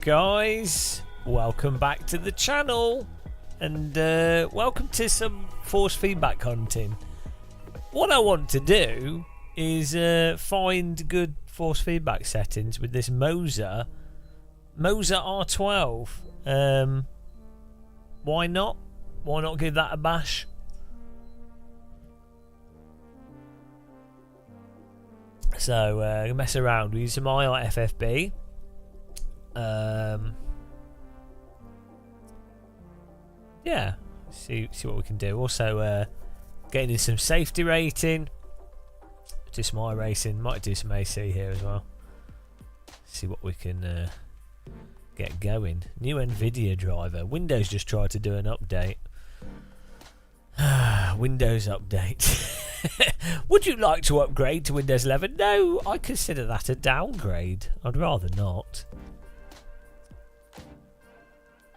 Guys, welcome back to the channel and welcome to some force feedback hunting. What I want to do is find good force feedback settings with this Moser R12. Why not give that a bash? So mess around. We use some IR FFB. Yeah, see what we can do. Also getting in some safety rating, do some iRacing, might do some AC here as well. See what we can get going. New NVIDIA driver. Windows just tried to do an update. Windows update. Would you like to upgrade to Windows 11? No, I consider that a downgrade. I'd rather not.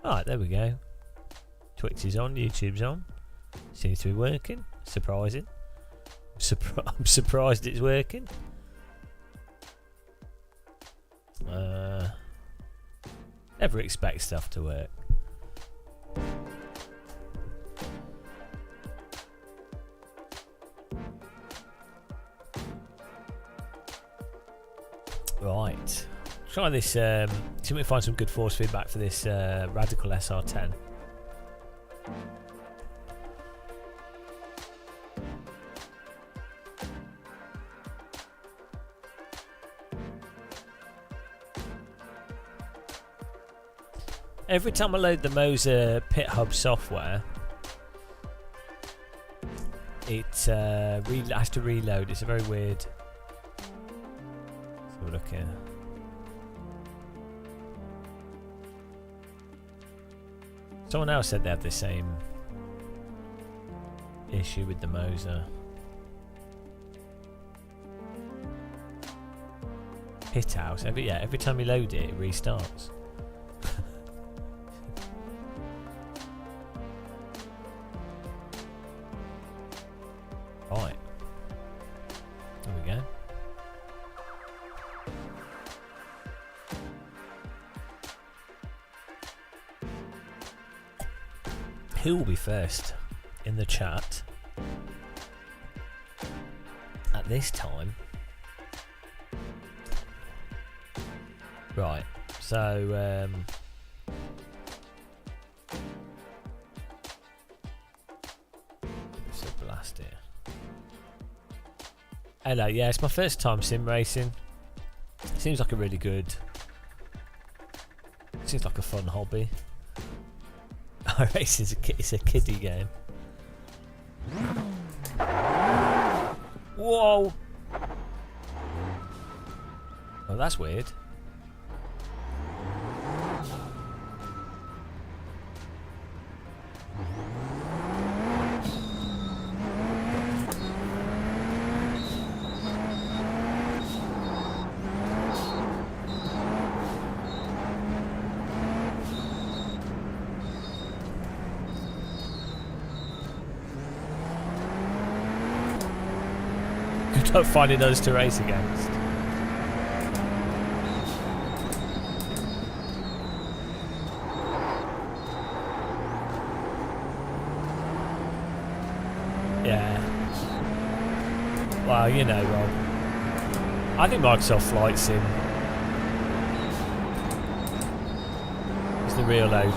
Alright, there we go. Twitch is on, YouTube's on. Seems to be working. Surprising. I'm surprised it's working. Never expect stuff to work. Right. Try this, see if we can find some good force feedback for this Radical SR10. Every time I load the Moser Pit Hub software, it has to reload. It's a very weird. Let's have a look here. Someone else said they had the same issue with the Moser. Pit house. Every time you load it, it restarts. Right. There we go. Who will be first in the chat at this time? Right, so it's a blast here. Hello, yeah, it's my first time sim racing. Seems like a really good. Seems like a fun hobby. Racing's it's a kiddie game. Whoa! Oh, that's weird. Not finding others to race against. Yeah. Well, you know, Rob. I think Microsoft Flight Sim is the real OG.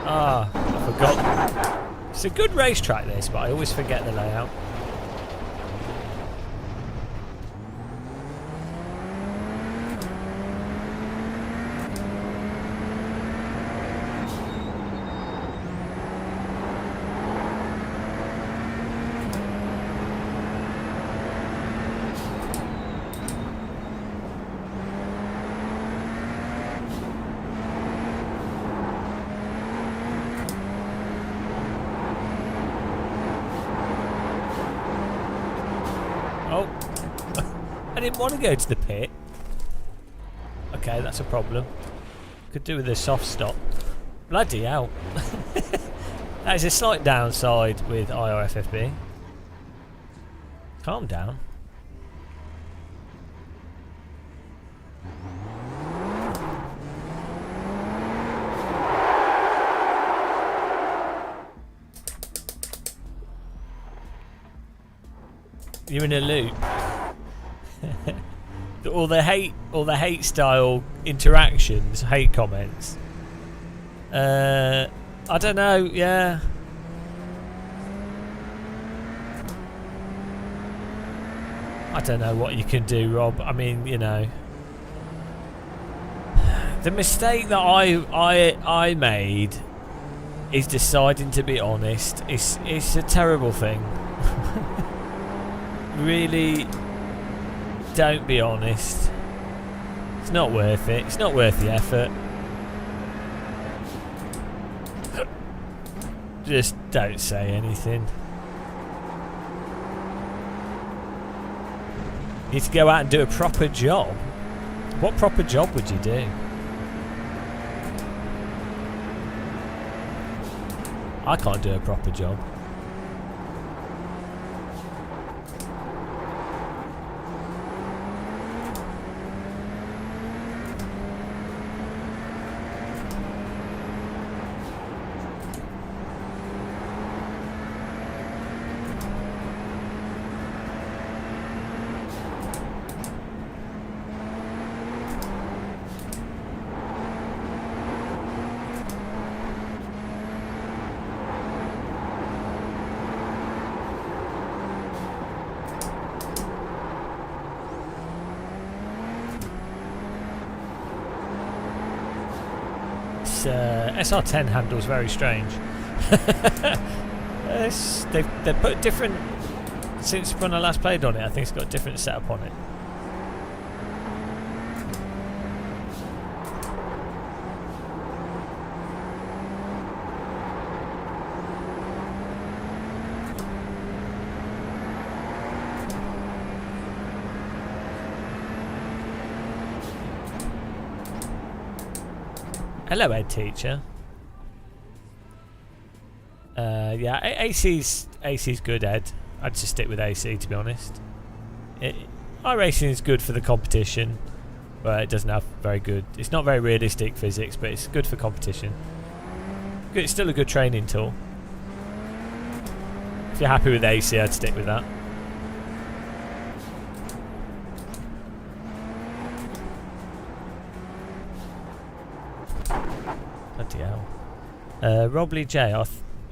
Ah, I forgot. It's a good racetrack, this, but I always forget the layout. Oh, I didn't want to go to the pit. Okay, that's a problem. Could do with a soft stop. Bloody hell. That is a slight downside with IR FFB. Calm down. You're in a loop. all the hate style interactions, hate comments. I don't know. Yeah. I don't know what you can do, Rob. I mean, you know, the mistake that I made is deciding to be honest. It's a terrible thing. Really, don't be honest. It's not worth it. It's not worth the effort. Just don't say anything. You need to go out and do a proper job. What proper job would you do? I can't do a proper job. SR10 handles very strange. They've put different since when I last played on it. I think it's got a different setup on it. Hello, Ed teacher. Yeah, AC's good, Ed. I'd just stick with AC, to be honest. iRacing is good for the competition, but it doesn't have very good. It's not very realistic physics, but it's good for competition. It's still a good training tool. If you're happy with AC, I'd stick with that. Bloody hell. Rob Lee J,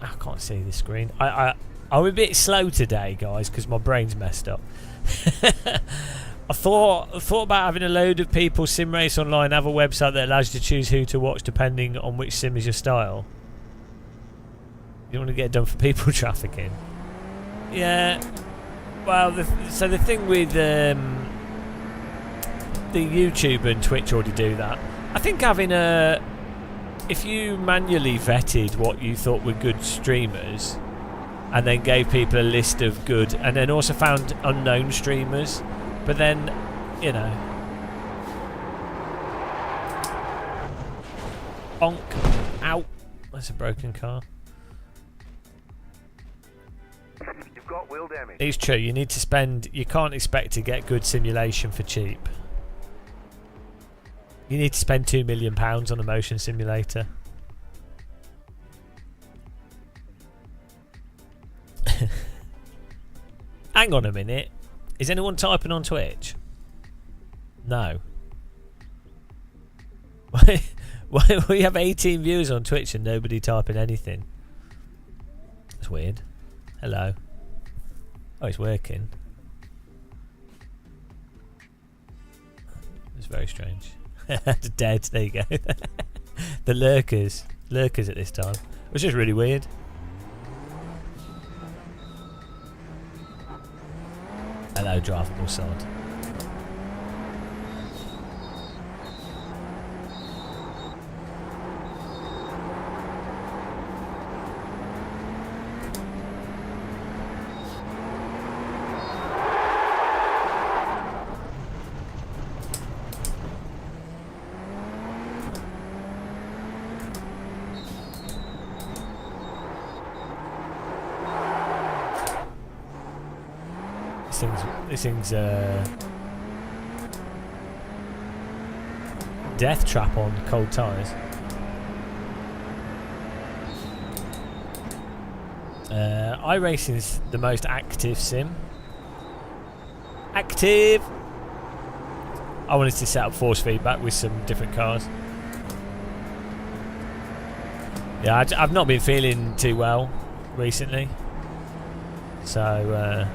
I can't see the screen. I'm a bit slow today, guys, because my brain's messed up. I thought about having a load of people sim race online, have a website that allows you to choose who to watch depending on which sim is your style. You don't want to get it done for people trafficking. Yeah. Well, so the thing with the YouTube and Twitch already do that. I think having a... If you manually vetted what you thought were good streamers and then gave people a list of good, and then also found unknown streamers, but then, you know, bonk, ow, that's a broken car. You've got wheel damage. It's true, you need to spend, you can't expect to get good simulation for cheap. You need to spend £2 million on a motion simulator. Hang on a minute. Is anyone typing on Twitch? No. Why we have 18 viewers on Twitch and nobody typing anything? That's weird. Hello. Oh, it's working. It's very strange. Dead. There you go. The lurkers at this time, which is really weird. Hello, drivable sod. This thing's death trap on cold tyres. iRacing's the most active sim. active. I wanted to set up force feedback with some different cars. Yeah, I've not been feeling too well recently, so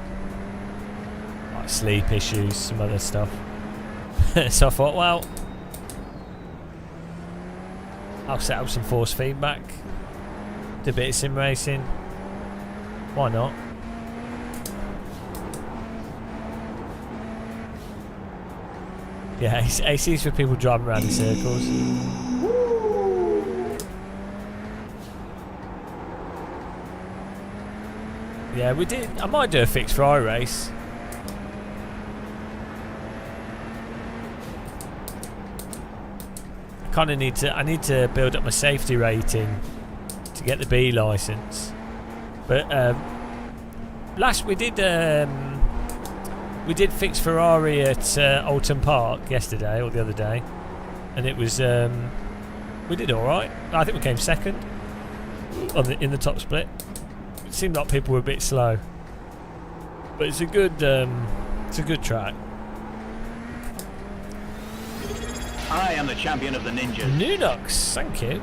like sleep issues, some other stuff. So I thought, well, I'll set up some force feedback, do a bit of sim racing. Why not? Yeah, AC's for people driving around in circles. Yeah, we did. I might do a fixed fry race. I need to build up my safety rating to get the B license. But we did fix Ferrari at Alton Park yesterday or the other day, and it was we did all right. I think we came second in the top split. It seemed like people were a bit slow, but it's a good track. I am the champion of the ninjas. Nunox, thank you.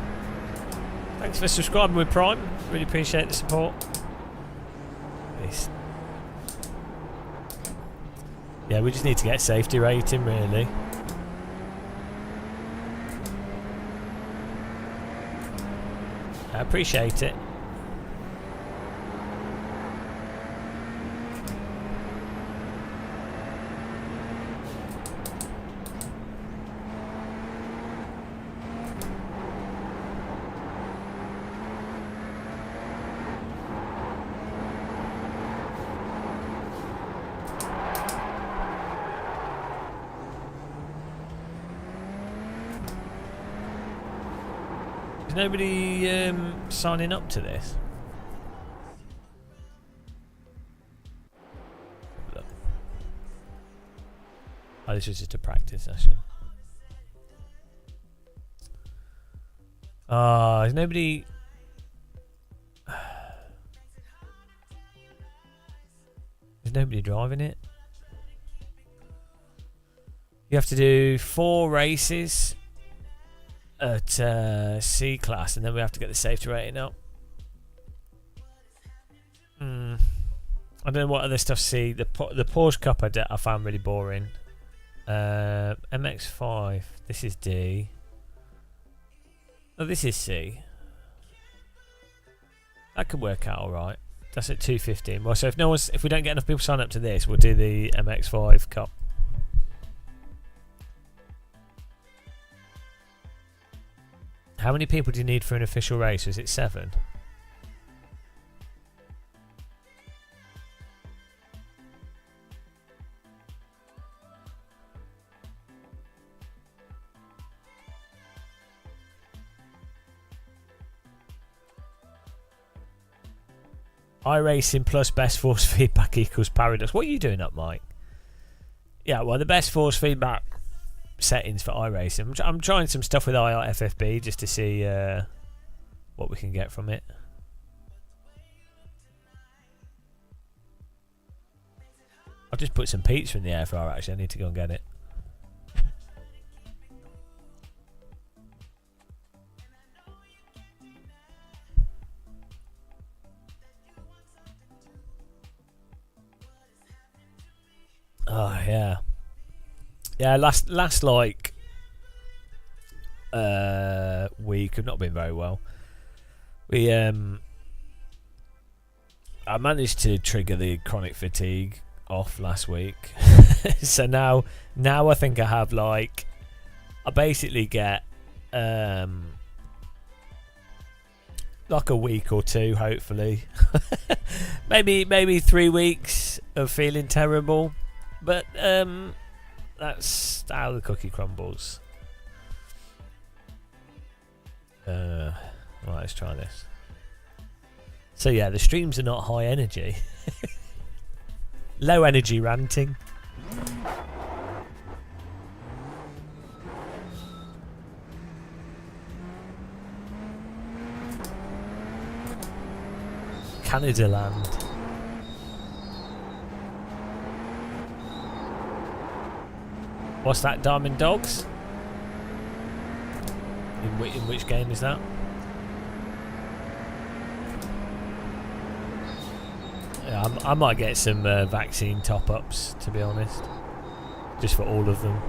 Thanks for subscribing with Prime. Really appreciate the support. Yeah, we just need to get safety rating, really. I appreciate it. Is nobody signing up to this? Look. Oh, this was just a practice session. Is nobody... Is nobody driving it? You have to do 4 races at C class, and then we have to get the safety rating up. I don't know what other stuff C. The Porsche Cup I found really boring. MX5. This is D. Oh, this is C. That could work out all right. That's at 2:15. Well, so if we don't get enough people sign up to this, we'll do the MX5 Cup. How many people do you need for an official race? Is it 7? iRacing plus best force feedback equals paradox. What are you doing up, Mike? Yeah, well, the best force feedback settings for iRacing. I'm trying some stuff with FFB just to see what we can get from it. I've just put some pizza in the air fryer. Actually, I need to go and get it. Oh yeah. Yeah, last like week have not been very well. I managed to trigger the chronic fatigue off last week. So now I think I have I basically get like a week or 2 hopefully. maybe 3 weeks of feeling terrible, but that's how the cookie crumbles. Right, let's try this. So yeah, the streams are not high energy. Low energy ranting. Canada land. What's that, Diamond Dogs? In which game is that? Yeah, I might get some vaccine top-ups, to be honest. Just for all of them.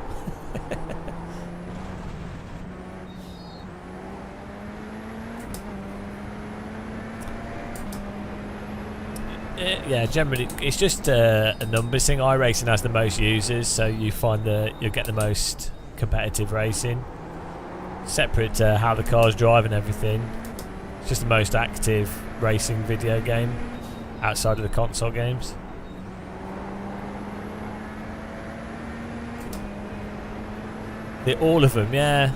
Yeah, generally it's just a numbers thing. iRacing has the most users, so you find you'll get the most competitive racing. Separate to how the cars drive and everything, it's just the most active racing video game outside of the console games. All of them, yeah.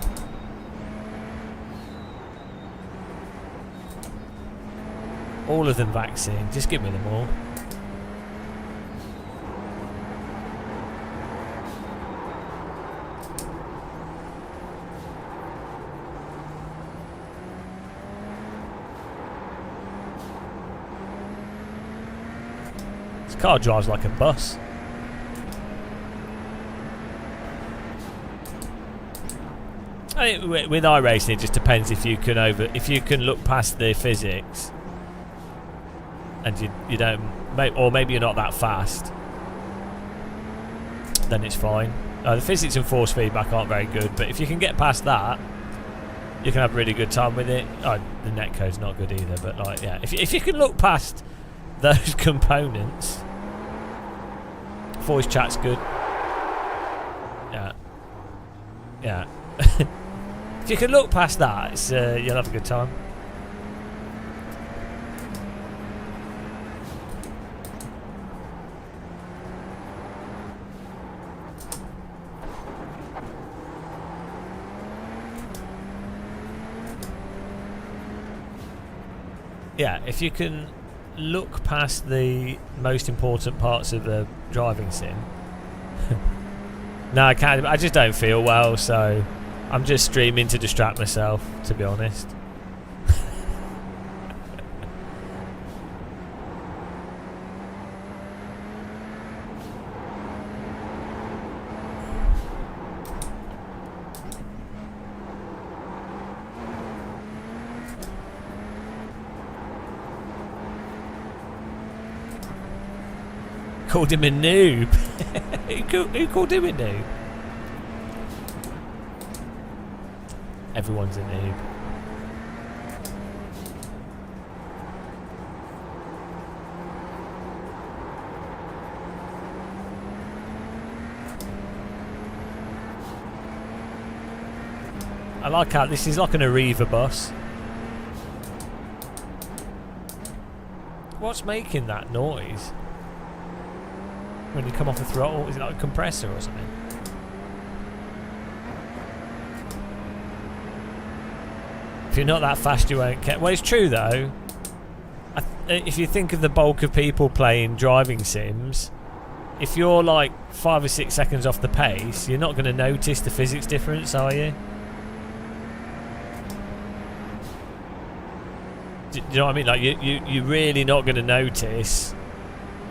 All of them vaccine. Just give me them all. This car drives like a bus. I mean, with iRacing, it just depends if you can look past the physics. And you don't, or maybe you're not that fast, then it's fine. The physics and force feedback aren't very good, but if you can get past that, you can have a really good time with it. The netcode's not good either, but like, yeah, if you can look past those components, voice chat's good. Yeah. If you can look past that, you'll have a good time. Yeah, if you can look past the most important parts of the driving sim. No, I can't. I just don't feel well, so I'm just streaming to distract myself, to be honest. Called him a noob. Who called him a noob? Everyone's a noob. I like how this is like an Arriva bus. What's making that noise? When you come off the throttle, is it like a compressor or something? If you're not that fast, you won't care. Well, it's true though. If you think of the bulk of people playing driving sims, if you're like 5 or 6 seconds off the pace, you're not going to notice the physics difference, are you? Do you know what I mean? Like you're really not going to notice.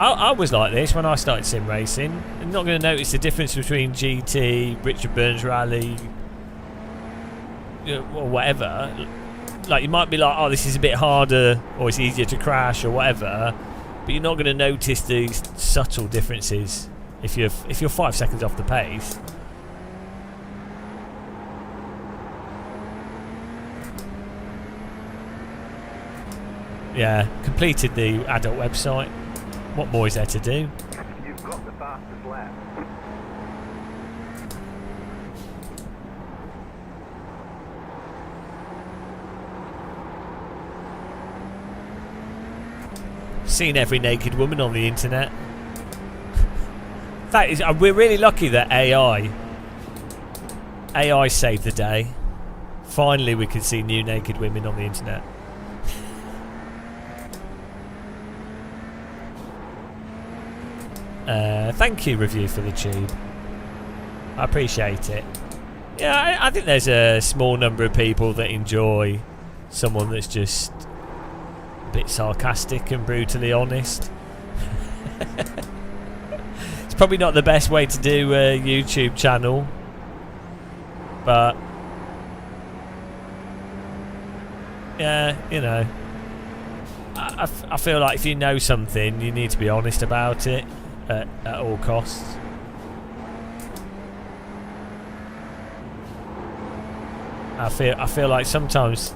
I was like this when I started sim racing. I'm not going to notice the difference between GT, Richard Burns Rally, or whatever. Like you might be like, oh, this is a bit harder, or it's easier to crash, or whatever. But you're not going to notice these subtle differences if you're 5 seconds off the pace. Yeah, completed the adult website. What more is there to do? You've got the fastest lap. Seen every naked woman on the internet. That is, we're really lucky that AI saved the day. Finally, we can see new naked women on the internet. Thank you, Review for the Tube. I appreciate it. Yeah, I think there's a small number of people that enjoy someone that's just a bit sarcastic and brutally honest. probably not the best way to do a YouTube channel, but yeah, you know, I feel like if you know something, you need to be honest about it at all costs. I feel like sometimes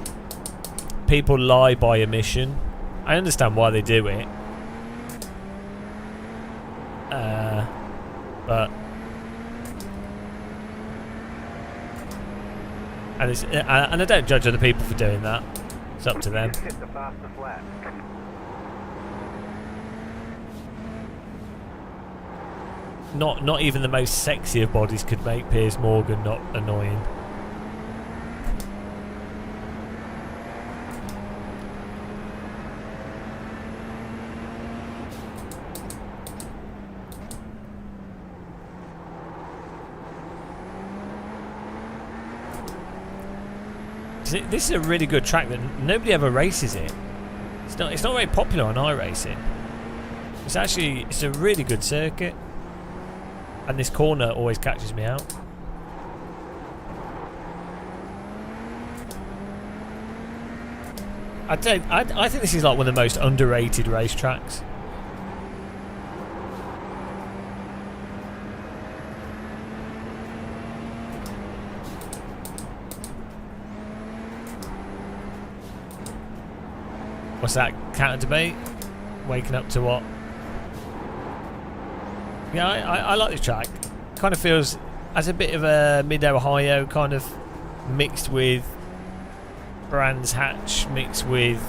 people lie by omission. I understand why they do it, but and I don't judge other people for doing that. It's up to them. Just hit the fastest lap. Not even the most sexy of bodies could make Piers Morgan not annoying. This is a really good track that nobody ever races it. It's not very popular on iRacing. It's a really good circuit, and this corner always catches me out. I think this is like one of the most underrated racetracks. What's that? Counter debate? Waking up to what? Yeah, I like this track. Kind of feels as a bit of a mid-Ohio kind of mixed with Brands Hatch, mixed with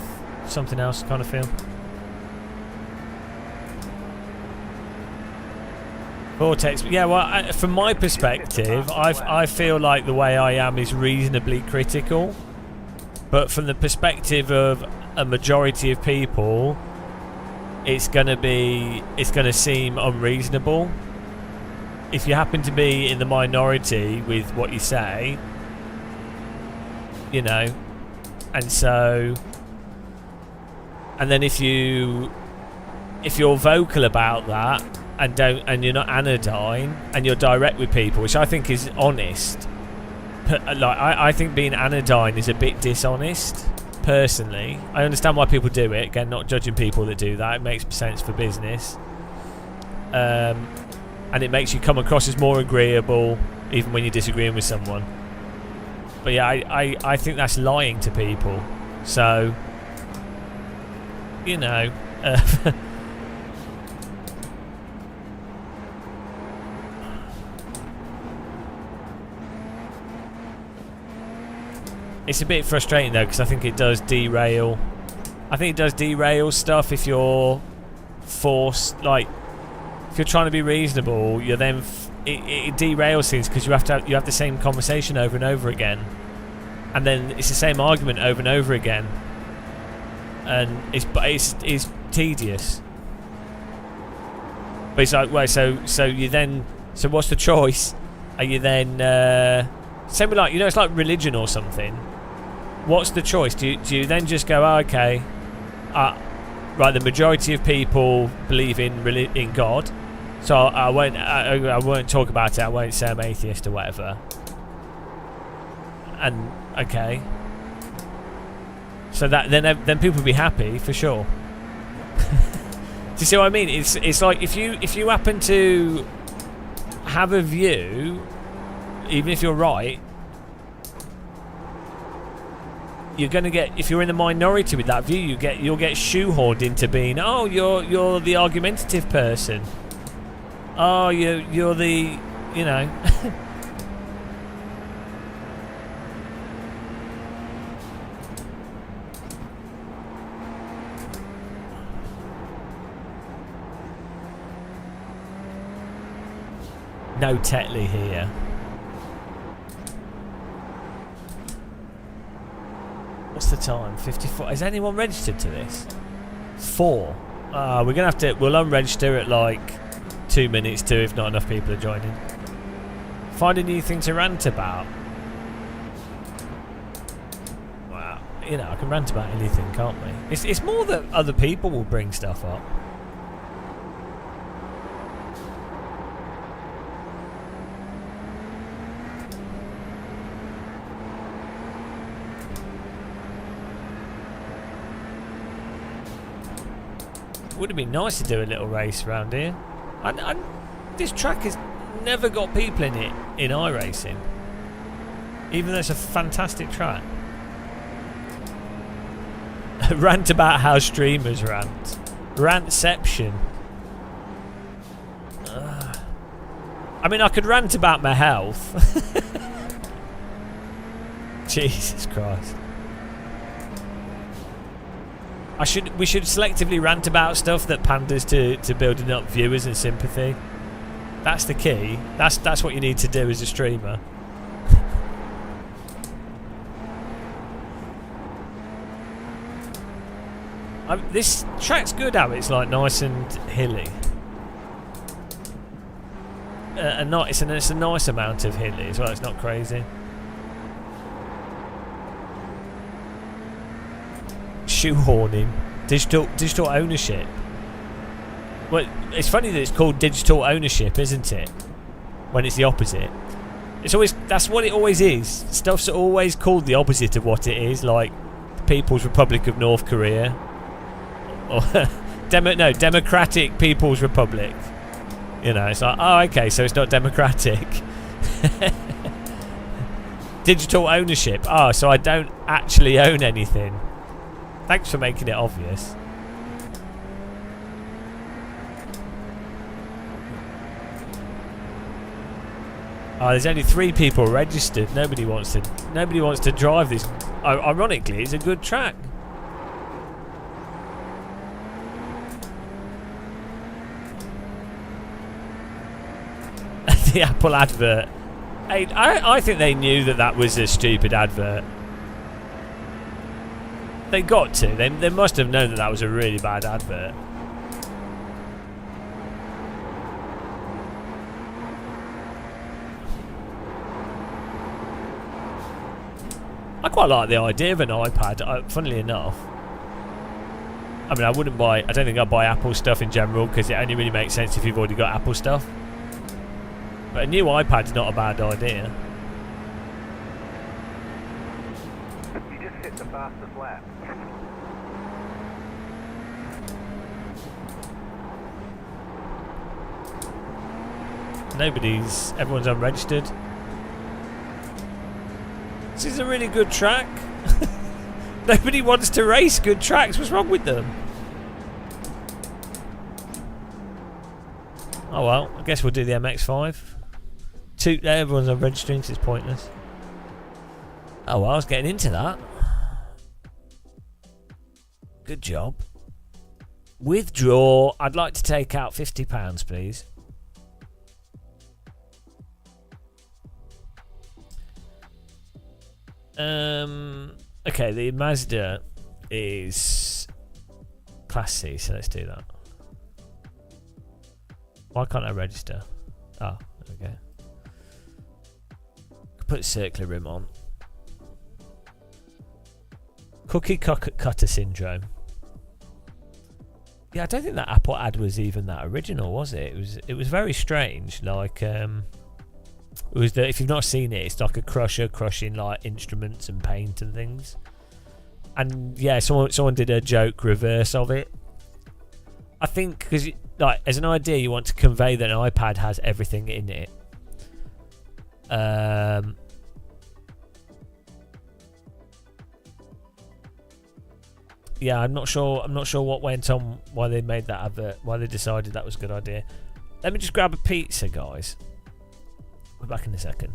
something else kind of feel. Vortex, yeah, well, from my perspective, I feel like the way I am is reasonably critical. But from the perspective of a majority of people, it's gonna seem unreasonable. If you happen to be in the minority with what you say, you know, and then if you're vocal about that and you're not anodyne and you're direct with people, which I think is honest. Like I think being anodyne is a bit dishonest. Personally, I understand why people do it. Again, not judging people that do that. It makes sense for business, and it makes you come across as more agreeable, even when you're disagreeing with someone. But yeah, I think that's lying to people. So, you know. It's a bit frustrating though, because I think it does derail. I think it does derail stuff if you're forced, like, if you're trying to be reasonable, you're then it derails things because you have the same conversation over and over again, and then it's the same argument over and over again, and it's tedious. But it's like, well, so what's the choice? Are you then same with, like, you know, it's like religion or something. What's the choice? Do you then just go, oh, okay, right, the majority of people believe in God, so I won't talk about it. I won't say I'm atheist or whatever. And okay, so that then people will be happy for sure. Do you see what I mean? It's like if you happen to have a view, even if you're right, you're gonna get, if you're in the minority with that view, you'll get shoehorned into being, oh, you're the argumentative person. Oh, you're the, you know. No Tetley here. What's the time? 54. Is anyone registered to this? 4. We're gonna have to. We'll unregister at like 2 minutes to, if not enough people are joining. Find a new thing to rant about. Wow, you know, I can rant about anything, can't we? It's more that other people will bring stuff up. would have been nice to do a little race around here. And this track has never got people in it in iRacing, even though it's a fantastic track. Rant about how streamers rant. Rantception. I mean, I could rant about my health. Jesus Christ. We should selectively rant about stuff that panders to building up viewers and sympathy. That's the key. That's what you need to do as a streamer. This track's good, how it's like nice and hilly. It's a nice amount of hilly as well. It's not crazy. Shoehorning, digital ownership. Well, it's funny that it's called digital ownership, isn't it? When it's the opposite. That's what it always is. Stuff's always called the opposite of what it is, like the People's Republic of North Korea, or Democratic People's Republic. You know, it's like, oh, okay, so it's not democratic. Digital ownership. Oh, so I don't actually own anything. Thanks for making it obvious. Oh, there's only 3 people registered. Nobody wants to drive this. Ironically, it's a good track. The Apple advert. Hey, I think they knew that was a stupid advert. They got to. They must have known that was a really bad advert. I quite like the idea of an iPad, funnily enough. I mean, I don't think I'd buy Apple stuff in general, because it only really makes sense if you've already got Apple stuff. But a new iPad's not a bad idea. You just hit the fastest lap. Everyone's unregistered. This is a really good track. Nobody wants to race good tracks. What's wrong with them? Oh well, I guess we'll do the MX-5. Everyone's unregistering, so it's pointless. Oh well, I was getting into that. Good job. Withdraw. I'd like to take out £50, please. Okay, the Mazda is Class C, so let's do that. Why can't I register? Oh, okay. Put circular rim on. Cookie cutter syndrome. Yeah, I don't think that Apple ad was even that original, was it? It was very strange. Like, it was if you've not seen it, it's like a crusher crushing like instruments and paint and things. And yeah, someone did a joke reverse of it. I think because like as an idea, you want to convey that an iPad has everything in it. Yeah, I'm not sure what went on, why they made that advert, why they decided that was a good idea. Let me just grab a pizza, guys. We're back in a second.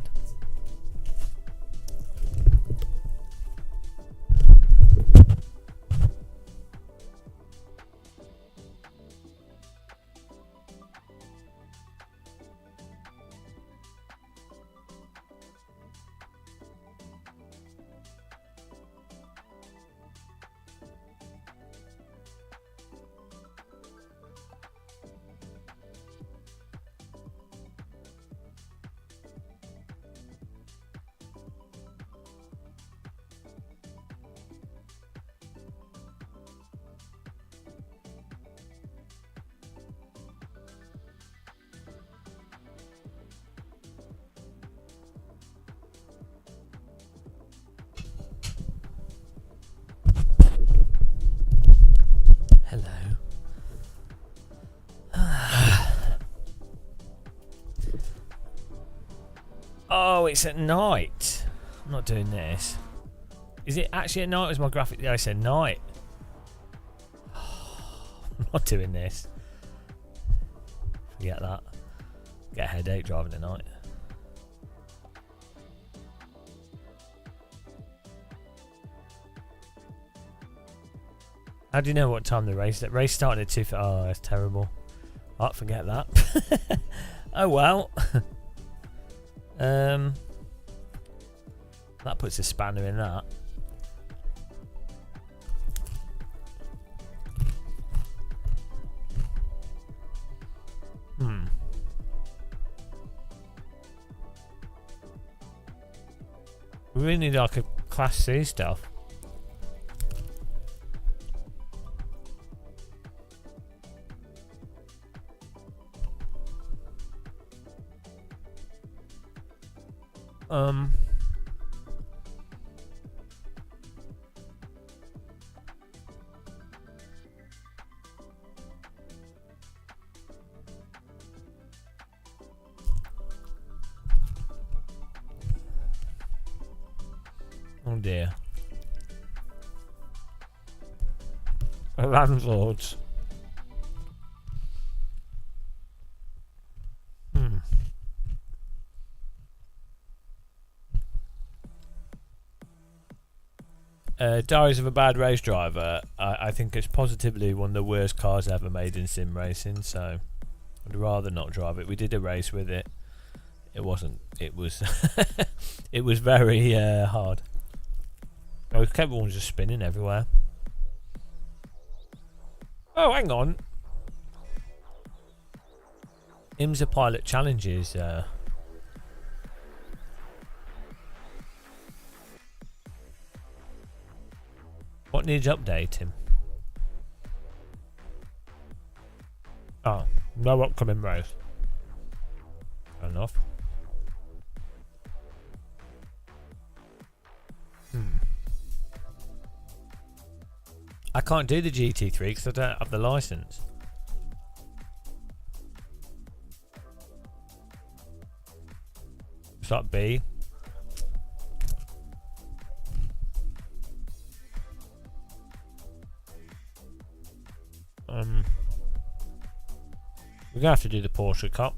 it's at night. I'm not doing this. Is it actually at night or is my graphic? Yeah, I said night. I'm not doing this. Forget that. Get a headache driving at night. How do you know what time the race? That race started at 2. Oh, that's terrible. Oh, forget that. Oh well. That puts a spanner in that. We really need like a Class C stuff. Oh dear. Landlords. Diaries of a Bad Race Driver. I think it's positively one of the worst cars ever made in sim racing, so I'd rather not drive it. We did a race with it. It wasn't. It was. It was very hard. Oh, everyone's just spinning everywhere. Oh, hang on. IMSA Pilot Challenges. What needs updating? Oh, no upcoming race. Fair enough. I can't do the GT3 because I don't have the license. It's like B. We're gonna have to do the Porsche Cup.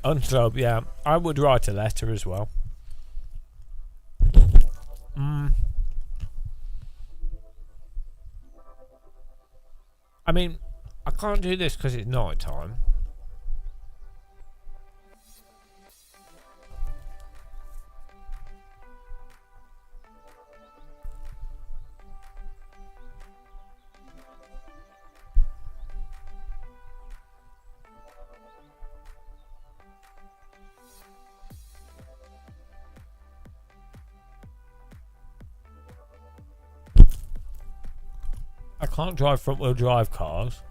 Unsub, yeah. I would write a letter as well. I mean, I can't do this because it's night time. I can't drive front wheel drive cars.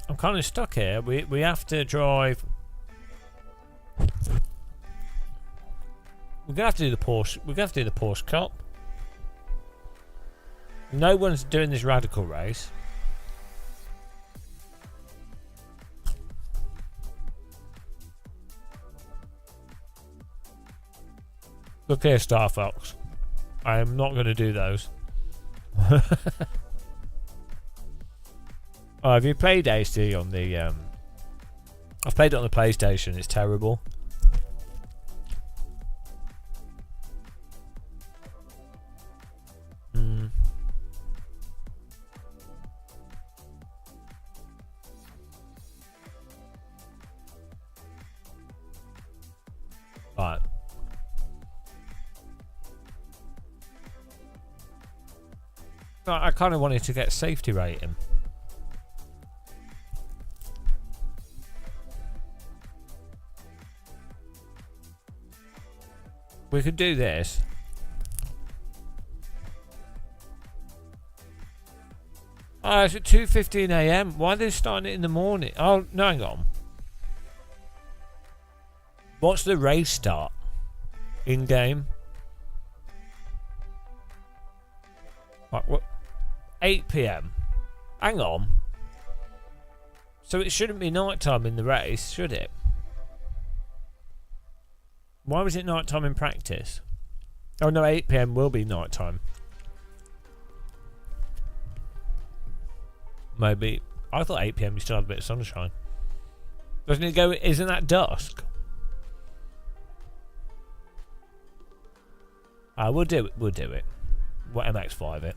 I'm kind of stuck here. We have to drive. We're gonna have to do the Porsche. We're gonna have to do the Porsche Cup. No one's doing this radical race. Look here, Star Fox. I am not going to do those. Oh, have you played AC on the? I've played it on the PlayStation. It's terrible. Right. I kind of wanted to get safety rating. We could do this. Oh, it's at 2:15 AM. Why are they starting it in the morning? Oh, no, hang on. What's the race start? In game? Right, what? 8 PM. Hang on. So it shouldn't be night time in the race, should it? Why was it night time in practice? Oh no, 8 PM will be night time. Maybe. I thought 8 PM you still have a bit of sunshine. Doesn't it go? Isn't that dusk? We'll do it. We'll do it. What MX5 it?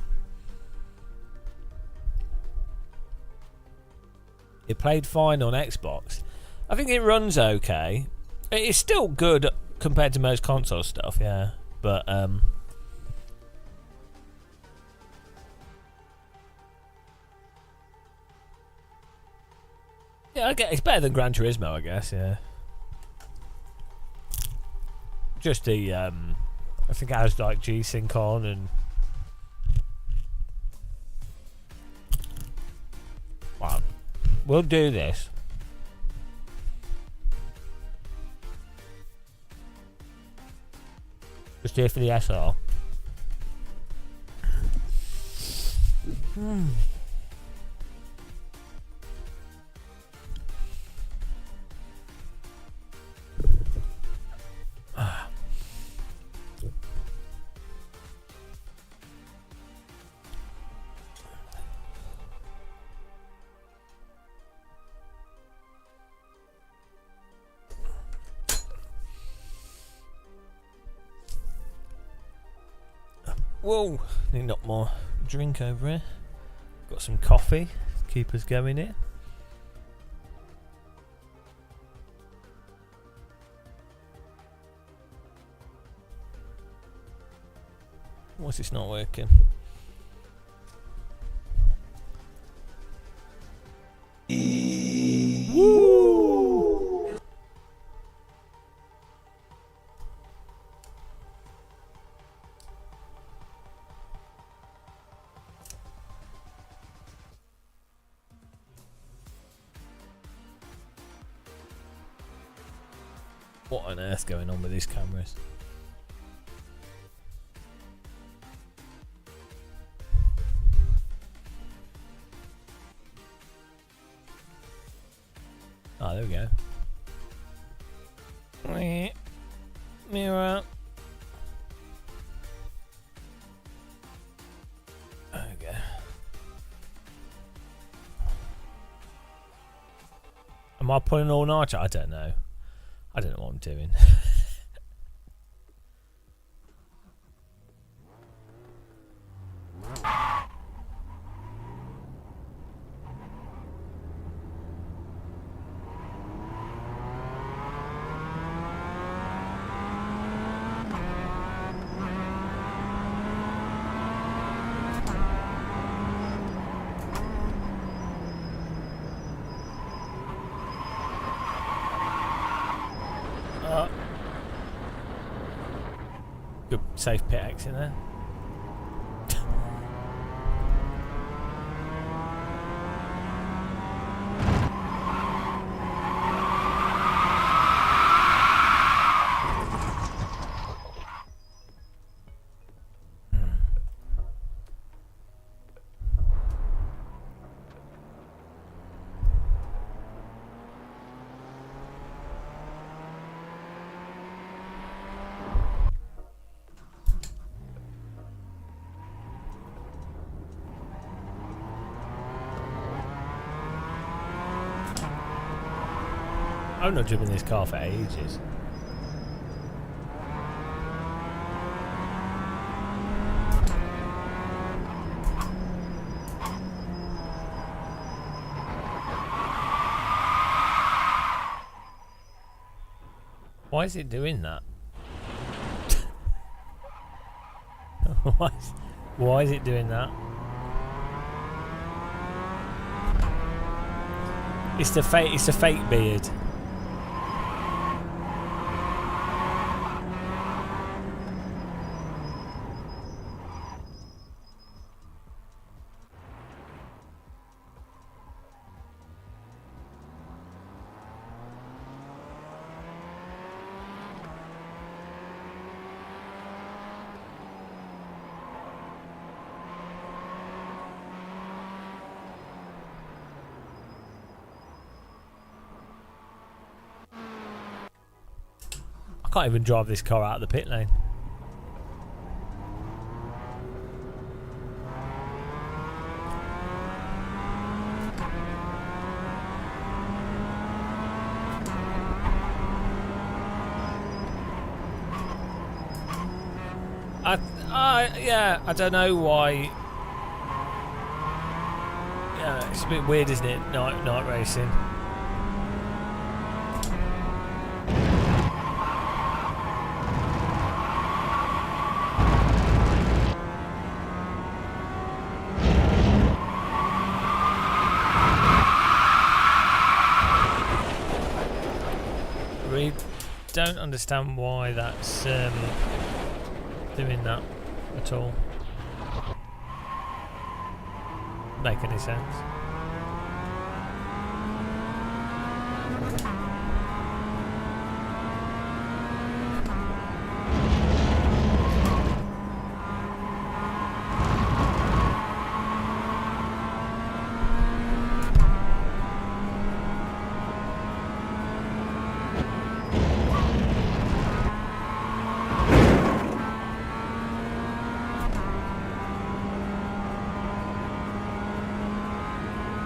It played fine on Xbox. I think it runs okay. It's still good compared to most console stuff, yeah. But yeah, I guess it's better than Gran Turismo, I guess, yeah. Just the I think it has like G-Sync on and wow. We'll do this. Just here for the SR. Whoa, need not more drink over here. Got some coffee, keep us going here. What's this not working? Woo! What on earth going on with these cameras? Oh, there we go. Mirror. There we go. Am I pulling all nighter? I don't know. I don't know what I'm doing. Good safe pit exit there. I've not driven this car for ages. Why is it doing that? Why is it doing that? It's the fake beard. can't even drive this car out of the pit lane. Yeah, I don't know why. Yeah, it's a bit weird, isn't it? Night racing. Really don't understand why that's doing that at all. Make any sense?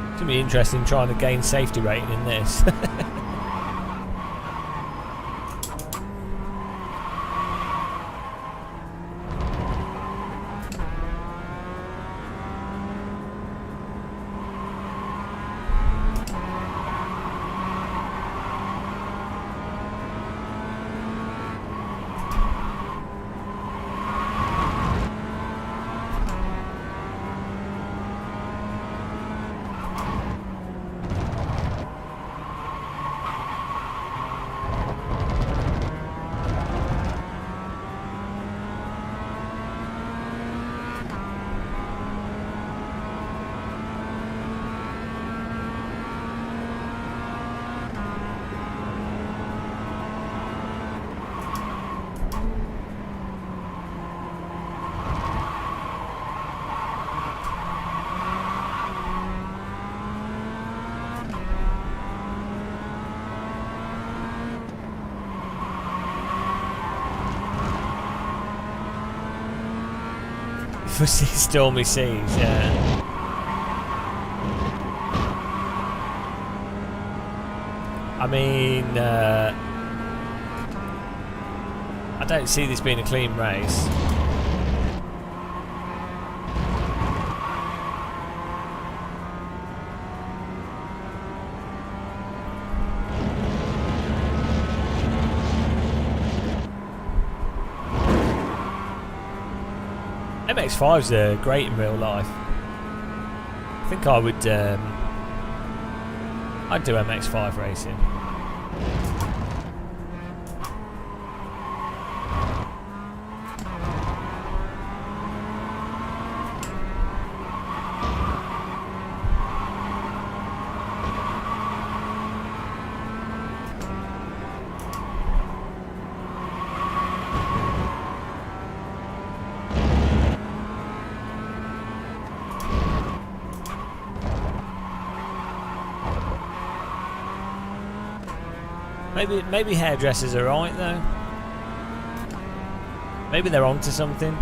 It's going to be interesting trying to gain safety rating in this. For stormy seas, yeah. I mean, I don't see this being a clean race. MX-5s are great in real life. I think I would I'd do MX-5 racing. Maybe hairdressers are right though. Maybe they're onto something.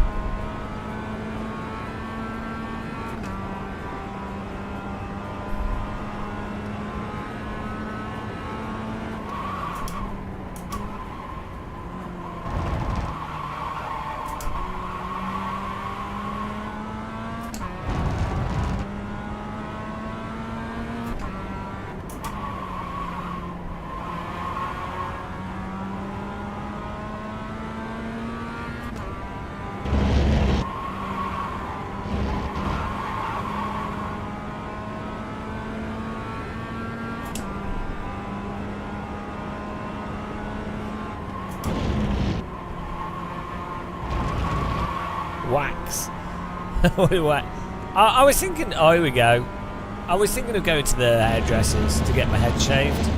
Wax. I was thinking, oh, here we go. I was thinking of going to the hairdressers to get my head shaved.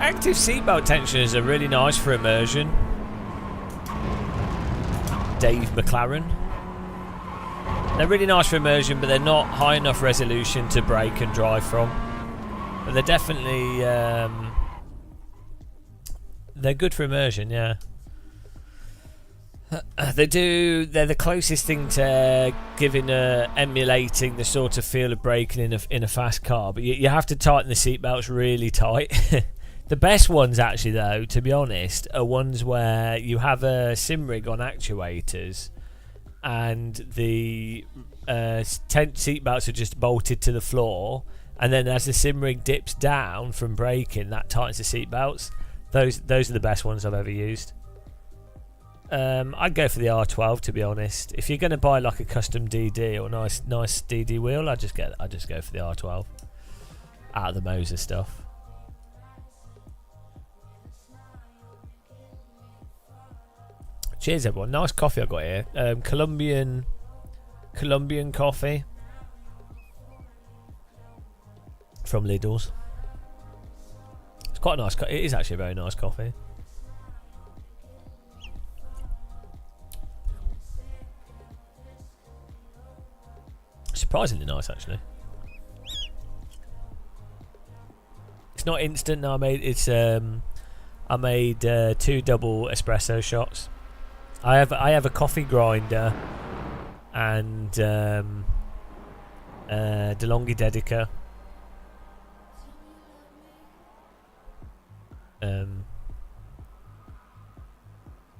Active seatbelt tensioners are really nice for immersion. Dave McLaren. They're really nice for immersion, but they're not high enough resolution to brake and drive from. But they're definitely they're good for immersion, yeah. They're the closest thing to emulating the sort of feel of braking in a fast car, but you have to tighten the seatbelts really tight. The best ones, actually, though, to be honest, are ones where you have a sim rig on actuators and the seatbelts are just bolted to the floor, and then as the sim rig dips down from braking, that tightens the seatbelts. Those are the best ones I've ever used. I'd go for the R12, to be honest. If you're going to buy like a custom DD or nice DD wheel, I'd just go for the R12 out of the Moser stuff. Cheers, everyone. Nice coffee I got here. Colombian coffee from Lidl's. It's quite a nice. It is actually a very nice coffee. Surprisingly nice, actually. It's not instant. No, I made 2 double espresso shots. I have a coffee grinder and DeLonghi Dedica.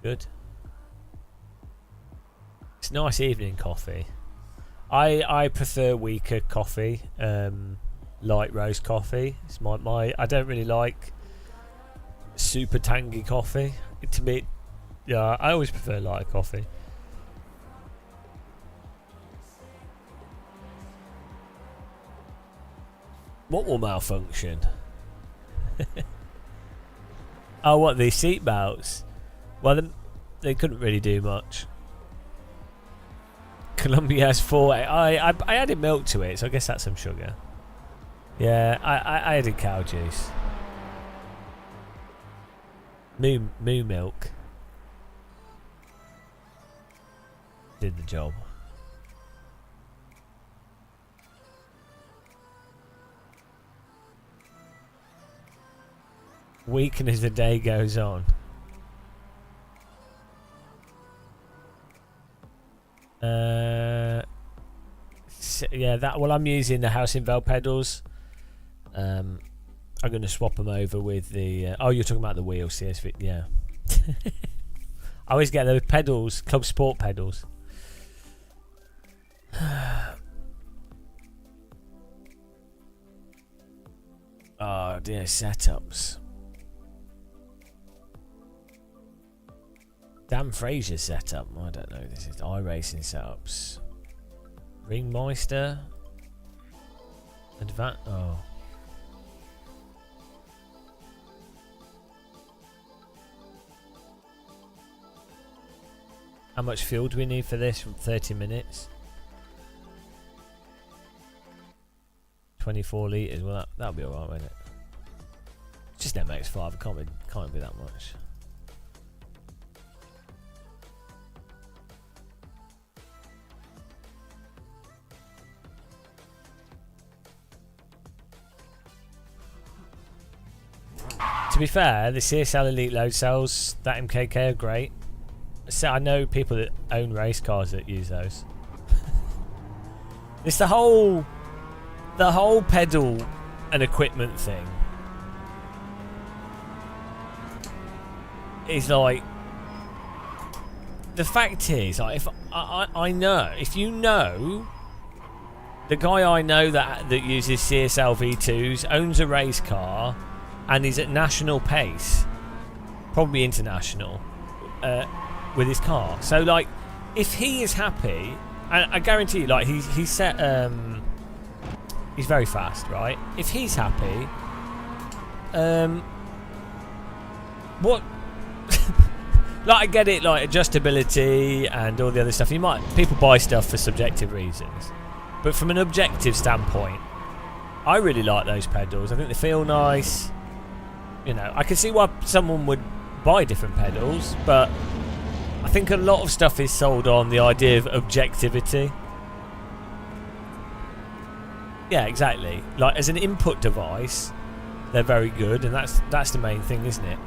Good. It's nice evening coffee. I prefer weaker coffee, light roast coffee. It's my I don't really like super tangy coffee. To me, yeah, I always prefer lighter coffee. What will malfunction? Oh, what, the seat belts? Well, they couldn't really do much. Colombia has 4. I added milk to it, so I guess that's some sugar. Yeah, I added cow juice. Moo milk. Did the job. Weaken as the day goes on. Yeah, well, I'm using the House in Vale pedals. I'm going to swap them over with the. Oh, you're talking about the wheels, CSV. Yeah. I always get those pedals, Club Sport pedals. Oh dear, setups. Dan Fraser setup. I don't know. This is iRacing setups. Ringmeister. Oh. How much fuel do we need for this? 30 minutes. 24 litres. Well, that'll be alright, won't it? It's just MX5. It can't be that much. To be fair, the CSL Elite load cells, that MKK are great. So I know people that own race cars that use those. It's the whole pedal and equipment thing. Is like, the fact is, like, if I know, if you know, the guy I know that uses CSL V2s owns a race car and he's at national pace, probably international, with his car. So like, if he is happy, and I guarantee you, like, he's set, he's very fast, right? If he's happy, what? Like, I get it, like adjustability and all the other stuff. People buy stuff for subjective reasons, but from an objective standpoint, I really like those pedals. I think they feel nice. You know, I can see why someone would buy different pedals, but I think a lot of stuff is sold on the idea of objectivity. Yeah, exactly. Like as an input device, they're very good, and that's the main thing, isn't it?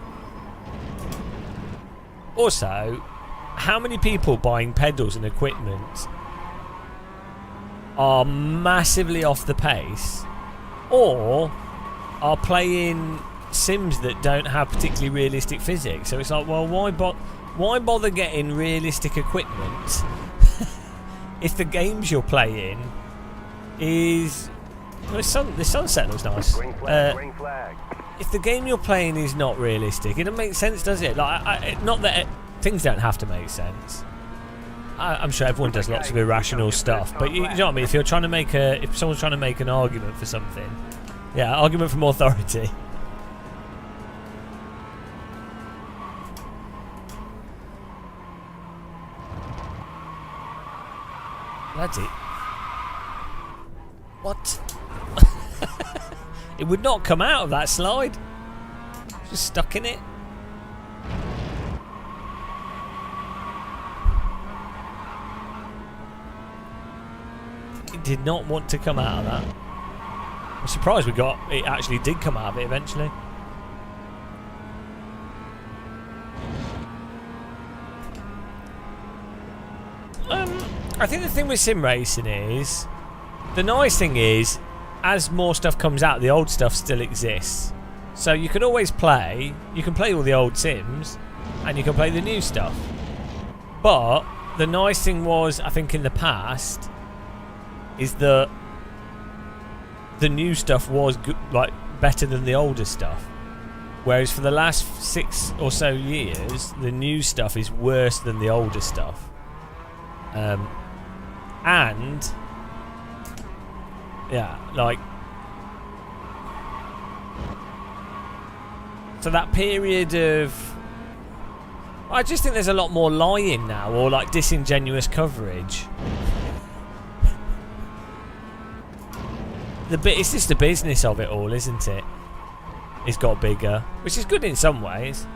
Also, how many people buying pedals and equipment are massively off the pace, or are playing sims that don't have particularly realistic physics? So it's like, well, why bother getting realistic equipment if the games you're playing is... Well, the sunset looks nice. Green flag, green flag. If the game you're playing is not realistic, it doesn't make sense, does it? Like, not that things don't have to make sense. I'm sure everyone does lots of irrational stuff, but you know what I mean. If someone's trying to make an argument for something, yeah, argument from authority. Bloody. What? It would not come out of that slide. Just stuck in it. It did not want to come out of that. I'm surprised it actually did come out of it eventually. I think the thing with sim racing is, the nice thing is, as more stuff comes out, the old stuff still exists. So you can always play, you can play all the old sims, and you can play the new stuff. But the nice thing was, I think in the past, is that the new stuff was good, like better than the older stuff. Whereas for the last 6 or so years, the new stuff is worse than the older stuff. And yeah, like, so that period of, I just think there's a lot more lying now, or like disingenuous coverage. It's just the business of it all, isn't it? It's got bigger, which is good in some ways.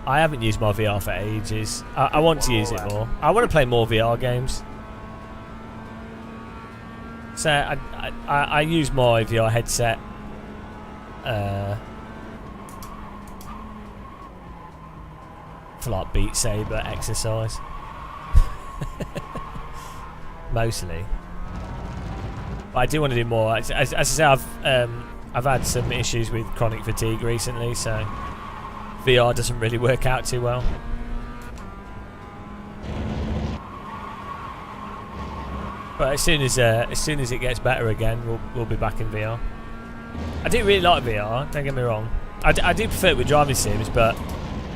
I haven't used my VR for ages. I want to use it more. I want to play more VR games. So I use my VR headset for like Beat Saber exercise. Mostly. But I do want to do more. As I say, I've had some issues with chronic fatigue recently, so VR doesn't really work out too well. But as soon as it gets better again, we'll be back in VR. I do really like VR. Don't get me wrong. I do prefer it with driving sims, but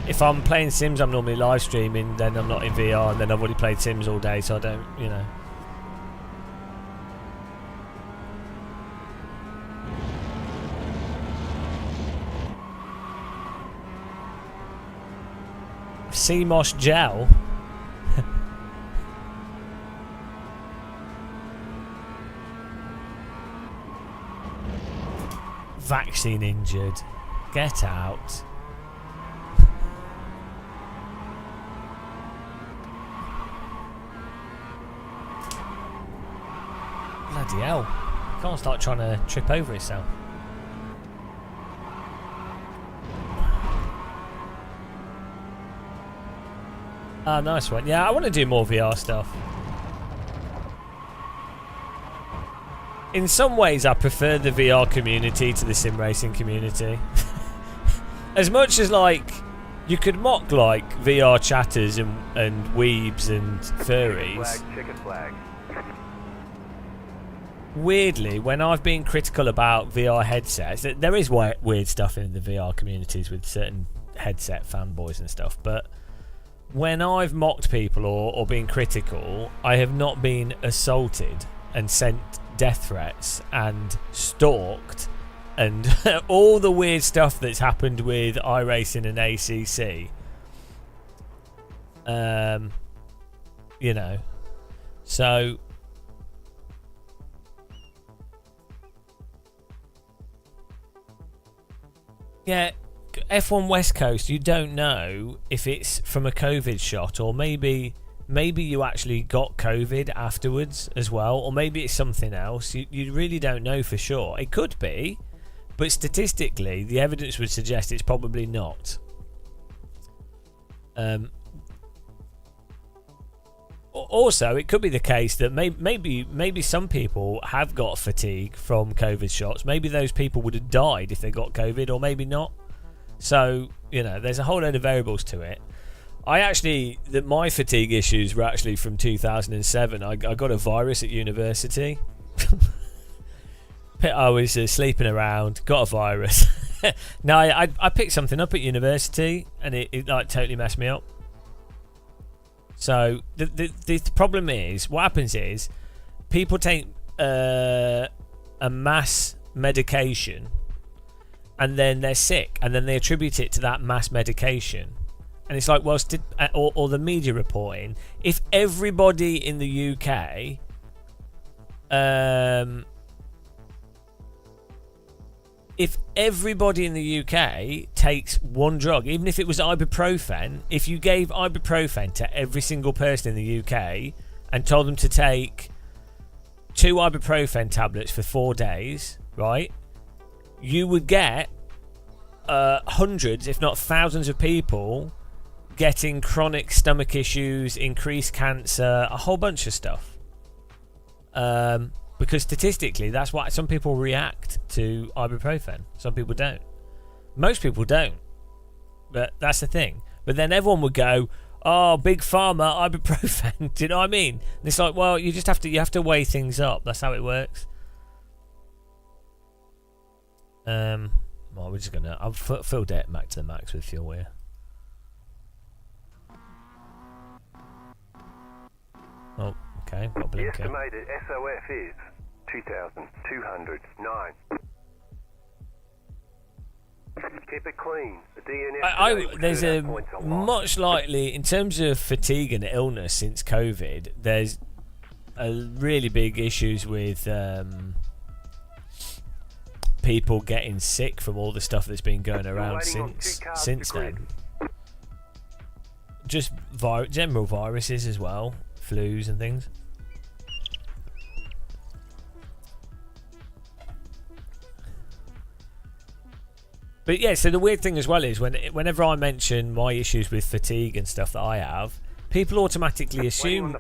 if I'm playing sims, I'm normally live streaming. Then I'm not in VR, and then I've already played sims all day, so I don't, you know. CMOS gel. Vaccine injured. Get out. Bloody hell. Can't start trying to trip over itself. Ah, nice one. Yeah, I want to do more VR stuff. In some ways, I prefer the VR community to the sim racing community. As much as, like, you could mock, like, VR chatters and weebs and furries. Chicken flag. Weirdly, when I've been critical about VR headsets, there is weird stuff in the VR communities with certain headset fanboys and stuff, but when I've mocked people or been critical, I have not been assaulted and sent death threats and stalked and all the weird stuff that's happened with iRacing and ACC. You know, so yeah, F1 West Coast, you don't know if it's from a COVID shot or maybe maybe you actually got COVID afterwards as well, or maybe it's something else. You really don't know for sure. It could be, but statistically, the evidence would suggest it's probably not. Also, it could be the case that maybe some people have got fatigue from COVID shots. Maybe those people would have died if they got COVID, or maybe not. So, you know, there's a whole load of variables to it. My fatigue issues were actually from 2007. I got a virus at university. I was sleeping around, got a virus. No, I picked something up at university, and it like totally messed me up. So the problem is, what happens is, people take a mass medication, and then they're sick, and then they attribute it to that mass medication. And it's like, well, or the media reporting, if everybody in the UK takes one drug, even if it was ibuprofen, if you gave ibuprofen to every single person in the UK and told them to take 2 ibuprofen tablets for 4 days, right, you would get hundreds, if not thousands of people getting chronic stomach issues, increased cancer, a whole bunch of stuff. Because statistically, that's why some people react to ibuprofen. Some people don't. Most people don't. But that's the thing. But then everyone would go, "Oh, big pharma, ibuprofen." Do you know what I mean? And it's like, well, you have to weigh things up. That's how it works. Well, we're just gonna. I've filled it back to the max with fuel here. Oh, okay. Got a The blinker. estimated SOF is 2,209. Keep it clean. The DNF There's a points a lot. much likely, in terms of fatigue and illness since COVID, there's a really big issues with people getting sick from all the stuff that's been going around since then. Just general viruses as well, flus and things. But yeah, so the weird thing as well is whenever I mention my issues with fatigue and stuff that I have, people automatically assume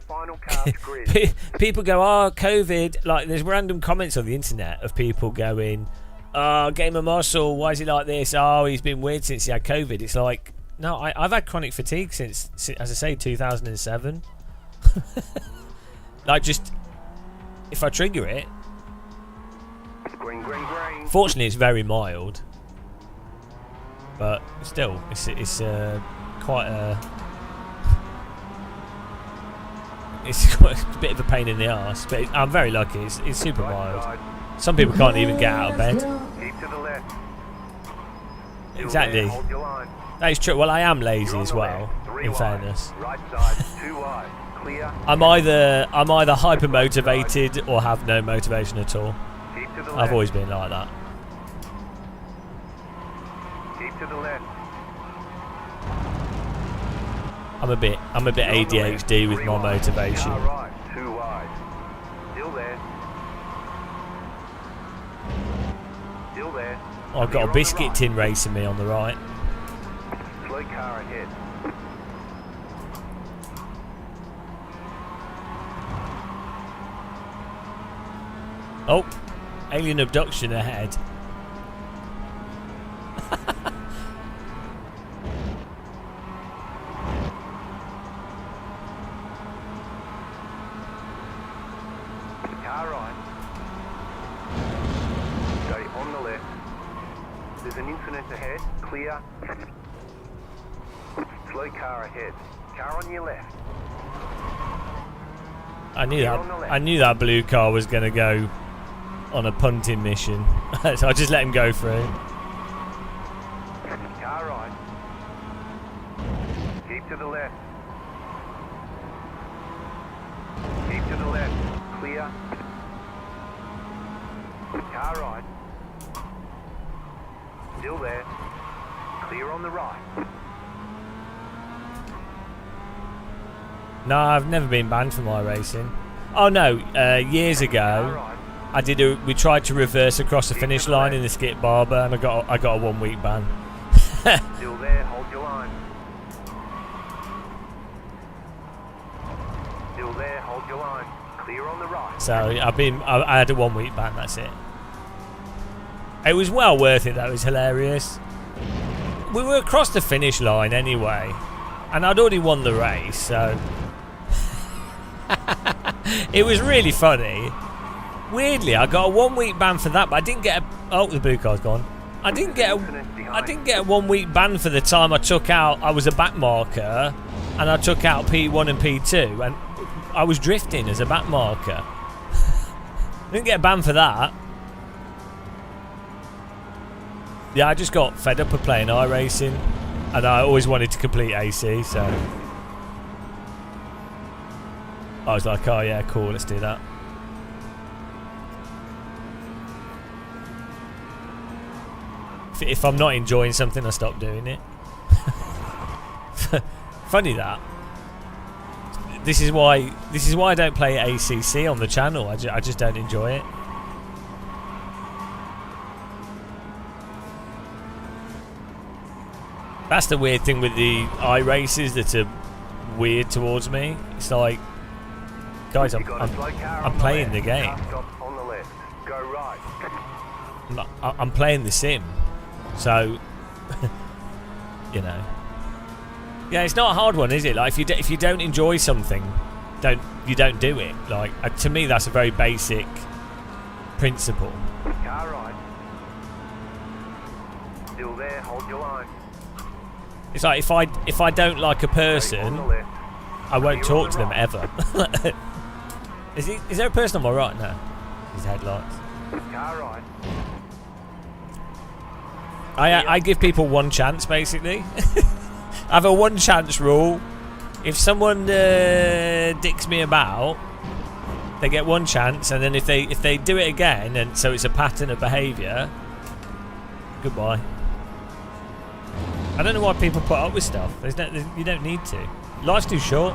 people go, "Oh, COVID." Like, there's random comments on the internet of people going, "Oh, game of muscle, why is he like this? Oh, he's been weird since he had COVID." It's like, no, I've had chronic fatigue since, as I say, 2007. Like, just if I trigger it, Green, green, green. fortunately it's very mild, but still, it's quite a bit of a pain in the arse. But I'm very lucky. It's super mild. Side. Some people can't even get out of bed. Keep to the left. Still Exactly. there, hold your line. That is true. Well, I am lazy You're on as the well, left. 3 in wide. fairness. Right side, 2 wide. Clear. I'm either hyper motivated or have no motivation at all. Keep to the left. I've always been like that. Keep to the left. I'm a bit You're on the left. ADHD with 3 my wide. motivation. Car right, 2 wide. Still there. Still there. I've got You're a on the biscuit right. tin racing me on the right. Slow car ahead. Oh, alien abduction ahead. Car right. Stay on the left. There's an incident ahead. Clear. Slow car ahead. Car on your left. I knew that blue car was going to go on a punting mission, so I just let him go through. Car right. Keep to the left. Keep to the left. Clear. Car right. Still there. Clear on the right. No, I've never been banned from iRacing. Oh no, years ago, we tried to reverse across the finish line in the skip barber, and I got a 1 week ban. Still there, hold your line. Still there, hold your line. Clear on the right. So I had a 1 week ban. That's it. It was well worth it though. It was hilarious. We were across the finish line anyway, and I'd already won the race, so it was really funny. Weirdly, I got a 1 week ban for that, but I didn't get a. Oh, the blue car's gone. I didn't get a 1 week ban for the time I took out. I was a back marker, and I took out P1 and P2, and I was drifting as a back marker. Didn't get a ban for that. Yeah, I just got fed up of playing iRacing, and I always wanted to complete AC, so I was like, oh yeah, cool, let's do that. If I'm not enjoying something, I stop doing it. Funny that. This is why I don't play ACC on the channel. I just don't enjoy it. That's the weird thing with the iRaces that are weird towards me. It's like, guys, I'm playing the game. I'm playing the sim, so you know. Yeah, it's not a hard one, is it? Like if you don't enjoy something, you don't do it. Like to me, that's a very basic principle. Car right. Still there, hold your line. It's like if I don't like a person, I won't talk to them ever. Is there a person on my right? No. His headlights. Car right. I give people one chance basically. I have a one chance rule. If someone dicks me about, they get one chance, and then if they do it again, and so it's a pattern of behaviour, goodbye. I don't know why people put up with stuff. You don't need to. Life's too short.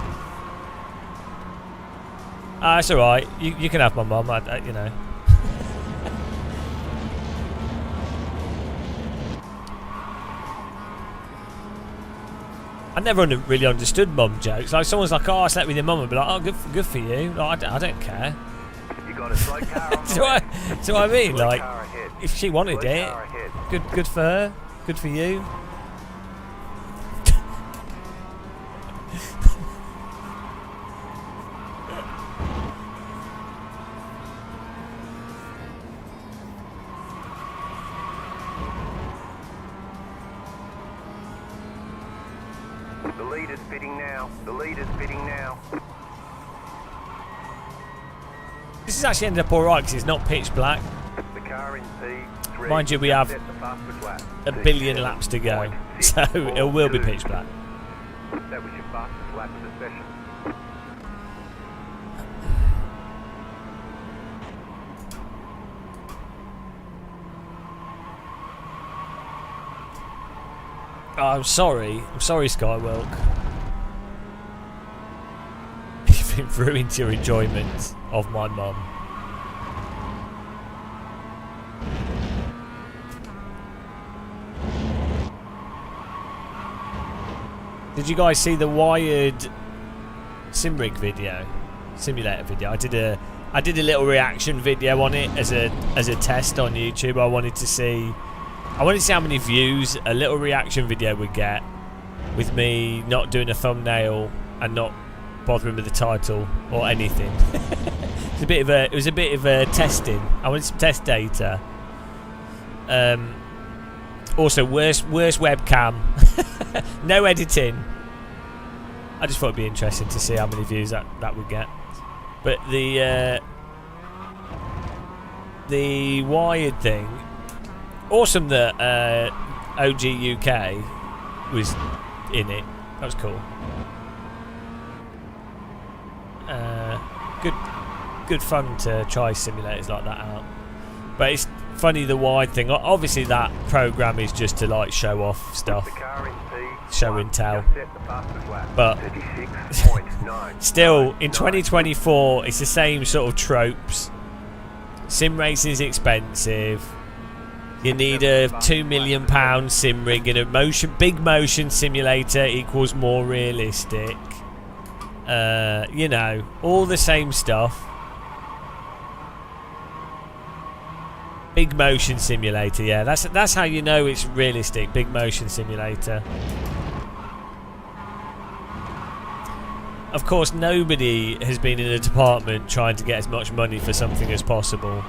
It's alright. You can have my mum, you know. I never really understood mum jokes. Like someone's like, "Oh, I slept with your mum," and be like, "Oh, good for you." Like, I don't care. You got a slow car on so I mean, slow like, car ahead. if she wanted Slow it, car ahead. good for her. Good for you. The leader's pitting now. The leader's pitting now. This has actually ended up alright because it's not pitch black. The car in P3. Mind you, we have set the fastest lap. a billion laps to go, so it will be pitch black. That was your fastest lap of the session. Oh, I'm sorry, Skywelk. You've ruined your enjoyment of my mum. Did you guys see the Wired Simulator video? I did a little reaction video on it as a test on YouTube. I wanted to see how many views a little reaction video would get with me not doing a thumbnail and not bothering with the title or anything. It was a bit of a testing. I wanted some test data. Also, worst webcam. No editing. I just thought it'd be interesting to see how many views that would get. But the Wired thing, awesome that OG UK was in it. That was cool. Good fun to try simulators like that out. But it's funny, the Wired thing. Obviously, that program is just to like show off stuff. The car in P. show and tell. Just set the fastest lap. But 36.9. still, in 2024, it's the same sort of tropes. Sim racing is expensive. You need a £2 million sim rig, and a big motion simulator equals more realistic. You know, all the same stuff. Big motion simulator, yeah, that's how you know it's realistic. Big motion simulator. Of course, nobody has been in a department trying to get as much money for something as possible.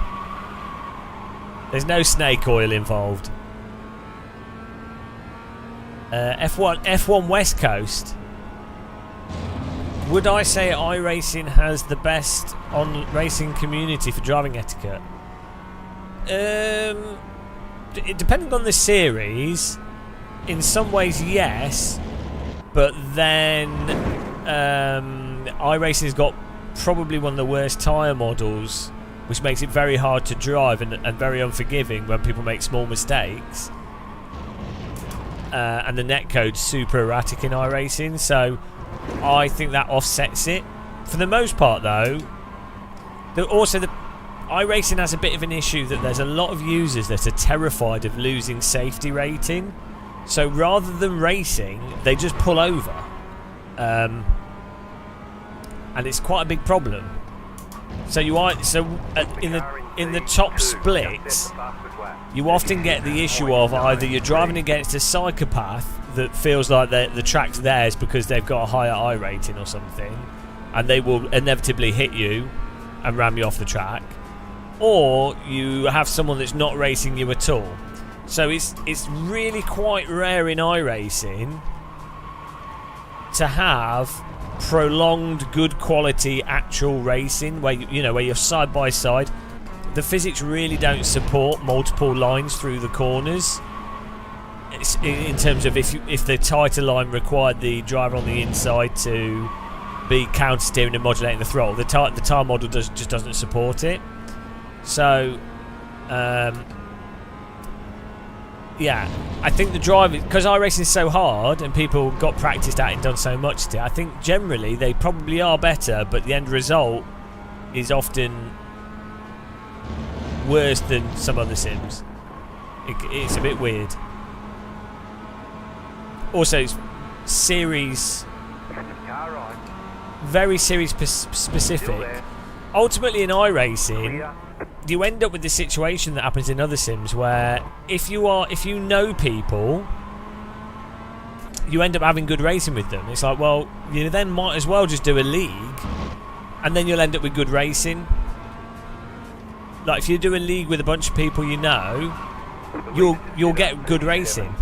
There's no snake oil involved. F1 West Coast. Would I say iRacing has the best on racing community for driving etiquette? Depending on the series, in some ways yes, but then iRacing's got probably one of the worst tyre models, which makes it very hard to drive and very unforgiving when people make small mistakes. And the netcode's super erratic in iRacing, so I think that offsets it. For the most part, though, iRacing has a bit of an issue that there's a lot of users that are terrified of losing safety rating. So rather than racing, they just pull over. And it's quite a big problem. So in the top splits, you often get the issue of either you're driving against a psychopath that feels like the track's theirs because they've got a higher I rating or something, and they will inevitably hit you and ram you off the track, or you have someone that's not racing you at all. So it's really quite rare in iRacing to have prolonged good quality actual racing where where you're side by side. The physics really don't support multiple lines through the corners. It's in terms of if the tighter line required the driver on the inside to be counter steering and modulating the throttle, the tyre model just doesn't support it. So yeah, I think the driving, because iRacing is so hard and people got practiced at it and done so much to it, I think generally they probably are better, but the end result is often worse than some other sims. It's a bit weird. Also, it's very series specific. Ultimately in iRacing, you end up with the situation that happens in other sims where if you know people, you end up having good racing with them. It's like, well, you then might as well just do a league, and then you'll end up with good racing. Like if you do a league with a bunch of people you know, you'll get good racing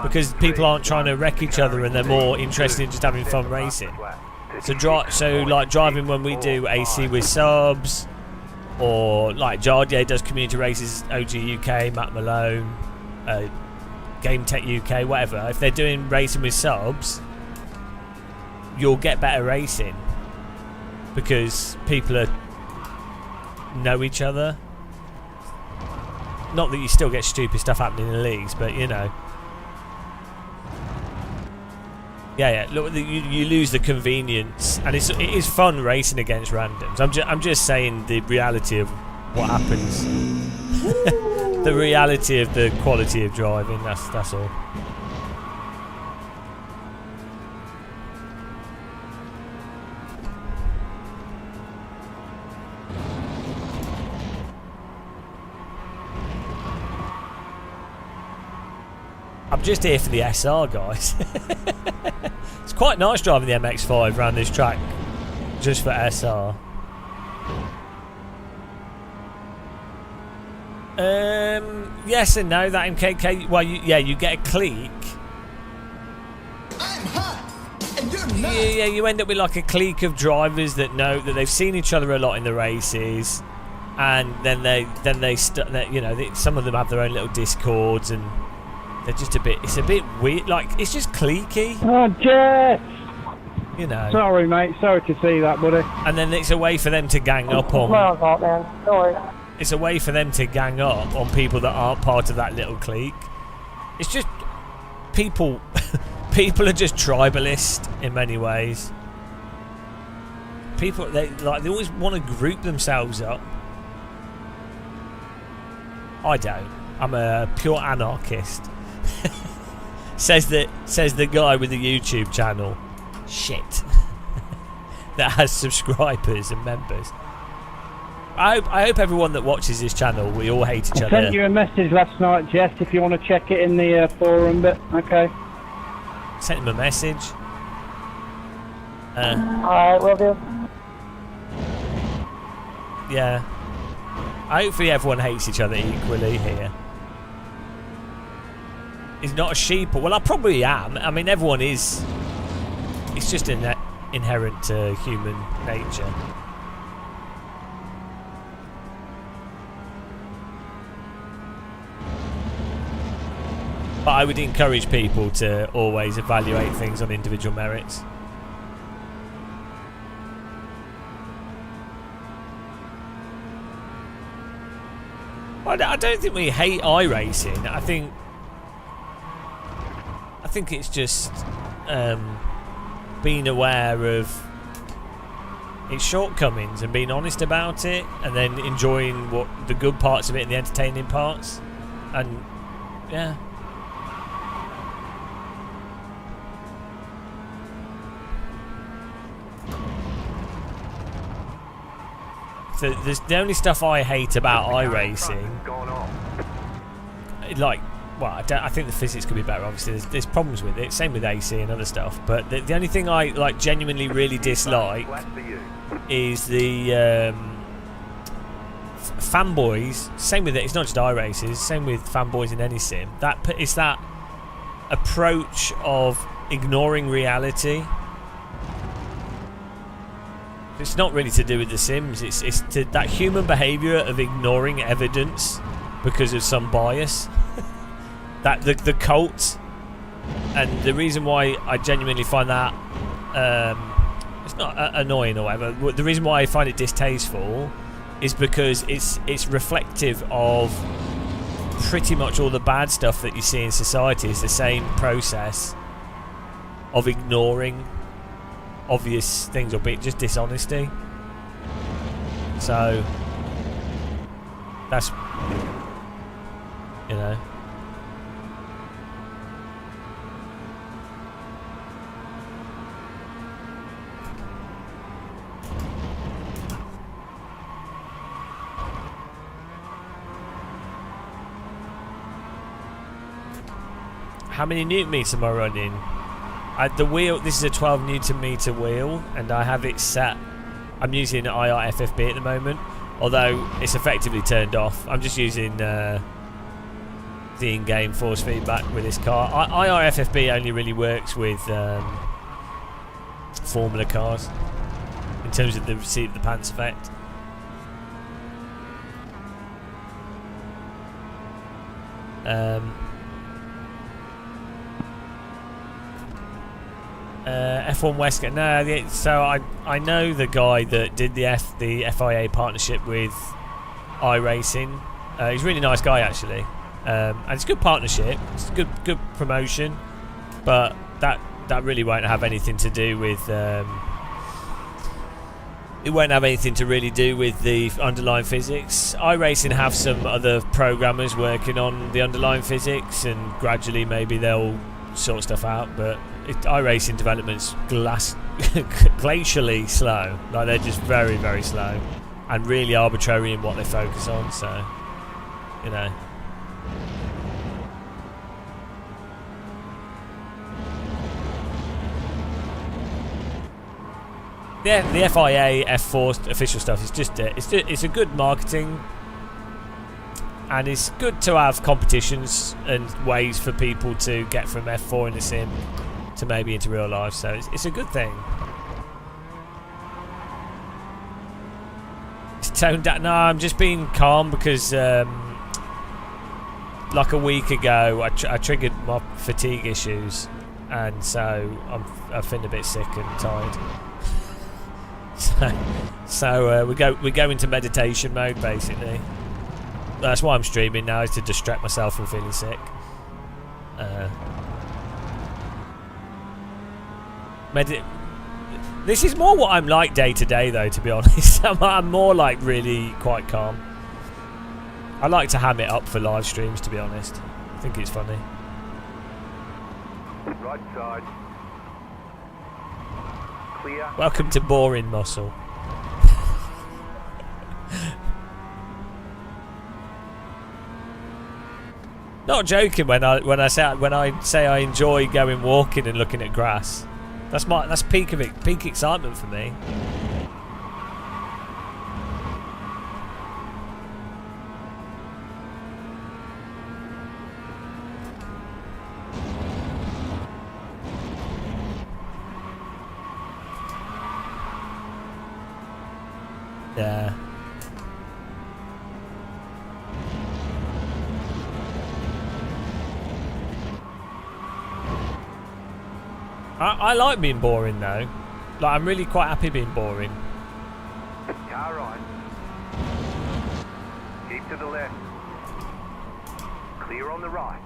because people aren't trying to wreck each other and they're more interested in just having fun racing. So like driving when we do AC with subs, or like Jardier does community races, OG UK, Matt Malone, Game Tech UK, whatever. If they're doing racing with subs, you'll get better racing because people know each other. Not that you still get stupid stuff happening in the leagues, but you know. Yeah. Look, you lose the convenience, and it is fun racing against randoms. I'm just saying the reality of what happens, the reality of the quality of driving. That's all. I'm just here for the SR, guys. It's quite nice driving the MX-5 around this track just for SR. Yes and no. That MKK, well, you get a clique. I'm hot, and you're not. Yeah, you end up with like a clique of drivers that know that they've seen each other a lot in the races, and then some of them have their own little discords, and they're just it's a bit weird, like it's just cliquey. Oh, Jeff! You know. Sorry, mate. Sorry to see that, buddy. And then it's a way for them to gang up on. Well, man. Sorry. It's a way for them to gang up on people that aren't part of that little clique. It's just people People are just tribalist in many ways. People, they always want to group themselves up. I don't. I'm a pure anarchist. says the guy with the YouTube channel. Shit. That has subscribers and members. I hope everyone that watches this channel, we all hate each I other. sent you a message last night, Jess, if you want to check it in the forum, but okay. Sent him a message. Alright, will do. Yeah. Hopefully everyone hates each other equally here. He's not a sheep. Well, I probably am. I mean, everyone is. It's just inherent to human nature. But I would encourage people to always evaluate things on individual merits. I don't think we hate iRacing. I think it's just being aware of its shortcomings and being honest about it, and then enjoying what the good parts of it and the entertaining parts. And yeah. So the only stuff I hate about iRacing, like, well, I think the physics could be better. Obviously, there's problems with it. Same with AC and other stuff. But the only thing I like genuinely really dislike is the fanboys. Same with it. It's not just iRaces. Same with fanboys in any sim. It's that approach of ignoring reality. It's not really to do with the Sims. It's to that human behaviour of ignoring evidence because of some bias. That the cult, and the reason why I genuinely find that it's not annoying or whatever. The reason why I find it distasteful is because it's reflective of pretty much all the bad stuff that you see in society. Is the same process of ignoring obvious things, or be it just dishonesty. So that's, you know. How many newton meters am I running? The wheel, this is a 12 newton meter wheel, and I have it set. I'm using IR FFB at the moment, although it's effectively turned off. I'm just using the in-game force feedback with this car. IR FFB only really works with Formula cars in terms of the seat of the pants effect. F1 West. No, so I know the guy that did the FIA partnership with iRacing. He's a really nice guy actually, and it's a good partnership. It's a good promotion, but that really won't have anything to do with. It won't have anything to really do with the underlying physics. iRacing have some other programmers working on the underlying physics, and gradually maybe they'll sort stuff out, but iRacing development's glacially slow. Like, they're just very, very slow and really arbitrary in what they focus on, so, you know. Yeah, the FIA, F4 official stuff is just it's a good marketing, and it's good to have competitions and ways for people to get from F4 in the sim to maybe into real life, so it's a good thing. It's toned down. No, I'm just being calm because like a week ago I triggered my fatigue issues, and so I'm feeling a bit sick and tired. So we go into meditation mode basically. That's why I'm streaming now, is to distract myself from feeling sick. This is more what I'm like day to day, though. To be honest, I'm more like really quite calm. I like to ham it up for live streams. To be honest, I think it's funny. Right side. Clear. Welcome to boring muscle. Not joking when I say I enjoy going walking and looking at grass. That's peak excitement for me. Yeah. I like being boring though. Like, I'm really quite happy being boring. Car right. Keep to the left. Clear on the right.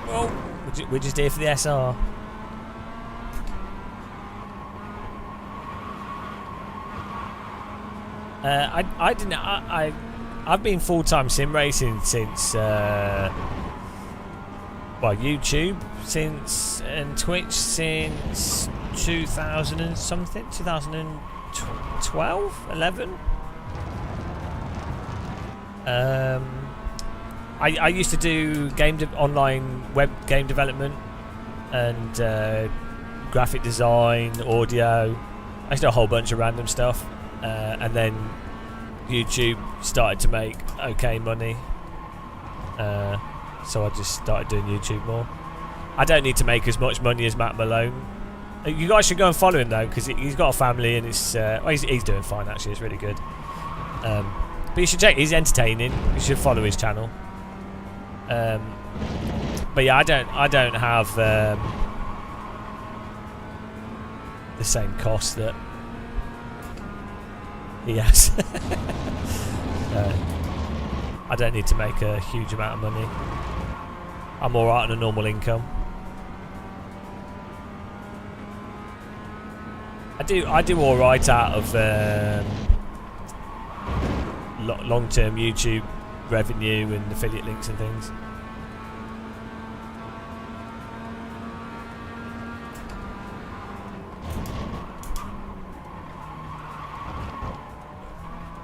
Well, we're just here for the SR. I've been full-time sim racing since YouTube since, and Twitch since 2000 and something, 2012, 11. I used to do online web game development and graphic design, audio. I used to do a whole bunch of random stuff, and then YouTube started to make okay money. So I just started doing YouTube more. I don't need to make as much money as Matt Malone. You guys should go and follow him though, because he's got a family and it's he's doing fine actually. It's really good. But you should check. He's entertaining. You should follow his channel. But yeah, I don't have the same cost that he has. I don't need to make a huge amount of money. I'm alright on a normal income. I do alright out of long-term YouTube revenue and affiliate links and things.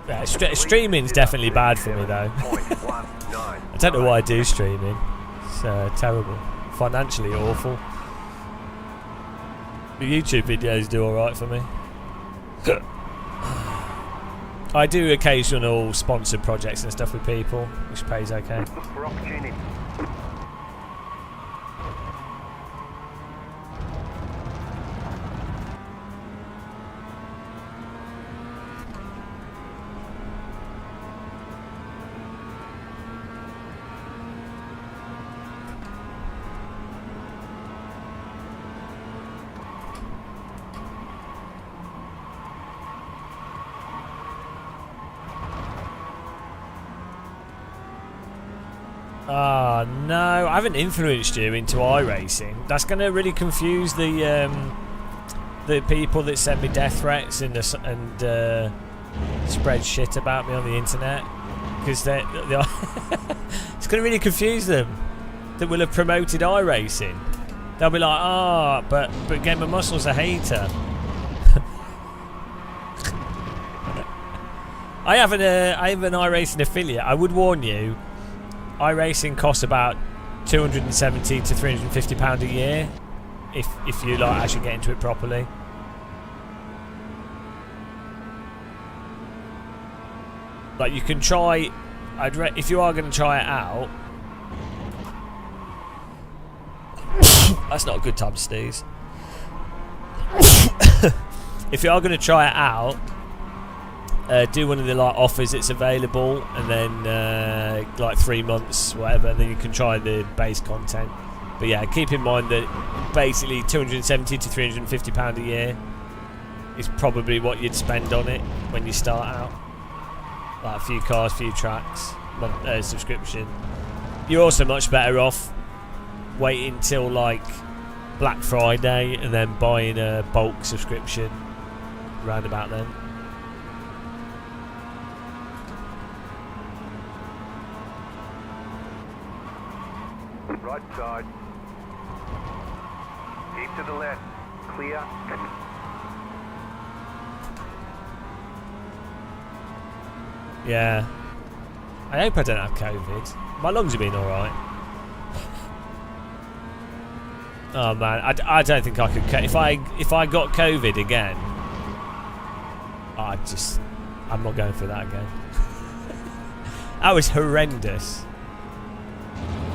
Yeah, streaming's definitely bad for me though. I don't know why I do streaming. It's terrible. Financially awful. The YouTube videos do alright for me. I do occasional sponsored projects and stuff with people, which pays okay. For opportunity. Ah, no, I haven't influenced you into iRacing. That's going to really confuse the people that send me death threats and spread shit about me on the internet, because they it's going to really confuse them that will have promoted iRacing. They'll be like, but Game of Muscle's a hater. I have an iRacing affiliate. I would warn you. iRacing costs about £270 to £350 a year if you like actually get into it properly. Like, you can try. If you are going to try it out, that's not a good time to sneeze. If you are going to try it out, do one of the offers that's available, and then like 3 months, whatever, and then you can try the base content. But yeah, keep in mind that basically £270 to £350 a year is probably what you'd spend on it when you start out. Like a few cars, few tracks, subscription. You're also much better off waiting till like Black Friday and then buying a bulk subscription round about then. Right side. Keep to the left. Clear. Yeah. I hope I don't have COVID. My lungs have been alright. Oh man, I don't think I could. If I got COVID again, I'm not going through that again. That was horrendous.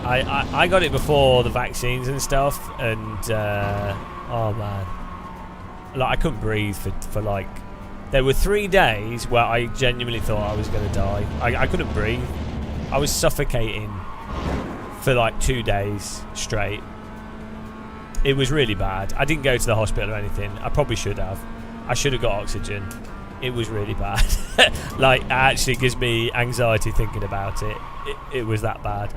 I got it before the vaccines and stuff, and oh man, like I couldn't breathe for like. There were 3 days where I genuinely thought I was going to die. I couldn't breathe. I was suffocating for like 2 days straight. It was really bad. I didn't go to the hospital or anything. I probably should have. I should have got oxygen. It was really bad. Like, it actually gives me anxiety thinking about it. It was that bad.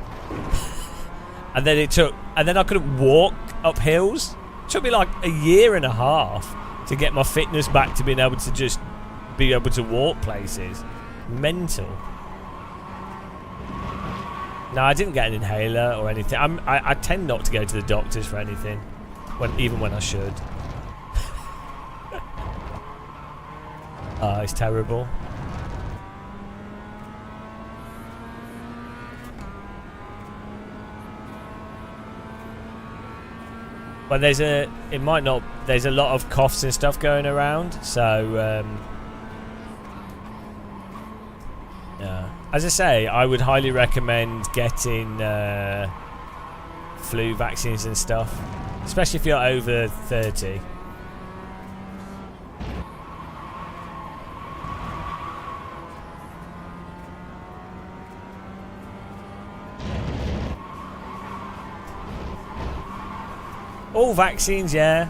And then I couldn't walk up hills. It took me like a year and a half to get my fitness back to being able to just be able to walk places. Mental. No, I didn't get an inhaler or anything. I tend not to go to the doctors for anything, even when I should. Oh, it's terrible. Well, there's a lot of coughs and stuff going around, so yeah. As I say, I would highly recommend getting flu vaccines and stuff, especially if you're over 30. All vaccines, yeah.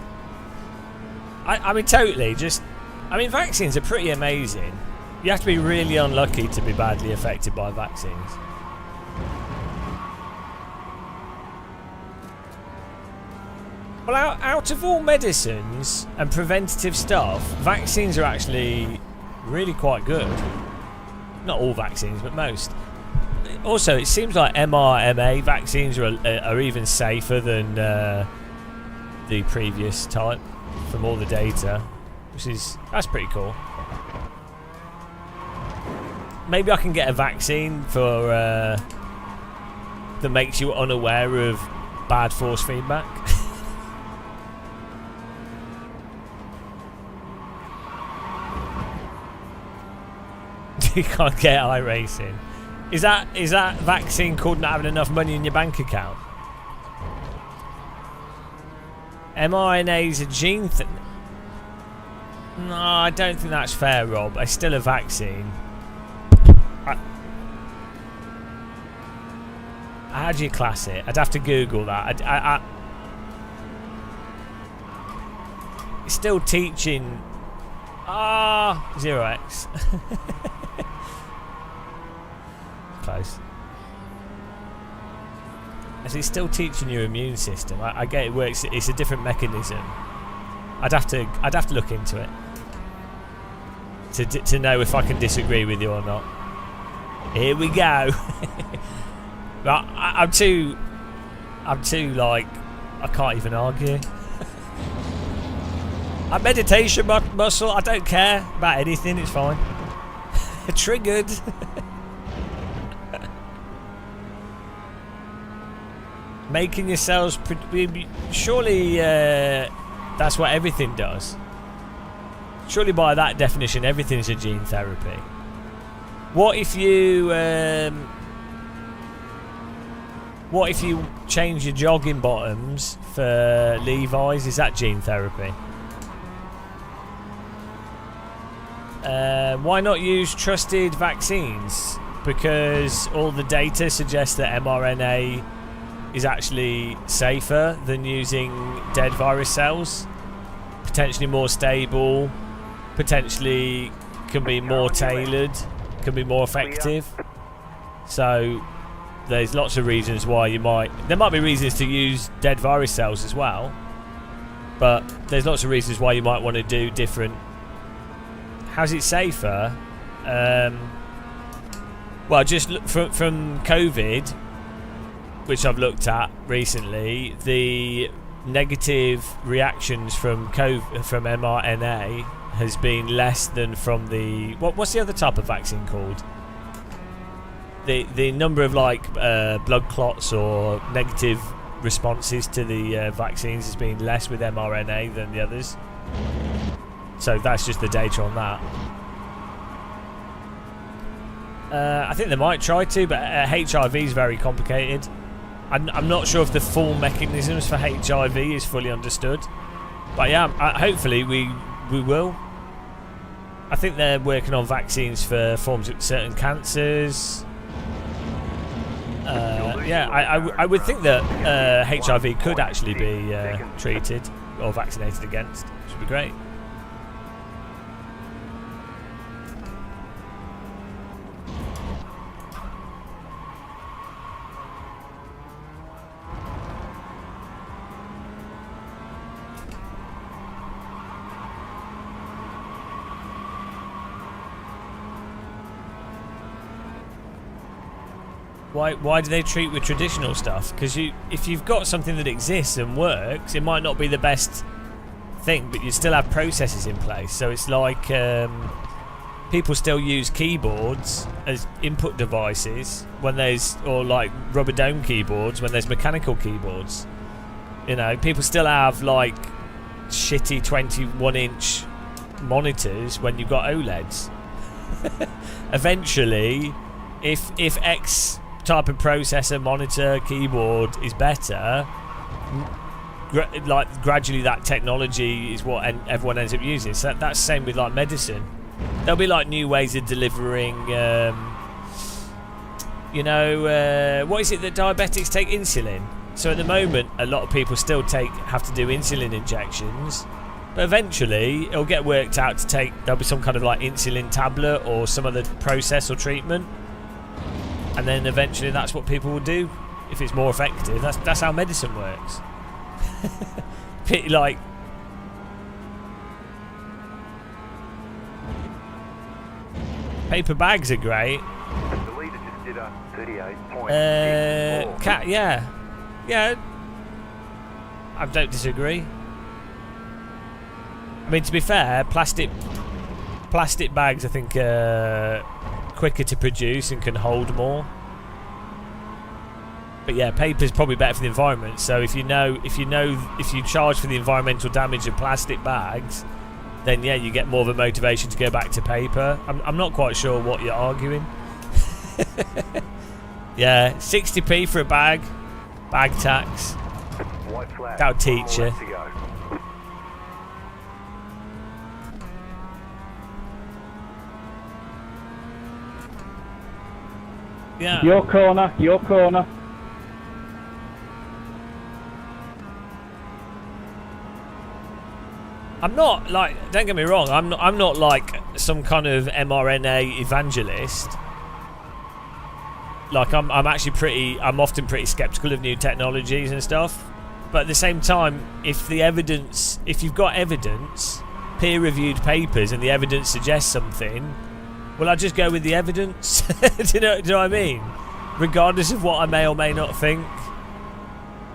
I mean, totally. Vaccines are pretty amazing. You have to be really unlucky to be badly affected by vaccines. Well, out of all medicines and preventative stuff, vaccines are actually really quite good. Not all vaccines, but most. Also, it seems like mRNA vaccines are even safer than the previous type from all the data, that's pretty cool. Maybe I can get a vaccine for that makes you unaware of bad force feedback. You can't get iRacing. Is that vaccine called not having enough money in your bank account? mRNA is a gene thing. No, I don't think that's fair, Rob. It's still a vaccine. How do you class it? I'd have to Google that. It's still teaching. 0x. Close. As it's still teaching your immune system. I get it works. It's a different mechanism. I'd have to look into it to know if I can disagree with you or not. Here we go. I'm too like I can't even argue. A meditation muscle. I don't care about anything. It's fine. Triggered. Making your cells surely that's what everything does. Surely by that definition everything's a gene therapy. What if you change your jogging bottoms for Levi's? Is that gene therapy? Why not use trusted vaccines? Because all the data suggests that mRNA is actually safer than using dead virus cells. Potentially more stable, potentially can be more tailored, can be more effective. So there's lots of reasons why there might be reasons to use dead virus cells as well. But there's lots of reasons why you might want to do different. How's it safer? Well, just look from COVID, which I've looked at recently, the negative reactions from mRNA has been less than from the what's the other type of vaccine called? The number of like blood clots or negative responses to the vaccines has been less with mRNA than the others. So that's just the data on that. I think they might try to, but HIV is very complicated. I'm not sure if the full mechanisms for HIV is fully understood. But yeah, hopefully we will. I think they're working on vaccines for forms of certain cancers. Yeah, I would think that HIV could actually be treated or vaccinated against, which would be great. Why do they treat with traditional stuff? Because if you've got something that exists and works, it might not be the best thing, but you still have processes in place. So it's like people still use keyboards as input devices when there's, or like rubber dome keyboards when there's mechanical keyboards. You know, people still have like shitty 21-inch monitors when you've got OLEDs. Eventually, if X type of processor, monitor, keyboard is better, gradually that technology is what everyone ends up using. So that's the same with like medicine. There'll be like new ways of delivering what is it that diabetics take? Insulin. So at the moment a lot of people still have to do insulin injections, but eventually it'll get worked out to there'll be some kind of like insulin tablet or some other process or treatment. And then eventually that's what people will do if it's more effective. That's how medicine works. Like, paper bags are great. The leader just did a 38.64. Yeah, I don't disagree. I mean, to be fair, plastic bags I think quicker to produce and can hold more. But yeah, paper's probably better for the environment. So if you charge for the environmental damage of plastic bags, then yeah, you get more of a motivation to go back to paper. I'm not quite sure what you're arguing. Yeah, 60p for a bag tax. White flag. That'll teach you. Yeah. Your corner. I'm not like, don't get me wrong, I'm not like some kind of mRNA evangelist. Like I'm often pretty skeptical of new technologies and stuff. But at the same time, if you've got evidence, peer-reviewed papers, and the evidence suggests something, well, I'll just go with the evidence. do you know what I mean? Regardless of what I may or may not think.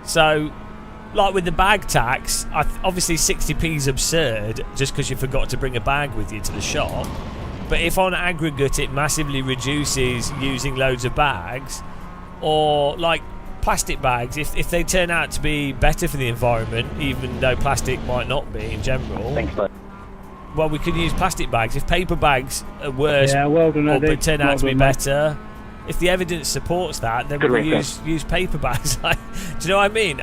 So, like with the bag tax, obviously 60p is absurd just because you forgot to bring a bag with you to the shop. But if on aggregate it massively reduces using loads of bags, or like plastic bags, if they turn out to be better for the environment, even though plastic might not be in general, well, we could use plastic bags. If paper bags are worse, but turn out to be better, if the evidence supports that, then we'll use paper bags. Do you know what I mean?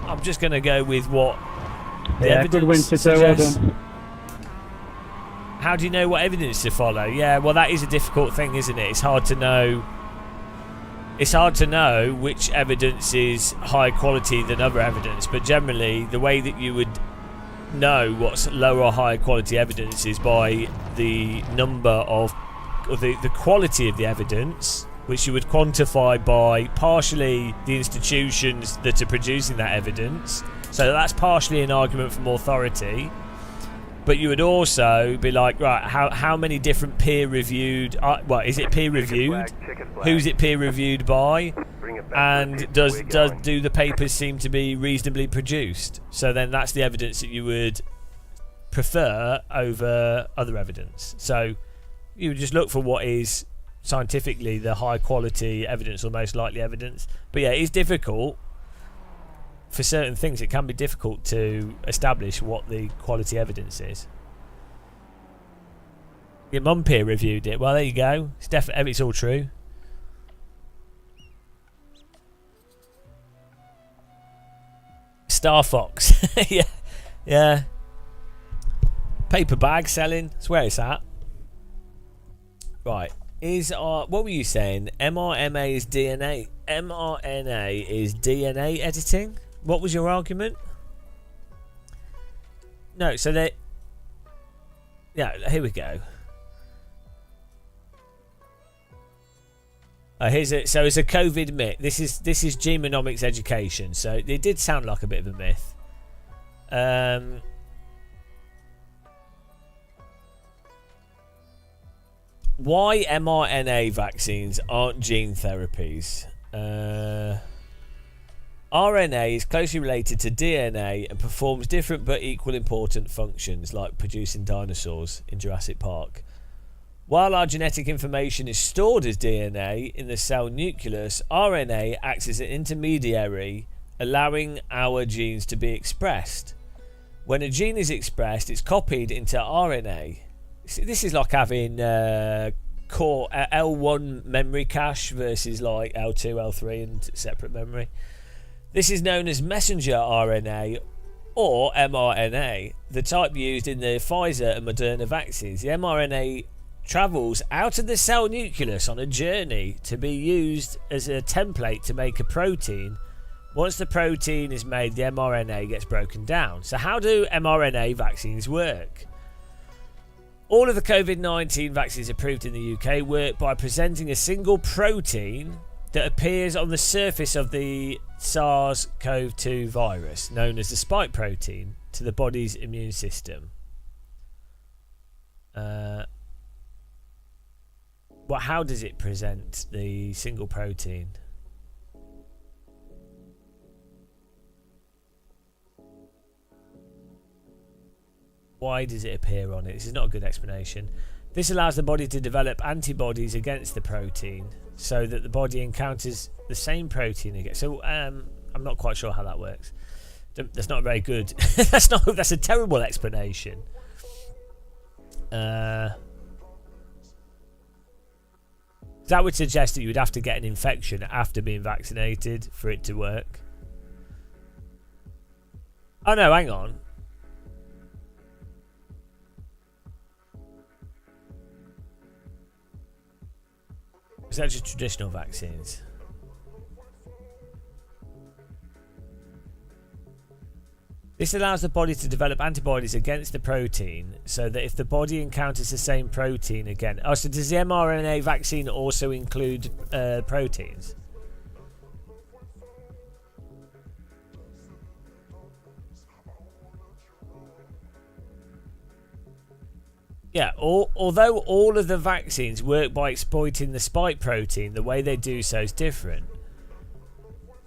I'm just going to go with what the evidence suggests. How do you know what evidence to follow? Yeah, well, that is a difficult thing, isn't it? It's hard to know. It's hard to know which evidence is higher quality than other evidence, but generally the way that you would know what's lower or higher quality evidence is by the number of, or the quality of the evidence which you would quantify by partially the institutions that are producing that evidence. So that's partially an argument from authority. But you would also be like, right, how many different peer-reviewed... well, is it peer-reviewed? Who's it peer-reviewed by? And do the papers seem to be reasonably produced? So then that's the evidence that you would prefer over other evidence. So you would just look for what is scientifically the high-quality evidence or most likely evidence. But yeah, it's difficult. For certain things, it can be difficult to establish what the quality evidence is. Your mum peer reviewed it. Well, there you go. It's definitely, it's all true. Star Fox. yeah. Paper bag selling. That's where it's at. Right. What were you saying? mRNA is DNA. mRNA is DNA editing? What was your argument? No, so they... Yeah, here we go. Here's it. So it's a COVID myth. This is genomics education. So it did sound like a bit of a myth. Why mRNA vaccines aren't gene therapies? RNA is closely related to DNA and performs different but equal important functions, like producing dinosaurs in Jurassic Park. While our genetic information is stored as DNA in the cell nucleus, RNA acts as an intermediary, allowing our genes to be expressed. When a gene is expressed, it's copied into RNA. This is like having core L1 memory cache versus like L2, L3 and separate memory. This is known as messenger RNA or mRNA, the type used in the Pfizer and Moderna vaccines. The mRNA travels out of the cell nucleus on a journey to be used as a template to make a protein. Once the protein is made, the mRNA gets broken down. So how do mRNA vaccines work? All of the COVID-19 vaccines approved in the UK work by presenting a single protein that appears on the surface of the SARS-CoV-2 virus, known as the spike protein, to the body's immune system. How does it present the single protein? Why does it appear on it? This is not a good explanation. This allows the body to develop antibodies against the protein so that the body encounters the same protein again. So I'm not quite sure how that works. That's not very good. That's a terrible explanation. That would suggest that you would have to get an infection after being vaccinated for it to work. Oh no, hang on. Is that just traditional vaccines? This allows the body to develop antibodies against the protein so that if the body encounters the same protein again... Oh, so does the mRNA vaccine also include proteins? Yeah, although all of the vaccines work by exploiting the spike protein, the way they do so is different.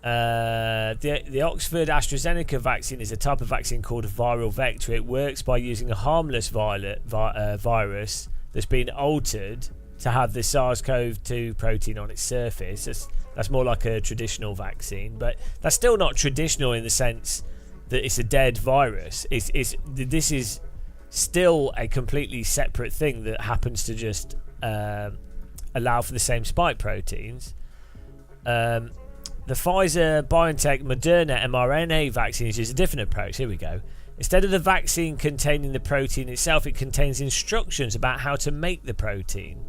The Oxford AstraZeneca vaccine is a type of vaccine called a viral vector. It works by using a harmless virus that's been altered to have the SARS-CoV-2 protein on its surface. That's more like a traditional vaccine, but that's still not traditional in the sense that it's a dead virus. This is still a completely separate thing that happens to just allow for the same spike proteins. The Pfizer, BioNTech, Moderna mRNA vaccines use a different approach. Here we go. Instead of the vaccine containing the protein itself, it contains instructions about how to make the protein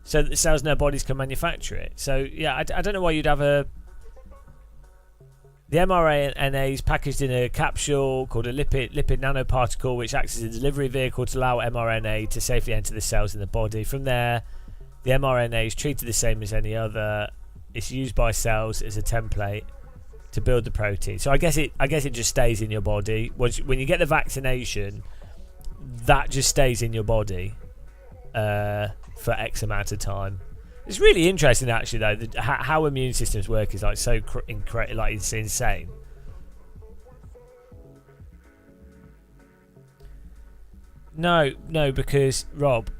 so that the cells in our bodies can manufacture it. So, yeah, I don't know why you'd have the mRNA is packaged in a capsule called a lipid nanoparticle, which acts as a delivery vehicle to allow mRNA to safely enter the cells in the body. From there, The mRNA is treated the same as any other. It's used by cells as a template to build the protein. So I guess it just stays in your body. When you get the vaccination, that just stays in your body for X amount of time. It's really interesting, actually, though, how immune systems work is like so like it's insane. No, because Rob.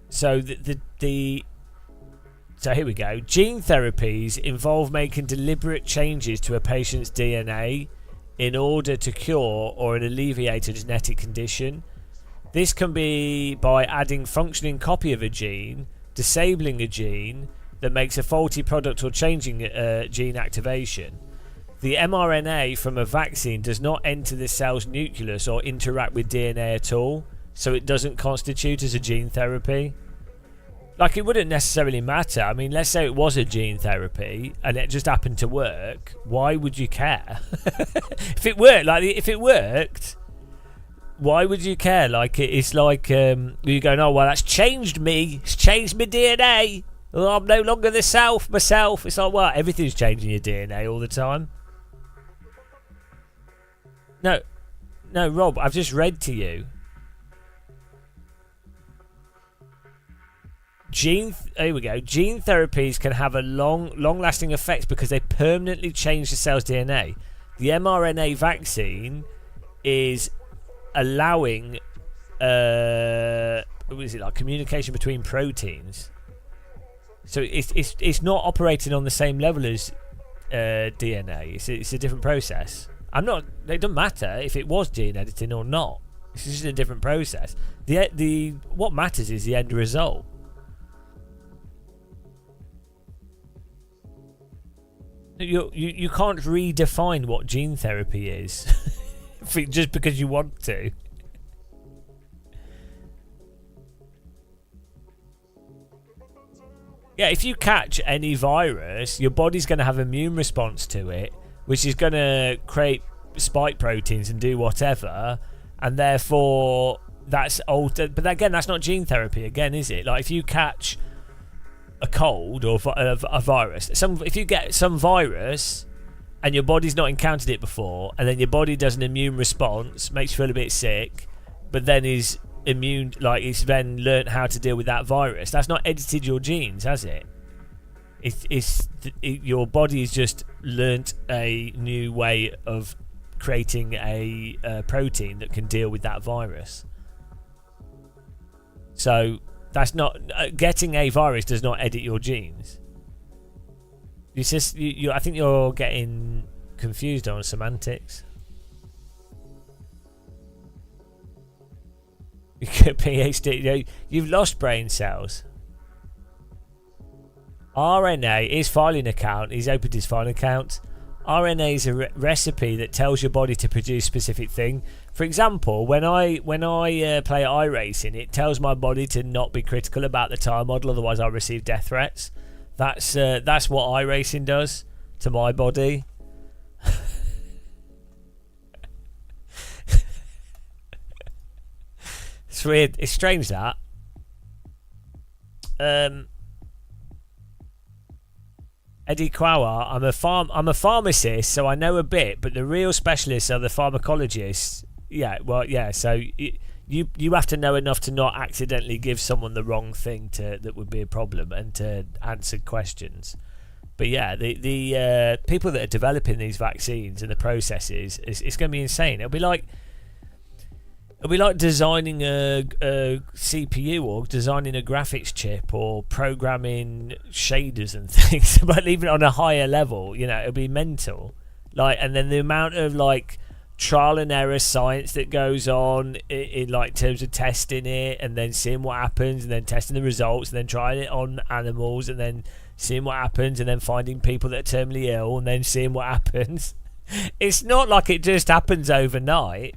So so here we go. Gene therapies involve making deliberate changes to a patient's DNA in order to cure or alleviate a genetic condition. This can be by adding functioning copy of a gene, disabling a gene that makes a faulty product, or changing gene activation. The mRNA from a vaccine does not enter the cell's nucleus or interact with DNA at all, so it doesn't constitute as a gene therapy. Like, it wouldn't necessarily matter. I mean, let's say it was a gene therapy and it just happened to work. Why would you care? If it worked, why would you care? Like, it's like you're going, oh well, that's changed me. It's changed my DNA. Oh, I'm no longer myself. It's like, well, everything's changing your DNA all the time. No, Rob, I've just read to you. Here we go. Gene therapies can have a long-lasting effect because they permanently change the cell's DNA. The mRNA vaccine is allowing communication between proteins. So it's not operating on the same level as DNA. It's a different process. It doesn't matter if it was gene editing or not. It's just a different process. What matters is the end result. You can't redefine what gene therapy is just because you want to. Yeah, if you catch any virus, your body's going to have an immune response to it, which is going to create spike proteins and do whatever, and therefore that's old. But again, that's not gene therapy again, is it? Like, if you catch a cold or a virus, if you get some virus and your body's not encountered it before, and then your body does an immune response, makes you feel a bit sick, but then is immune, like it's then learnt how to deal with that virus. That's not edited your genes, has it? Your body's just learnt a new way of creating a protein that can deal with that virus. So that's not getting a virus does not edit your genes. It's just I think you're getting confused on semantics. PhD, you've lost brain cells. RNA is filing account. He's opened his filing account. RNA is a recipe that tells your body to produce specific thing. For example, when I play iRacing, it tells my body to not be critical about the tire model, otherwise I'll receive death threats. That's what iRacing does to my body. It's weird. It's strange that. Eddie Quawa, I'm a pharmacist, so I know a bit, but the real specialists are the pharmacologists. Yeah, well, yeah. So you have to know enough to not accidentally give someone the wrong thing that would be a problem, and to answer questions. But yeah, the people that are developing these vaccines and the processes, it's going to be insane. It'll be like designing a CPU or designing a graphics chip or programming shaders and things, but even on a higher level, it'll be mental. Like, and then the amount of like trial and error science that goes on in like terms of testing it and then seeing what happens and then testing the results and then trying it on animals and then seeing what happens and then finding people that are terminally ill and then seeing what happens. It's not like it just happens overnight.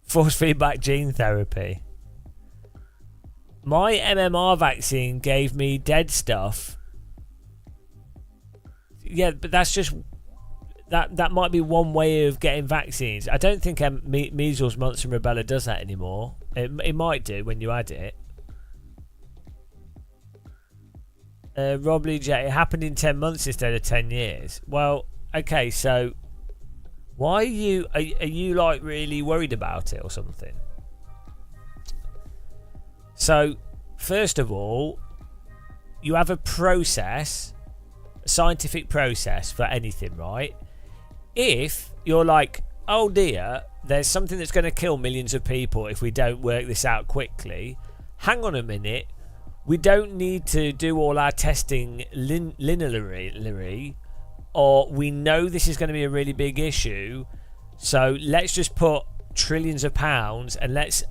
Force feedback gene therapy. My MMR vaccine gave me dead stuff. Yeah, but that's just that might be one way of getting vaccines. I don't think measles, mumps and rubella does that anymore. It might do when you add it. Rob Lee J, it happened in 10 months instead of 10 years. Well, okay, so why are you like really worried about it or something? So, first of all, you have a process, a scientific process for anything, right? If you're like, oh dear, there's something that's going to kill millions of people if we don't work this out quickly, hang on a minute, we don't need to do all our testing linearly, or we know this is going to be a really big issue, so let's just put trillions of pounds and let's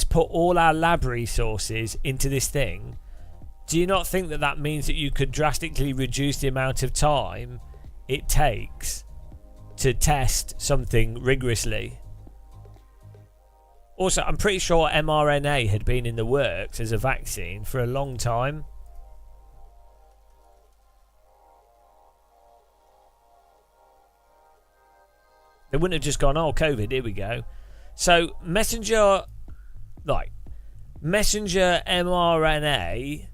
put all our lab resources into this thing. Do you not think that that means that you could drastically reduce the amount of time it takes to test something rigorously? Also, I'm pretty sure mRNA had been in the works as a vaccine for a long time. They wouldn't have just gone, oh, COVID, here we go. So, messenger mRNA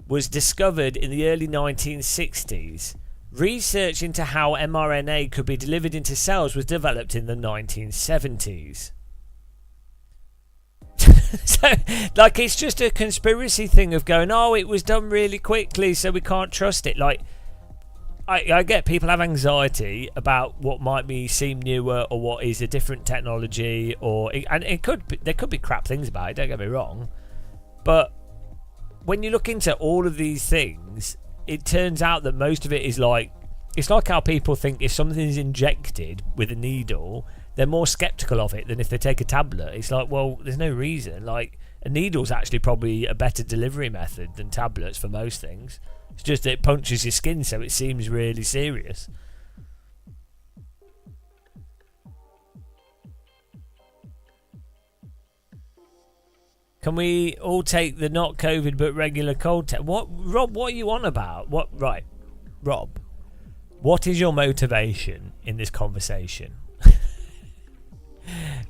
was discovered in the early 1960s. Research into how mRNA could be delivered into cells was developed in the 1970s. So, like, it's just a conspiracy thing of going, oh, it was done really quickly, so we can't trust it. Like, I get people have anxiety about what might seem newer or what is a different technology, and there could be crap things about it. Don't get me wrong, but when you look into all of these things, it turns out that most of it is like, it's like how people think if something is injected with a needle, they're more skeptical of it than if they take a tablet. It's like, well, there's no reason. Like, a needle's actually probably a better delivery method than tablets for most things. It's just that it punctures your skin, so it seems really serious. Can we all take the not COVID but regular cold test? What, Rob? What are you on about? What? Right, Rob. What is your motivation in this conversation?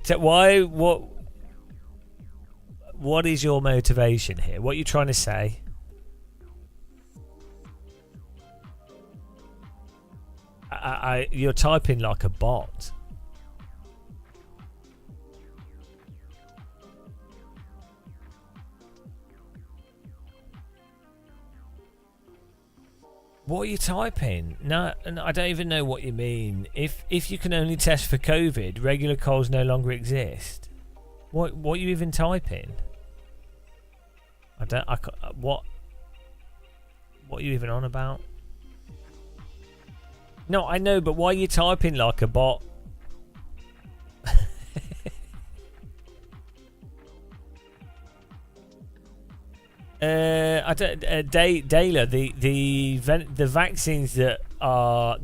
So what is your motivation here? What are you trying to say? You're typing like a bot. What are you typing? No, I don't even know what you mean. If you can only test for COVID, regular colds no longer exist. What are you even typing? What are you even on about? No, I know, but why are you typing like a bot? I don't. Dayla, the vaccines that are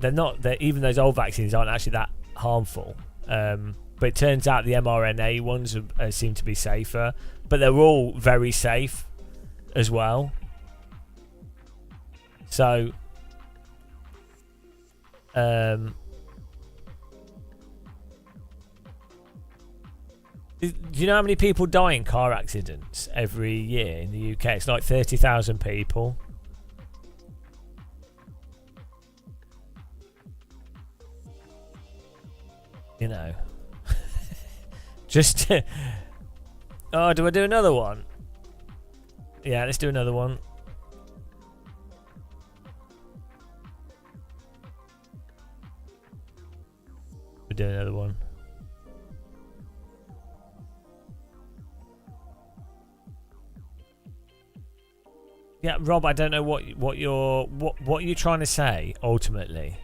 even those old vaccines aren't actually that harmful. But it turns out the mRNA ones seem to be safer, but they're all very safe as well. So, do you know how many people die in car accidents every year in the UK? It's like 30,000 people. You know. Just... oh, do I do another one? Yeah, let's do another one. We'll do another one. Yeah, Rob, I don't know what are you trying to say ultimately?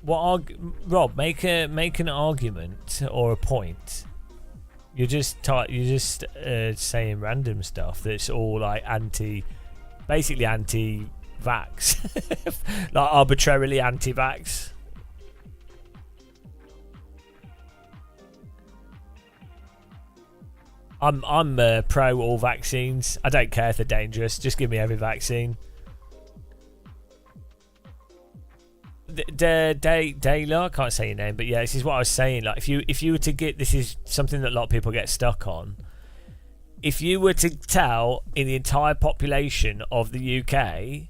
Rob, make an argument or a point. You're just saying random stuff that's all like basically anti-vax, like arbitrarily anti-vax. I'm pro all vaccines. I don't care if they're dangerous. Just give me every vaccine. Dayla, I can't say your name, but yeah, this is what I was saying. Like, if you were to get, this is something that a lot of people get stuck on. If you were to tell in the entire population of the UK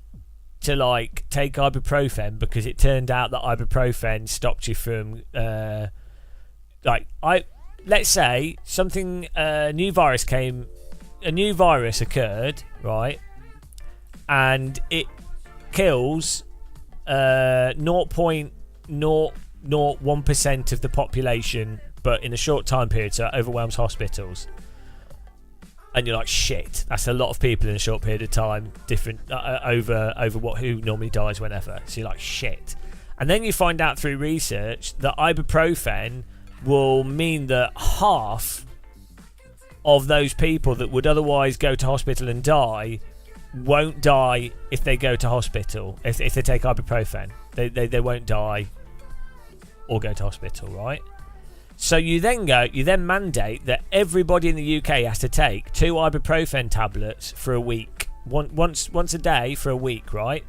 to like take ibuprofen because it turned out that ibuprofen stopped you from let's say something a new virus occurred, right, and it kills 0.001% of the population, but in a short time period, so it overwhelms hospitals. And you're like, shit, that's a lot of people in a short period of time, different over who normally dies whenever. So you're like, shit. And then you find out through research that ibuprofen will mean that half of those people that would otherwise go to hospital and die won't die if they go to hospital. If they take ibuprofen, they won't die or go to hospital, right? So you then mandate that everybody in the UK has to take 2 ibuprofen tablets for a week, once a day for a week, right?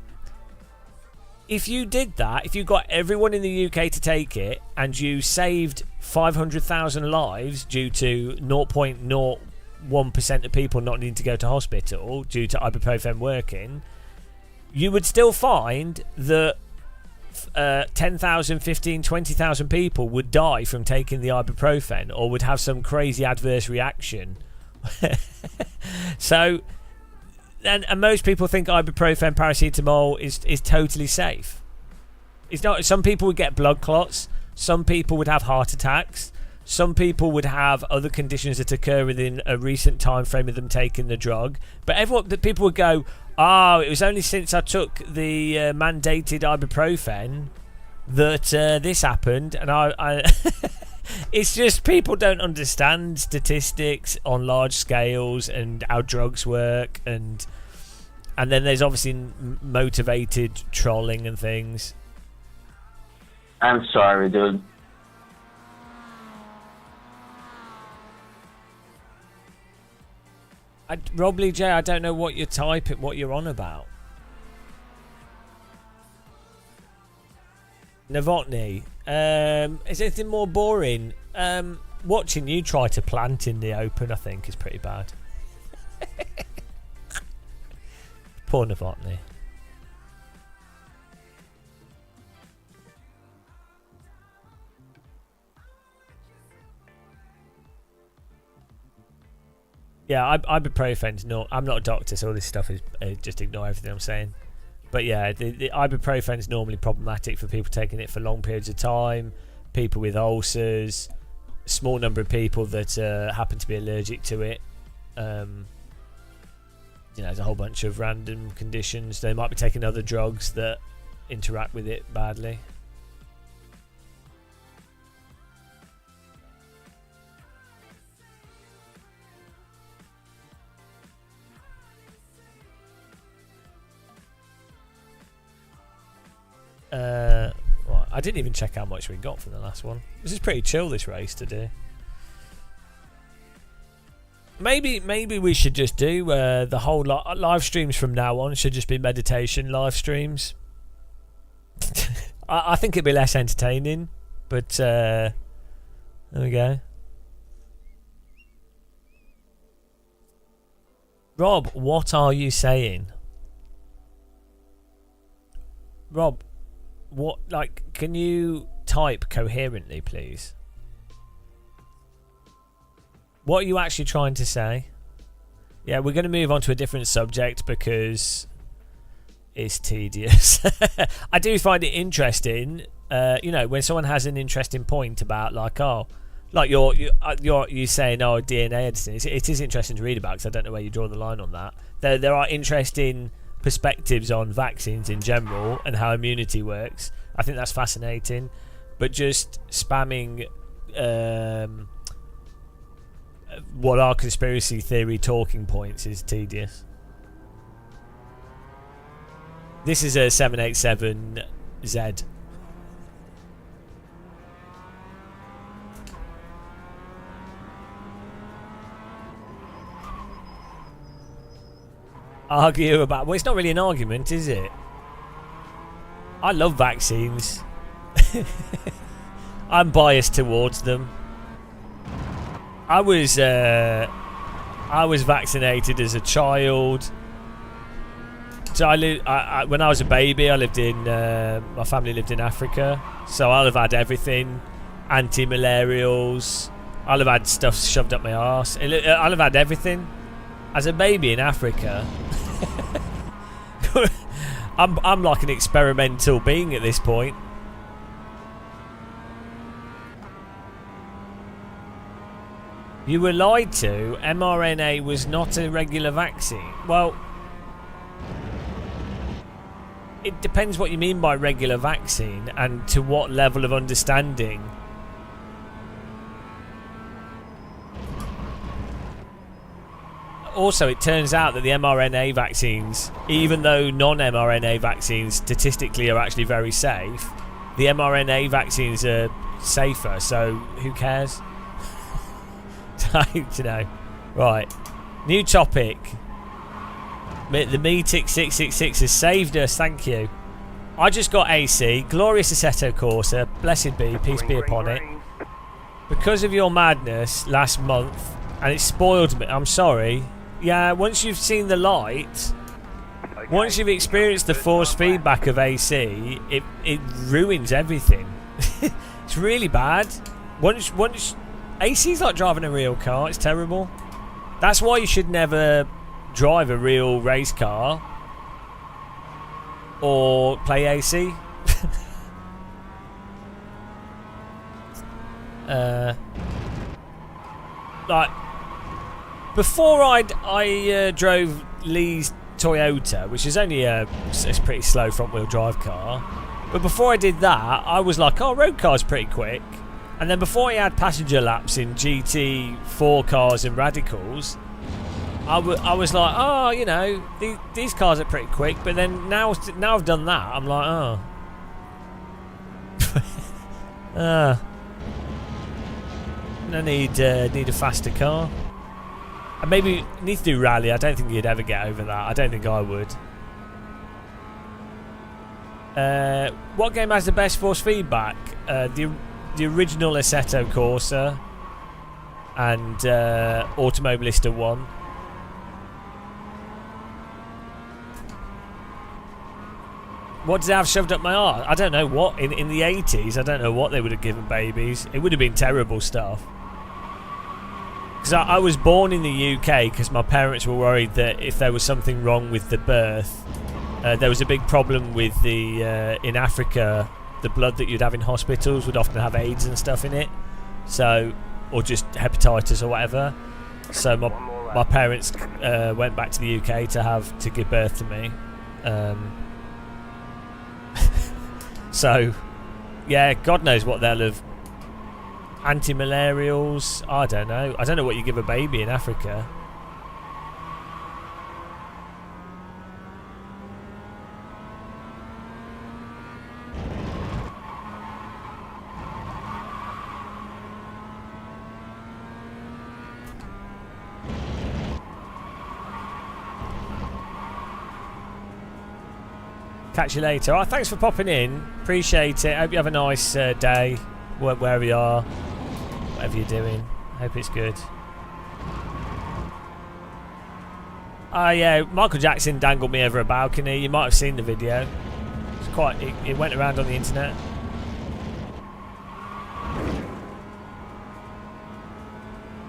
If you did that, if you got everyone in the UK to take it, and you saved 500,000 lives due to 0.01% of people not needing to go to hospital due to ibuprofen working, you would still find that 10,000, 15, 20,000 people would die from taking the ibuprofen or would have some crazy adverse reaction. So, and most people think ibuprofen, paracetamol is totally safe. It's not. Some people would get blood clots. Some people would have heart attacks. Some people would have other conditions that occur within a recent time frame of them taking the drug. But people would go, oh, it was only since I took the mandated ibuprofen that this happened. And I it's just people don't understand statistics on large scales and how drugs work. And then there's obviously motivated trolling and things. I'm sorry, dude. Rob Lee J, I don't know what you're typing, what you're on about. Novotny, is anything more boring? Watching you try to plant in the open, I think, is pretty bad. Poor Novotny. Yeah, ibuprofen's not. I'm not a doctor, so all this stuff is just ignore everything I'm saying. But yeah, the ibuprofen's normally problematic for people taking it for long periods of time, people with ulcers, a small number of people that happen to be allergic to it. There's a whole bunch of random conditions. They might be taking other drugs that interact with it badly. Well, I didn't even check how much we got from the last one. This is pretty chill, this race to do. Maybe we should just do the whole live streams from now on should just be meditation live streams. I think it'd be less entertaining, but there we go. Rob, what are you saying? Rob, what, can you type coherently, please? What are you actually trying to say? Yeah, we're going to move on to a different subject because it's tedious. I do find it interesting, when someone has an interesting point about you're saying, DNA editing. It is interesting to read about because I don't know where you draw the line on that. There are interesting perspectives on vaccines in general and how immunity works. I think that's fascinating, but just spamming what are conspiracy theory talking points is tedious. This is a 787Z. Argue about... Well, it's not really an argument, is it? I love vaccines. I'm biased towards them. I was vaccinated as a child. So when I was a baby, I lived in my family lived in Africa, so I'll have had everything, anti-malarials. I'll have had stuff shoved up my arse. I'll have had everything. As a baby in Africa, I'm like an experimental being at this point. You were lied to. mRNA was not a regular vaccine. Well, it depends what you mean by regular vaccine and to what level of understanding. Also, it turns out that the mRNA vaccines, even though non-mRNA vaccines statistically are actually very safe, the mRNA vaccines are safer, so who cares? You know. Right. New topic. The Metic 666 has saved us, thank you. I just got AC, glorious Assetto Corsa, blessed be, peace be upon it. Because of your madness last month, and it spoiled me, I'm sorry. Yeah, once you've seen the light, once you've experienced the force feedback of AC, it ruins everything. It's really bad. Once AC's like driving a real car, it's terrible. That's why you should never drive a real race car or play AC. Like before I drove Lee's Toyota, which is only it's a pretty slow front wheel drive car, but before I did that I was like, oh, road car's pretty quick. And then before I had passenger laps in GT4 cars and radicals, I was like, oh, you know, these cars are pretty quick. But then now I've done that, I'm like, oh. I need a faster car. And maybe need to do rally. I don't think you'd ever get over that. I don't think I would. What game has the best force feedback? The original Assetto Corsa and Automobilista 1. What did I have shoved up my arse? I don't know what. In the 80s, I don't know what they would have given babies. It would have been terrible stuff. Because I was born in the UK because my parents were worried that if there was something wrong with the birth, there was a big problem with the in Africa. The blood that you'd have in hospitals would often have AIDS and stuff in it, so, or just hepatitis or whatever. So my parents went back to the UK to give birth to me. So, yeah, God knows what they'll have. Anti-malarials. I don't know. I don't know what you give a baby in Africa. Catch you later. Oh, thanks for popping in. Appreciate it. Hope you have a nice day wherever you are. Whatever you're doing. Hope it's good. Oh yeah, Michael Jackson dangled me over a balcony. You might have seen the video. It's quite. It went around on the internet.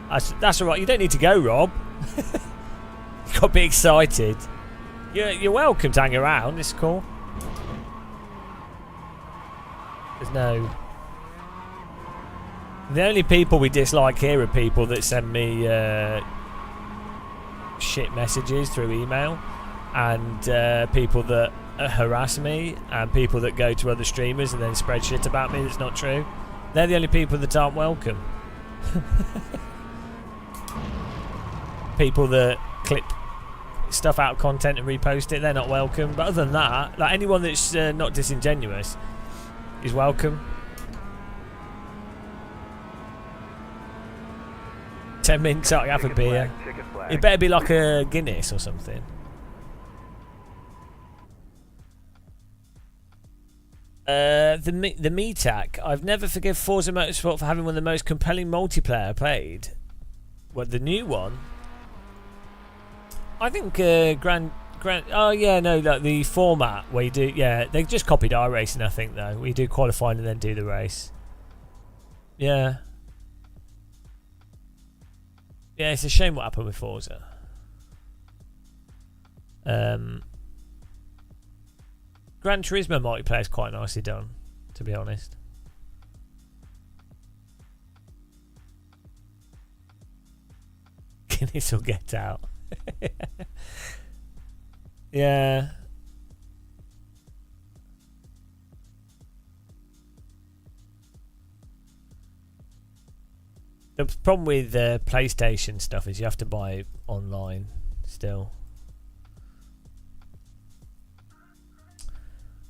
That's alright. You don't need to go, Rob. You got to be excited. You're welcome to hang around. It's cool. There's no... The only people we dislike here are people that send me shit messages through email, and people that harass me, and people that go to other streamers and then spread shit about me that's not true. They're the only people that aren't welcome. People that clip stuff out of content and repost it, they're not welcome. But other than that, like anyone that's not disingenuous is welcome. 10 minutes, I'll have a beer. It better be like a Guinness or something. the METAC. I've never forgive Forza Motorsport for having one of the most compelling multiplayer played. What, the new one? I think oh yeah, no, like the format where you do, yeah, they just copied iRacing, I think, though. We do qualifying and then do the race. Yeah. Yeah, it's a shame what happened with Forza. Gran Turismo multiplayer is quite nicely done, to be honest. Guinness will get out. Yeah. The problem with PlayStation stuff is you have to buy it online still.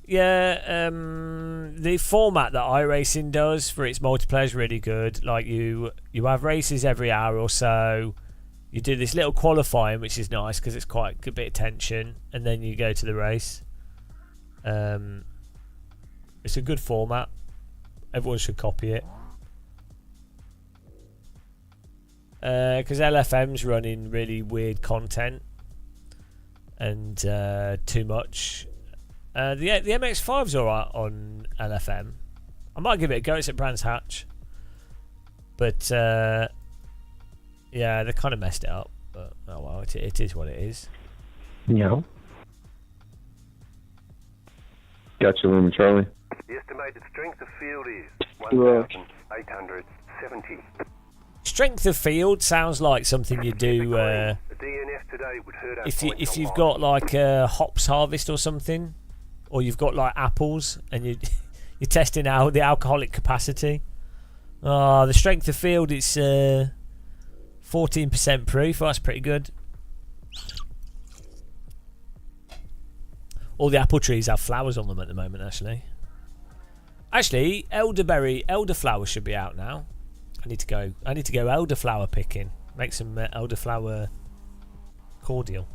Yeah, the format that iRacing does for its multiplayer is really good. Like you have races every hour or so. You do this little qualifying, which is nice because it's quite a good bit of tension, and then you go to the race. It's a good format. Everyone should copy it. Because LFM's running really weird content and too much. The MX-5's alright on LFM. I might give it a go. It's at Brands Hatch, but yeah, they kind of messed it up. But oh well, it is what it is. Yeah. Gotcha, Luma Charlie. The estimated strength of field is 1,870. Strength of field sounds like something you do The DNF today would hurt our if points you've a lot. got like a hops harvest or something, or you've got like apples and you're testing out the alcoholic capacity. Oh, the strength of field is 14% proof. That's pretty good. All the apple trees have flowers on them at the moment. Actually, elderflower should be out now. I need to go elderflower picking. Make some elderflower cordial.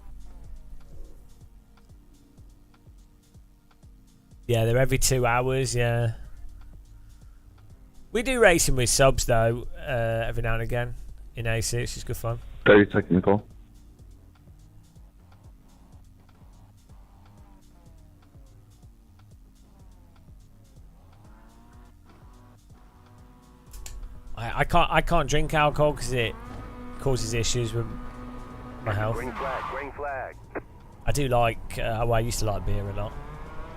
Yeah, they're every 2 hours. Yeah, we do racing with subs though every now and again in AC. It's just good fun. 30 technical. I can't drink alcohol because it causes issues with my health. Green flag. I do like I used to like beer a lot.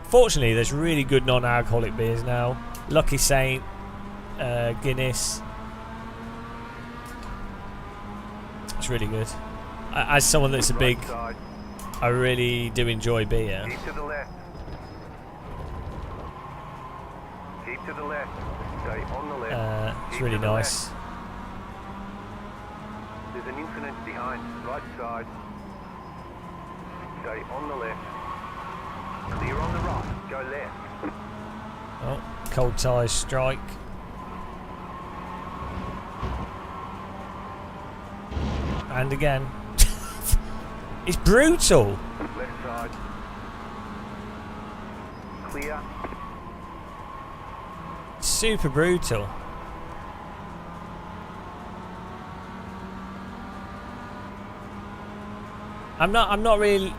Fortunately, there's really good non-alcoholic beers now. Lucky Saint, Guinness. It's really good. As someone that's a big, I really do enjoy beer. Keep to the left. Keep to the left. Stay on the left. It's Keep really to the nice. left. There's an incident behind. Right side. Stay on the left. Clear on the right. Go left. Oh, cold ties strike. And again. It's brutal. Left side. Clear. Super brutal. I'm not really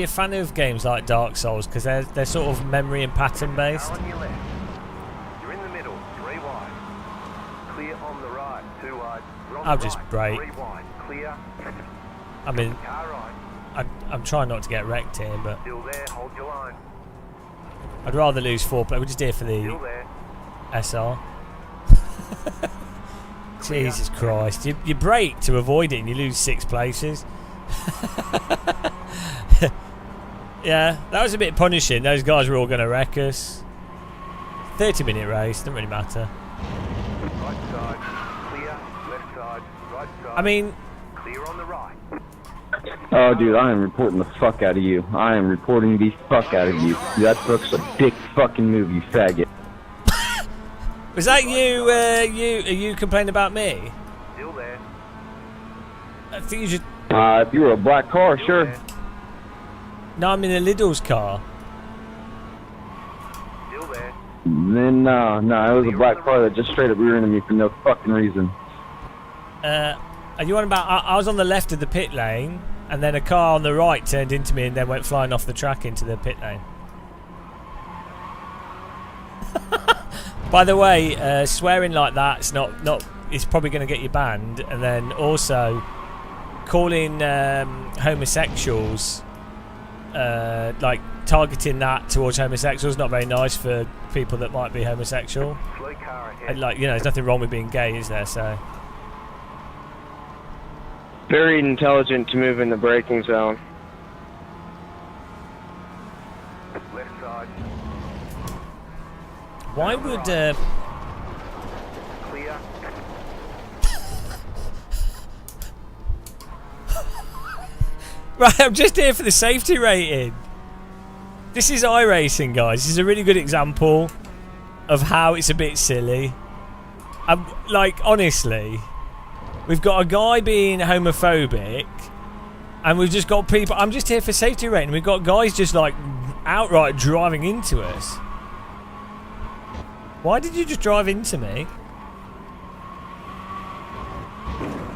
a fan of games like Dark Souls because they're sort of memory and pattern based. Car on your left. You're in the middle. 3 wide. Clear on the right. 2 wide. You're on I'll the just right. brake. 3 wide. Clear. I mean, Car right. I'm trying not to get wrecked here, but Still there. Hold your line. I'd rather lose 4 plays. We're just here for Still the there. SR. Jesus Christ! You brake to avoid it and you lose 6 places. Yeah, that was a bit punishing. Those guys were all going to wreck us. 30-minute race, doesn't really matter. Right side. Clear. Left side. Right side. I mean, Clear on the right. Oh, dude, I am reporting the fuck out of you. I am reporting the fuck out of you. That fuck's a dick fucking move, you faggot. was that you? Are you complaining about me? Still there. I think you should. If you were a black car, sure. No, I'm in a Lidl's car. Still there. Then no, it was a black car that just straight up rear-ended me for no fucking reason. Are you on about? I was on the left of the pit lane, and then a car on the right turned into me and then went flying off the track into the pit lane. By the way, swearing like that's not. It's probably going to get you banned, and then also calling homosexuals, like targeting that towards homosexuals, not very nice for people that might be homosexual. Slow car ahead. And like, you know, there's nothing wrong with being gay, is there? So. Very intelligent to move in the braking zone. Left side. Why would Clear. right, I'm just here for the safety rating. This is iRacing, guys. This is a really good example of how it's a bit silly. Like, honestly, we've got a guy being homophobic, and we've just got people. I'm just here for safety rating. We've got guys just like outright driving into us. Why did you just drive into me?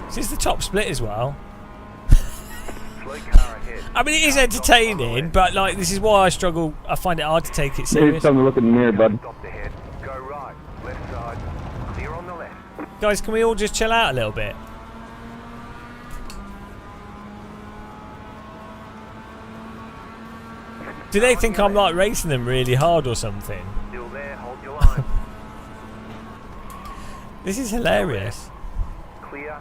This is the top split as well. Slow car ahead. I mean, it is entertaining, but like, this is why I struggle. I find it hard to take it It's serious. time to look in the mirror, bud. Stop ahead. Go right. Left side. Clear on the left. Guys, can we all just chill out a little bit? Do they think I'm like racing them really hard or something? Still there. Hold your line. This is hilarious. Clear.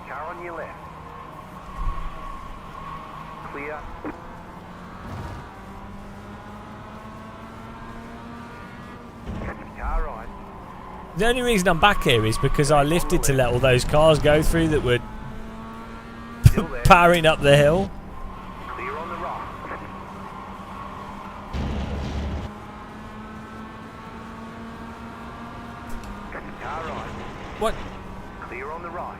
Car on your left. Clear. Car right. The only reason I'm back here is because I lifted to let all those cars go through that were Still there. powering up the hill. Clear on the right. Car right. What? Clear on the right.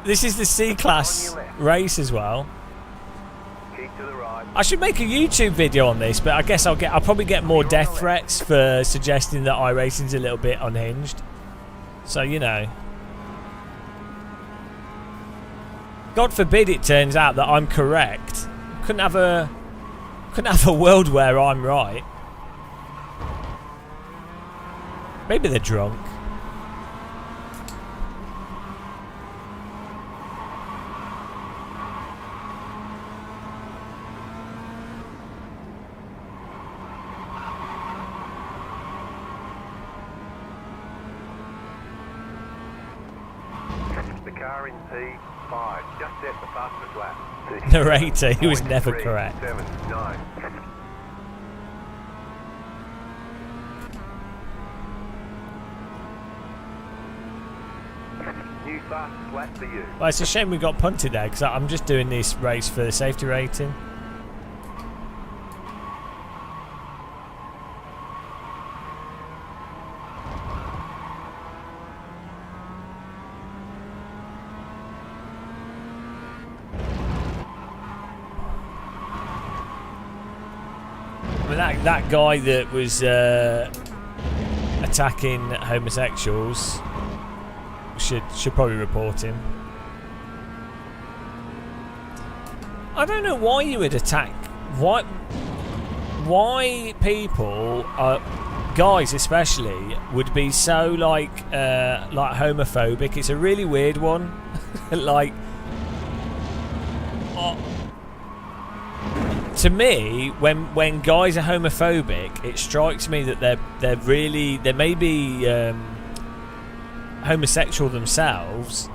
This is the C-Class race as well. Keep to the right. I should make a YouTube video on this, but I guess I'll probably get more death threats for suggesting that iRacing's a little bit unhinged. So, you know. God forbid it turns out that I'm correct. Couldn't have a world where I'm right. Maybe they're drunk. The car in P5. Just set the fastest lap. Narrator, he was never 3, correct. 7, 9. New fastest lap for you. Well, it's a shame we got punted there, because I'm just doing this race for the safety rating. I mean, that guy that was attacking homosexuals should probably report him. I don't know why you would attack. Why people, guys especially, would be so like homophobic. It's a really weird one. Like, to me, when guys are homophobic, it strikes me that they may be homosexual themselves,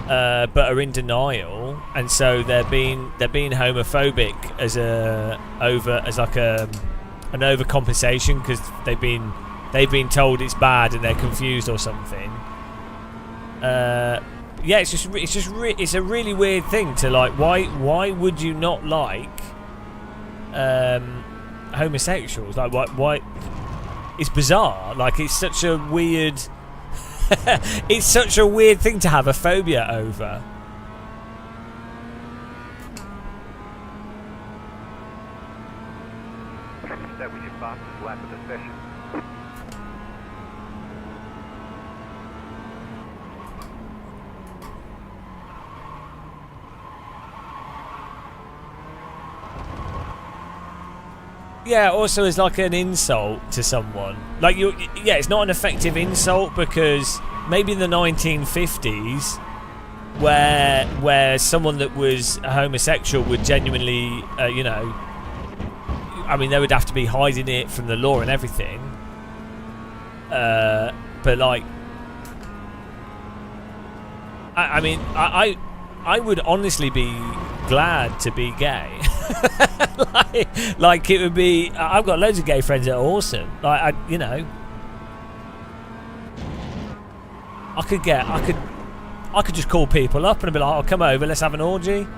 but are in denial, and so they're being homophobic as an overcompensation because they've been told it's bad and they're confused or something. Yeah, it's a really weird thing to like. Why would you not like homosexuals? Like, why? It's bizarre. Like, it's such a weird. It's such a weird thing to have a phobia over. That was your fastest lap of the session. Yeah, also as like an insult to someone. Like yeah, it's not an effective insult because maybe in the 1950s, where someone that was a homosexual would genuinely, you know, I mean, they would have to be hiding it from the law and everything. But like, I mean, I would honestly be glad to be gay. like it would be. I've got loads of gay friends that are awesome. Like you know, I could just call people up and be like, "Oh, come over, let's have an orgy."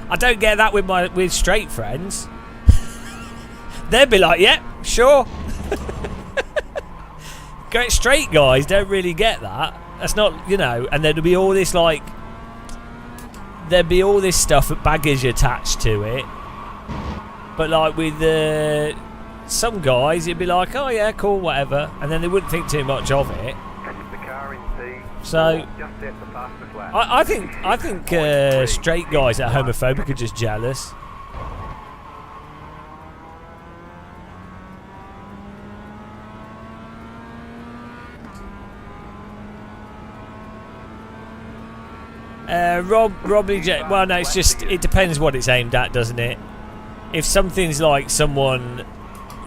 I don't get that with straight friends. They'd be like, "Yeah, sure." Great straight guys don't really get that. That's not, you know. And there'd be all this like. There'd be all this stuff, baggage attached to it. But like with some guys, it'd be like, oh yeah, cool, whatever, and then they wouldn't think too much of it. The car in P4 So just set the fastest lap. I think straight guys that are homophobic are just jealous. Robbie J. Well, no, it's just it depends what it's aimed at, doesn't it? If something's like someone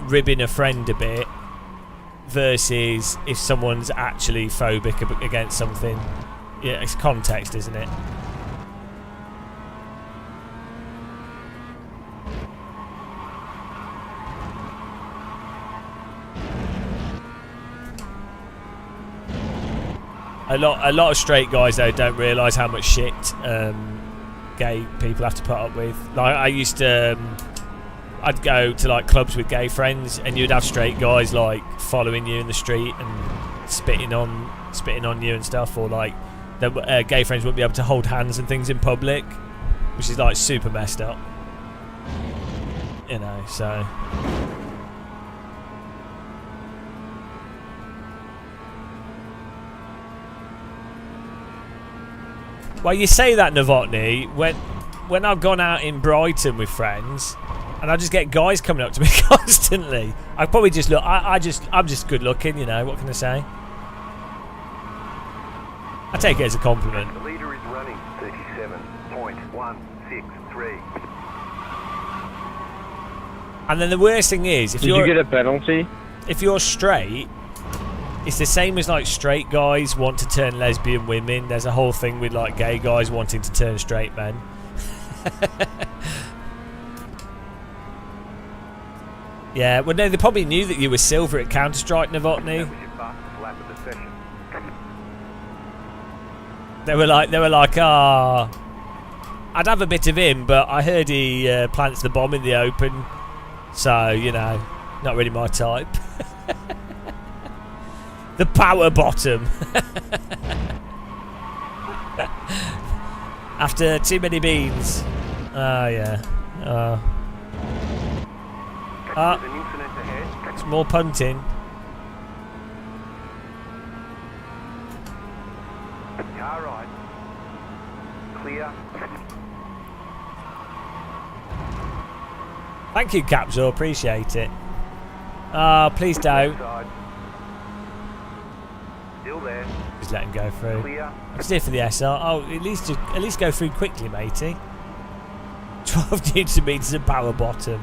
ribbing a friend a bit versus if someone's actually phobic against something, yeah, it's context, isn't it? A lot of straight guys though don't realise how much shit gay people have to put up with. Like I used to, I'd go to like clubs with gay friends, and you'd have straight guys like following you in the street and spitting on you and stuff, or like the gay friends wouldn't be able to hold hands and things in public, which is like super messed up. You know, so. Well, you say that, Novotny, when I've gone out in Brighton with friends, and I just get guys coming up to me constantly. I probably just look. I'm just good looking, you know. What can I say? I take it as a compliment. The leader is running 37.163. And then the worst thing is, if Did you get a penalty? If you're straight, it's the same as like straight guys want to turn lesbian women. There's a whole thing with like gay guys wanting to turn straight men. Yeah, well no, they probably knew that you were silver at Counter-Strike, Novotny. That was your fastest lap of the session. They were like, ah, I'd have a bit of him, but I heard he plants the bomb in the open, so you know, not really my type. The power bottom. After too many beans. Oh yeah. There's an incident ahead. It's more punting. Car right. Clear. Thank you, Capsule. Appreciate it. Ah, please don't. Side. Still there. Just let him go through. Clear. I'm just here for the SR. Oh, at least go through quickly, matey. 12 Newton meters of power bottom.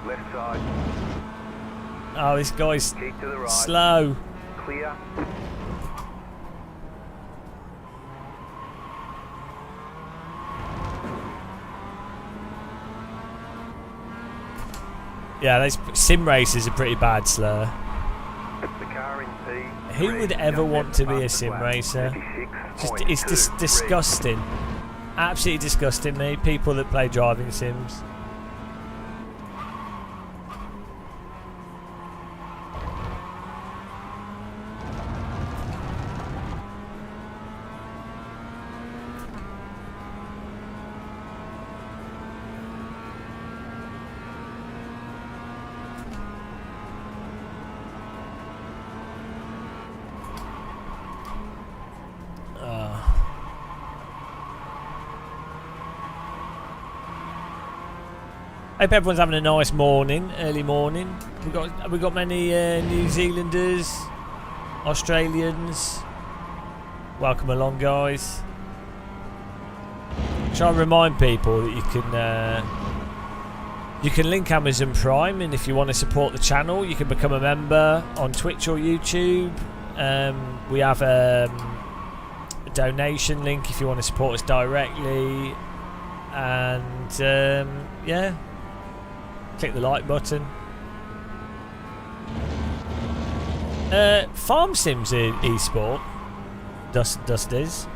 Left side. Oh, this guy's Keep to the right. slow. Clear. Yeah, those sim races are pretty bad, slur. The car in P. Who would ever want to be a sim racer? It's disgusting. Absolutely disgusting, me. People that play driving sims. Hope everyone's having a nice morning, early morning. Have we got many New Zealanders, Australians? Welcome along, guys. Try and remind people that you can link Amazon Prime, and if you want to support the channel, you can become a member on Twitch or YouTube. We have a donation link if you want to support us directly, and yeah, click the like button. Farm Sims esport. Dust is.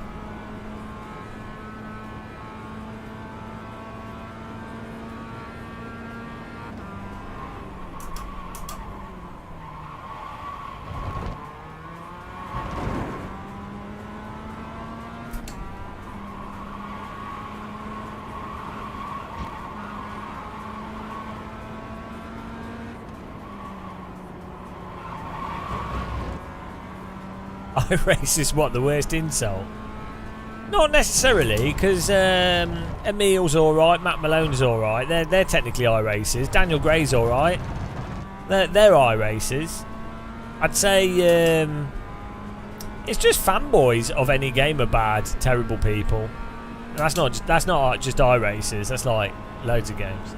iRace is what, the worst insult? Not necessarily, because Emil's alright, Matt Malone's alright. They're technically iRacers. Daniel Gray's alright. They're iRacers. I'd say it's just fanboys of any game are bad, terrible people. And that's not just iRacers. That's like loads of games.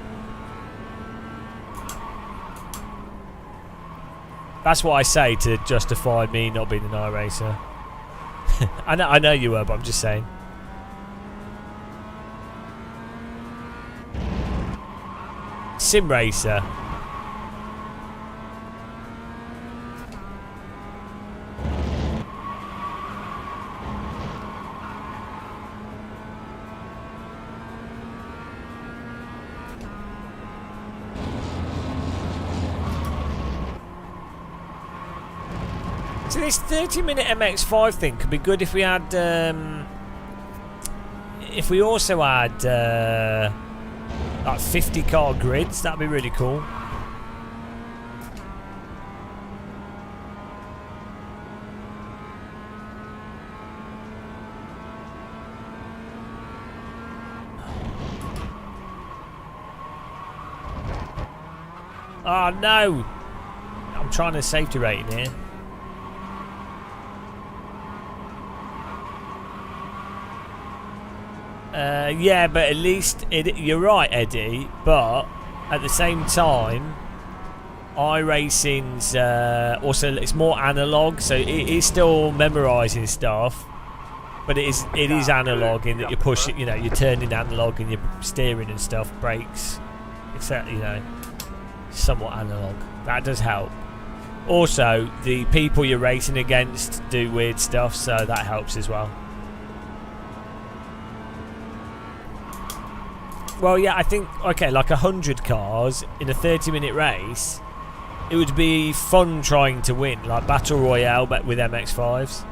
That's what I say to justify me not being an iRacer. I know you were, but I'm just saying. Sim Racer. So this 30-minute MX5 thing could be good if we had, if we also had like 50-car grids. That'd be really cool. Oh no! I'm trying to safety rating here. Yeah, but at least you're right, Eddie. But at the same time, iRacing's also it's more analog, so it is still memorising stuff. But it is analog in that you push it. You know, you're turning analog and you're steering and stuff, brakes, etc. You know, somewhat analog. That does help. Also, the people you're racing against do weird stuff, so that helps as well. Well, yeah, I think, okay, like 100 cars in a 30-minute race, it would be fun trying to win, like Battle Royale, but with MX-5s.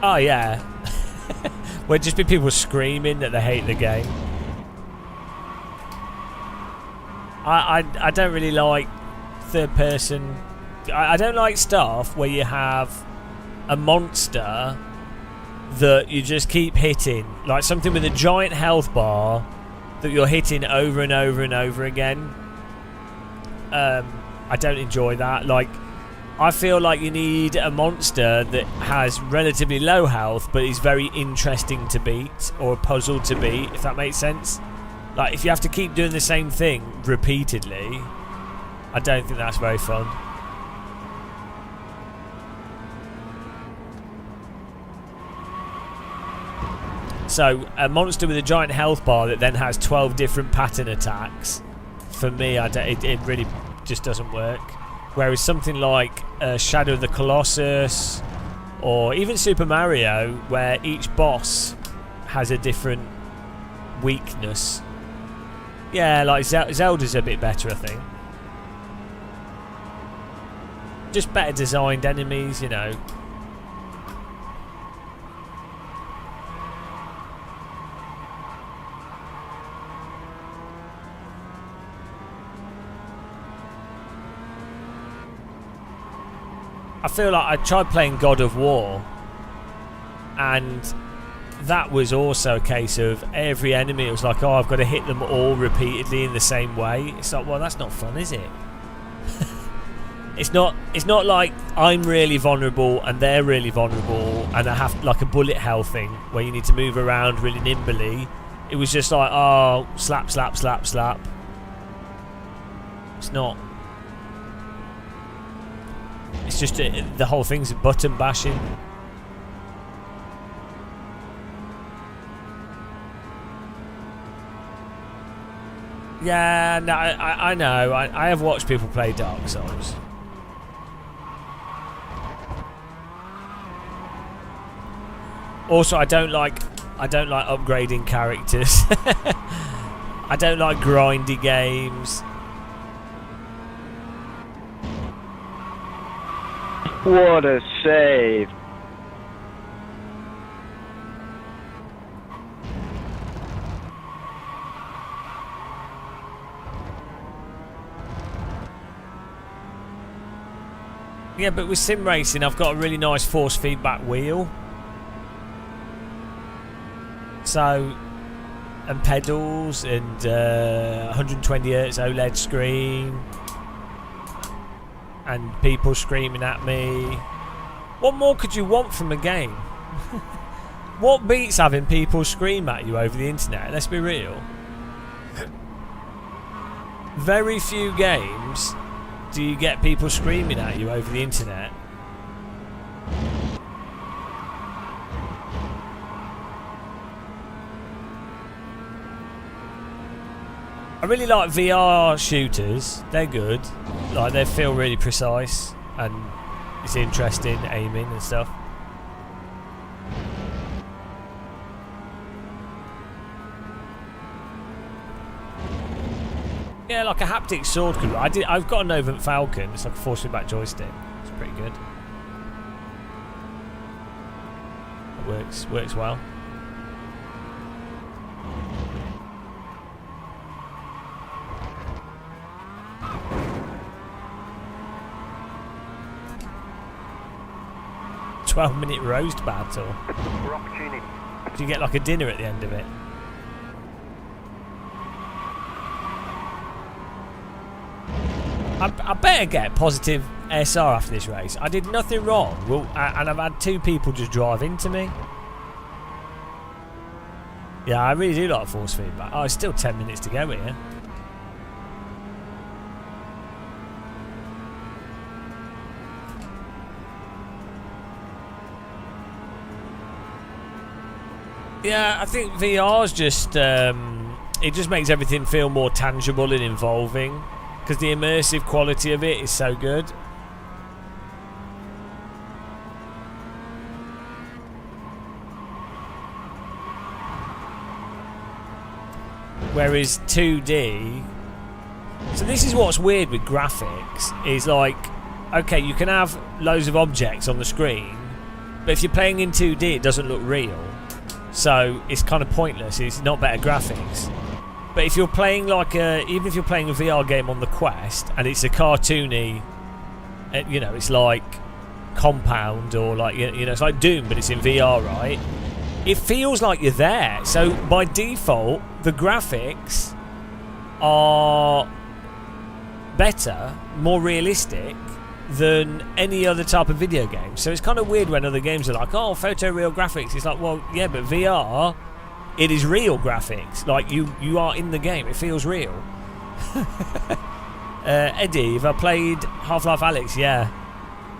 Oh, yeah. Where just be people screaming that they hate the game. I don't really like third person. I don't like stuff where you have a monster that you just keep hitting, like something with a giant health bar that you're hitting over and over and over again. I don't enjoy that. Like, I feel like you need a monster that has relatively low health but is very interesting to beat, or a puzzle to beat, if that makes sense. Like, if you have to keep doing the same thing repeatedly, I don't think that's very fun. So, a monster with a giant health bar that then has 12 different pattern attacks, for me, it really just doesn't work. Whereas something like Shadow of the Colossus, or even Super Mario, where each boss has a different weakness. Yeah, like Zelda's a bit better, I think. Just better designed enemies, you know. I feel like I tried playing God of War, and that was also a case of every enemy. It was like, oh, I've got to hit them all repeatedly in the same way. It's like, well, that's not fun, is it? It's not like I'm really vulnerable and they're really vulnerable, and I have like a bullet hell thing where you need to move around really nimbly. It was just like, oh, slap, slap, slap, slap. It's not. It's just the whole thing's button bashing. Yeah, no, I know. I have watched people play Dark Souls. Also, I don't like upgrading characters. I don't like grindy games. What a save. Yeah, but with sim racing, I've got a really nice force feedback wheel. So, and pedals, and 120 Hz OLED screen, and people screaming at me. What more could you want from a game? What beats having people scream at you over the internet? Let's be real. Very few games do you get people screaming at you over the internet. I really like VR shooters. They're good. Like, they feel really precise and it's interesting aiming and stuff. Yeah, like a haptic sword could. I've got a Novant Falcon. It's like a force feedback joystick. It's pretty good. It works well. "12-minute roast battle." For opportunity. Do you get like a dinner at the end of it? I better get positive SR after this race. I did nothing wrong. Well, and I've had 2 people just drive into me. Yeah, I really do like force feedback. Oh, it's still 10 minutes to go here. Yeah, I think VR's just it just makes everything feel more tangible and involving, because the immersive quality of it is so good. Whereas 2D, so this is what's weird with graphics, is like, okay, you can have loads of objects on the screen, but if you're playing in 2D it doesn't look real. So it's kind of pointless. It's not better graphics. But if you're playing like even if you're playing a VR game on the Quest and it's a cartoony, you know, it's like Compound or like, you know, it's like Doom, but it's in VR, right? It feels like you're there. So by default, the graphics are better, more realistic than any other type of video game. So it's kind of weird when other games are like, oh, photoreal graphics. It's like, well, yeah, but VR, it is real graphics. Like, you are in the game. It feels real. Eddie, have I played Half-Life Alyx? Yeah.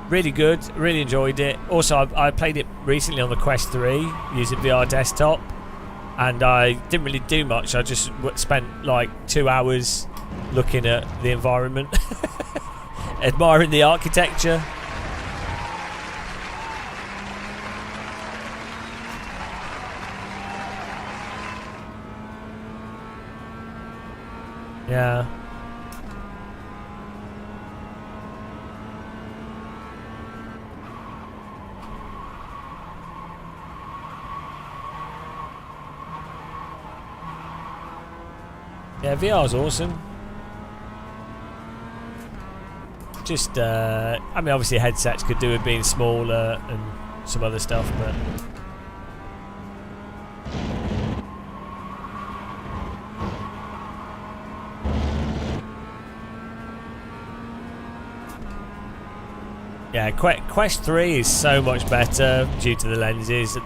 Really good. Really enjoyed it. Also, I played it recently on the Quest 3 using VR desktop. And I didn't really do much. I just spent like 2 hours looking at the environment. Admiring the architecture. Yeah. Yeah, VR's awesome. Just, I mean, obviously headsets could do with being smaller and some other stuff, but... Yeah, Quest 3 is so much better due to the lenses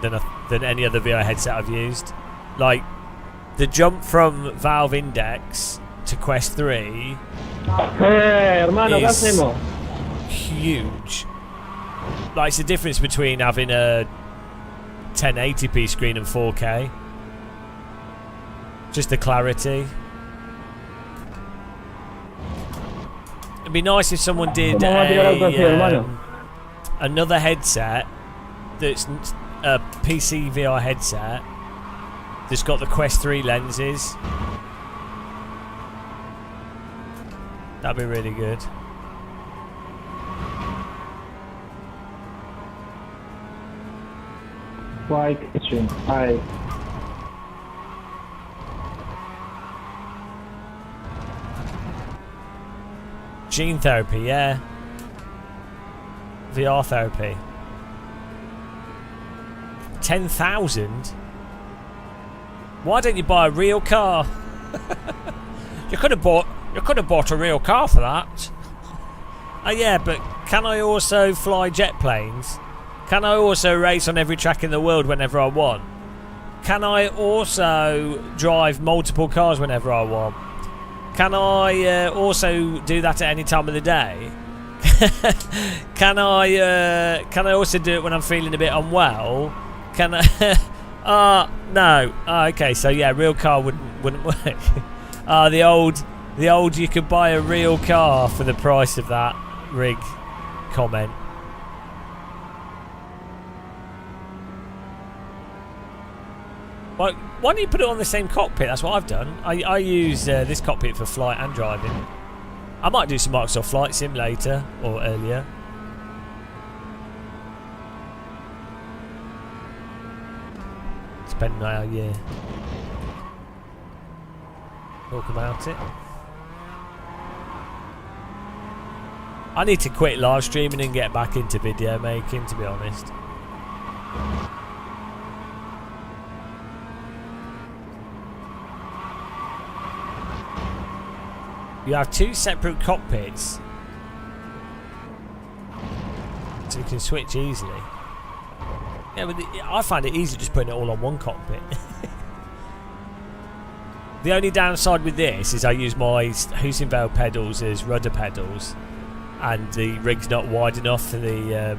than any other VR headset I've used. Like, the jump from Valve Index to Quest 3 is huge. Like, it's the difference between having a 1080p screen and 4K. Just the clarity. It'd be nice if someone did another headset that's a PC VR headset that's got the Quest 3 lenses. That'd be really good. Why kitchen? Hi. Gene therapy, yeah. VR therapy. 10,000? Why don't you buy a real car? You could have bought a real car for that. Oh yeah, but can I also fly jet planes? Can I also race on every track in the world whenever I want? Can I also drive multiple cars whenever I want? Can I also do that at any time of the day? Can I also do it when I'm feeling a bit unwell? Can I? No. Okay, so yeah, real car wouldn't work. The old you could buy a real car for the price of that rig comment. Why don't you put it on the same cockpit? That's what I've done. I use this cockpit for flight and driving. I might do some Microsoft Flight Sim later or earlier. Depending on how you talk about it. I need to quit live streaming and get back into video making, to be honest. You have two separate cockpits, so you can switch easily. Yeah, but I find it easy just putting it all on one cockpit. The only downside with this is I use my Hussenvale pedals as rudder pedals, and the rig's not wide enough for the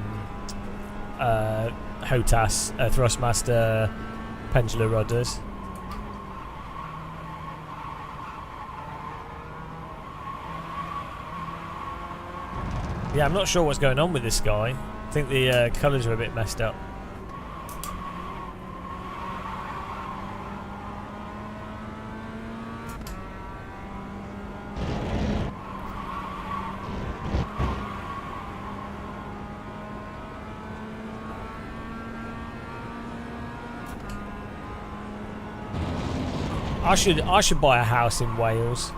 HOTAS Thrustmaster pendular rudders. Yeah, I'm not sure what's going on with this guy. I think the colours are a bit messed up. I should buy a house in Wales.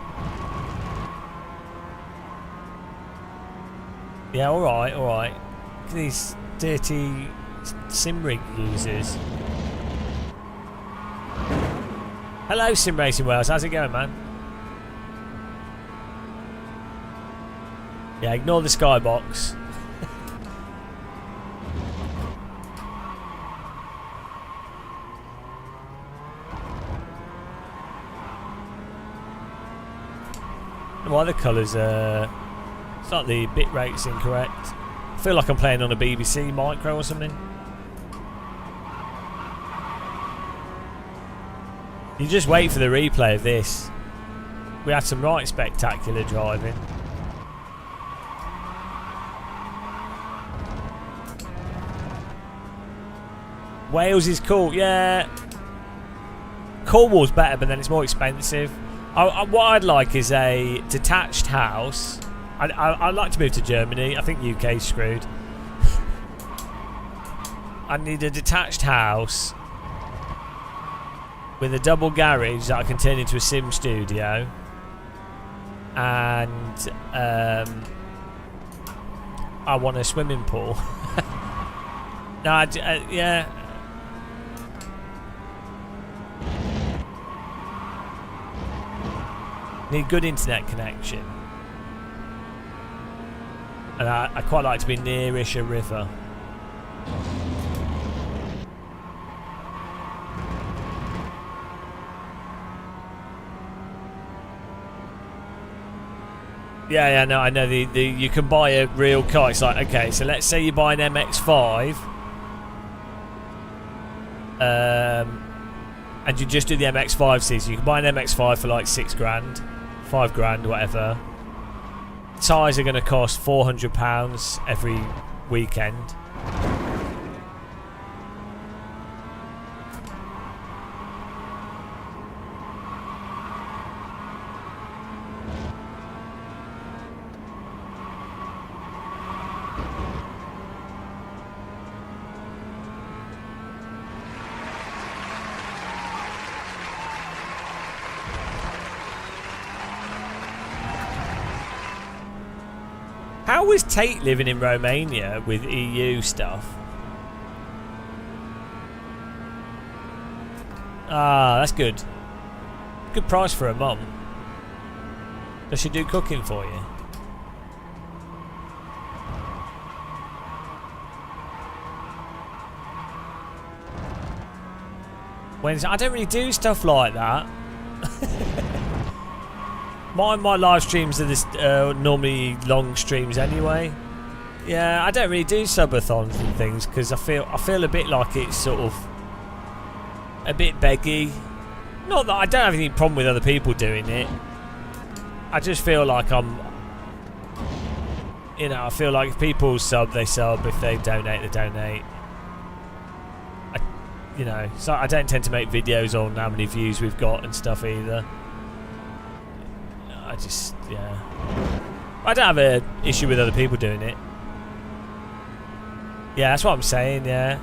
Yeah, alright. Look at these dirty sim rig users. Hello, Sim Racing Wales. How's it going, man? Yeah, ignore the skybox. Why the colours are... It's like the bit rate's incorrect. I feel like I'm playing on a BBC micro or something. You just wait for the replay of this. We had some right spectacular driving. Wales is cool, yeah. Cornwall's better, but then it's more expensive. What I'd like is a detached house. I'd like to move to Germany. I think UK's screwed. I need a detached house with a double garage that I can turn into a sim studio, and I want a swimming pool. No, yeah. Need good internet connection. And I quite like to be nearish a river. Yeah, no, I know the you can buy a real car. It's like, okay, so let's say you buy an MX-5, and you just do the MX-5 season. You can buy an MX-5 for like £6 grand, £5 grand, whatever. Tyres are going to cost £400 every weekend. How is Tate living in Romania with EU stuff? Ah, that's good. Good price for a mum. Does she do cooking for you? Wednesday. I don't really do stuff like that. My live streams are this normally long streams anyway. Yeah, I don't really do subathons and things because I feel a bit like it's sort of a bit beggy. Not that I don't have any problem with other people doing it. I just feel like I feel like if people sub, they sub. If they donate, they donate. So I don't tend to make videos on how many views we've got and stuff either. I don't have an issue with other people doing it. Yeah, that's what I'm saying, yeah.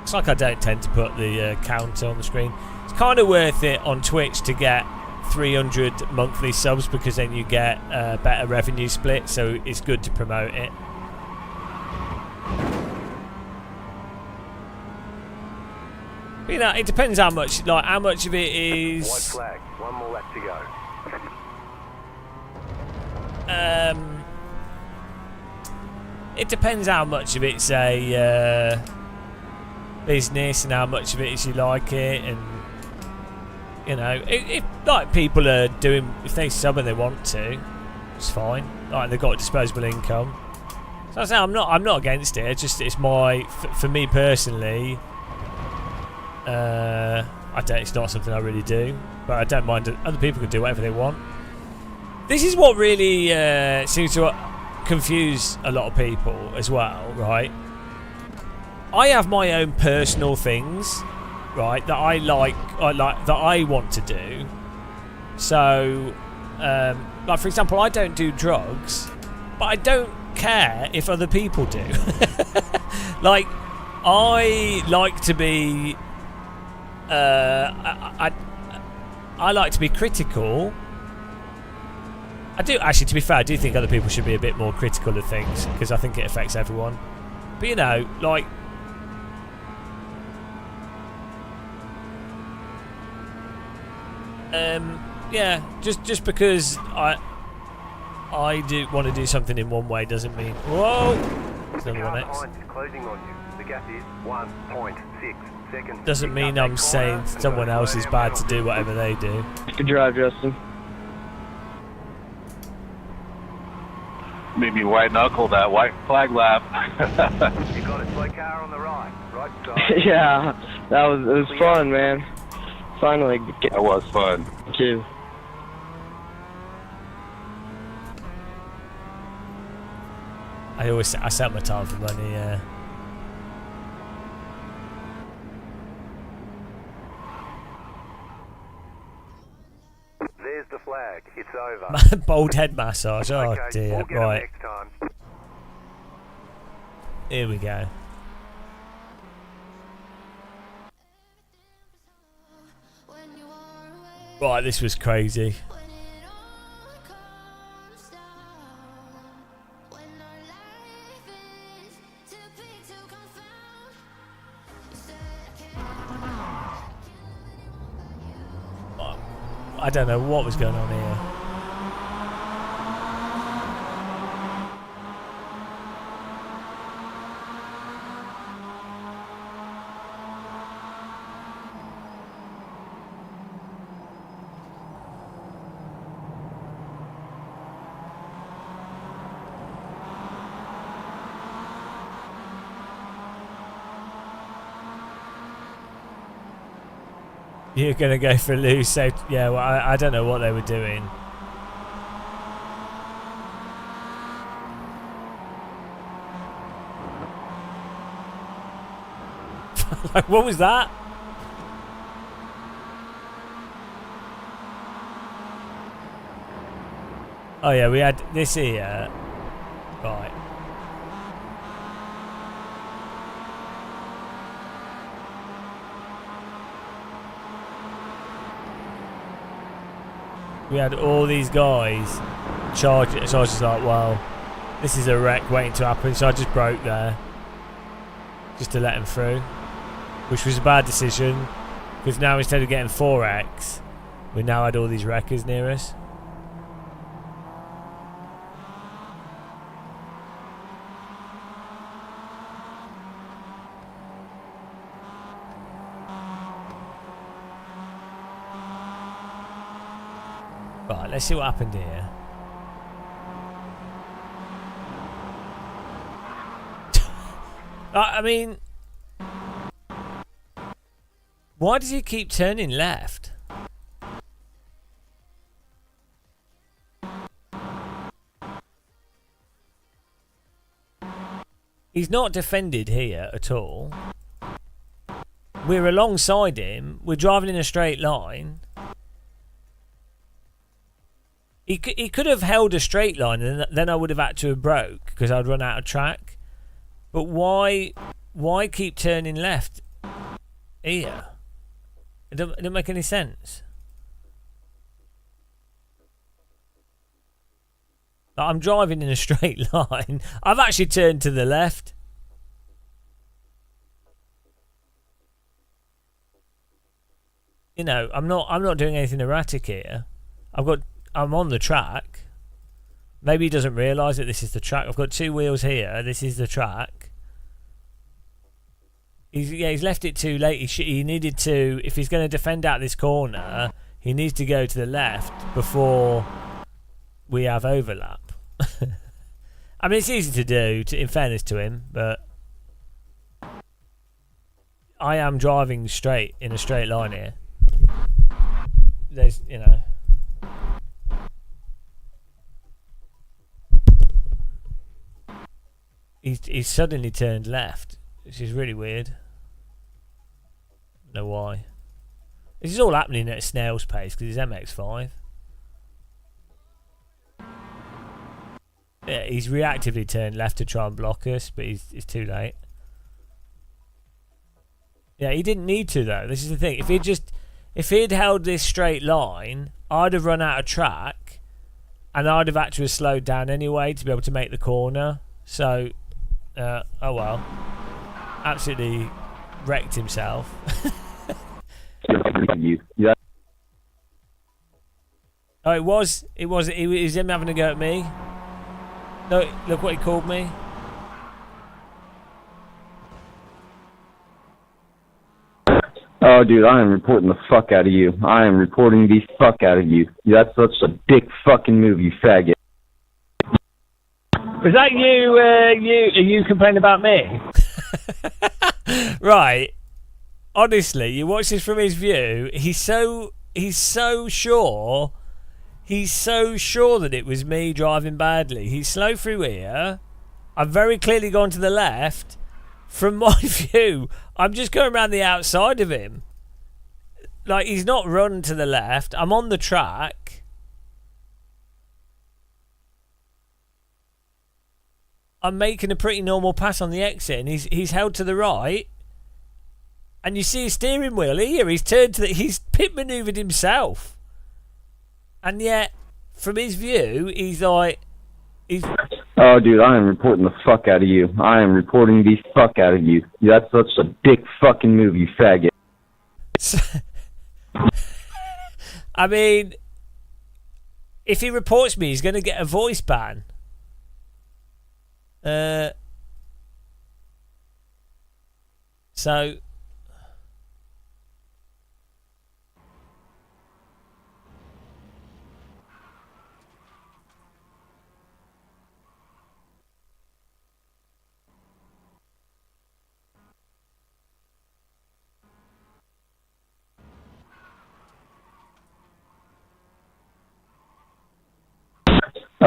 It's like I don't tend to put the counter on the screen. It's kind of worth it on Twitch to get 300 monthly subs because then you get a better revenue split, so it's good to promote it. It depends how much of it is. White flag. One more lap to go. It depends how much of it's a business and how much of it is you like it, and if like people are doing, if they sub and they want to, it's fine. Like they've got disposable income. So I say I'm not against it. It's for me personally. It's not something I really do, but I don't mind. Other people can do whatever they want. This is what really seems to confuse a lot of people as well, right? I have my own personal things, right, that I like that I want to do. So, like for example, I don't do drugs, but I don't care if other people do. Like, I like to be. I like to be critical. I do actually, to be fair, I do think other people should be a bit more critical of things because I think it affects everyone. But like, yeah, just because I do want to do something in one way doesn't mean. Whoa! There's another one next. Closing on you. The gap is 1.6 seconds. Doesn't mean I'm saying someone else is bad to do whatever they do. Good drive, Justin. Maybe white knuckle that white flag lap. You got a slow car on the right side. Yeah, it was fun, man. Finally, That was fun. too. I set my time for money. Yeah. There's the flag. It's over. Bald head massage. Oh Okay, dear. we'll get 'em Right. next time. Here we go. Right, this was crazy. I don't know what was going on here. You're gonna go for a loose, so yeah. Well, I don't know what they were doing. Like, what was that? Oh yeah, we had this here. Right. We had all these guys charging, so I was just like, well, this is a wreck waiting to happen, so I just broke there just to let him through, which was a bad decision because now instead of getting 4x, we now had all these wreckers near us. Right, let's see what happened here. I mean, why does he keep turning left? He's not defended here at all. We're alongside him. We're driving in a straight line. He could have held a straight line and then I would have had to have broke because I'd run out of track. But why keep turning left here? It don't make any sense. Like, I'm driving in a straight line. I've actually turned to the left. You know, I'm not doing anything erratic here. I'm on the track. Maybe he doesn't realise that this is the track. I've got two wheels here. This is the track. He's left it too late. He needed to, if he's going to defend out this corner, he needs to go to the left before we have overlap. I mean, it's easy to do, in fairness to him, but I am driving straight in a straight line here. There's, you know. He's suddenly turned left, which is really weird. Don't know why. This is all happening at a snail's pace because he's MX-5. Yeah, he's reactively turned left to try and block us, but he's too late. Yeah, he didn't need to though. This is the thing. If he'd held this straight line, I'd have run out of track, and I'd have actually slowed down anyway to be able to make the corner. So. Oh well, absolutely wrecked himself. Yeah. Oh, it was him having a go at me. No, look what he called me. Oh, dude, I am reporting the fuck out of you. I am reporting the fuck out of you. That's such a dick fucking move, you faggot. Was that you? Are you complaining about me? Right. Honestly, you watch this from his view. He's so sure. He's so sure that it was me driving badly. He's slow through here. I've very clearly gone to the left. From my view, I'm just going around the outside of him. Like, he's not run to the left. I'm on the track. I'm making a pretty normal pass on the exit, and he's held to the right. And you see his steering wheel here. He's turned to he's pit manoeuvred himself. And yet, from his view, he's like, Oh, dude, I am reporting the fuck out of you. I am reporting the fuck out of you. That's such a dick fucking move, you faggot. I mean, if he reports me, he's going to get a voice ban. So...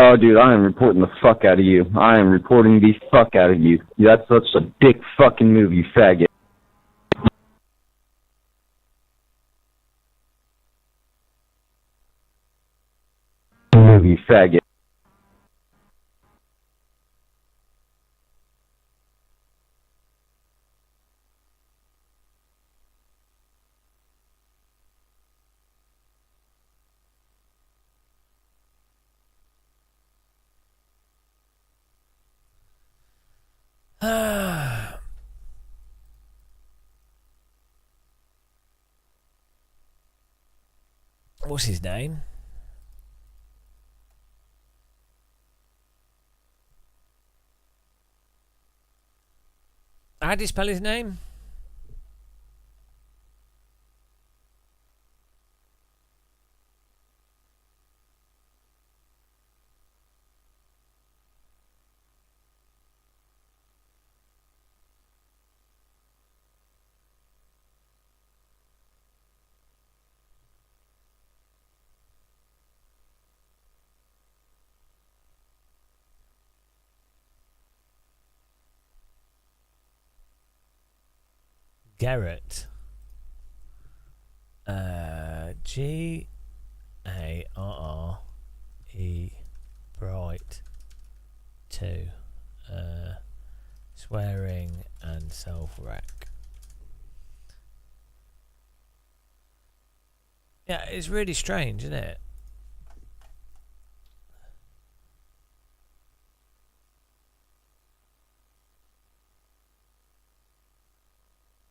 Oh, dude, I am reporting the fuck out of you. I am reporting the fuck out of you. That's such a dick fucking move, you faggot. Move, you faggot. What's his name? How do you spell his name? Garrett. G-A-R-R-E Bright 2. Swearing and self-wreck. Yeah, it's really strange, isn't it?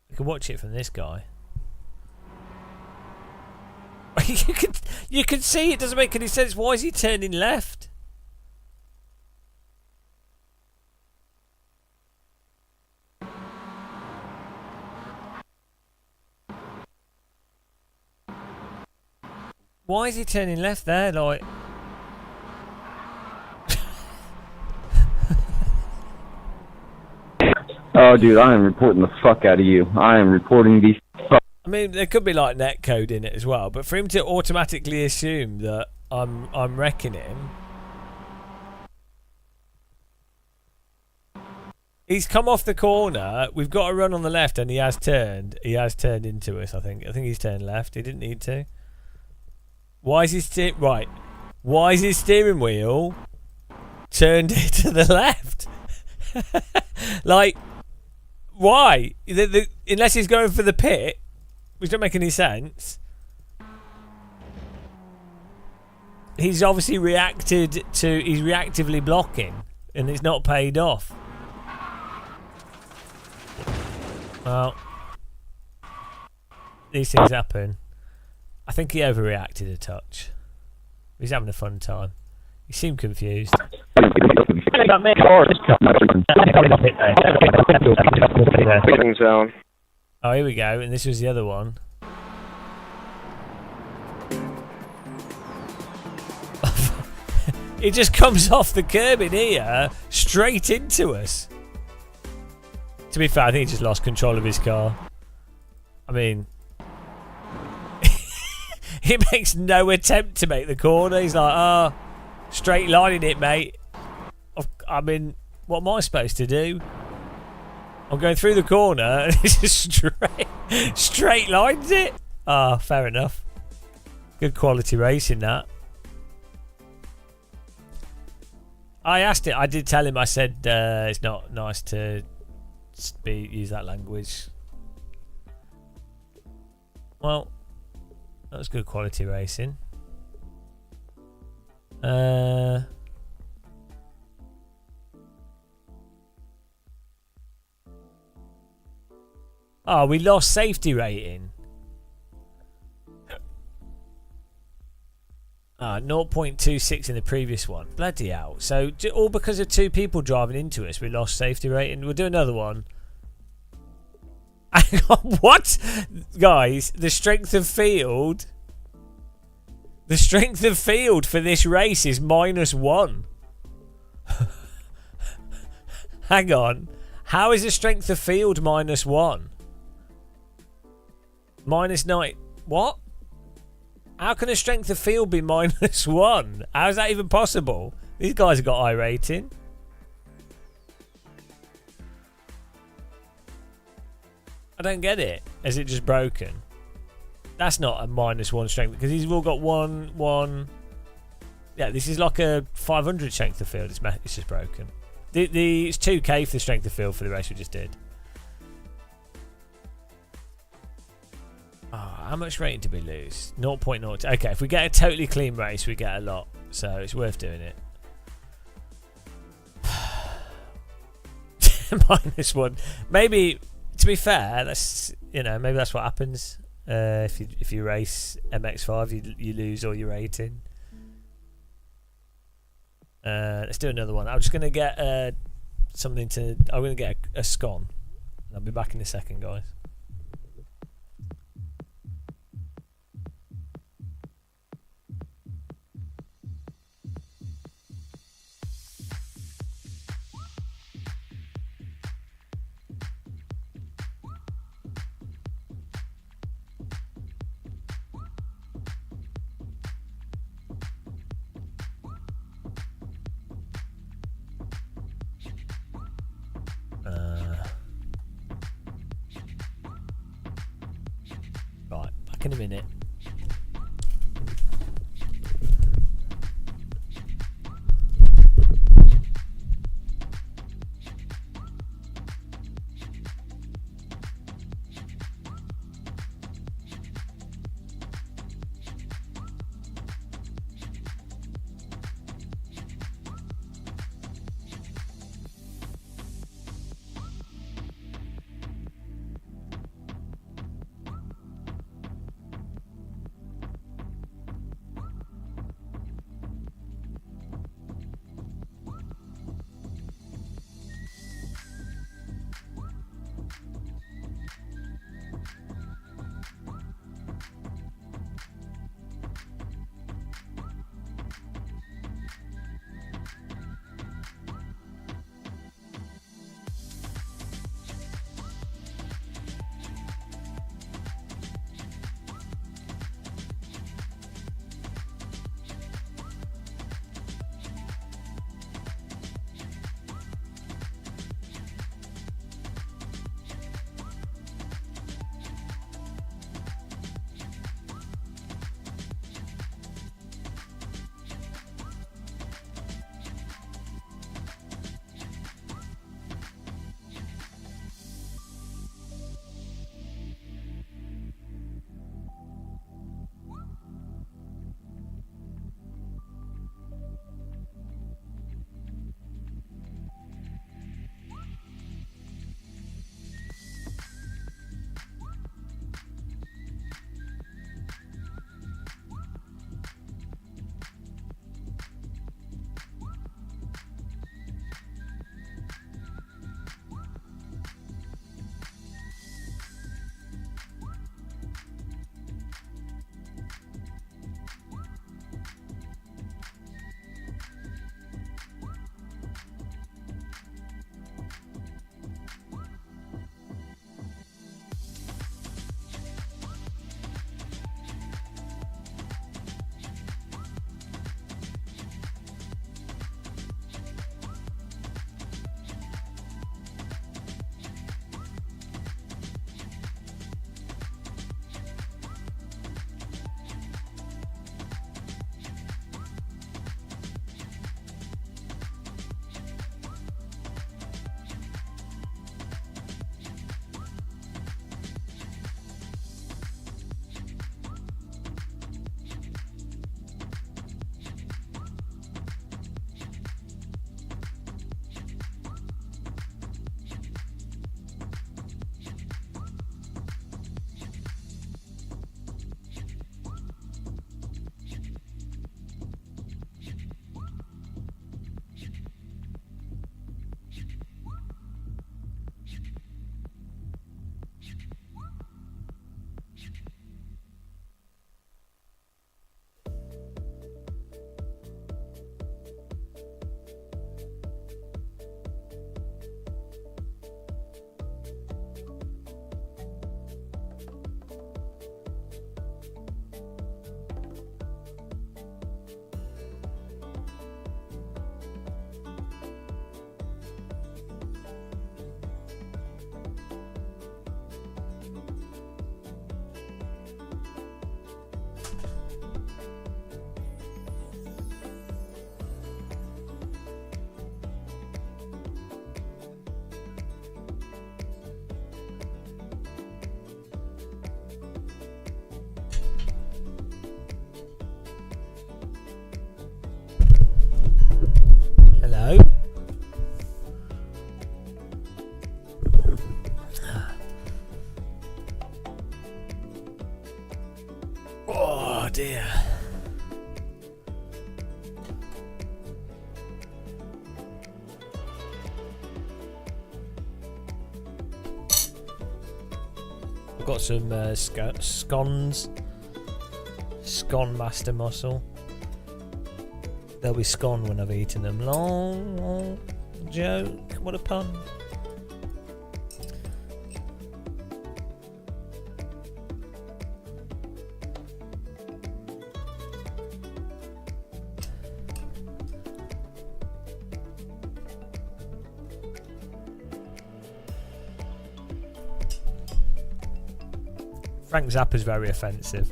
You can watch it from this guy. you can see it doesn't make any sense. Why is he turning left? Why is he turning left there? Like, Oh, dude, I am reporting the fuck out of you. I am reporting the fuck. I mean, there could be like netcode in it as well, but for him to automatically assume that I'm wrecking him, he's come off the corner. We've got to run on the left, and he has turned. He has turned into us. I think he's turned left. He didn't need to. Why is his right? Why is his steering wheel turned to the left? Like, why? Unless he's going for the pit, which don't make any sense. He's obviously reacted to. He's reactively blocking, and it's not paid off. Well, these things happen. I think he overreacted a touch. He's having a fun time. He seemed confused. Zone. Oh, here we go. And this was the other one. He just comes off the curb in here, straight into us. To be fair, I think he just lost control of his car. I mean, he makes no attempt to make the corner. He's like, oh, straight lining it, mate. I mean, what am I supposed to do? I'm going through the corner and it's just straight lines it. Ah, oh, fair enough. Good quality racing, that. I asked it. I did tell him. I said it's not nice to use that language. Well, that was good quality racing. Oh, we lost safety rating. 0.26 in the previous one. Bloody hell. So, all because of 2 people driving into us, we lost safety rating. We'll do another one. Hang on, what? Guys, the strength of field... The strength of field for this race is -1. Hang on. How is the strength of field -1? -9. What? How can the strength of field be -1? How is that even possible? These guys have got high rating. I don't get it. Is it just broken? That's not a -1 strength because these have all got one. Yeah, this is like a 500 strength of field. It's just broken. It's 2k for the strength of field for the race we just did. Oh, how much rating did we lose? 0.0. Okay, if we get a totally clean race, we get a lot. So it's worth doing it. -1. Maybe, to be fair, that's maybe that's what happens. If you race MX5, you lose all your rating. Let's do another one. I'm just gonna get something to. I'm gonna get a scone. I'll be back in a second, guys. Right, back in a minute. dear. I've got some scones. Scone master muscle. They'll be scone when I've eaten them. Long joke. What a pun. Frank Zappa's very offensive.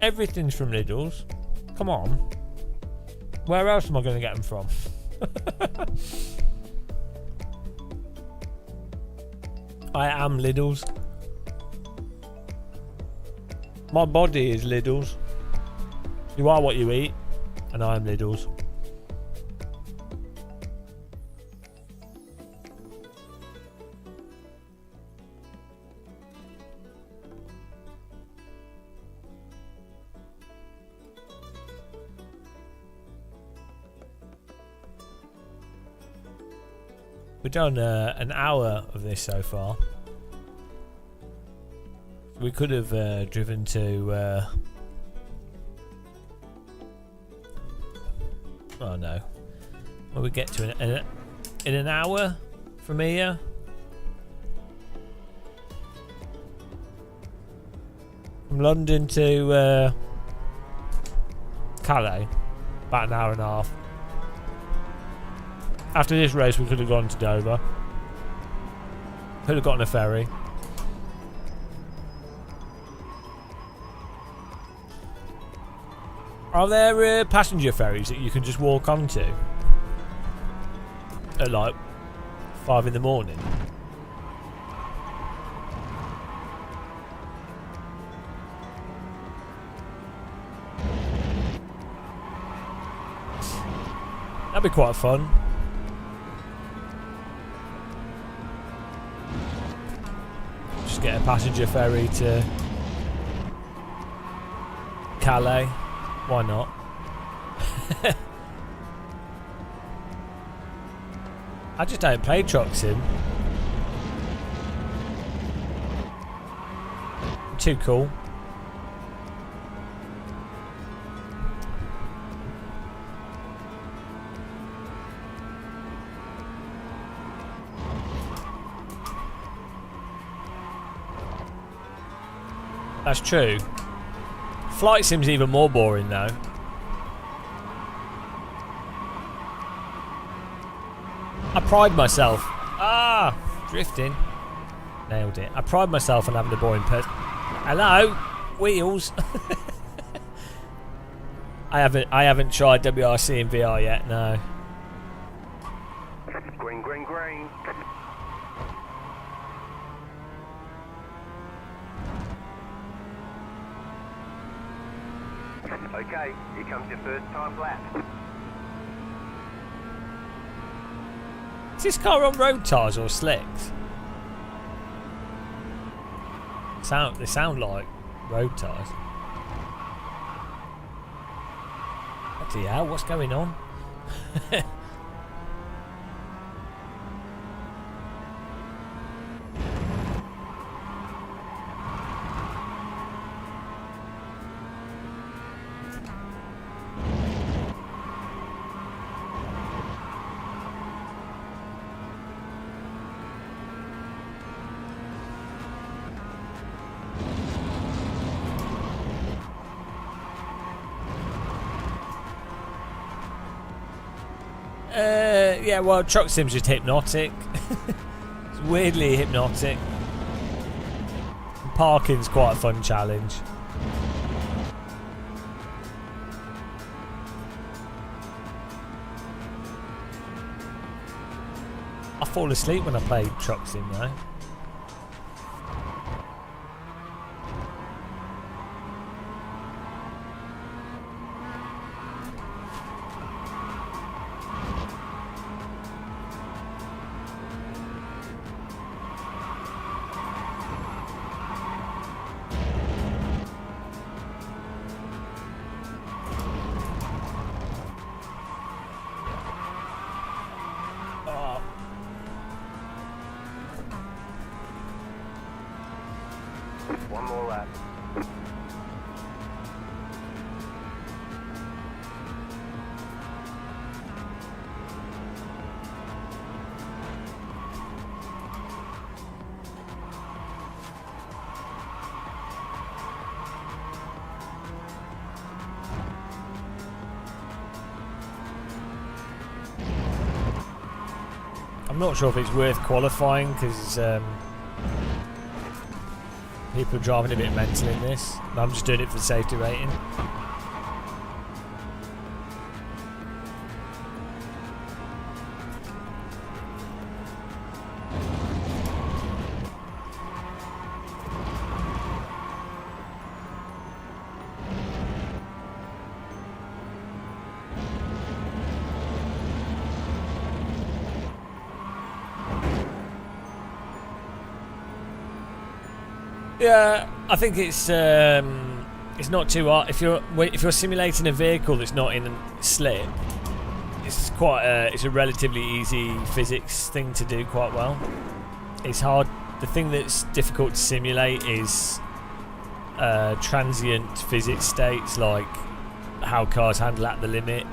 Everything's from Lidl's. Come on. Where else am I going to get them from? I am Lidl's. My body is Lidl's. You are what you eat, and I am Lidl's. We've done an hour of this so far. We could have driven to... oh no. Well, we get to in an hour from here. From London to Calais. About an hour and a half. After this race, we could have gone to Dover. Could have gotten a ferry. Are there passenger ferries that you can just walk onto at like 5 in the morning? That'd be quite fun. Get a passenger ferry to Calais. Why not? I just don't play Truck Sim. Too cool. That's true. Flight Sim's even more boring though. I pride myself. Ah, drifting. Nailed it. I pride myself on having a boring person. Hello, wheels. I haven't tried WRC in VR yet. No. Green, green, green. Okay, here comes your first time lap. Is this car on road tyres or slicks? They sound like road tyres. Bloody hell, what's going on? Yeah, well, Truck Sim's just hypnotic. It's weirdly hypnotic. Parking's quite a fun challenge. I fall asleep when I play Truck Sim though. One more lap. I'm not sure if it's worth qualifying because people are driving a bit mental in this. I'm just doing it for the safety rating. Yeah, I think it's not too hard if you're simulating a vehicle that's not in a slip. It's a relatively easy physics thing to do quite well. It's hard. The thing that's difficult to simulate is transient physics states, like how cars handle at the limit,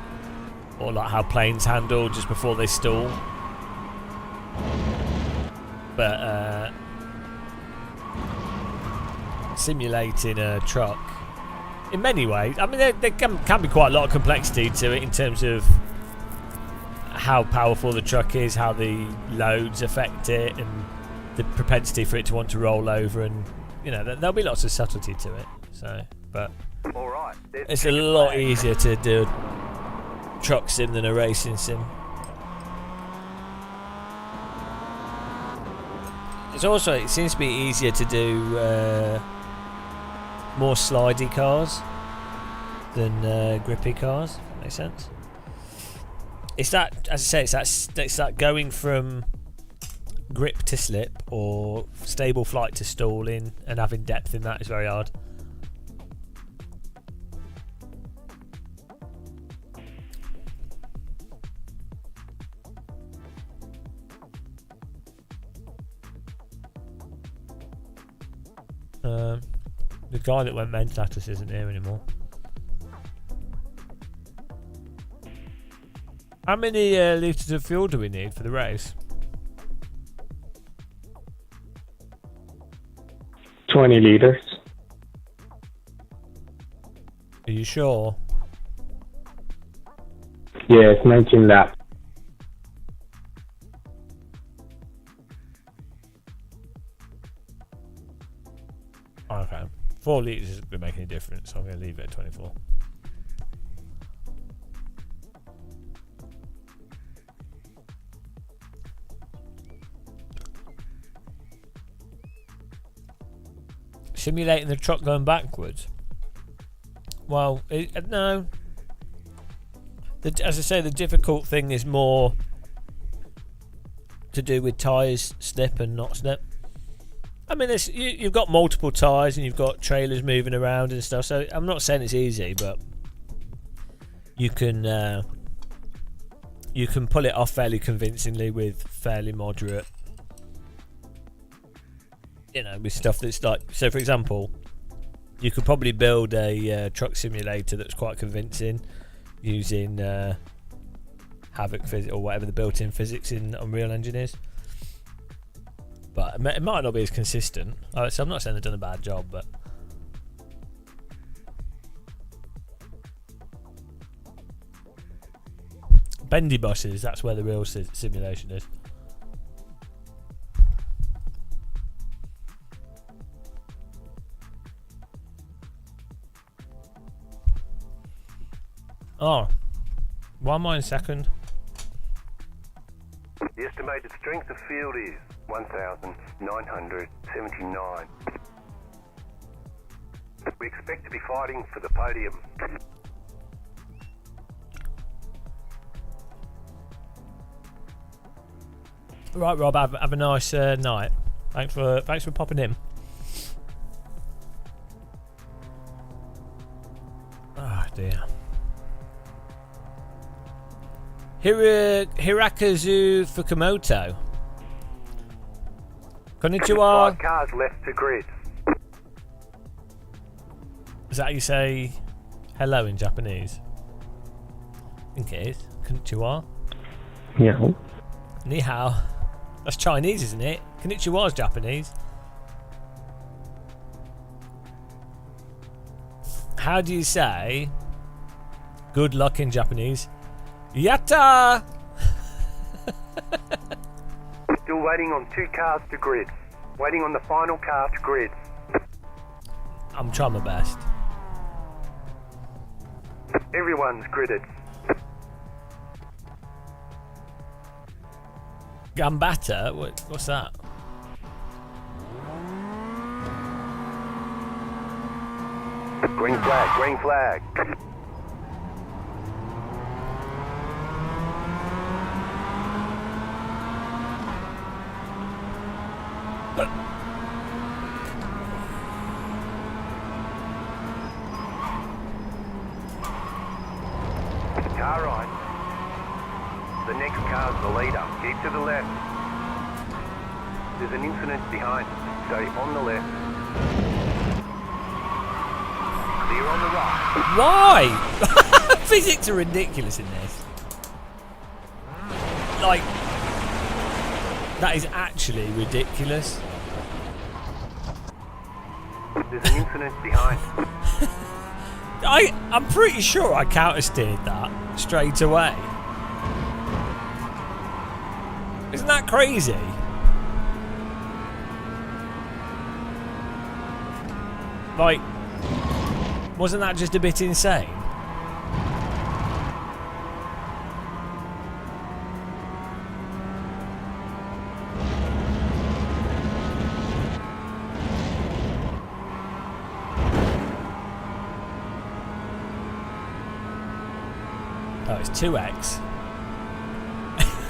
or like how planes handle just before they stall. But simulating a truck, in many ways, I mean, there can be quite a lot of complexity to it in terms of how powerful the truck is, how the loads affect it, and the propensity for it to want to roll over, and you know, there'll be lots of subtlety to it. So, but All right. it's a lot easier to do a truck sim than a racing sim. It seems to be easier to do more slidey cars than grippy cars, if that makes sense. It's that, as I say, it's that going from grip to slip or stable flight to stalling and having depth in that is very hard. The guy that went mental at us isn't here anymore. How many litres of fuel do we need for the race? 20 liters. Are you sure? Yeah, it's 19 laps. Okay. 4 litres isn't going to make any difference, so I'm going to leave it at 24. Simulating the truck going backwards? Well, no. As I say, the difficult thing is more to do with tyres slip and not slip. I mean, you've got multiple tyres and you've got trailers moving around and stuff, so I'm not saying it's easy, but you can pull it off fairly convincingly with fairly moderate, you know, with stuff that's like, so for example, you could probably build a truck simulator that's quite convincing using Havoc physics or whatever the built-in physics in Unreal Engine is. But it might not be as consistent. So I'm not saying they've done a bad job, but bendy buses, that's where the real simulation is. Oh, why am I in second? The estimated strength of field is 1,979. We expect to be fighting for the podium. Right, Rob, have a nice night. Thanks for popping in. Oh dear. Hirakazu Fukumoto. Konnichiwa. 5 cars left to grid. Is that how you say hello in Japanese? I think it is. Konnichiwa. Yeah. Ni hao. That's Chinese, isn't it? Konnichiwa's Japanese. How do you say good luck in Japanese? Yatta! Still waiting on 2 cars to grid. Waiting on the final car to grid. I'm trying my best. Everyone's gridded. Gambata? What's that? Green flag, green flag. Car right. The next car's the leader. Keep to the left. There's an incident behind. Stay on the left. Clear on the right. Why? Physics are ridiculous in this. Like, that is actually ridiculous. There's an incident behind. I'm pretty sure I counter-steered that straight away. Isn't that crazy? Like, wasn't that just a bit insane? Oh, it's 2x.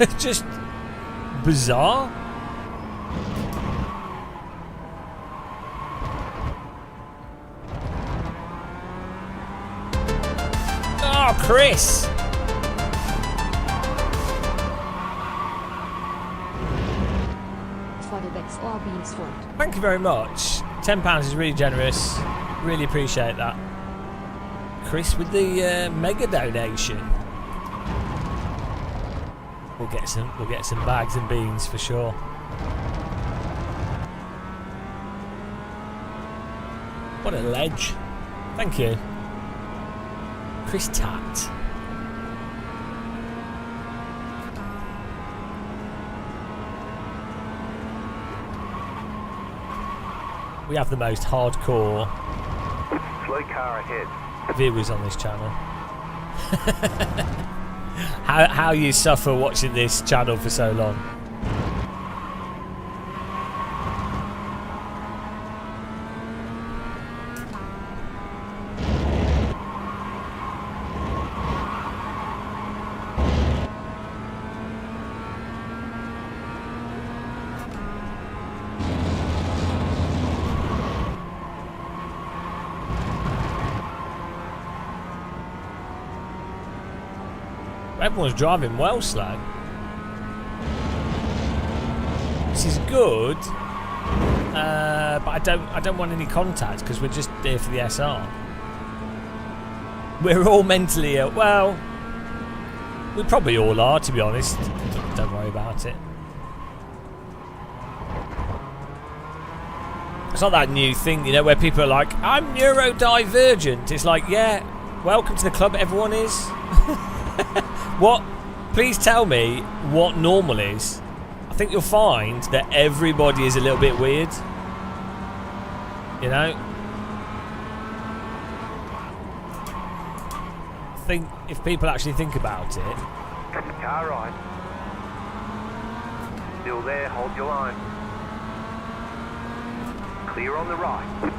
It's just bizarre. Oh, Chris! For the Best Ffb sword. Thank you very much. £10 is really generous. Really appreciate that. Chris with the mega donation. We'll get some bags and beans for sure. What a ledge. Thank you. Chris Tat. We have the most hardcore Slow car ahead. viewers on this channel. How you suffer watching this channel for so long. Everyone's driving well slow. This is good, but I don't want any contact because we're just there for the SR. We're all mentally ill. Well, we probably all are, to be honest. Don't worry about it. It's not that new thing, you know, where people are like, "I'm neurodivergent." It's like, yeah, welcome to the club. Everyone is. What? Please tell me what normal is. I think you'll find that everybody is a little bit weird. You know? I think if people actually think about it. Car right. Still there, hold your line. Clear on the right.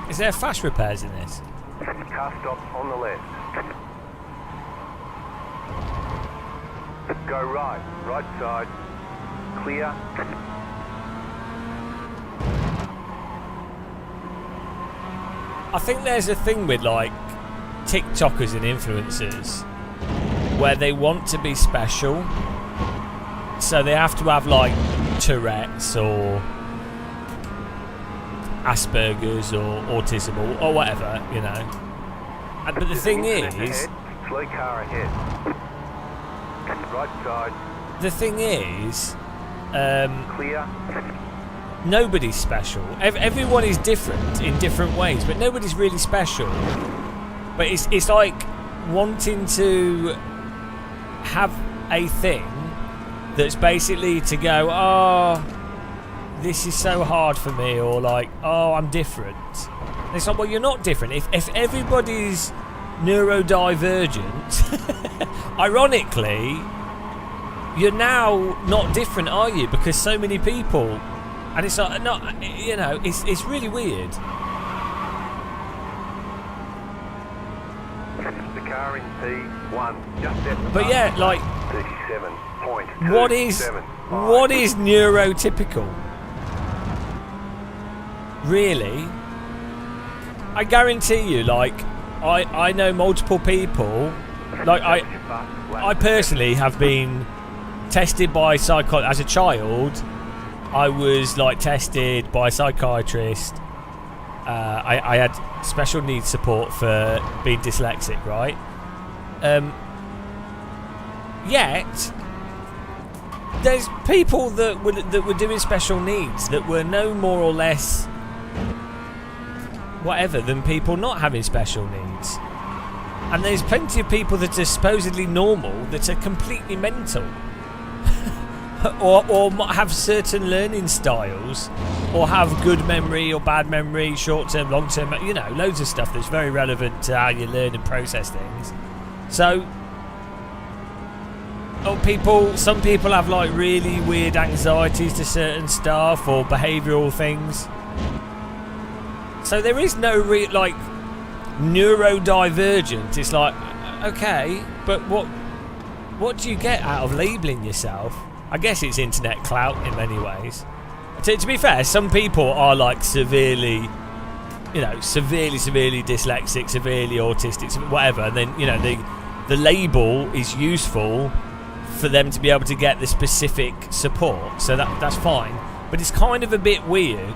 Is there fast repairs in this? Car stop on the left. Go right, right side. Clear. I think there's a thing with like TikTokers and influencers where they want to be special, so they have to have like Tourette's or Asperger's or autism or whatever, you know. But the thing is, slow car ahead. Right side. The thing is, Clear. nobody's special. Everyone is different in different ways, but nobody's really special. But it's like wanting to have a thing that's basically to go, oh, this is so hard for me, or like, oh, I'm different. And it's like, well, you're not different. If everybody's neurodivergent, ironically, you're now not different, are you? Because so many people, and it's like, not, you know, it's really weird. The car in P1 just at the But yeah, like, 37.275. what is neurotypical? Really? I guarantee you, like, I know multiple people, like, I personally have been tested by as a child. I was like tested by a psychiatrist. I had special needs support for being dyslexic, right? Yet there's people that were doing special needs that were no more or less whatever than people not having special needs. And there's plenty of people that are supposedly normal that are completely mental. or have certain learning styles, or have good memory or bad memory, short-term, long-term, you know, loads of stuff that's very relevant to how you learn and process things. So, some people have like really weird anxieties to certain stuff or behavioural things. So there is no like neurodivergent. It's like, okay, but what do you get out of labelling yourself? I guess it's internet clout in many ways. To be fair, some people are like severely dyslexic, severely autistic, whatever, and then, you know, the label is useful for them to be able to get the specific support, so that's fine. But it's kind of a bit weird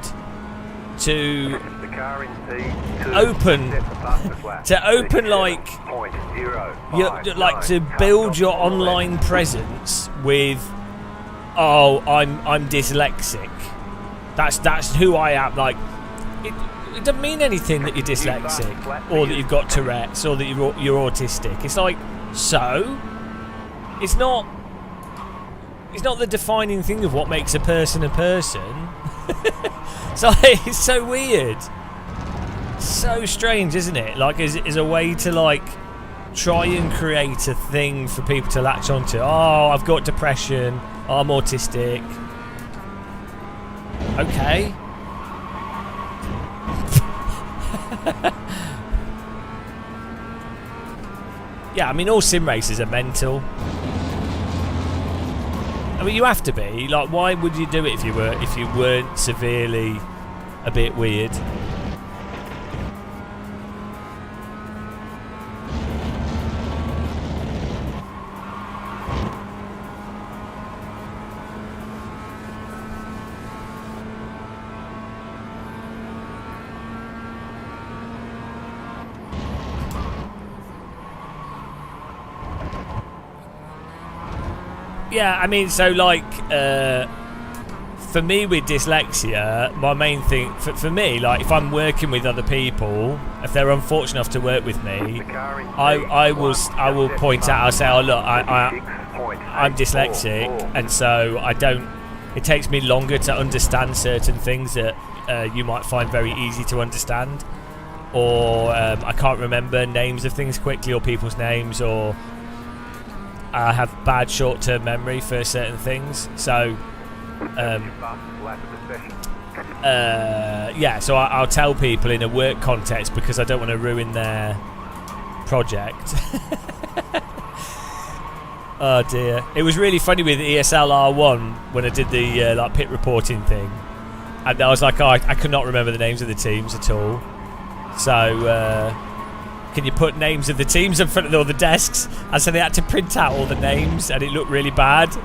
to open like to build your online presence with, oh, I'm dyslexic. That's who I am. Like, it doesn't mean anything that you're dyslexic or that you've got Tourette's or that you're autistic. It's like, so it's not the defining thing of what makes a person a person. So it's so weird, so strange, isn't it? Like, is a way to like try and create a thing for people to latch onto. Oh, I've got depression. Oh, I'm autistic. Okay. Yeah, I mean, all sim racers are mental. I mean, you have to be. Like, why would you do it if you weren't severely a bit weird? Yeah, I mean, so like, for me with dyslexia, my main thing, for me, like, if I'm working with other people, if they're unfortunate enough to work with me, I will point out, I'll say, oh look, I'm dyslexic, and so it takes me longer to understand certain things that you might find very easy to understand, or I can't remember names of things quickly, or people's names, or I have bad short-term memory for certain things, so yeah, so I'll tell people in a work context because I don't want to ruin their project. Oh dear, it was really funny with ESL R1 when I did the like pit reporting thing, and I was like, oh, I could not remember the names of the teams at all, so can you put names of the teams in front of all the desks? And so they had to print out all the names, and it looked really bad.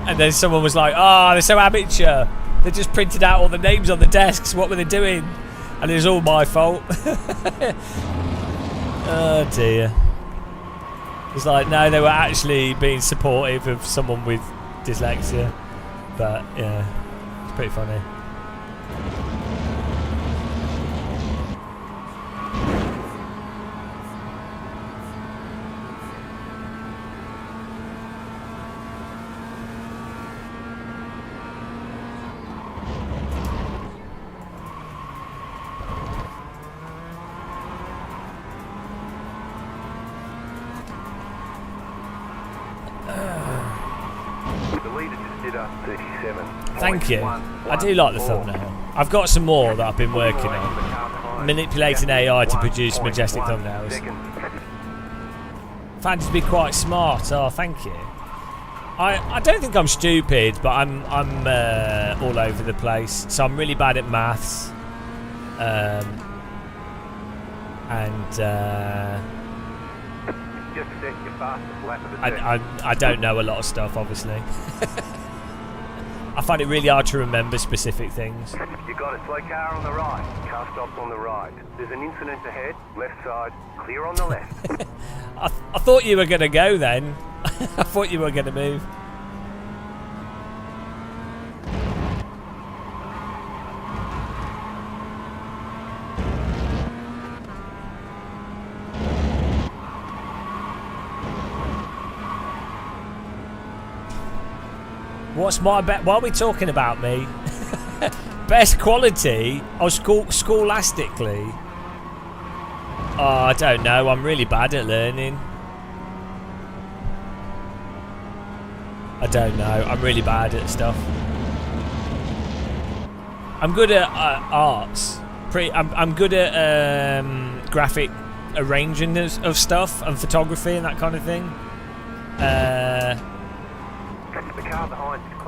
And then someone was like, "Oh, they're so amateur. They just printed out all the names on the desks. What were they doing?" And it was all my fault. Oh dear. It's like, no, they were actually being supportive of someone with dyslexia. But yeah, it's pretty funny. Thank you. I do like the thumbnail. I've got some more that I've been working on. Manipulating AI to produce majestic thumbnails. Found it to be quite smart. Oh, thank you. I don't think I'm stupid, but I'm all over the place. So I'm really bad at maths. I don't know a lot of stuff, obviously. I find it really hard to remember specific things. You got a slow car on the right. Car stops on the right. There's an incident ahead. Left side. Clear on the left. I thought you were going to go then. I thought you were going to move. What's my bet? What are we talking about, me? Best quality? Oh, scholastically? Oh, I don't know. I'm really bad at learning. I don't know. I'm really bad at stuff. I'm good at arts. I'm good at graphic arranging of stuff and photography and that kind of thing.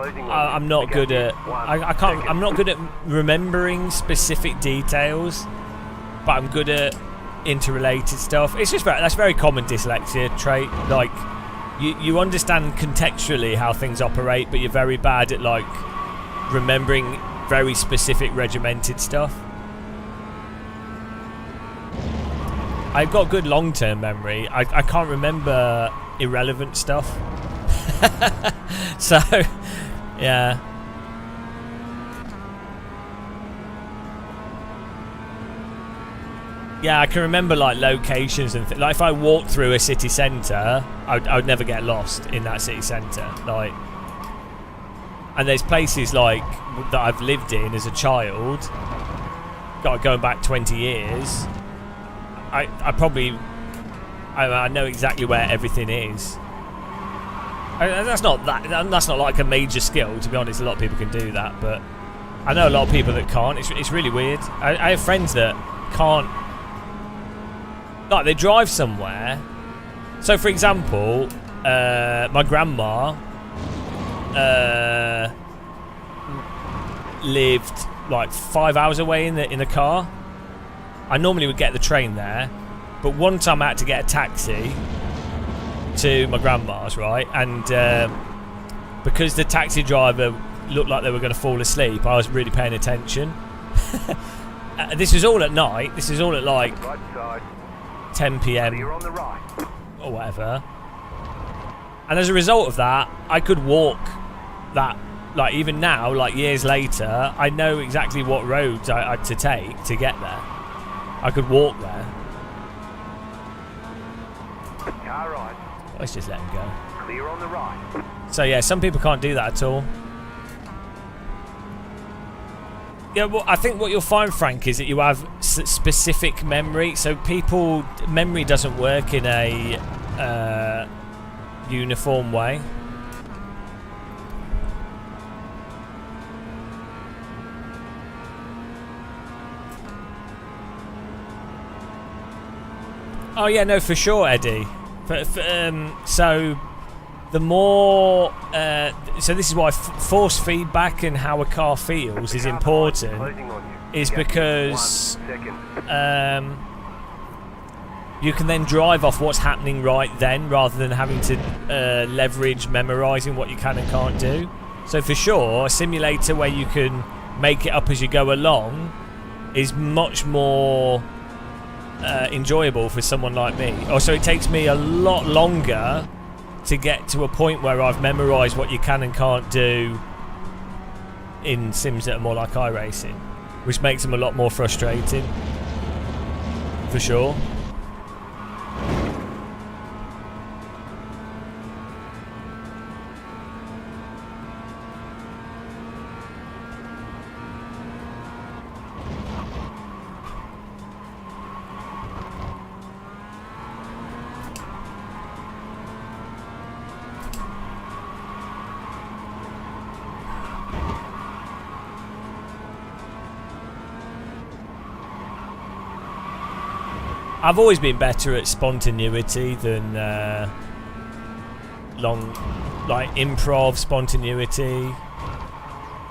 I'm not good at. I can't. I'm not good at remembering specific details, but I'm good at interrelated stuff. It's just that's very common dyslexia trait. Like you understand contextually how things operate, but you're very bad at like remembering very specific regimented stuff. I've got good long-term memory. I can't remember irrelevant stuff. So, yeah. Yeah, I can remember like locations and like if I walked through a city centre, I would never get lost in that city centre. Like, and there's places like that I've lived in as a child, going back 20 years. I know exactly where everything is. That's not like a major skill, to be honest. A lot of people can do that, but I know a lot of people that can't. It's really weird. I have friends that can't. Like they drive somewhere. So, for example, my grandma lived like 5 hours away in the car. I normally would get the train there, but one time I had to get a taxi to my grandma's, right? And because the taxi driver looked like they were going to fall asleep, I was really paying attention. This was all at night. This is all at like 10 p.m. or whatever. And as a result of that, I could walk that, like even now, like years later, I know exactly what roads I had to take to get there. I could walk there. Let's just let him go. Clear on the right. So yeah, some people can't do that at all. Yeah, well, I think what you'll find, Frank, is that you have specific memory. So memory doesn't work in a uniform way. Oh yeah, no, for sure, Eddie. So the more so this is why force feedback and how a car feels is important, is because you can then drive off what's happening right then, rather than having to leverage memorising what you can and can't do. So for sure, a simulator where you can make it up as you go along is much more enjoyable for someone like me. Also, it takes me a lot longer to get to a point where I've memorised what you can and can't do in sims that are more like iRacing, which makes them a lot more frustrating, for sure. I've always been better at spontaneity than like improv spontaneity.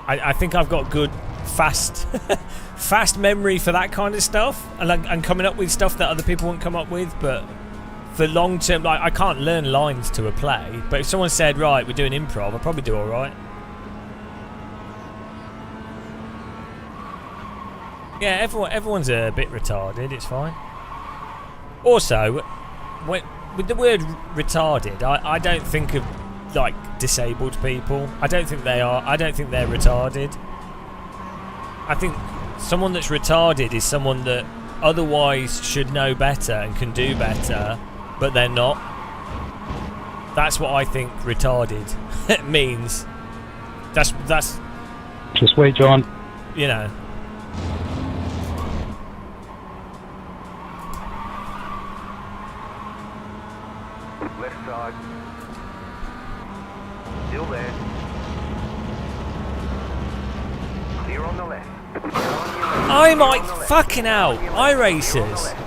I think I've got good fast memory for that kind of stuff, and coming up with stuff that other people won't come up with. But for long term, like, I can't learn lines to a play. But if someone said, right, we're doing improv, I'd probably do all right. Yeah, everyone's a bit retarded. It's fine. Also, with the word retarded, I don't think of like disabled people. I don't think they are. I don't think they're retarded. I think someone that's retarded is someone that otherwise should know better and can do better, but they're not. That's what I think retarded means. That's. Just wait, John. You know. Left side. Still there. Clear on the left. I'm like, fucking hell, iRacers.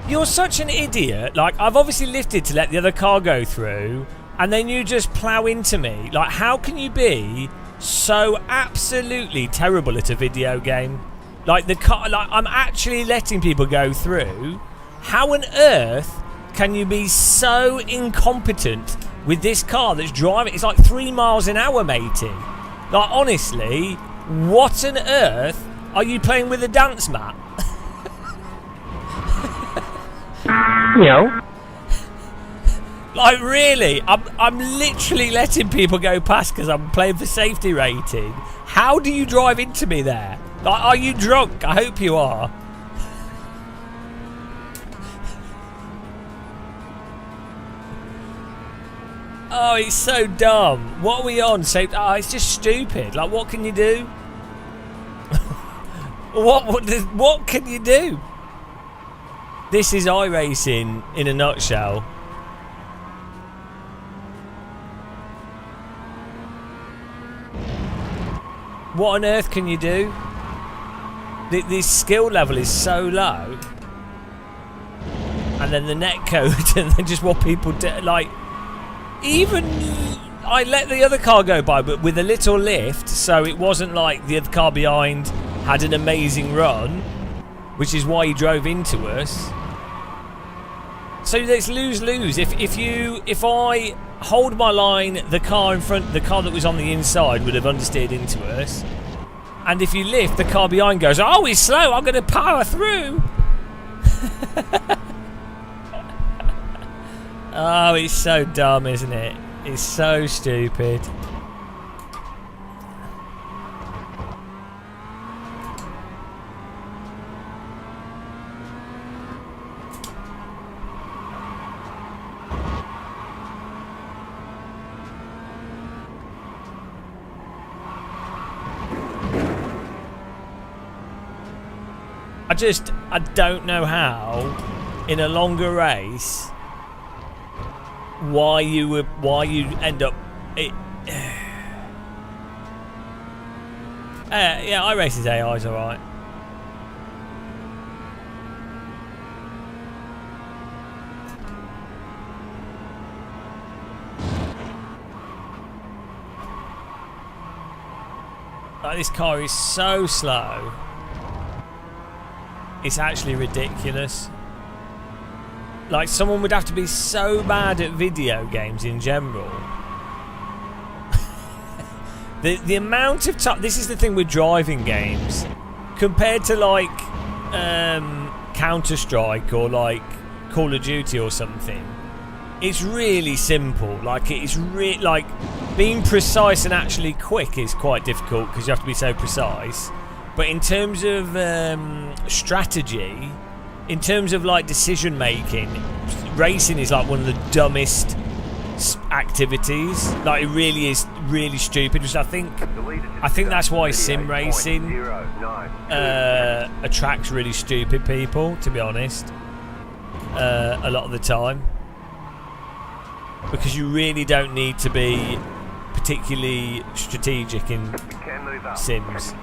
You're such an idiot. Like, I've obviously lifted to let the other car go through, and then you just plough into me. Like, how can you be so absolutely terrible at a video game? Like, the car, like, I'm actually letting people go through. How on earth can you be so incompetent with this car that's driving? It's like 3 miles an hour, matey. Like, honestly, what on earth are you playing with a dance mat? No. Like, really? I'm literally letting people go past because I'm playing for safety rating. How do you drive into me there? Like, are you drunk? I hope you are. Oh, it's so dumb. What are we on? So, it's just stupid. Like, what can you do? What can you do? This is iRacing in a nutshell. What on earth can you do? This skill level is so low. And then the netcode, and then just what people do. Like, even I let the other car go by, but with a little lift, so it wasn't like the other car behind had an amazing run, which is why he drove into us. So it's lose-lose. If I hold my line, the car in front, the car that was on the inside would have understeered into us. And if you lift, the car behind goes, oh, he's slow, I'm going to power through. Oh, it's so dumb, isn't it? It's so stupid. I don't know how, in a longer race, why you end up yeah, iRacing's AI is alright. Like, this car is so slow. It's actually ridiculous. Like, someone would have to be so bad at video games in general. the amount of time... This is the thing with driving games. Compared to, like, Counter-Strike or, like, Call of Duty or something. It's really simple. Like, it's like, being precise and actually quick is quite difficult because you have to be so precise. But in terms of strategy... In terms of like decision making, racing is like one of the dumbest activities. Like, it really is really stupid. Which I think that's why sim racing attracts really stupid people. To be honest, a lot of the time, because you really don't need to be particularly strategic in sims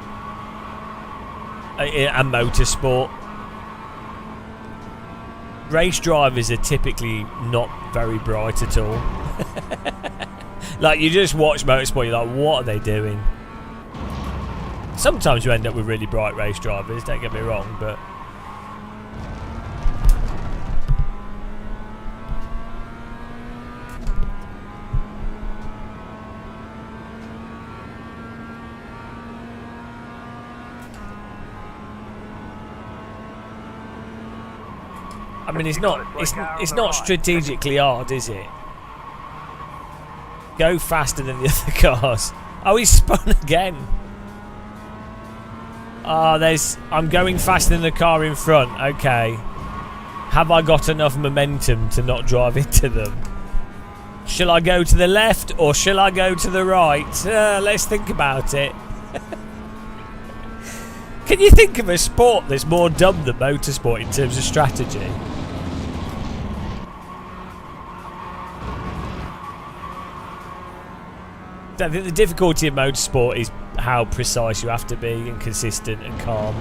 and motorsport. Race drivers are typically not very bright at all. Like, you just watch motorsport, you're like, what are they doing? Sometimes you end up with really bright race drivers, don't get me wrong, but... I mean, it's not strategically hard, is it? Go faster than the other cars. Oh, he's spun again. Oh, I'm going faster than the car in front. Okay. Have I got enough momentum to not drive into them? Shall I go to the left or shall I go to the right? Let's think about it. Can you think of a sport that's more dumb than motorsport in terms of strategy? I think the difficulty of motorsport is how precise you have to be and consistent and calm,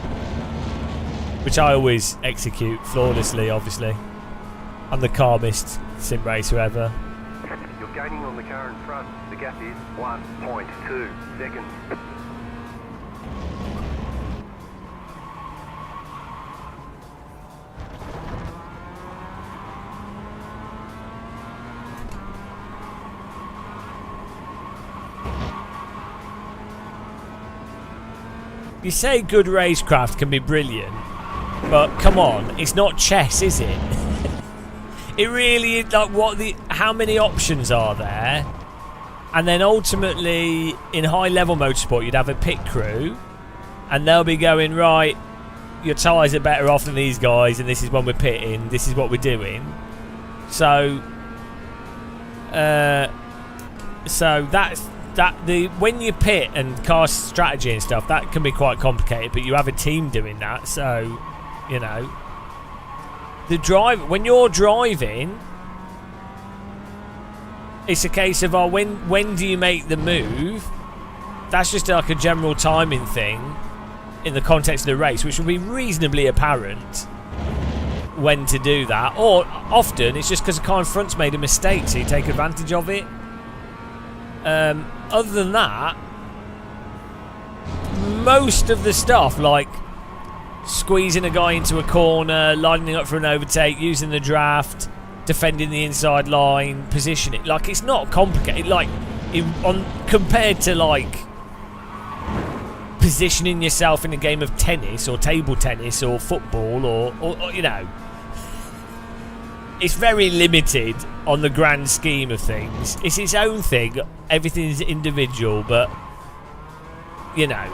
which I always execute flawlessly, obviously. I'm the calmest sim racer ever. You're gaining on the car in front. The gap is 1.2 seconds. You say good racecraft can be brilliant, but come on, it's not chess, is it? It really is. Like, how many options are there? And then ultimately, in high-level motorsport, you'd have a pit crew, and they'll be going, right, your tyres are better off than these guys, and this is when we're pitting, this is what we're doing. So when you pit and car strategy and stuff, that can be quite complicated, but you have a team doing that, so, you know. When you're driving, it's a case of, when do you make the move? That's just like a general timing thing in the context of the race, which will be reasonably apparent when to do that. Or often it's just because the car in front's made a mistake, so you take advantage of it. Other than that, most of the stuff, like squeezing a guy into a corner, lining up for an overtake, using the draft, defending the inside line, positioning, like, it's not complicated. Like, compared to, like, positioning yourself in a game of tennis or table tennis or football or you know, it's very limited on the grand scheme of things. It's its own thing. Everything's individual, but, you know,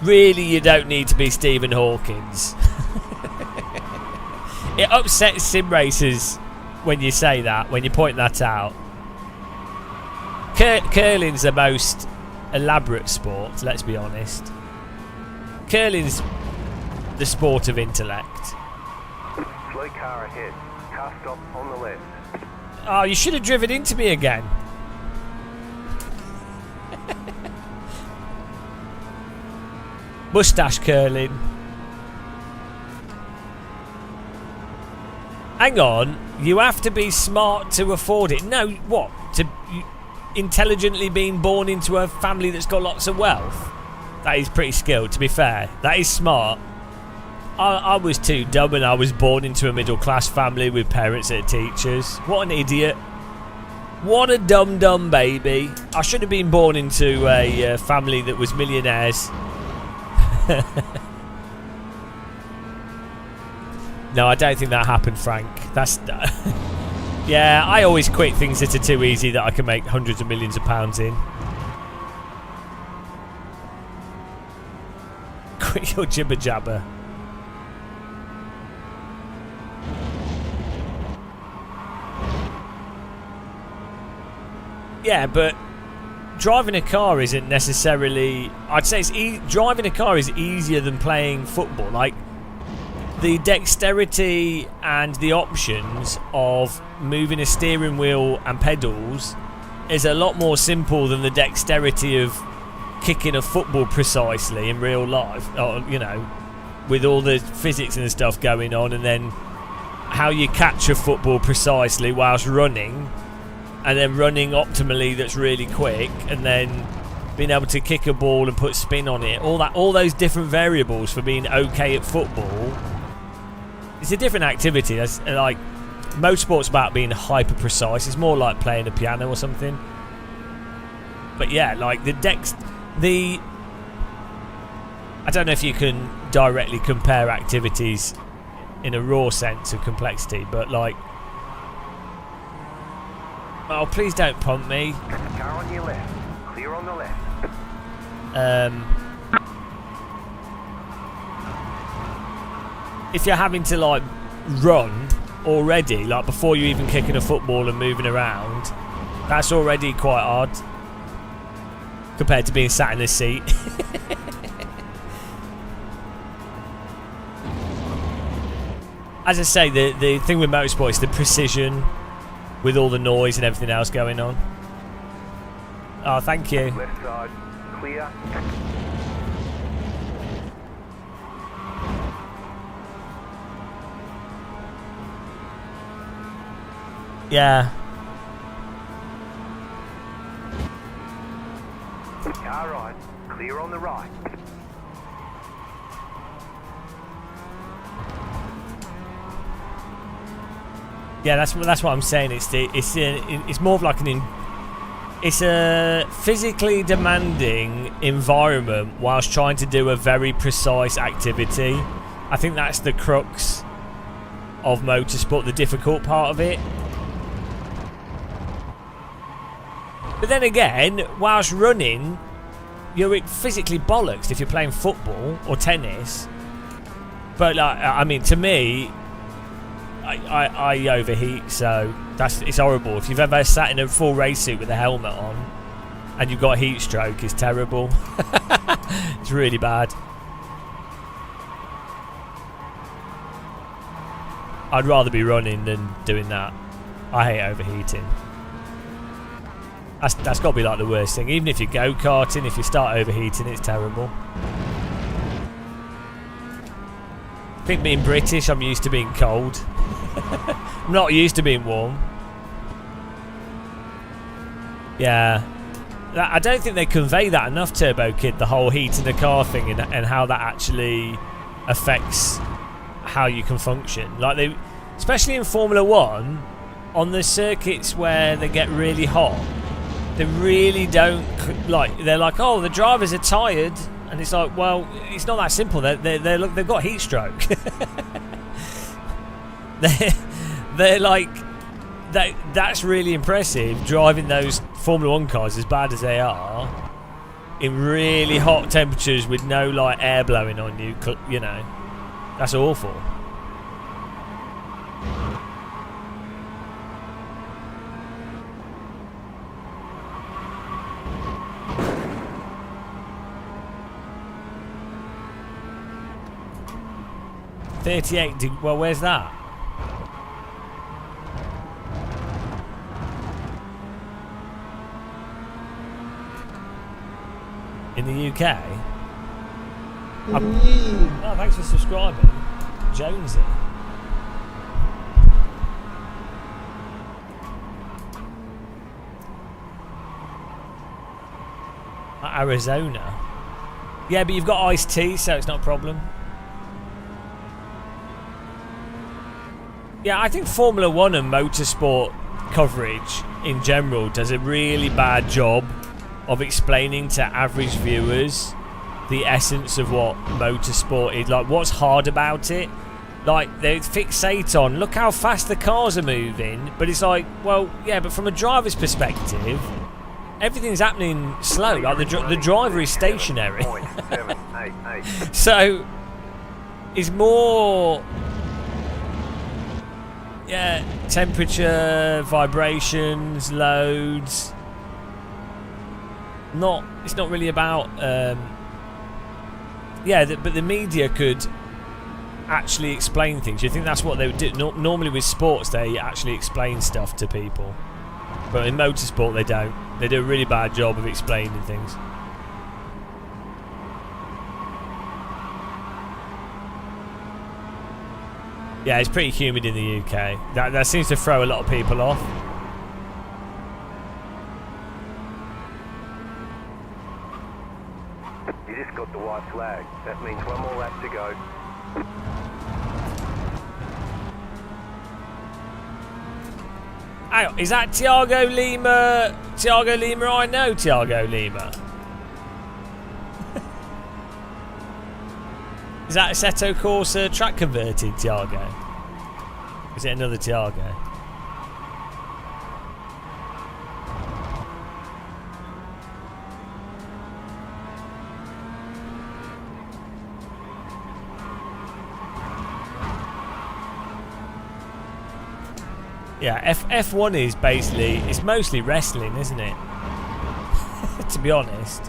really you don't need to be Stephen Hawkins. It upsets sim racers when you say that, when you point that out. Curling's the most elaborate sport, let's be honest. Curling's the sport of intellect. Slow car ahead. Car stop on the left. Oh, you should have driven into me again. Mustache curling. Hang on, you have to be smart to afford it. No, what? Intelligently being born into a family that's got lots of wealth? That is pretty skilled, to be fair. That is smart. I was too dumb, and I was born into a middle-class family with parents that are teachers. What an idiot. What a dumb baby. I should have been born into a family that was millionaires. No, I don't think that happened, Frank. That's... Yeah, I always quit things that are too easy that I can make hundreds of millions of pounds in. Quit your jibber jabber. Yeah, but driving a car isn't necessarily... I'd say driving a car is easier than playing football. Like, the dexterity and the options of moving a steering wheel and pedals is a lot more simple than the dexterity of kicking a football precisely in real life. Or, you know, with all the physics and stuff going on, and then how you catch a football precisely whilst running, and then running optimally that's really quick, and then being able to kick a ball and put spin on it. All those different variables for being okay at football. It's a different activity. That's like motorsport's about being hyper precise. It's more like playing a piano or something. But yeah, like I don't know if you can directly compare activities in a raw sense of complexity, but like, oh, please don't pump me. Car on your left. Clear on the left. If you're having to like run already, like before you even kicking a football and moving around, that's already quite hard compared to being sat in a seat. As I say, the thing with motorsport is the precision with all the noise and everything else going on. Oh, thank you. Left side. Clear. Yeah. Car right. Clear on the right. Yeah, that's what I'm saying. It's more of like it's a physically demanding environment whilst trying to do a very precise activity. I think that's the crux of motorsport, the difficult part of it. But then again, whilst running, you're physically bollocksed if you're playing football or tennis. But like, I mean, to me, I overheat, so it's horrible. If you've ever sat in a full race suit with a helmet on and you've got heat stroke, it's terrible. It's really bad. I'd rather be running than doing that. I hate overheating. That's got to be like the worst thing. Even if you go karting, if you start overheating, it's terrible. I think being British, I'm used to being cold. I'm not used to being warm. Yeah. I don't think they convey that enough, Turbo Kid, the whole heat in the car thing, and how that actually affects how you can function. Like especially in Formula 1, on the circuits where they get really hot, they really don't, like, they're like, oh, the drivers are tired, and it's like, well, it's not that simple. They've got heat stroke. they're like, that's really impressive, driving those Formula 1 cars as bad as they are in really hot temperatures with no like air blowing on you. You know, that's awful. Well, where's that? In the UK? Oh, thanks for subscribing, Jonesy. Arizona. Yeah, but you've got iced tea, so it's not a problem. Yeah, I think Formula 1 and motorsport coverage in general does a really bad job of explaining to average viewers the essence of what motorsport is. Like, what's hard about it? Like, they fixate on, look how fast the cars are moving, but it's like, well, yeah, but from a driver's perspective, everything's happening slow. Like, the driver is stationary. So, it's more, yeah, temperature, vibrations, loads. It's not really about, but the media could actually explain things. You think that's what they would do? Normally with sports, they actually explain stuff to people, but in motorsport they don't. They do a really bad job of explaining things. Yeah, it's pretty humid in the UK. That seems to throw a lot of people off. You just got the white flag. That means one more lap to go. Hang on, is that Thiago Lima? Thiago Lima, I know Thiago Lima. Is that Assetto Corsa track converted Thiago? Is it another Thiago? Yeah, F1 is basically, it's mostly wrestling, isn't it? To be honest.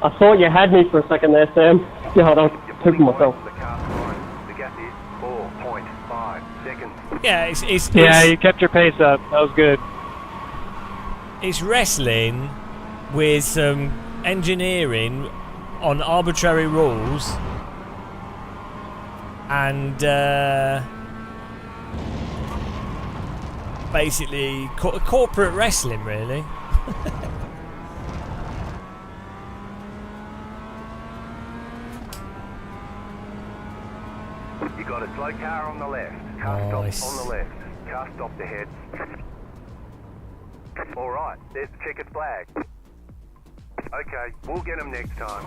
I thought you had me for a second there, Sam. God, I was pooping myself. The gap is 4.5 seconds. Yeah, it's Yeah, you kept your pace up. That was good. it's wrestling with some engineering on arbitrary rules and basically corporate wrestling, really. You got a slow car on the left. Car Nice. stop on the left. Car stopped ahead. All right, there's the checkered flag. Okay, we'll get him next time.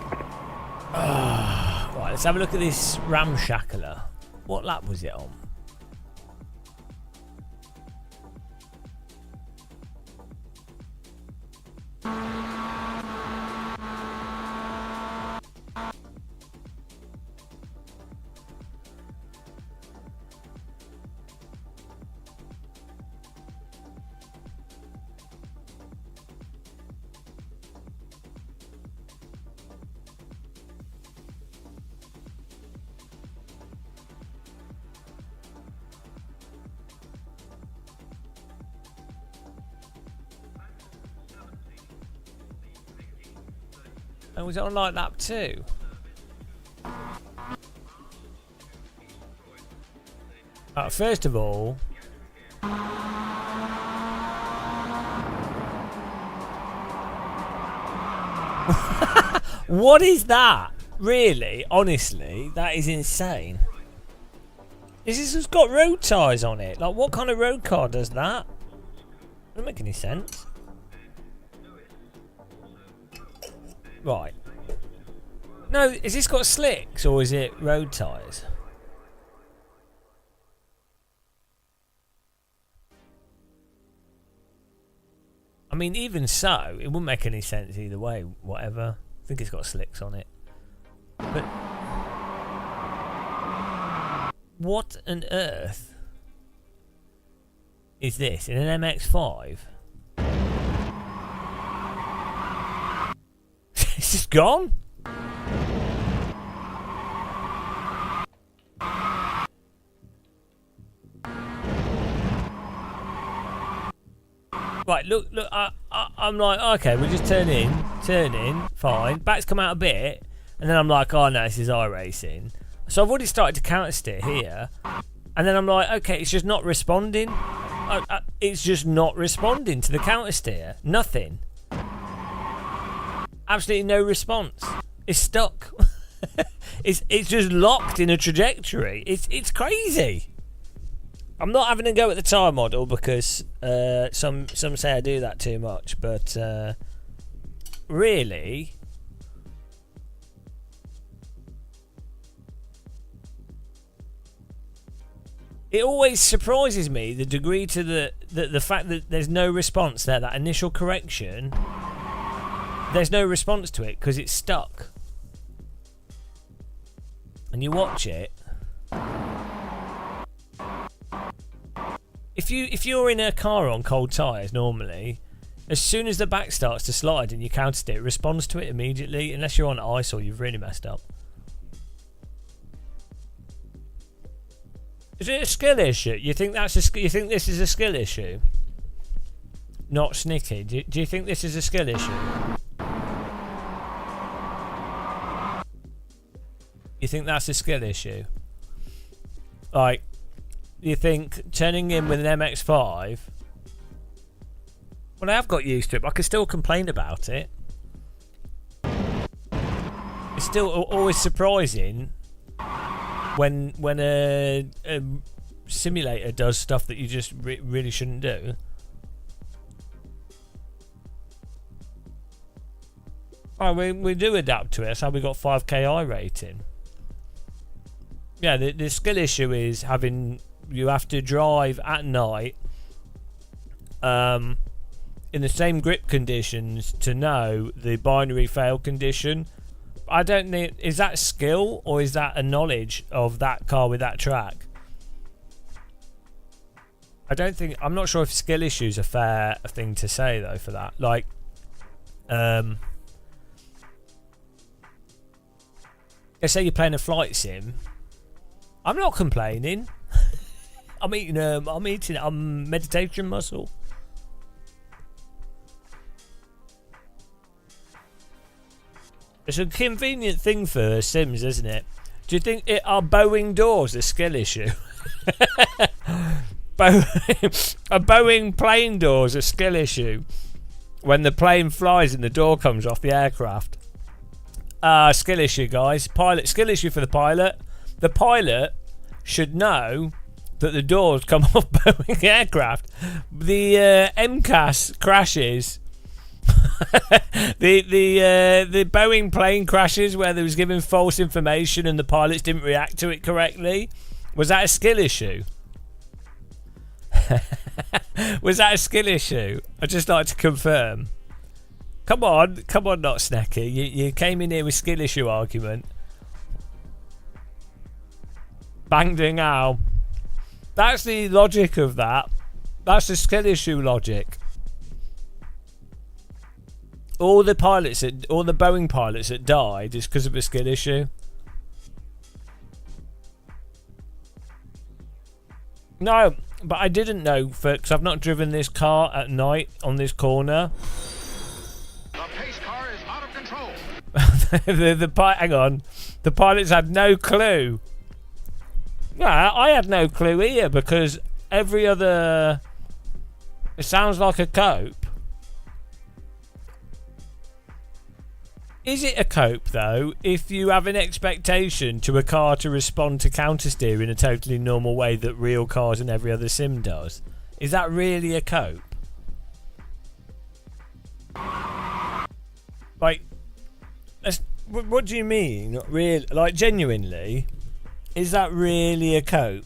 Right, let's have a look at this ramshackler. What lap was it on? And was it on like lap 2? First of all, what is that? Really? Honestly, that is insane. This has got road tyres on it. Like, what kind of road car does that? Doesn't make any sense. Right. No, is this got slicks or is it road tyres? I mean, even so, it wouldn't make any sense either way, whatever. I think it's got slicks on it. But what on earth is this? In an MX-5? It's just gone? Right, look, I'm like, okay, we'll just turn in, fine. Back's come out a bit, and then I'm like, oh no, this is iRacing. So I've already started to counter steer here, and then I'm like, okay, it's just not responding. It's just not responding to the counter steer. Nothing. Absolutely no response. It's stuck. it's just locked in a trajectory. It's crazy. I'm not having a go at the tire model because some say I do that too much, but really, it always surprises me the degree to the fact that there's no response there. That initial correction, there's no response to it because it's stuck, and you watch it. If you're in a car on cold tyres normally, as soon as the back starts to slide and you counter steer, it responds to it immediately, unless you're on ice or you've really messed up. Is it a skill issue? You think you think this is a skill issue? Not Snicky. Do you think this is a skill issue? You think that's a skill issue? Like, you think turning in with an MX-5? Well, I have got used to it, but I can still complain about it. It's still always surprising when a simulator does stuff that you just really shouldn't do. Oh, we do adapt to it. That's how we got 5K rating. Yeah, the skill issue is you have to drive at night in the same grip conditions to know the binary fail condition. I don't think, is that skill or is that a knowledge of that car with that track? I'm not sure if skill issue is a fair thing to say though for that. Like, let's say you're playing a flight sim. I'm not complaining. I'm meditation muscle. It's a convenient thing for Sims, isn't it? Do you think are bowing doors a skill issue? A Boeing plane doors a skill issue when the plane flies and the door comes off the aircraft. Skill issue, guys. Skill issue for the pilot. The pilot should know that the doors come off Boeing aircraft. The MCAS crashes. the Boeing plane crashes where they was given false information and the pilots didn't react to it correctly. Was that a skill issue? Was that a skill issue? I'd just like to confirm. Come on, not Snacky. You came in here with skill issue argument. Bang ding ow. That's the logic of that. That's the skill issue logic. All the Boeing pilots that died is because of a skill issue. No, but I didn't know because I've not driven this car at night on this corner. The pace car is out of control. Hang on. The pilots had no clue. Yeah, I had no clue either because every other... It sounds like a cope. Is it a cope though if you have an expectation to a car to respond to counter steer in a totally normal way that real cars and every other sim does? Is that really a cope? Like, what do you mean? Not really, like genuinely, is that really a cope?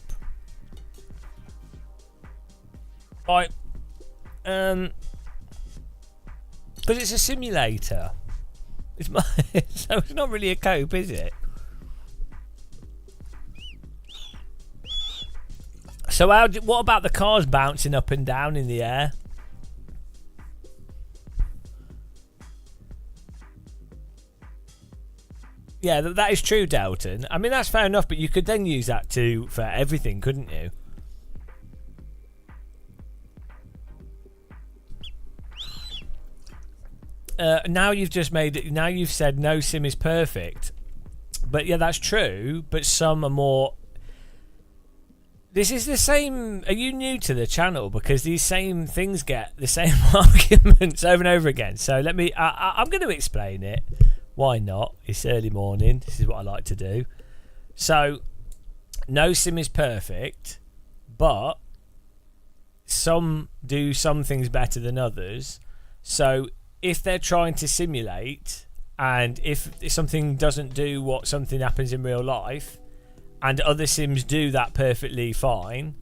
Like, because it's a simulator. So it's not really a cope, is it? So what about the cars bouncing up and down in the air? Yeah, that is true, Dalton. I mean, that's fair enough, but you could then use that for everything, couldn't you? now you've just made it. Now you've said no sim is perfect, but yeah, that's true. But some are more. This is the same. Are you new to the channel? Because these same things get the same arguments over and over again. So let me. I'm going to explain it. Why not? It's early morning. This is what I like to do. So, no sim is perfect, but some do some things better than others. So if they're trying to simulate, and if something doesn't do what something happens in real life, and other sims do that perfectly fine,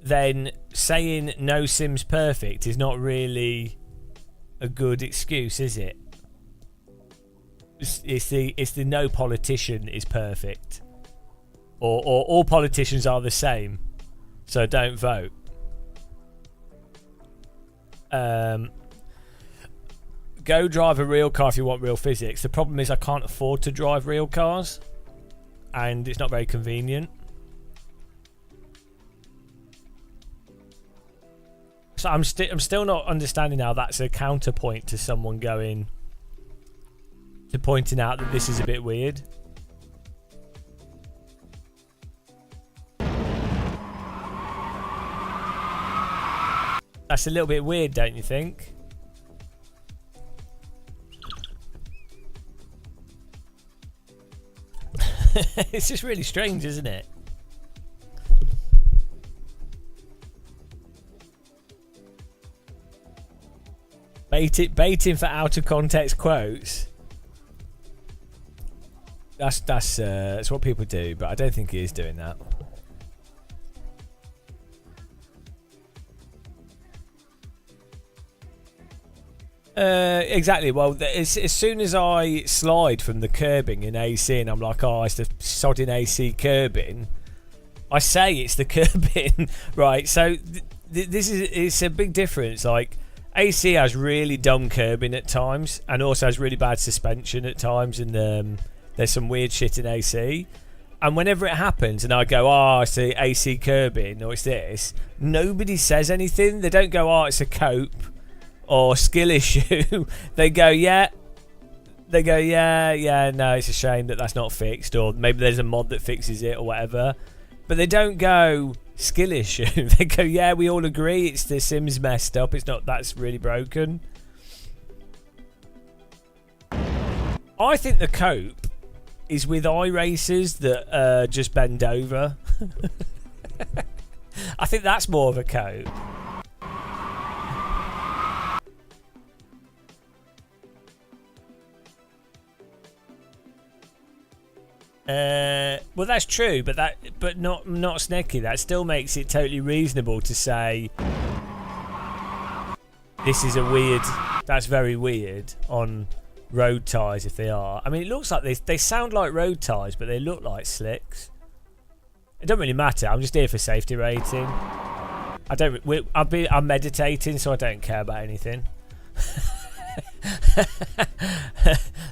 then saying no sim's perfect is not really a good excuse, is it? It's the no politician is perfect, or all politicians are the same, so don't vote. Go drive a real car if you want real physics. The problem is I can't afford to drive real cars, and it's not very convenient. So I'm still not understanding how that's a counterpoint to someone pointing out that this is a bit weird. That's a little bit weird, don't you think? It's just really strange, isn't it? Baiting for out of context quotes. That's what people do, but I don't think he is doing that. Exactly. Well, as soon as I slide from the curbing in AC and I'm like, oh, it's the sodding AC curbing, I say it's the curbing, right? So it's a big difference. Like, AC has really dumb curbing at times, and also has really bad suspension at times, and there's some weird shit in AC. And whenever it happens and I go, oh, it's the AC curbing, or it's this, nobody says anything. They don't go, oh, it's a cope or skill issue. They go, yeah, no, it's a shame that that's not fixed, or maybe there's a mod that fixes it or whatever. But they don't go skill issue. They go, yeah, we all agree it's the sim's messed up, it's not, that's really broken. I think the cope is with iRacers that just bend over. I think that's more of a cope. Well, that's true, but not Snecky. That still makes it totally reasonable to say this is a weird. That's very weird on road tyres if they are. I mean, it looks like they sound like road tyres, but they look like slicks. It doesn't really matter. I'm just here for safety rating. I'm meditating, so I don't care about anything.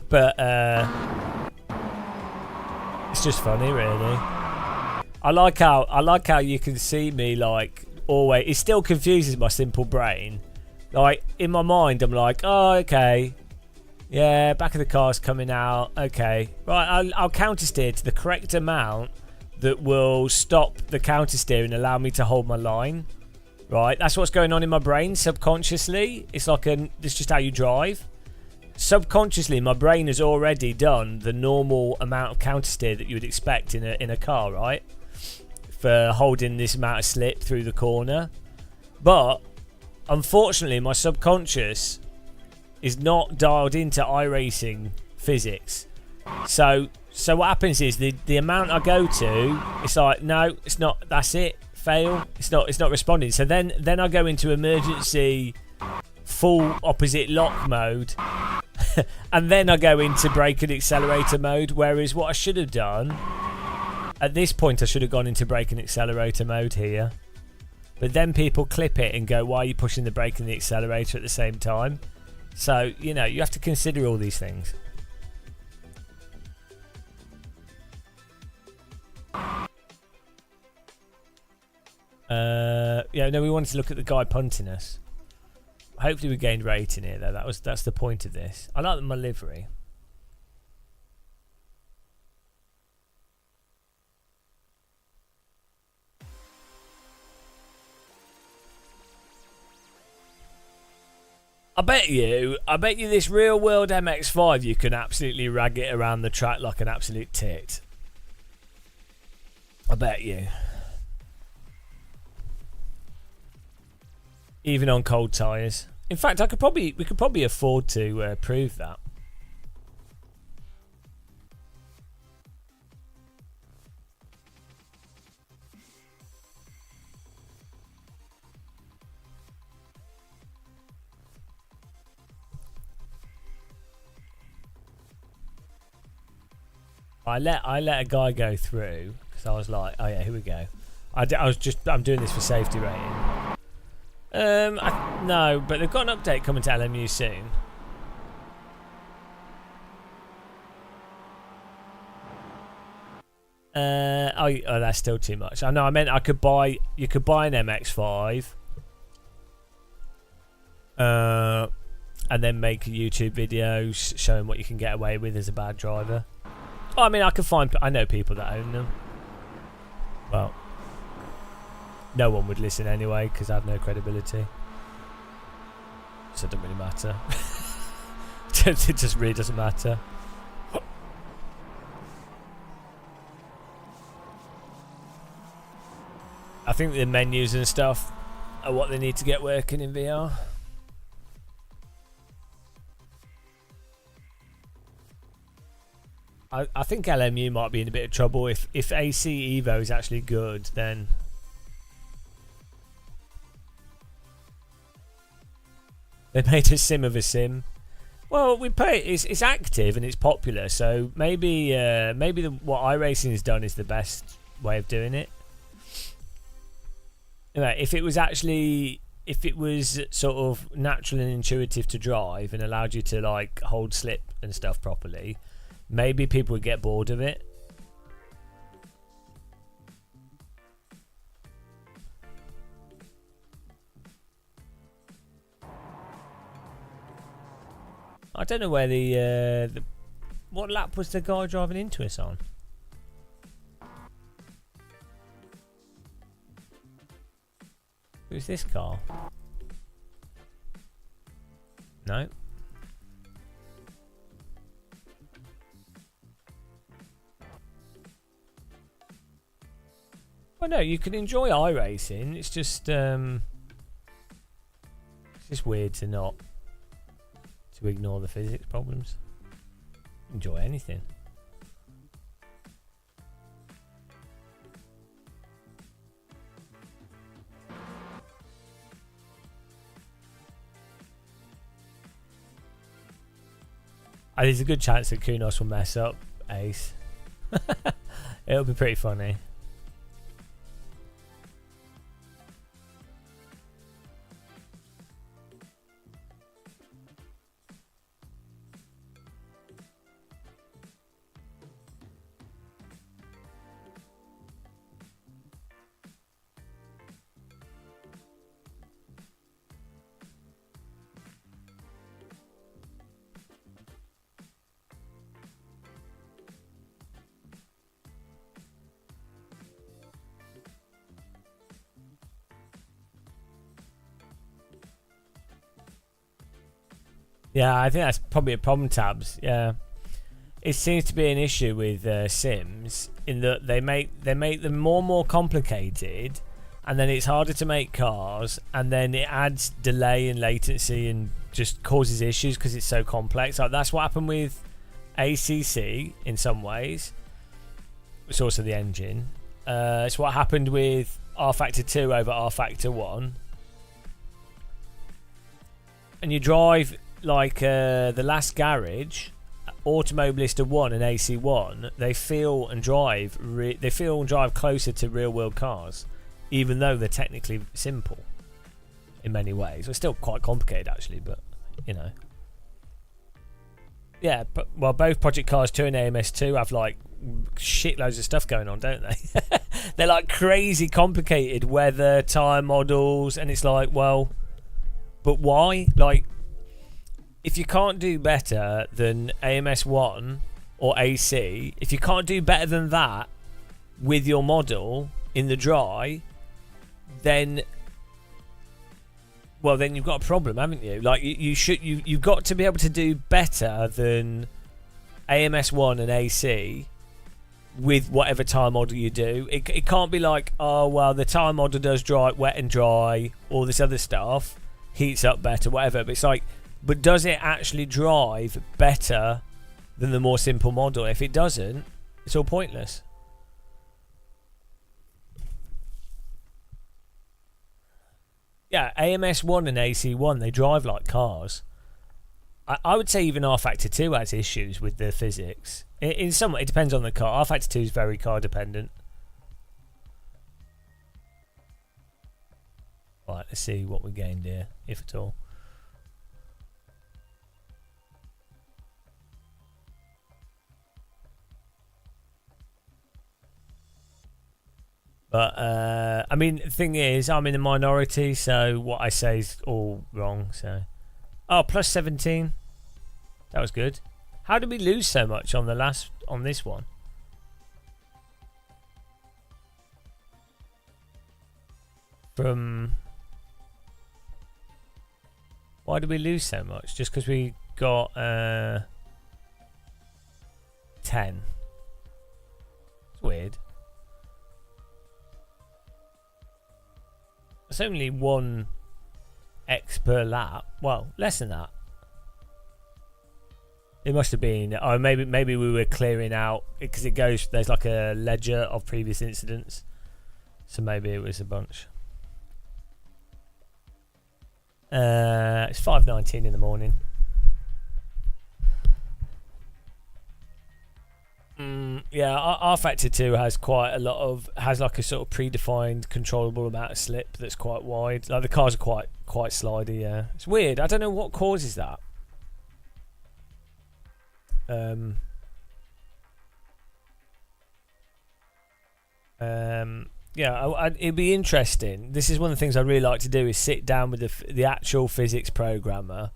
But it's just funny, really. I like how you can see me, like, always. It still confuses my simple brain. Like, in my mind, I'm like, oh, okay, yeah, back of the car's coming out. Okay, right, I'll counter steer to the correct amount that will stop the counter steer and allow me to hold my line. Right, that's what's going on in my brain subconsciously. It's like it's just how you drive. Subconsciously, my brain has already done the normal amount of counter steer that you would expect in a car, right? For holding this amount of slip through the corner. But unfortunately, my subconscious is not dialed into iRacing physics. So what happens is the amount I go to, it's like, no, it's not. That's it. Fail. It's not responding. So then I go into emergency full opposite lock mode. And then I go into brake and accelerator mode, whereas what I should have done at this point, I should have gone into brake and accelerator mode here. But then people clip it and go, why are you pushing the brake and the accelerator at the same time? So, you know, you have to consider all these things. Yeah, no, we wanted to look at the guy punting us. Hopefully we gained rating here though. That's the point of this. I like my livery. I bet you this real world MX-5 you can absolutely rag it around the track like an absolute tit. I bet you. Even on cold tyres. In fact, we could probably afford to prove that. I let a guy go through because I was like, oh yeah, here we go. I'm doing this for safety rating. No, but they've got an update coming to LMU soon. Oh, that's still too much. I know. I meant you could buy an MX-5, and then make YouTube videos showing what you can get away with as a bad driver. Oh, I mean, I know people that own them. Well, no one would listen anyway because I have no credibility. So it doesn't really matter. It just really doesn't matter. I think the menus and stuff are what they need to get working in VR. I think LMU might be in a bit of trouble. If AC Evo is actually good, then they made a sim of a sim. Well, we pay. It's active and it's popular, so maybe what iRacing has done is the best way of doing it. You know, if it was sort of natural and intuitive to drive and allowed you to like hold slip and stuff properly, maybe people would get bored of it. I don't know where the what lap was the guy driving into us on? Who's this car? No. Well, no, you can enjoy iRacing. It's just weird to ignore the physics problems. Enjoy anything. There's a good chance that Kunos will mess up Ace. It'll be pretty funny. Yeah, I think that's probably a problem, Tabs. Yeah, it seems to be an issue with Sims in that they make them more and more complicated, and then it's harder to make cars, and then it adds delay and latency and just causes issues because it's so complex. Like that's what happened with ACC in some ways. It's also the engine. It's what happened with R Factor 2 over R Factor 1, and you drive. Like the last garage, Automobilista 1 and AC1, they feel and drive closer to real world cars, even though they're technically simple in many ways. They're still quite complicated actually, but you know. Yeah, but well, both Project Cars 2 and AMS 2 have like shitloads of stuff going on, don't they? They're like crazy complicated weather, tyre models, and it's like, well, But why? Like, if you can't do better than AMS1 or AC, if you can't do better than that with your model in the dry, then you've got a problem, haven't you? Like, you've got to be able to do better than AMS1 and AC with whatever tire model you do. It can't be like, oh well, the tire model does dry, wet and dry, all this other stuff, heats up better, whatever. But it's like, but does it actually drive better than the more simple model? If it doesn't, it's all pointless. Yeah, AMS1 and AC1, they drive like cars. I would say even R Factor 2 has issues with the physics. In some way, it depends on the car. R Factor 2 is very car dependent. Right, let's see what we gained here, if at all. But, I mean, the thing is, I'm in the minority, so what I say is all wrong, so... Oh, plus 17. That was good. How did we lose so much on this one? Why did we lose so much? Just because we got 10. It's weird. It's only 1 X per lap. Well, less than that. It must have been, oh, maybe we were clearing out, because it goes, there's like a ledger of previous incidents, so maybe it was a bunch. It's 5:19 in the morning. Yeah, R Factor 2 has quite a lot of, has like a sort of predefined controllable amount of slip that's quite wide. Like the cars are quite slidey. Yeah, it's weird. I don't know what causes that. Yeah, it'd be interesting. This is one of the things I really like to do, is sit down with the actual physics programmer.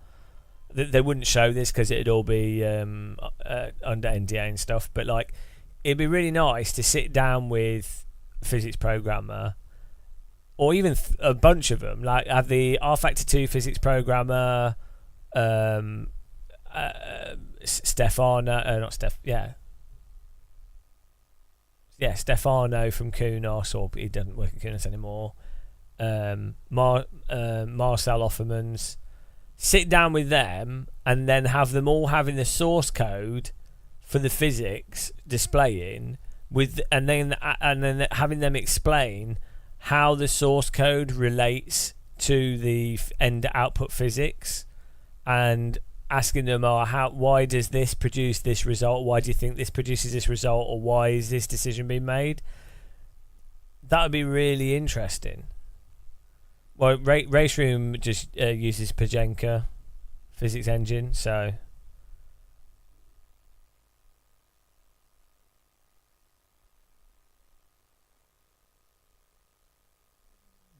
They wouldn't show this because it'd all be under NDA and stuff, but like, it'd be really nice to sit down with a physics programmer, or even a bunch of them, like have the R Factor 2 physics programmer, Stefano from Kunos, or he doesn't work at Kunos anymore, Marcel Offermans. Sit down with them and then have them all having the source code for the physics displaying with, and then having them explain how the source code relates to the end output physics, and asking them, why does this produce this result? Why do you think this produces this result? Or why is this decision being made? That would be really interesting. Well, Race Room just uses Pajenka physics engine, so...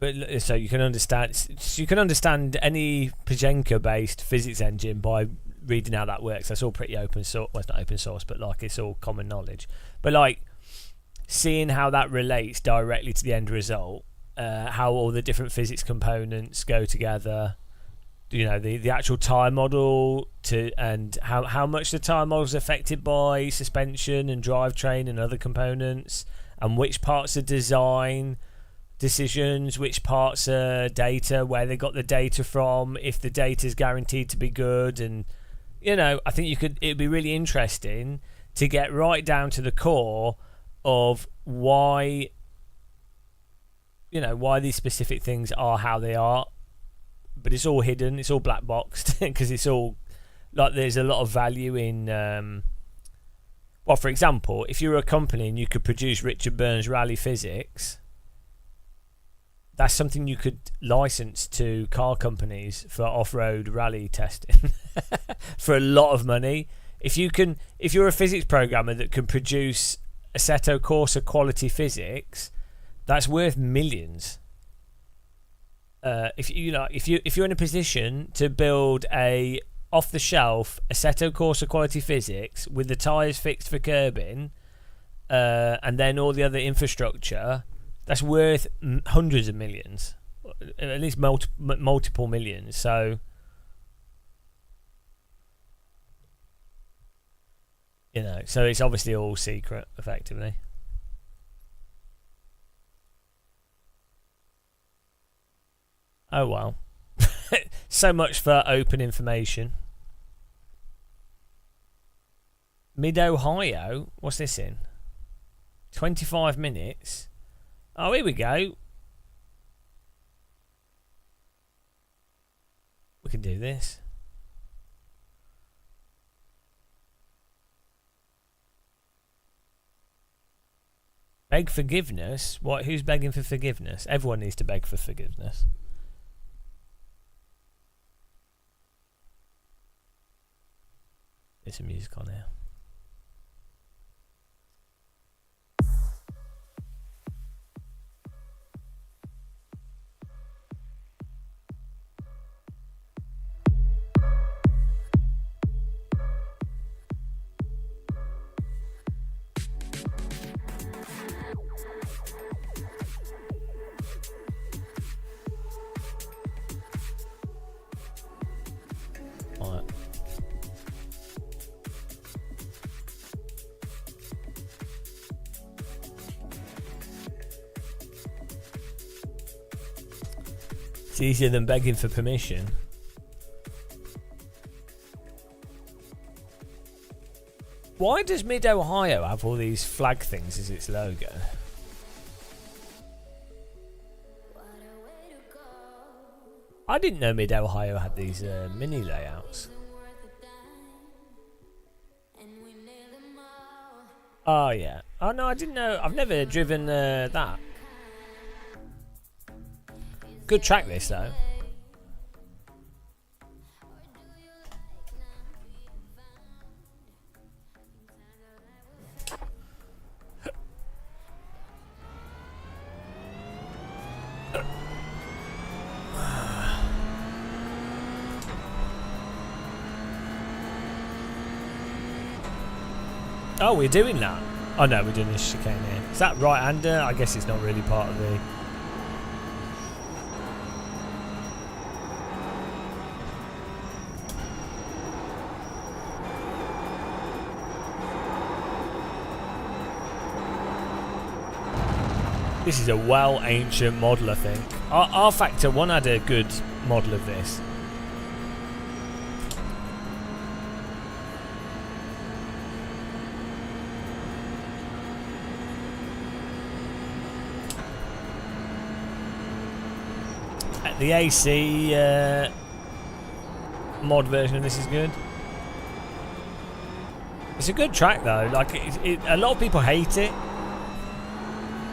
But so you can understand any Pajenka based physics engine by reading how that works. That's all pretty open source. Well, it's not open source, but like, it's all common knowledge. But like, seeing how that relates directly to the end result, how all the different physics components go together, you know, the actual tire model, and how much the tire model is affected by suspension and drivetrain and other components, and which parts are design decisions, which parts are data, where they got the data from, if the data is guaranteed to be good. And you know, I think it'd be really interesting to get right down to the core of why these specific things are how they are. But it's all hidden, it's all black boxed, because it's all like, there's a lot of value in well, for example, if you're a company and you could produce Richard Burns rally physics, that's something you could license to car companies for off-road rally testing for a lot of money. If you're a physics programmer that can produce Assetto Corsa quality physics, that's worth millions. if you're in a position to build a off-the-shelf Assetto Corsa quality physics with the tyres fixed for curbing, and then all the other infrastructure, that's worth hundreds of millions, at least multiple millions. So, so it's obviously all secret, effectively. Oh well. So much for open information. Mid-Ohio? What's this in? 25 minutes? Oh, here we go. We can do this. Beg forgiveness? What? Who's begging for forgiveness? Everyone needs to beg for forgiveness. There's some music on here. Alright. It's easier than begging for permission. Why does Mid-Ohio have all these flag things as its logo? I didn't know Mid-Ohio had these mini layouts. Oh yeah. Oh no, I didn't know. I've never driven that. Good track this though. Oh, we're doing that. Oh no, we're doing this chicane here. Is that right-hander? I guess it's not really part of the... This is a well-ancient model, I think. R Factor 1 had a good model of this. The AC mod version of this is good. It's a good track though. Like a lot of people hate it.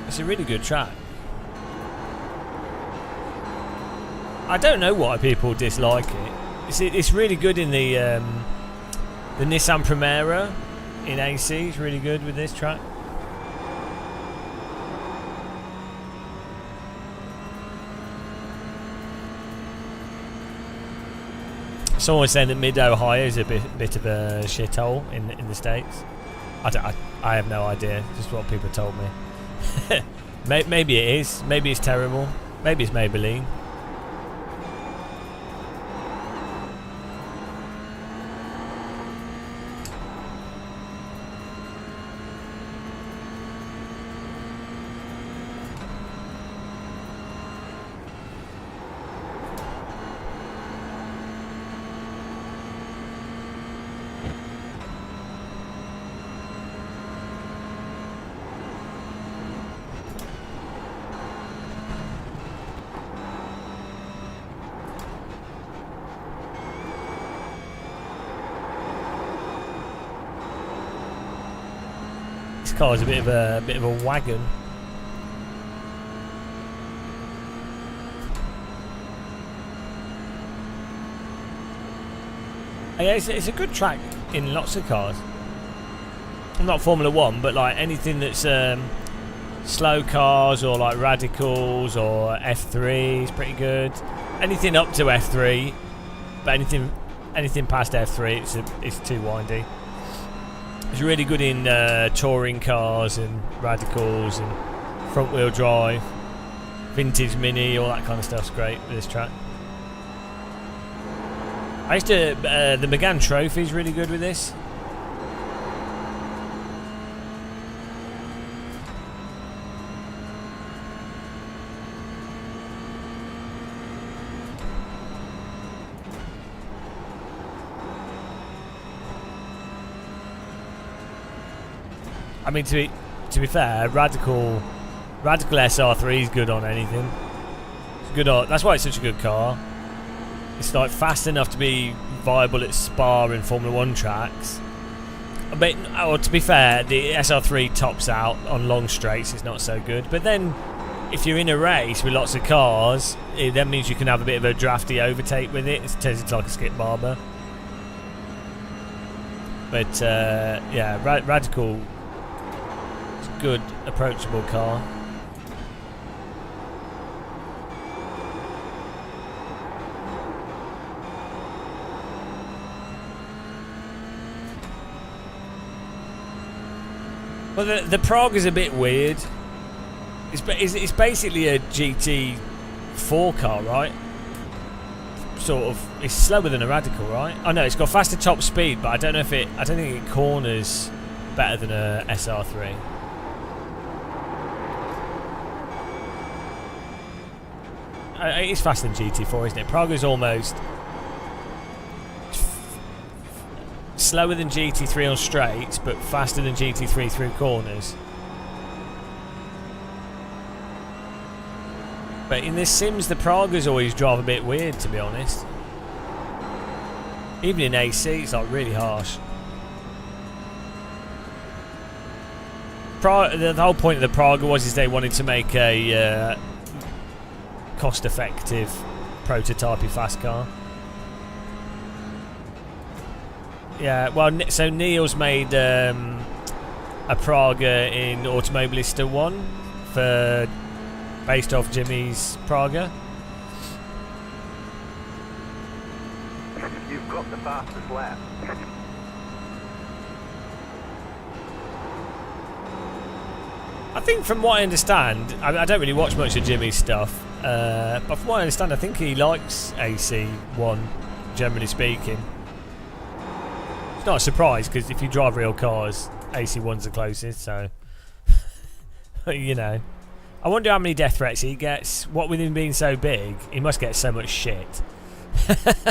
It's a really good track. I don't know why people dislike it. It's really good in the Nissan Primera in AC. It's really good with this track. Someone was saying that Mid-Ohio is a bit of a shithole in the States. I have no idea. Just what people told me. Maybe it is. Maybe it's terrible. Maybe it's Maybelline. This car is a bit of a wagon. Yeah, it's a good track in lots of cars. Not Formula 1, but like anything that's slow cars or like radicals or F3 is pretty good. Anything up to F3, but anything past F3 it's too windy. It's really good in touring cars and radicals and front wheel drive, vintage mini, all that kind of stuff's great with this track. I used to the Megane Trophy is really good with this. I mean, to be fair, Radical SR3 is good on anything. It's good on. That's why it's such a good car. It's like fast enough to be viable at Spa and Formula 1 tracks. But or to be fair, the SR3 tops out on long straights. It's not so good. But then, if you're in a race with lots of cars, it then means you can have a bit of a drafty overtake with it. It turns into like a skip barber. But yeah, Radical. Good approachable car. Well, the Prague is a bit weird. It's basically a GT4 car, right? Sort of. It's slower than a Radical, right? Oh no, it's got faster top speed, but I don't know if I don't think it corners better than a SR3. It's faster than GT4, isn't it? Prague is almost slower than GT3 on straights, but faster than GT3 through corners. But in the Sims, the Pragas always drive a bit weird, to be honest. Even in AC, it's like really harsh. The whole point of the Praga is they wanted to make a cost-effective prototypey fast car. Yeah, well, so Neil's made a Praga in Automobilista 1 based off Jimmy's Praga. You've got the fastest lap. I think from what I understand, I don't really watch much of Jimmy's stuff, but from what I understand, I think he likes AC1, generally speaking. It's not a surprise, because if you drive real cars, AC1's the closest, so... you know. I wonder how many death threats he gets. What with him being so big, he must get so much shit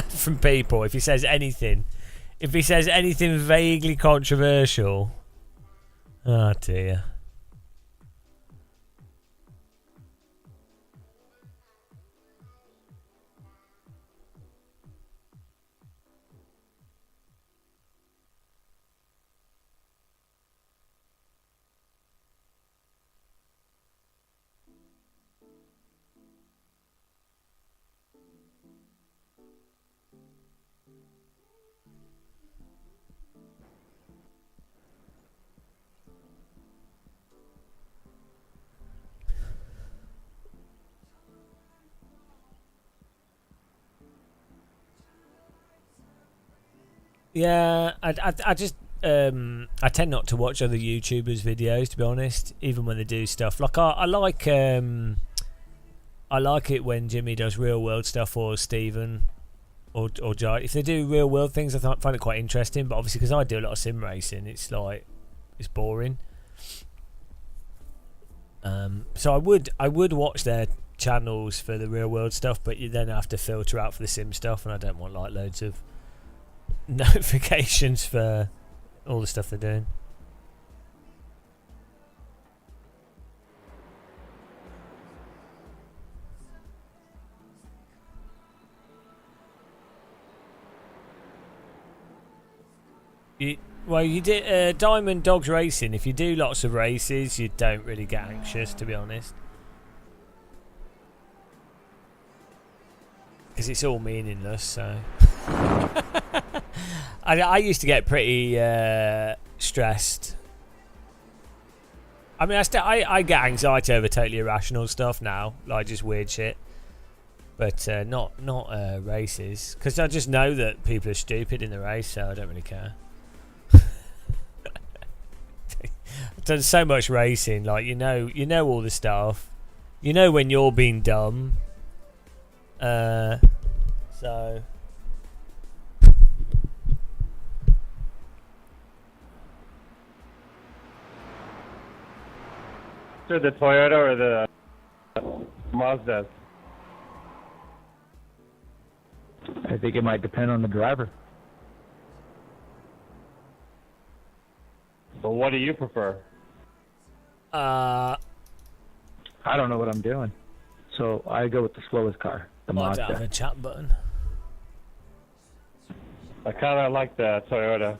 from people if he says anything. If he says anything vaguely controversial. Oh dear. Yeah, I just I tend not to watch other YouTubers' videos, to be honest, even when they do stuff. Like I like it when Jimmy does real world stuff, or Steven or Jai. If they do real world things, I find it quite interesting. But obviously, because I do a lot of sim racing, it's boring. So I would watch their channels for the real world stuff, but you then have to filter out for the sim stuff, and I don't want like loads of notifications for all the stuff they're doing. You did Diamond Dogs Racing. If you do lots of races, you don't really get anxious, to be honest, because it's all meaningless. So I used to get pretty stressed. I mean, I get anxiety over totally irrational stuff now, like just weird shit. But not races, because I just know that people are stupid in the race, so I don't really care. I've done so much racing, like you know all the stuff. You know when you're being dumb. So. So the Toyota or the Mazda? I think it might depend on the driver. Well, what do you prefer? I don't know what I'm doing, so I go with the slowest car, the I Mazda. don't have a chat button. I kind of like the Toyota.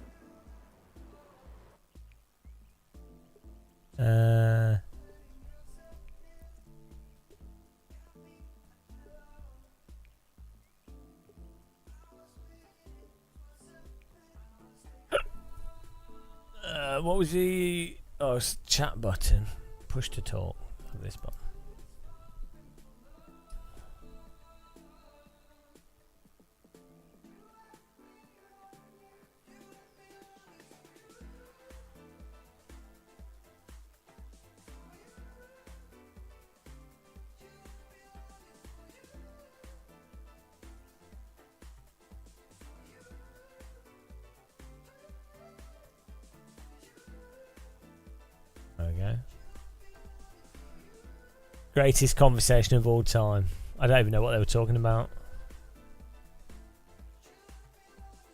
What was the it's chat button? Push to talk. This button. There we go. Greatest conversation of all time. I don't even know what they were talking about.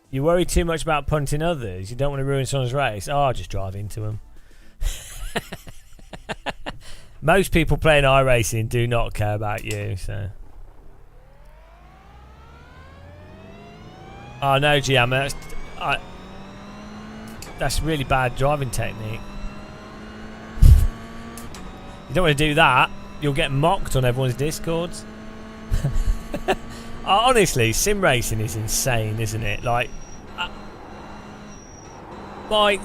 You worry too much about punting others. You don't want to ruin someone's race. Oh, I'll just drive into them. Most people playing iRacing do not care about you, so. Oh no, Giamma, that's really bad driving technique. You don't want to do that. You'll get mocked on everyone's discords. Honestly, sim racing is insane, isn't it? Like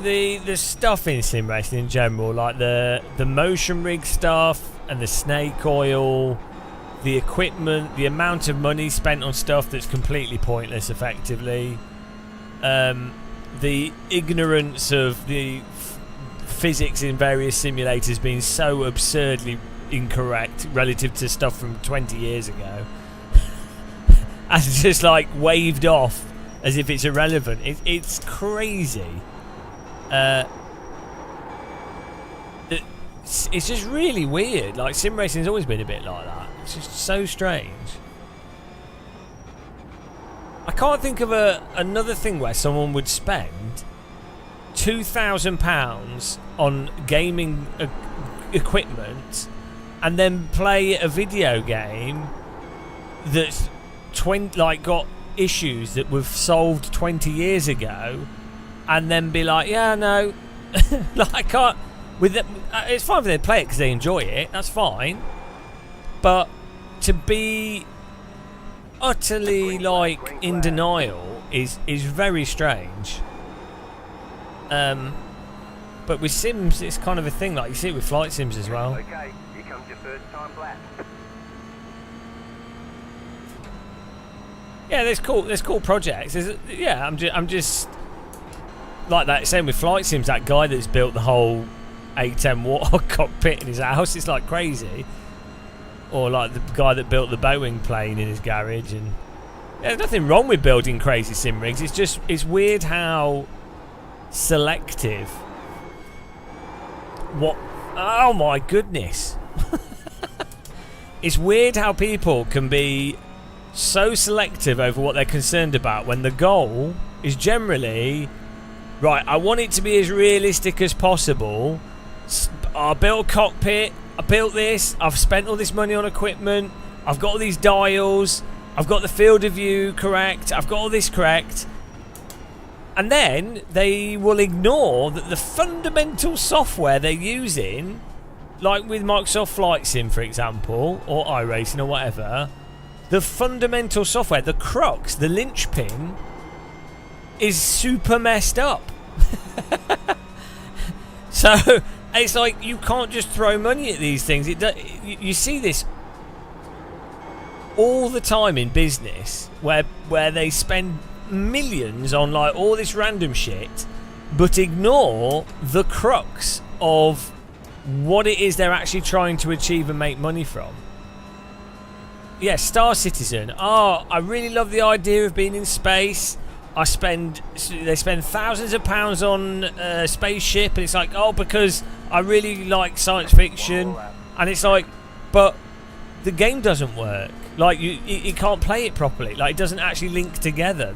the stuff in sim racing in general, like the motion rig stuff and the snake oil, the equipment, the amount of money spent on stuff that's completely pointless, effectively. The ignorance of the physics in various simulators being so absurdly incorrect relative to stuff from 20 years ago and just like waved off as if it's irrelevant. It's crazy. It's just really weird. Like sim racing's always been a bit like that. It's just so strange. I can't think of another thing where someone would spend £2,000 on gaming equipment and then play a video game that's got issues that were solved 20 years ago, and then be like, yeah, no, like I can't. It's fine if they play it because they enjoy it. That's fine, but to be utterly like in denial is very strange. But with Sims, it's kind of a thing. Like you see it with flight sims as well. Okay, here comes your first time lap. Yeah, there's cool projects. I'm just like that. Same with flight sims. That guy that's built the whole A10 Warthog cockpit in his house. It's like crazy. Or like the guy that built the Boeing plane in his garage. And there's nothing wrong with building crazy sim rigs. It's weird how selective. What? Oh my goodness! It's weird how people can be so selective over what they're concerned about when the goal is generally right. I want it to be as realistic as possible. I built a cockpit. I built this. I've spent all this money on equipment. I've got all these dials. I've got the field of view correct. I've got all this correct. And then they will ignore that the fundamental software they're using, like with Microsoft Flight Sim, for example, or iRacing or whatever, the fundamental software, the crux, the linchpin, is super messed up. So It's like you can't just throw money at these things. You see this all the time in business, where they spend millions on like all this random shit, but ignore the crux of what it is they're actually trying to achieve and make money from. Yeah, Star Citizen. Oh, I really love the idea of being in space. They spend thousands of pounds on a spaceship, and it's like, oh, because I really like science fiction, and it's like, but the game doesn't work. Like you can't play it properly. Like it doesn't actually link together.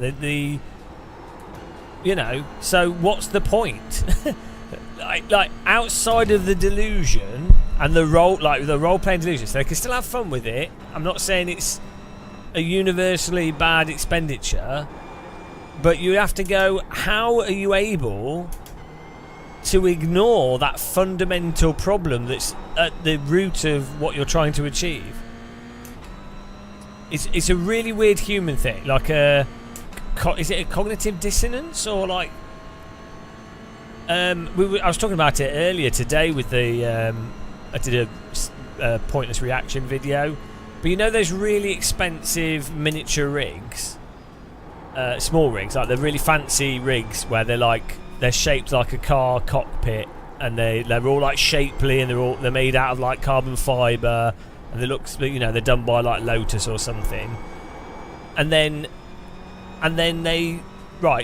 You know. So what's the point? like outside of the delusion and the role playing delusion, so they can still have fun with it. I'm not saying it's a universally bad expenditure, but you have to go, how are you able to ignore that fundamental problem that's at the root of what you're trying to achieve? It's a really weird human thing. Like is it a cognitive dissonance, or like I was talking about it earlier today with the I did a pointless reaction video, but you know those really expensive miniature rigs, small rigs, like the really fancy rigs where they're shaped like a car cockpit, and they're all like shapely, and they're made out of like carbon fibre, and they look, you know, they're done by like Lotus or something, and then they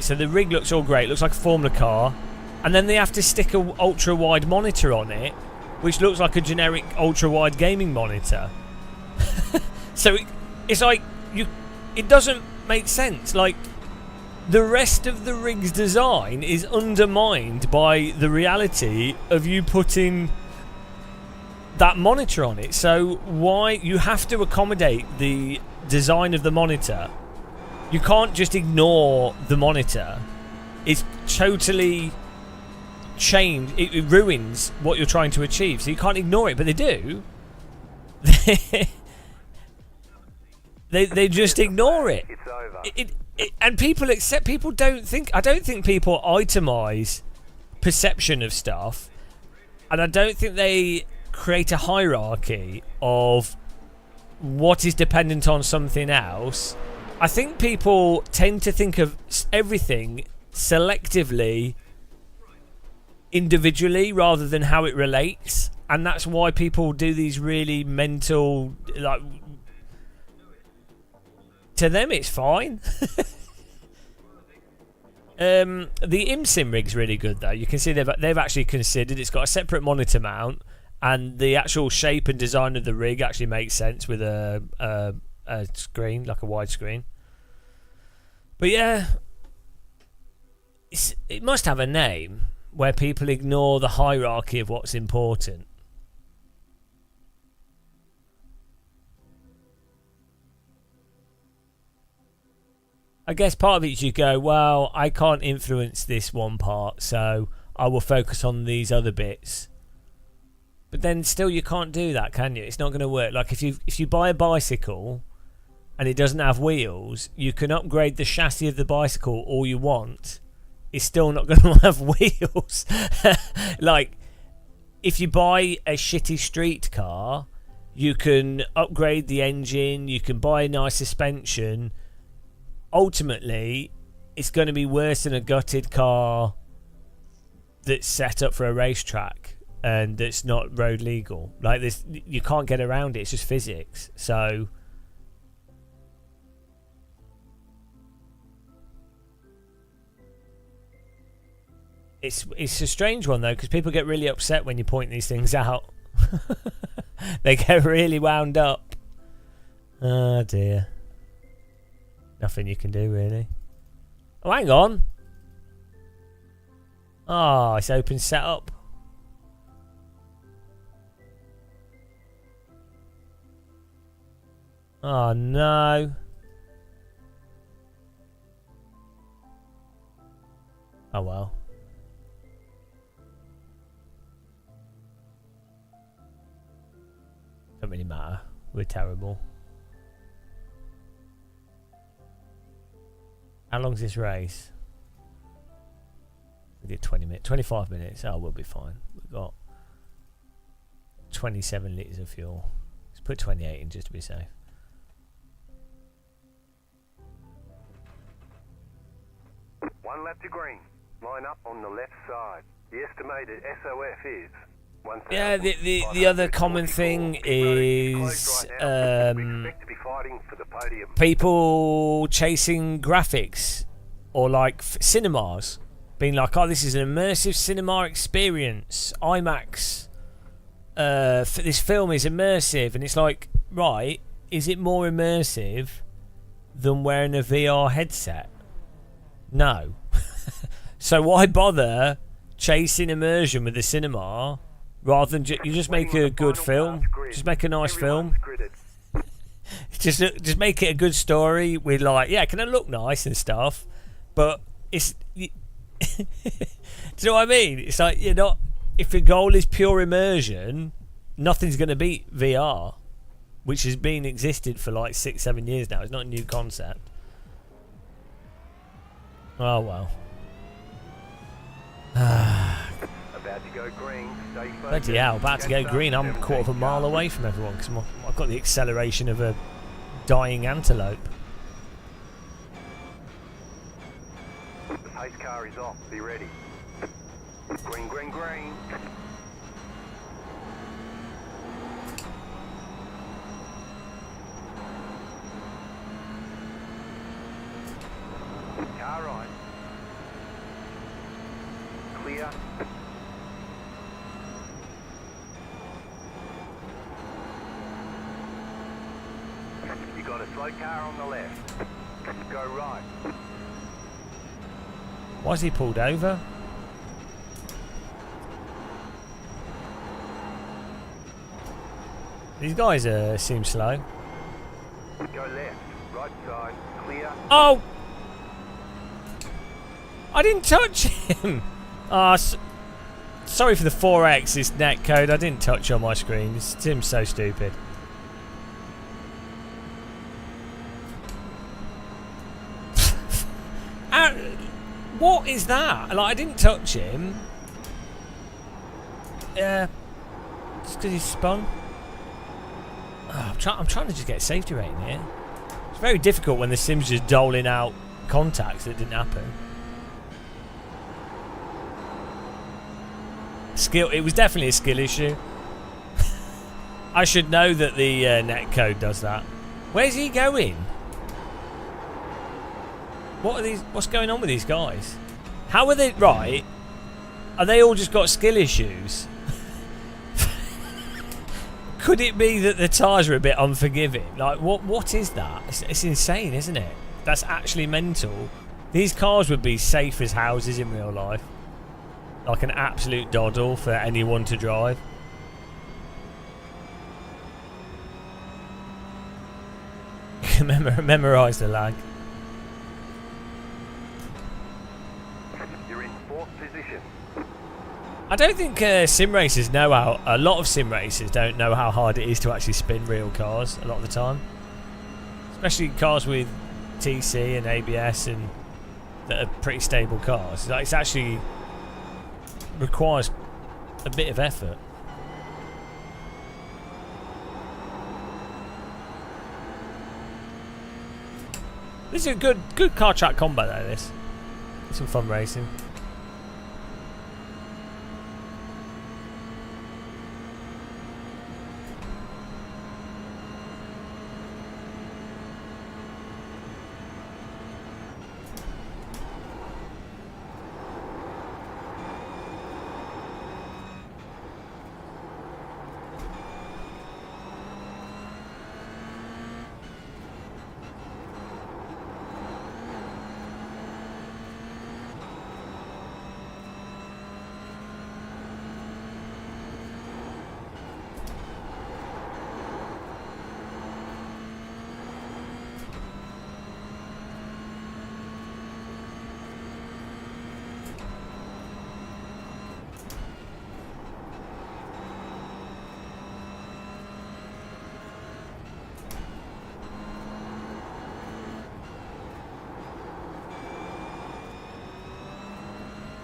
so the rig looks all great, looks like a Formula car, and then they have to stick a ultra wide monitor on it, which looks like a generic ultra wide gaming monitor. So it's like it doesn't make sense. Like the rest of the rig's design is undermined by the reality of you putting that monitor on it. So why you have to accommodate the design of the monitor? You can't just ignore the monitor. It's totally changed. It ruins what you're trying to achieve. So you can't ignore it, but they do. They just ignore it. It's over. And people accept. People don't think. I don't think people itemize perception of stuff, and I don't think they create a hierarchy of what is dependent on something else. I think people tend to think of everything selectively, individually, rather than how it relates, and that's why people do these really mental, like, to them it's fine. The ImSim rig's really good though. You can see they've actually considered, it's got a separate monitor mount, and the actual shape and design of the rig actually makes sense with a screen, like a wide screen. But yeah, it must have a name where people ignore the hierarchy of what's important. I guess part of it is you go, well, I can't influence this one part, so I will focus on these other bits. But then still you can't do that, can you? It's not going to work. Like if you buy a bicycle and it doesn't have wheels, you can upgrade the chassis of the bicycle all you want. It's still not going to have wheels. Like, if you buy a shitty street car, you can upgrade the engine, you can buy a nice suspension. Ultimately, it's going to be worse than a gutted car that's set up for a racetrack and that's not road legal. Like this, you can't get around it. It's just physics. So it's a strange one though, because people get really upset when you point these things out. They get really wound up. Oh dear. Nothing you can do, really. Oh, hang on. Oh, it's open setup. Oh, no. Oh, well. Don't really matter. We're terrible. How long's this race? We did 20 minutes, 25 minutes. Oh, we'll be fine. We've got 27 litres of fuel. Let's put 28 in just to be safe. One lap to green. Line up on the left side. The estimated SOF is... Yeah, the other common thing is people chasing graphics or like cinemas, being like, oh, this is an immersive cinema experience, IMAX, this film is immersive, and it's like, right, is it more immersive than wearing a VR headset? No. So why bother chasing immersion with the cinema rather than you just make a good film, just make a nice film, just make it a good story with like, yeah, can it look nice and stuff, but it's do you know what I mean? It's like, you're not, if your goal is pure immersion, nothing's going to beat VR, which has been existed for like 6-7 years now. It's not a new concept. Oh well. About to go green. Stay focused. Bloody hell, about to go green. I'm a quarter of a mile away from everyone because I've got the acceleration of a dying antelope. The pace car is off. Be ready. Green, green, green. Car right. Clear. You got a slow car on the left. Go right. Why's he pulled over? These guys seem slow. Go left. Right side. Clear. Oh! I didn't touch him! Ah, sorry for the 4X, this net code. I didn't touch on my screen. This seems so stupid. What is that? Like, I didn't touch him. Yeah. Just because he's spun. Oh, I'm trying to just get a safety rating here. It's very difficult when the sim's just doling out contacts that didn't happen. Skill. It was definitely a skill issue. I should know that the netcode does that. Where's he going? What are these? What's going on with these guys? How are they? Right? Are they all just got skill issues? Could it be that the tyres are a bit unforgiving? Like, what is that? It's insane, isn't it? That's actually mental. These cars would be safe as houses in real life. Like an absolute doddle for anyone to drive. Memorise the lag. You're in fourth position. I don't think sim racers know how... A lot of sim racers don't know how hard it is to actually spin real cars a lot of the time. Especially cars with TC and ABS and that are pretty stable cars. Like, it's actually requires a bit of effort. This is a good car track combo though, this. Some fun racing.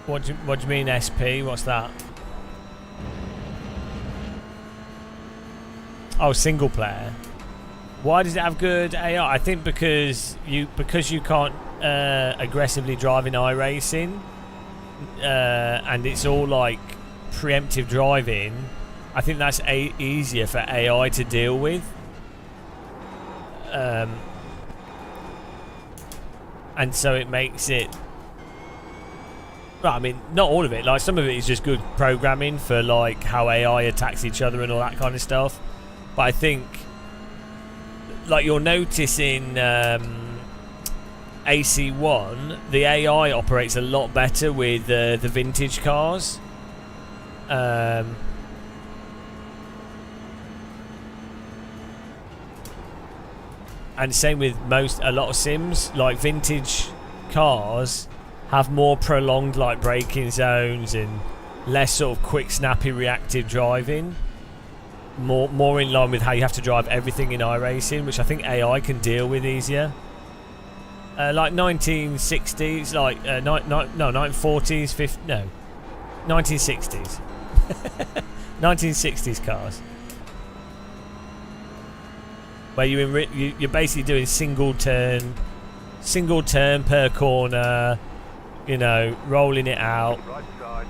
What do you mean SP? What's that? Oh, single player. Why does it have good AI? I think because you can't aggressively drive in iRacing, and it's all like preemptive driving. I think that's easier for AI to deal with. And so it makes it. Well, I mean, not all of it. Like some of it is just good programming for like how AI attacks each other and all that kind of stuff. But I think, like you'll notice in AC1, the AI operates a lot better with the vintage cars. And same with a lot of sims. Like vintage cars have more prolonged like braking zones and less sort of quick, snappy, reactive driving. More in line with how you have to drive everything in iRacing, which I think AI can deal with easier. Like 1960s, like 1940s, 1960s. 1960s cars. Where you're basically doing single turn per corner, you know, rolling it out. Right side.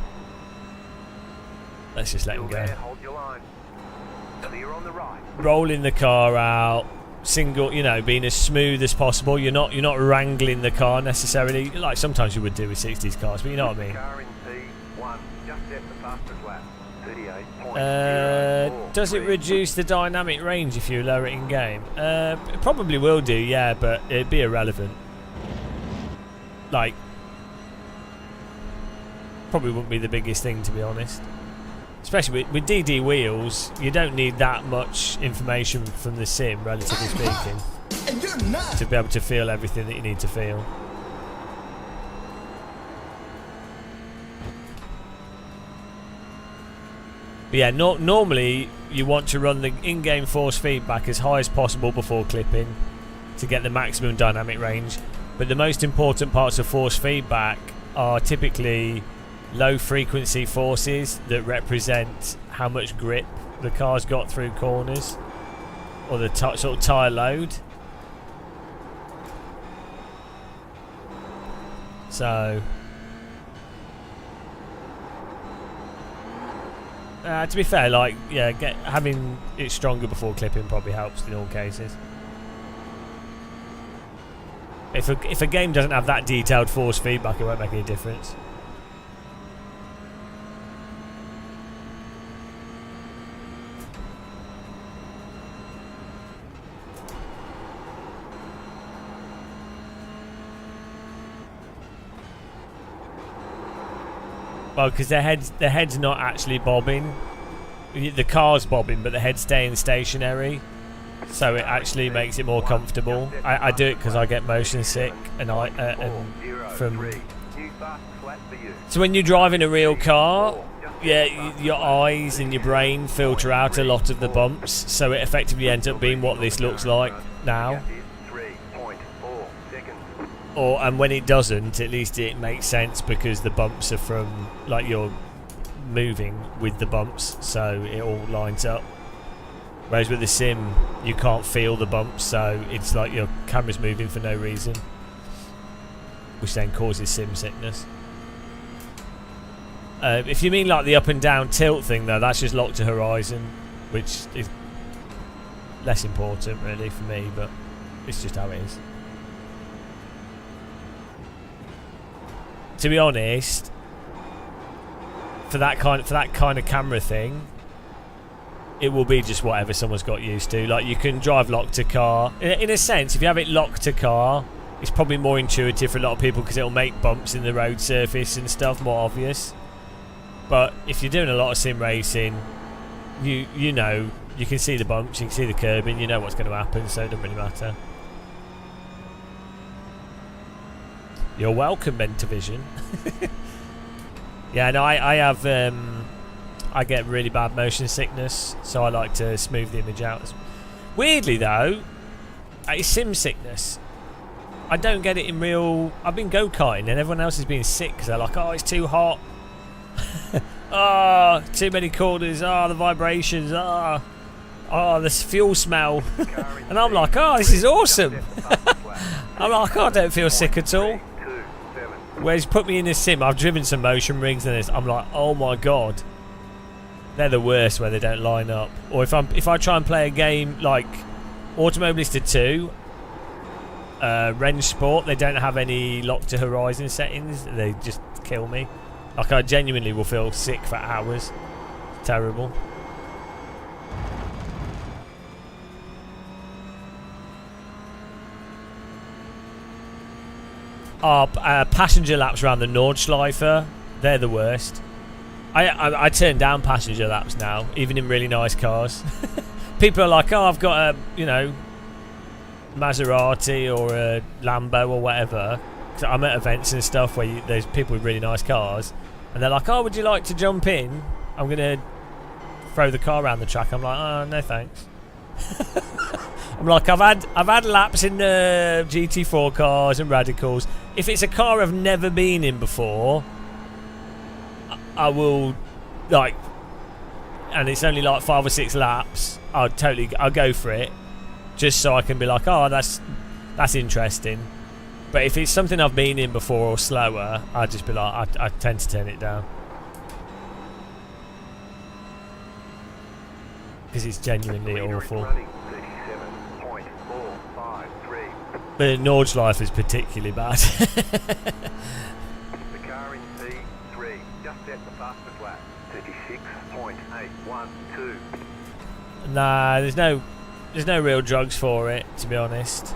Let's just let him Still go. there, hold your line. Clear on the right. Rolling the car out, single, you know, being as smooth as possible. You're not wrangling the car necessarily, like sometimes you would do with 60s cars, but you know what I mean. Car in P1, just set the fastest lap. 38.04. Does it reduce the dynamic range if you lower it in game? It probably will do, yeah, but it'd be irrelevant. Like, probably wouldn't be the biggest thing, to be honest. Especially with DD wheels, you don't need that much information from the sim, relatively speaking, to be able to feel everything that you need to feel. But yeah, normally you want to run the in-game force feedback as high as possible before clipping to get the maximum dynamic range. But the most important parts of force feedback are typically low frequency forces that represent how much grip the car's got through corners, or the sort of tyre load. So to be fair, like, yeah, having it stronger before clipping probably helps in all cases. If a game doesn't have that detailed force feedback, it won't make any difference. Well, because the head's not actually bobbing. The car's bobbing, but the head's staying stationary, so it actually makes it more comfortable. I do it because I get motion sick, and so when you're driving a real car, yeah, your eyes and your brain filter out a lot of the bumps, so it effectively ends up being what this looks like now. And when it doesn't, at least it makes sense because the bumps are from, like, you're moving with the bumps, so it all lines up. Whereas with the sim, you can't feel the bumps, so it's like your camera's moving for no reason, which then causes sim sickness. If you mean like the up and down tilt thing, though, that's just locked to horizon, which is less important really for me, but it's just how it is. To be honest, for that kind of camera thing, it will be just whatever someone's got used to. Like, you can drive lock to car. In a sense, if you have it locked to car, it's probably more intuitive for a lot of people because it'll make bumps in the road surface and stuff more obvious. But if you're doing a lot of sim racing, you know, you can see the bumps, you can see the curbing, you know what's going to happen, so it doesn't really matter. You're welcome, Mentavision. Yeah, no, I have I get really bad motion sickness, so I like to smooth the image out. Weirdly though, it's sim sickness. I don't get it in real. I've been go-karting and everyone else has been sick because they're like, oh, it's too hot. Oh, too many corners. Oh, the vibrations. Oh. oh, this fuel smell. And I'm like, oh, this is awesome. I'm like, oh, I don't feel sick at all. Whereas put me in this sim, I've driven some motion rigs and this, I'm like, oh my god. They're the worst where they don't line up. Or if I try and play a game like Automobilista 2, Range Sport, they don't have any lock to horizon settings. They just kill me. Like, I genuinely will feel sick for hours. It's terrible. Passenger laps around the Nordschleife, they're the worst. I turn down passenger laps now, even in really nice cars. People are like, oh, I've got a, you know, Maserati or a Lambo or whatever. I'm at events and stuff where there's people with really nice cars, and they're like, oh, would you like to jump in? I'm going to throw the car around the track. I'm like, oh, no thanks. I'm like, I've had laps in GT4 cars and Radicals. If it's a car I've never been in before, I will, like, and it's only like 5 or 6 laps, I'll go for it, just so I can be like, oh, that's interesting. But if it's something I've been in before or slower, I'd just be like, I tend to turn it down. Because it's genuinely awful. But Nordschleife is particularly bad. The car in P3 just set the fastest lap. 36.812. Nah, there's no real drugs for it, to be honest.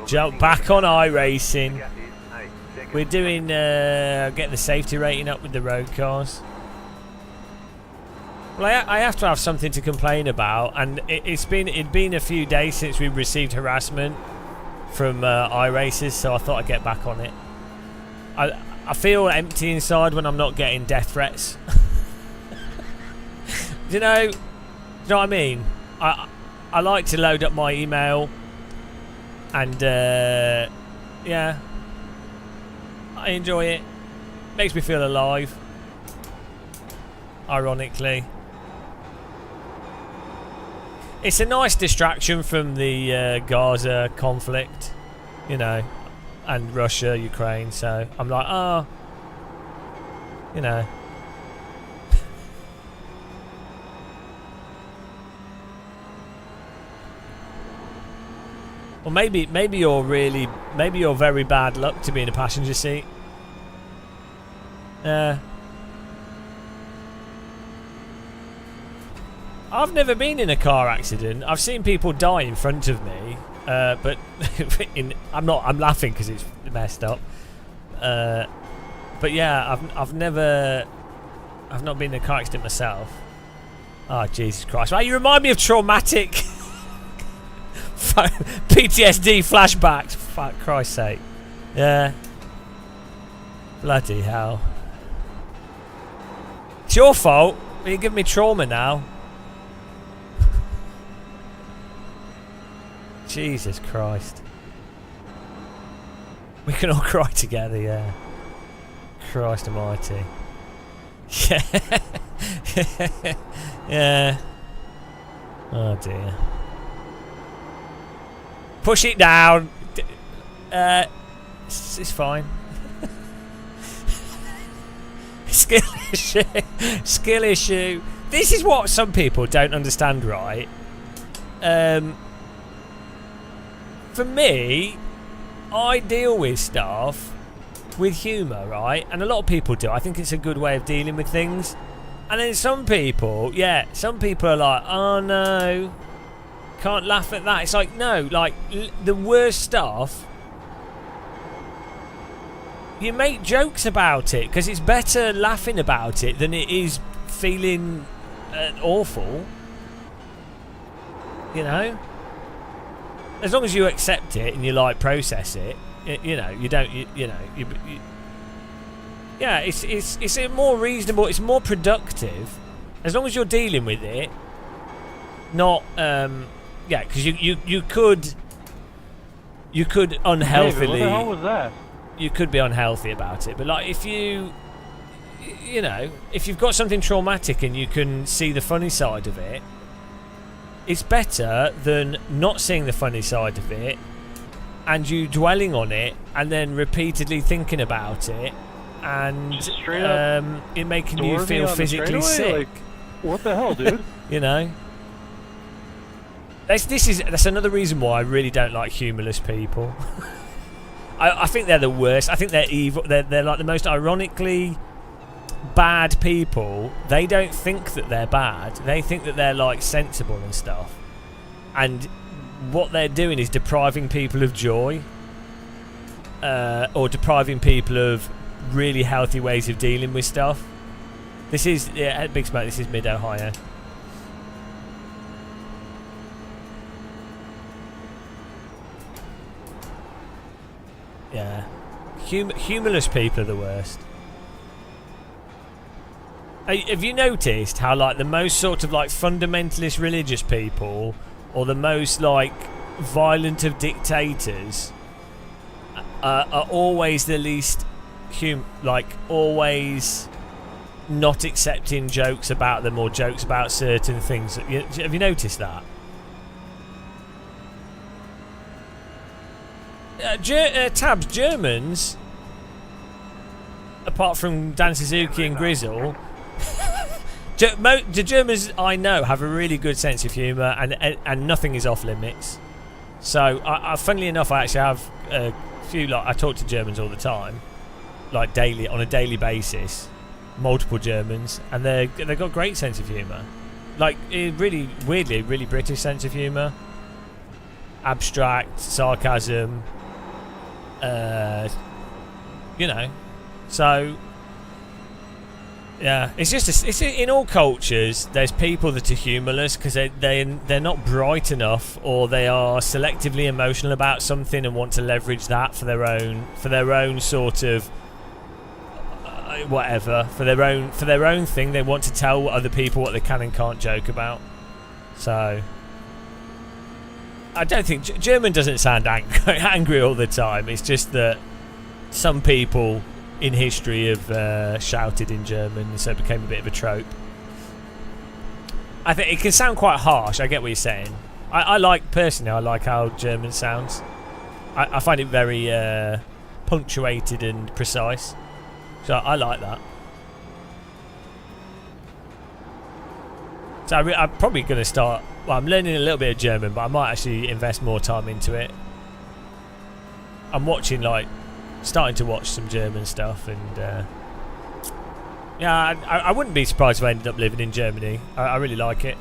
Jump back on iRacing. We're doing getting the safety rating up with the road cars. Well, I have to have something to complain about, and it'd been a few days since we received harassment from iRacers, so I thought I'd get back on it. I feel empty inside when I'm not getting death threats. Do you know what I mean? I like to load up my email, and yeah, I enjoy it. Makes me feel alive. Ironically, it's a nice distraction from the Gaza conflict, you know, and Russia, Ukraine. So I'm like, oh, you know. Well, maybe you're very bad luck to be in a passenger seat. I've never been in a car accident. I've seen people die in front of me, but I'm laughing because it's messed up. But yeah, I've not been in a car accident myself. Oh, Jesus Christ! Well, you remind me of traumatic PTSD flashbacks. For Christ's sake! Yeah. Bloody hell! It's your fault. You're giving me trauma now. Jesus Christ. We can all cry together, yeah. Christ almighty. Yeah. Yeah. Oh dear. Push it down. It's fine. Skill issue. Skill issue. This is what some people don't understand, right? For me, I deal with stuff with humour, right? And a lot of people do. I think it's a good way of dealing with things. And then some people, yeah, some people are like, oh no, can't laugh at that. It's like, no, like, the worst stuff, you make jokes about it, because it's better laughing about it than it is feeling awful. You know? As long as you accept it and you like process it, you know, you don't, you know, yeah, it's a more reasonable, it's more productive, as long as you're dealing with it. Not, yeah, because you could unhealthily. David, what the hell was that? You could be unhealthy about it, but like if you you know, if you've got something traumatic and you can see the funny side of it, it's better than not seeing the funny side of it and you dwelling on it and then repeatedly thinking about it and it making you feel physically sick. Like, what the hell, dude? You know? That's another reason why I really don't like humorless people. I think they're the worst. I think they're evil. They're like the most ironically bad people. They don't think that they're bad. They think that they're like sensible and stuff. And what they're doing is depriving people of joy, or depriving people of really healthy ways of dealing with stuff. This is Big Smoke. This is Mid Ohio. Yeah, humorless people are the worst. Have you noticed how like the most sort of like fundamentalist religious people, or the most like violent of dictators, are always the least always not accepting jokes about them or jokes about certain things? Have you noticed that? Tabs, Germans, apart from Dan Suzuki and Grizzle, the Germans I know have a really good sense of humour, and nothing is off limits. So, funnily enough, I actually have a few. Like, I talk to Germans all the time, like daily, on a daily basis, multiple Germans, and they've got great sense of humour. Like, really weirdly, really British sense of humour, abstract sarcasm. You know, so yeah, it's just it's in all cultures. There's people that are humorless because they're not bright enough, or they are selectively emotional about something and want to leverage that for their own sort of whatever, for their own thing. They want to tell other people what they can and can't joke about. So I don't think German doesn't sound angry all the time. It's just that some people in history have shouted in German, so it became a bit of a trope. I think it can sound quite harsh. I get what you're saying. I like how German sounds. I find it very punctuated and precise. So I like that. So I'm probably going to start. Well, I'm learning a little bit of German, but I might actually invest more time into it. I'm starting to watch some German stuff, and yeah, I wouldn't be surprised if I ended up living in Germany. I really like it.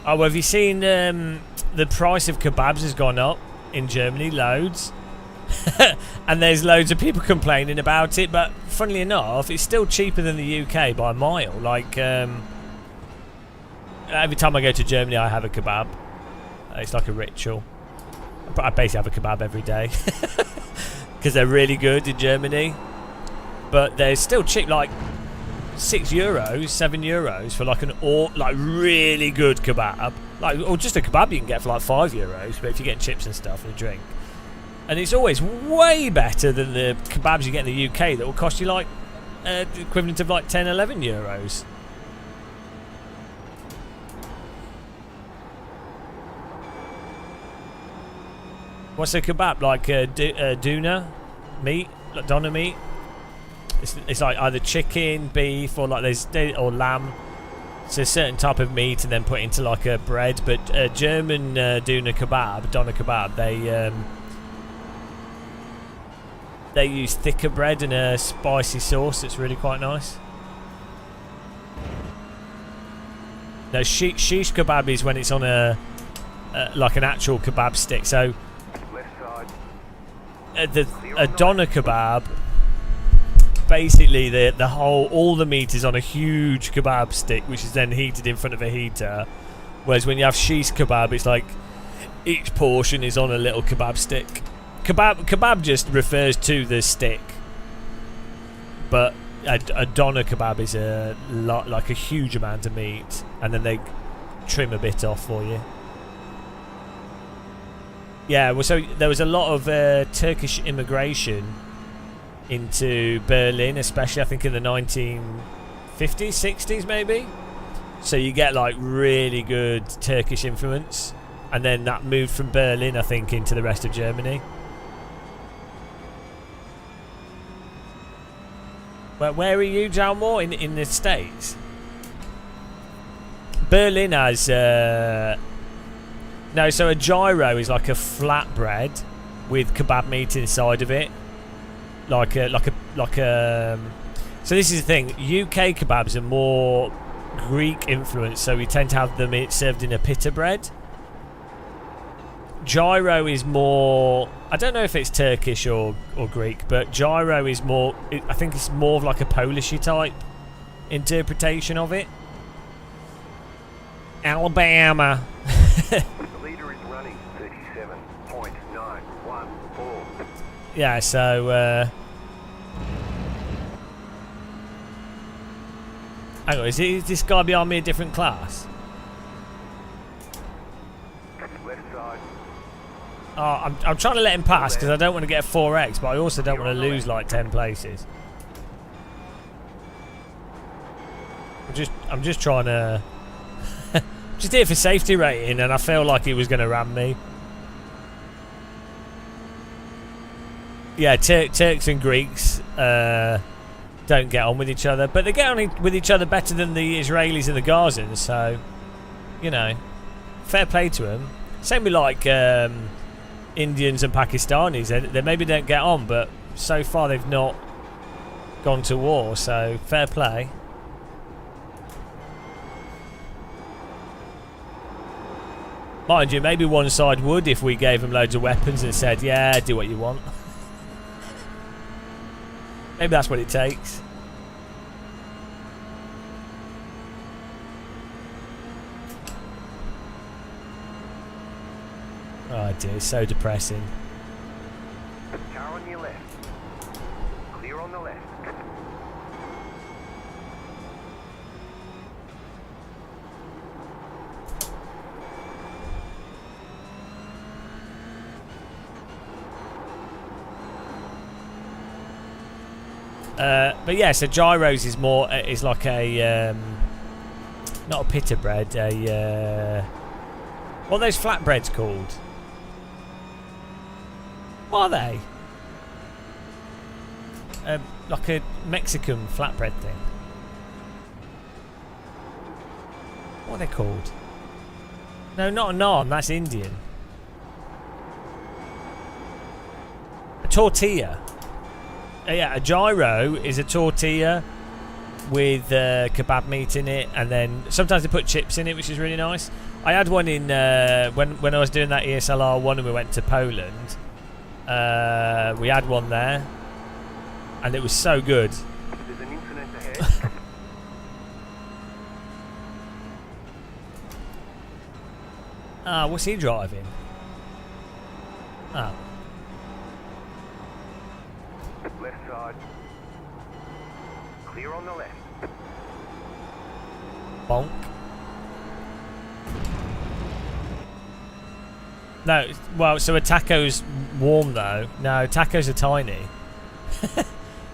Oh, have you seen the price of kebabs has gone up in Germany? Loads. And there's loads of people complaining about it, but funnily enough, it's still cheaper than the UK by a mile. Like, every time I go to Germany, I have a kebab. It's like a ritual. I basically have a kebab every day because they're really good in Germany. But they're still cheap, like €6, €7 for like really good kebab, or just a kebab you can get for like €5. But if you get chips and stuff and a drink, and it's always way better than the kebabs you get in the UK that will cost you like the equivalent of like €10-11. What's a kebab like? Doner meat, like doner meat. It's like either chicken, beef, or like or lamb. It's a certain type of meat, and then put into like a bread. But German doner kebab, they use thicker bread and a spicy sauce. It's really quite nice. No, shish kebab is when it's on like an actual kebab stick. So a doner kebab basically all the meat is on a huge kebab stick, which is then heated in front of a heater. Whereas when you have shish kebab, it's like each portion is on a little kebab stick. Kebab just refers to the stick, but a doner kebab is a lot, like a huge amount of meat, and then they trim a bit off for you. Yeah, well, so there was a lot of Turkish immigration into Berlin, especially I think in the 1950s, 60s maybe. So you get like really good Turkish influence, and then that moved from Berlin, I think, into the rest of Germany. Where are you, Jalmore? In the States? Berlin has no. So a gyro is like a flatbread with kebab meat inside of it, like a. So this is the thing. UK kebabs are more Greek influenced, so we tend to have them served in a pita bread. Gyro is more, I don't know if it's Turkish or Greek, but gyro is more, I think it's more of like a Polishy type interpretation of it. Alabama. The leader is running 37.914. Yeah, so hang on, is this guy behind me a different class? Left side. Oh, I'm trying to let him pass because I don't want to get a 4x, but I also don't want to lose like 10 places. I'm just trying to just here for safety rating, and I feel like he was going to ram me. Yeah, Turks and Greeks don't get on with each other, but they get on with each other better than the Israelis and the Gazans, so you know, fair play to them. Same with like Indians and Pakistanis. They maybe don't get on, but so far they've not gone to war, so fair play. Mind you, maybe one side would if we gave them loads of weapons and said, yeah, do what you want. Maybe that's what it takes. Oh dear, it's so depressing. Car on your left. Clear on the left. But yeah, so gyros is more is like a not a pita bread, what are those flatbreads called? What are they? Like a Mexican flatbread thing. What are they called? No, not a naan, that's Indian. A tortilla. Yeah, a gyro is a tortilla with kebab meat in it, and then sometimes they put chips in it, which is really nice. I had one in when I was doing that ESLR one and we went to Poland. We had one there, and it was so good. There's an incident ahead. Ah, what's he driving? Ah. Left side. Clear on the left. Bonk. No, well, so a taco's warm though. No, tacos are tiny.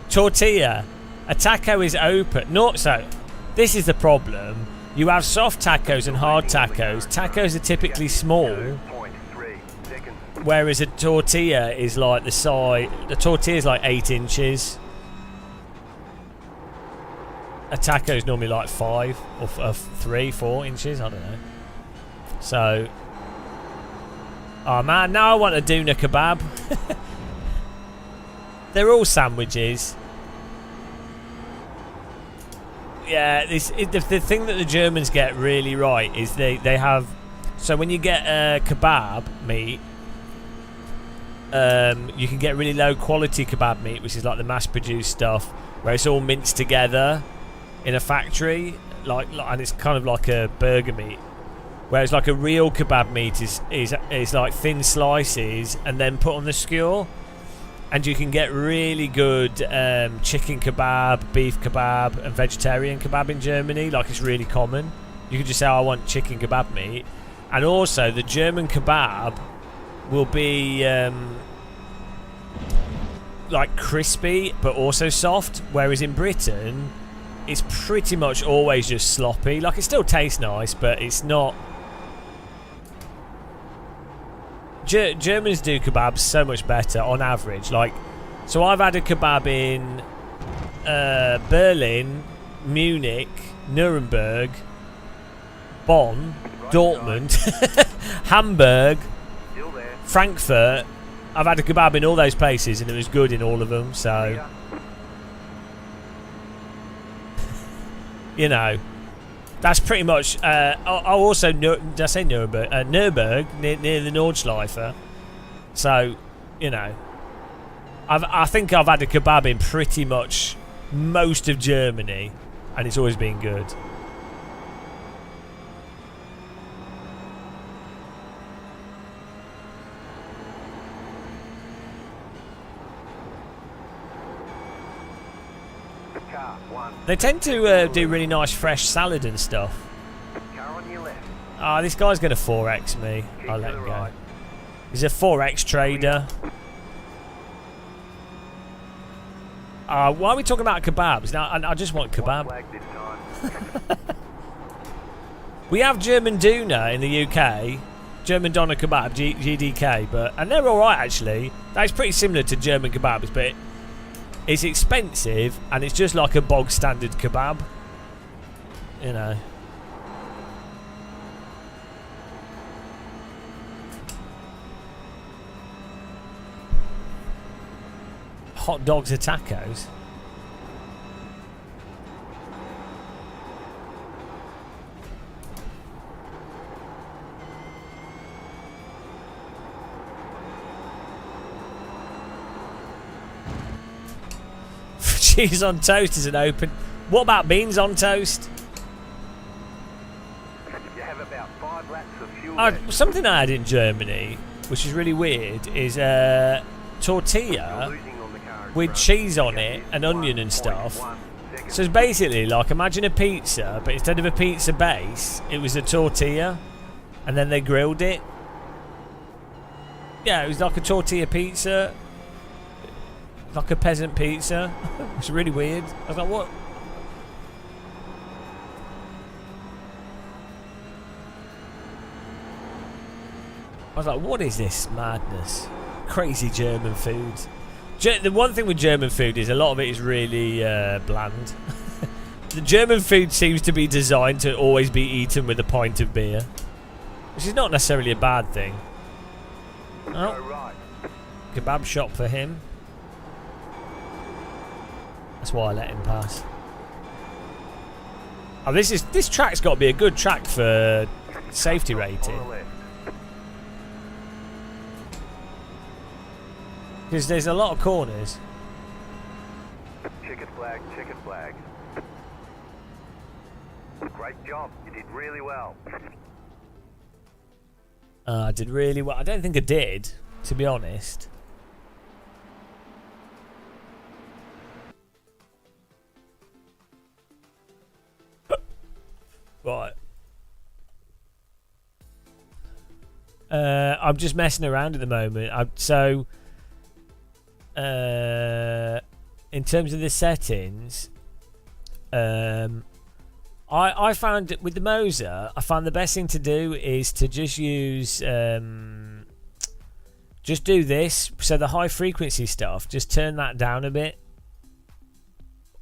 Tortilla. A taco is open. Not so. This is the problem. You have soft tacos and hard tacos. Tacos are typically small, 0.3 seconds. whereas a tortilla is like the size. The tortilla is like 8 inches. A taco is normally like 5 or 3, 4 inches. I don't know. So, oh man, now I want a doner kebab. They're all sandwiches. Yeah, the thing that the Germans get really right is they have. So when you get kebab meat, you can get really low quality kebab meat, which is like the mass-produced stuff, where it's all minced together in a factory, and it's kind of like a burger meat. Whereas like a real kebab meat is like thin slices and then put on the skewer, and you can get really good chicken kebab, beef kebab, and vegetarian kebab in Germany. Like, it's really common. You can just say, I want chicken kebab meat, and also the German kebab will be like crispy but also soft, whereas in Britain it's pretty much always just sloppy. Like, it still tastes nice, but it's not. Germans do kebabs so much better on average. Like, so I've had a kebab in Berlin, Munich, Nuremberg, Bonn, Dortmund, Hamburg, Frankfurt. I've had a kebab in all those places and it was good in all of them. So, you know, that's pretty much. Also, did I say Nuremberg? Nuremberg, near the Nordschleife. So, you know, I think I've had a kebab in pretty much most of Germany, and it's always been good. They tend to do really nice fresh salad and stuff. Ah, this guy's going to 4x me. I'll let him go. He's a 4x trader. Why are we talking about kebabs? Now, I just want kebab. We have German doner in the UK. German doner kebab, GDK. And they're alright, actually. That's pretty similar to German kebabs, but it's expensive, and it's just like a bog standard kebab. You know. Hot dogs are tacos. Cheese on toast is an open. What about beans on toast? You have about 5 laps of fuel. Something I had in Germany, which is really weird, is tortilla with cheese on it and onion and stuff. So it's basically like, imagine a pizza, but instead of a pizza base, it was a tortilla, and then they grilled it. Yeah, it was like a tortilla pizza. Like a peasant pizza. It's really weird. I was like, what? I was like, what is this madness? Crazy German food. The one thing with German food is a lot of it is really bland. The German food seems to be designed to always be eaten with a pint of beer, which is not necessarily a bad thing. Oh. Kebab shop for him. That's why I let him pass. Oh, this track's got to be a good track for safety rating, because there's a lot of corners. Chicken flag, chicken flag. Great job. You did really well. I did really well. I don't think I did, to be honest. Right. I'm just messing around at the moment. In terms of the settings, I found with the Moser, I found the best thing to do is to just use just do this. So the high frequency stuff, just turn that down a bit.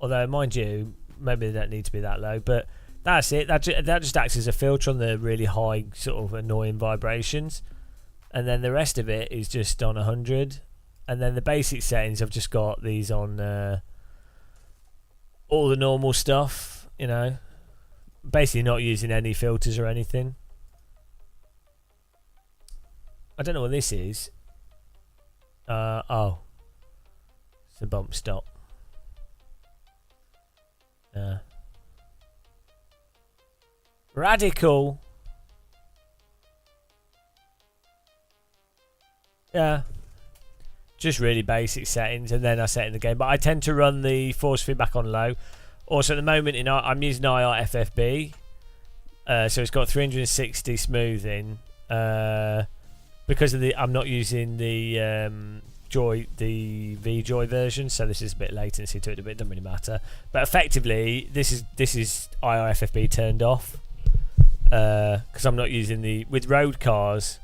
Although, mind you, maybe they don't need to be that low, but that's it. That just acts as a filter on the really high sort of annoying vibrations, and then the rest of it is just on 100. And then the basic settings, I've just got these on all the normal stuff, you know, basically not using any filters or anything. I don't know what this is. Oh. It's a bump stop. Yeah. Radical. Yeah. Just really basic settings, and then I set in the game. But I tend to run the force feedback on low. Also, at the moment, I'm using IR FFB. So it's got 360 smoothing. Because of I'm not using the the VJoy version, so this is a bit latency to it, but it doesn't really matter. But effectively, this is IRFFB turned off because I'm not using with road cars.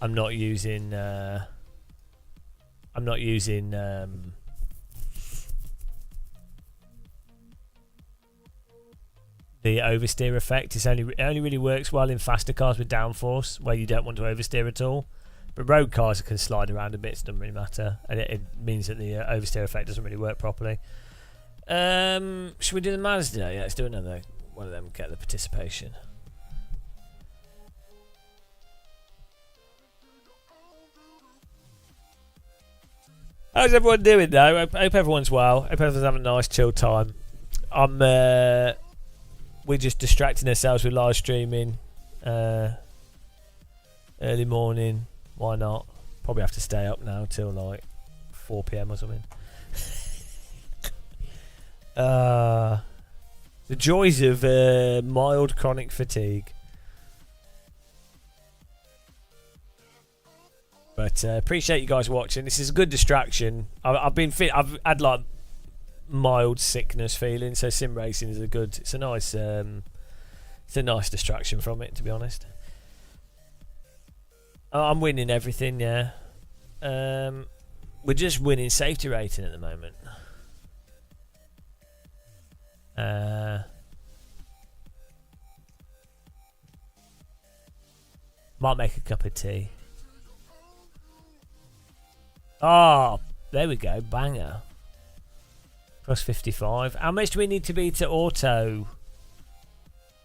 I'm not using the oversteer effect. It only really works well in faster cars with downforce, where you don't want to oversteer at all. But road cars can slide around a bit, so it doesn't really matter, and it means that the oversteer effect doesn't really work properly. Should we do the Mazda? Yeah, let's do another one of them. Get the participation. How's everyone doing though? I hope everyone's well. Hope everyone's having a nice chill time. We're just distracting ourselves with live streaming. Early morning. Why not? Probably have to stay up now till like 4 PM or something. The joys of mild chronic fatigue. But appreciate you guys watching. This is a good distraction. I've been fit. I've had like mild sickness feeling, so sim racing is it's a nice distraction from it, to be honest. I'm winning everything, yeah. We're just winning safety rating at the moment. Might make a cup of tea. Oh, there we go, banger. Plus 55. How much do we need to be to auto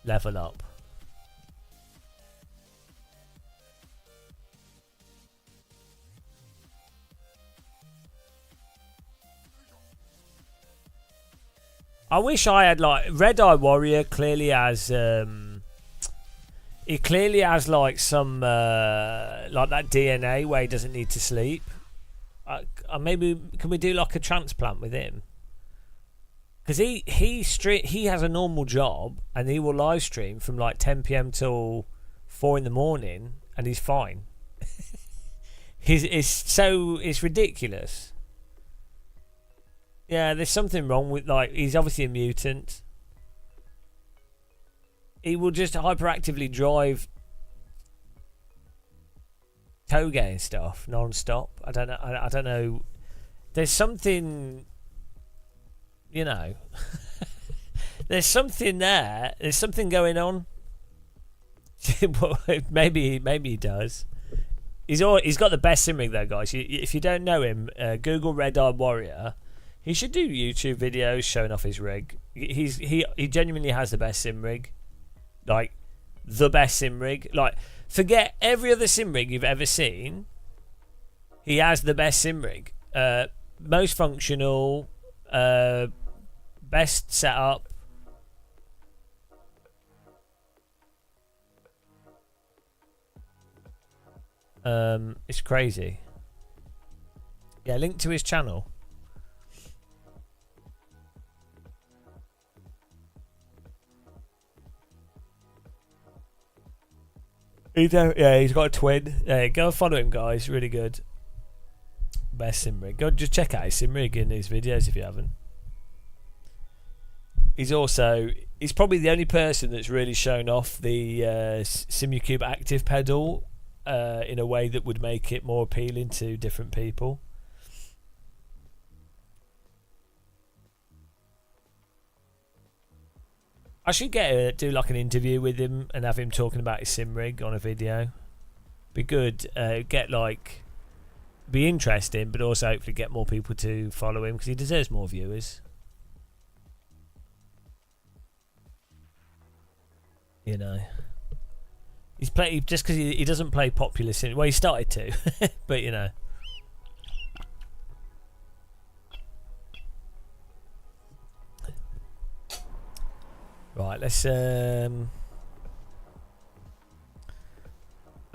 level up? I wish I had like Red Eye Warrior clearly has he clearly has like some like that DNA where he doesn't need to sleep. Maybe can we do like a transplant with him? Because he has a normal job and he will live stream from like 10 PM till 4 in the morning and he's fine. It's ridiculous. Yeah, there's something wrong with like he's obviously a mutant. He will just hyperactively drive toge and stuff non-stop. I don't know. I don't know. There's something, you know. There's something there. There's something going on. maybe he does. He's got the best sim rig though, guys. If you don't know him, Google Red Eye Warrior. He should do YouTube videos showing off his rig. He genuinely has the best sim rig. Like the best sim rig. Like forget every other sim rig you've ever seen. He has the best sim rig. Most functional, best setup. It's crazy. Yeah, link to his channel. He's got a twin. Yeah, go follow him, guys. Really good. Best sim rig. Go just check out his sim rig in his videos if you haven't. He's probably the only person that's really shown off the Simucube Active pedal in a way that would make it more appealing to different people. I should do like an interview with him and have him talking about his sim rig on a video. Be good. Be interesting, but also hopefully get more people to follow him because he deserves more viewers. You know. just because he doesn't play popular cinema. Well, he started to, but you know. Right, let's. I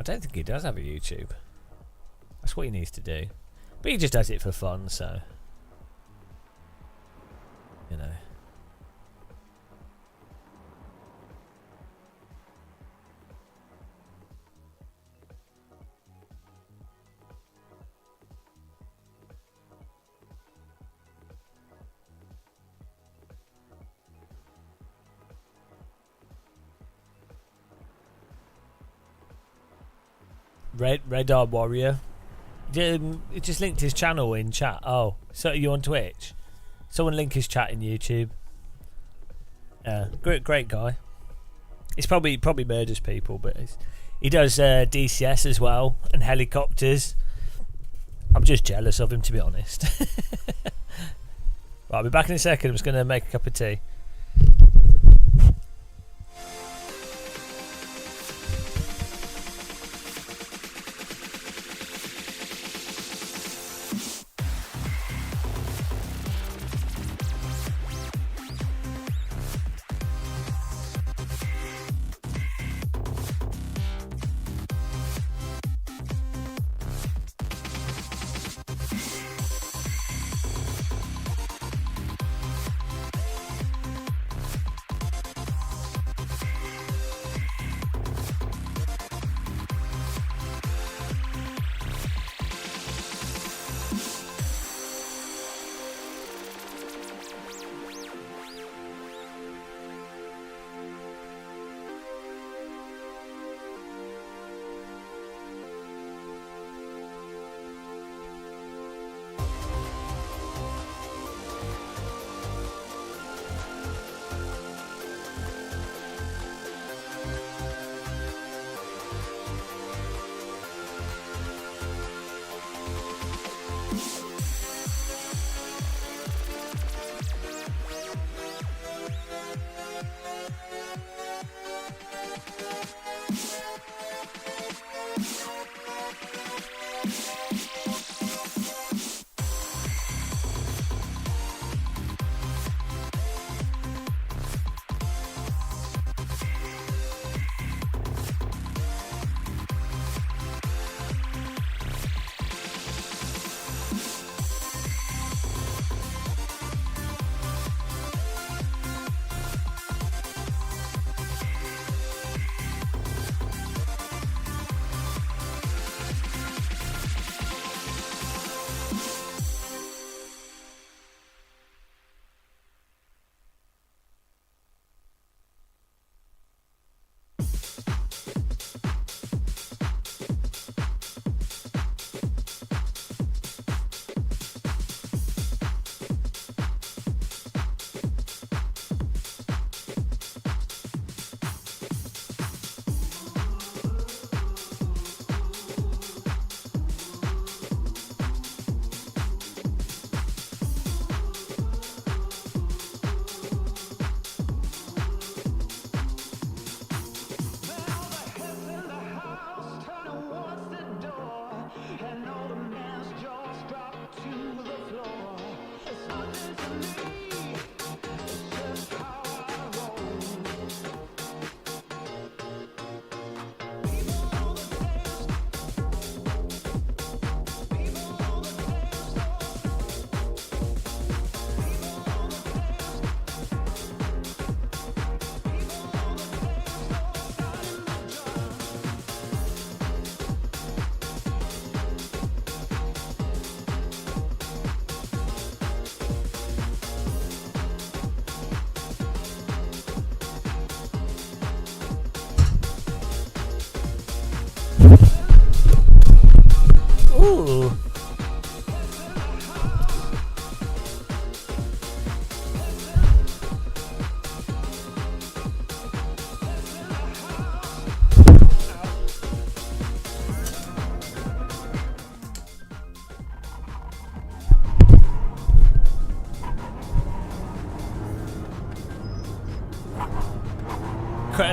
don't think he does have a YouTube. That's what he needs to do, but he just does it for fun, so you know. Red Eye Warrior. It just linked his channel in chat. Oh, so you on Twitch? Someone link his chat in YouTube. Yeah, great guy. He's probably murders people, but he does DCS as well and helicopters. I'm just jealous of him, to be honest. Right, I'll be back in a second. I'm just going to make a cup of tea.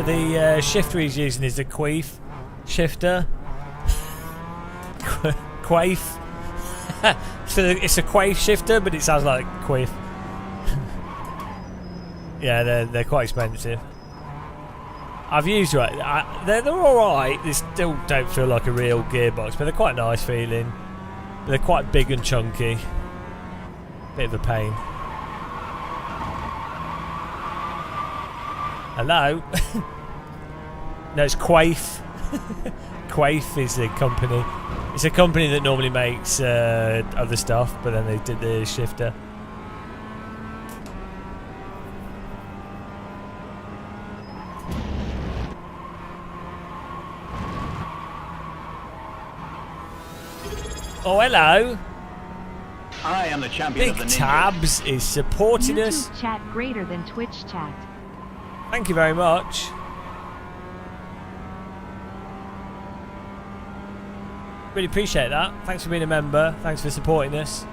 the shifter he's using is the queef shifter. Quaif. So it's a quaif shifter, but it sounds like queef. Yeah, they're quite expensive. I've used they're all right. They still don't feel like a real gearbox, but they're quite nice feeling. They're quite big and chunky. Bit of a pain. Hello? No, it's Quaif. Quaif is the company. It's a company that normally makes other stuff, but then they did the shifter. Oh, hello. I am the champion Big of the ninjas. Tabs is supporting us. YouTube chat greater than Twitch chat. Thank you very much. Really appreciate that. Thanks for being a member. Thanks for supporting us.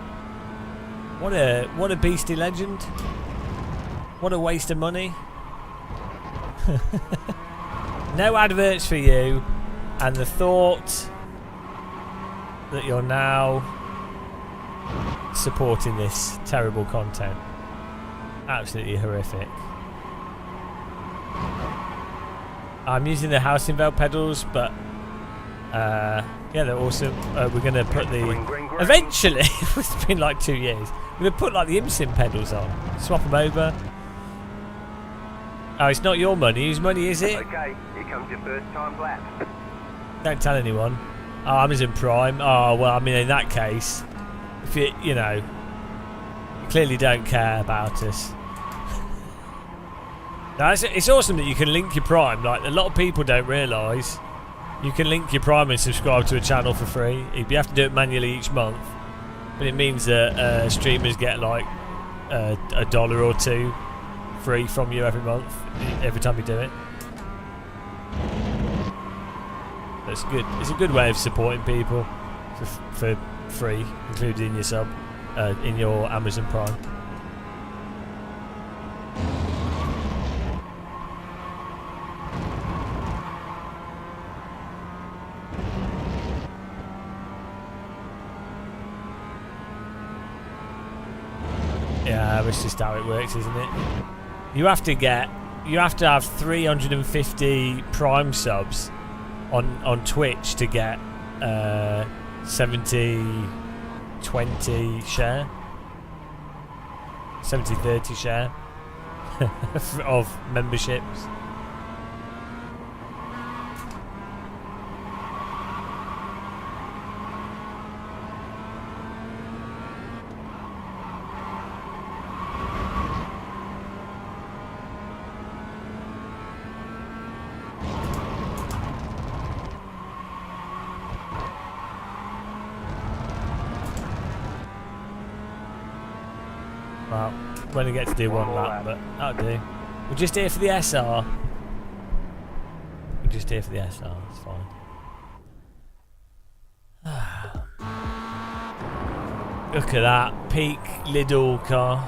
What a beastly legend. What a waste of money. No adverts for you, and the thought that you're now supporting this terrible content. Absolutely horrific. I'm using the housing belt pedals, but yeah, they're awesome. We're going to put the... Eventually, it's been like 2 years, we're going to put like the IMSIM pedals on. Swap them over. Oh, it's not your money. Whose money is it? Okay, here comes your first time lap. Don't tell anyone. Oh, Amazon Prime. Oh, well, I mean, in that case, if you know, you clearly don't care about us. Now, it's awesome that you can link your Prime. Like, a lot of people don't realise you can link your Prime and subscribe to a channel for free. You have to do it manually each month, but it means that streamers get like $1 or $2 free from you every month, every time you do it. That's good. It's a good way of supporting people for free, including your sub, in your Amazon Prime. Yeah, that's just how it works, isn't it? You have to have 350 Prime subs on Twitch to get 70-20 share, 70-30 share of memberships. Well, we only get to do one lap, but that'll do. We're just here for the SR. We're just here for the SR, it's fine. Look at that, peak Lidl car.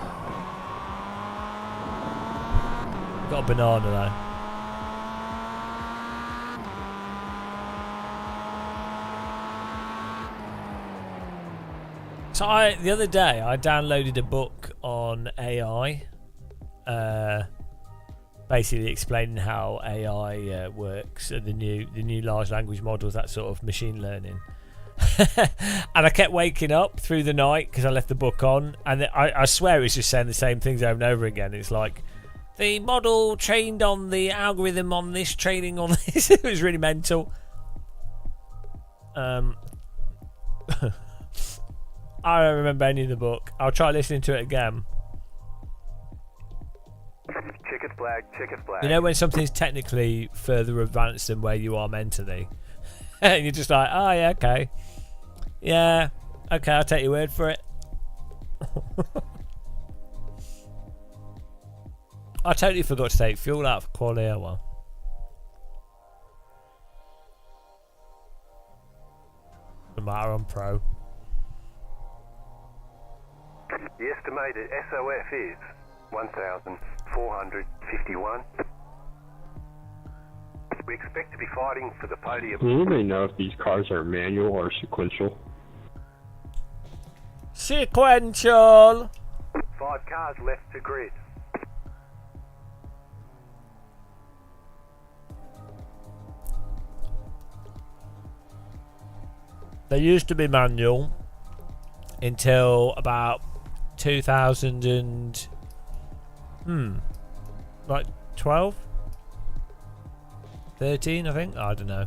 Got a banana though. So the other day I downloaded a book on AI, basically explaining how AI works, the new large language models, that sort of machine learning. And I kept waking up through the night because I left the book on, and I swear it's just saying the same things over and over again. It's like the model trained on the algorithm on this, training on this. It was really mental. I don't remember any of the book. I'll try listening to it again. Checkered flag, checkered flag. You know when something's technically further advanced than where you are mentally? And you're just like, oh yeah, okay. Yeah, okay, I'll take your word for it. I totally forgot to take fuel out for Qualia one. No matter, I'm pro. The estimated SOF is 1,451. We expect to be fighting for the podium. Does anybody know if these cars are manual or sequential? Sequential. 5 cars left to grid. They used to be manual until about 2000 and like 12, 13, I think. I don't know.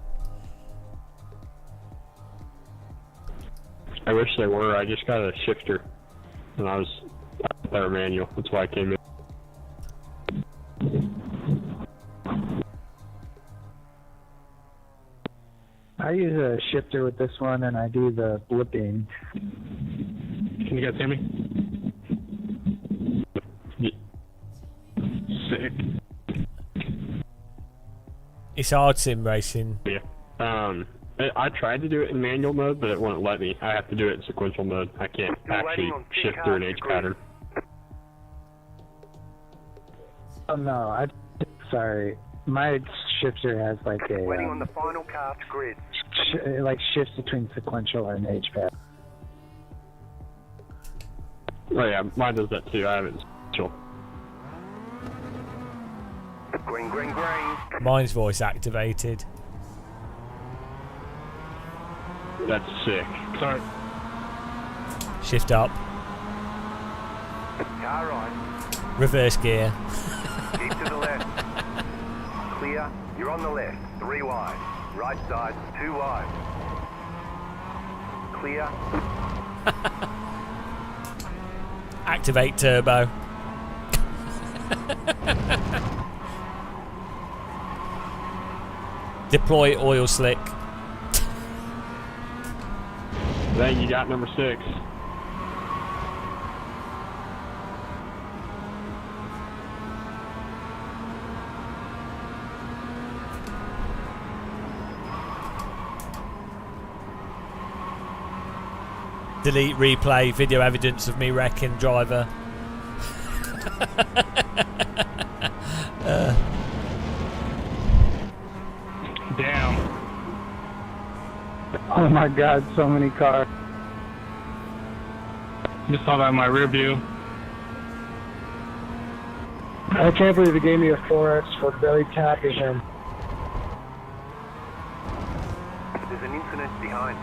I wish they were. I just got a shifter, and I thought they were manual. That's why I came in. I use a shifter with this one, and I do the blipping. Can you guys hear me? Sick. It's hard sim racing. Yeah. I tried to do it in manual mode, but it wouldn't let me. I have to do it in sequential mode. I can't actually shift through an H pattern. Oh no, sorry. My shifter has like a Waiting on the final car to grid. it like shifts between sequential and H pad. Oh yeah, mine does that too. I have it in sequential. Green, green, green. Mine's voice activated. That's sick. Sorry. Shift up. Car right. Reverse gear. Keep to the left. Clear. You're on the left. 3 wide. Right side. 2 wide. Clear. Activate turbo. Deploy oil slick. Then you got number 6. Delete replay video evidence of me wrecking driver. Damn. Oh my god, so many cars. Just saw that in my rear view. I can't believe they gave me a 4X for belly tapping him. There's an incident behind.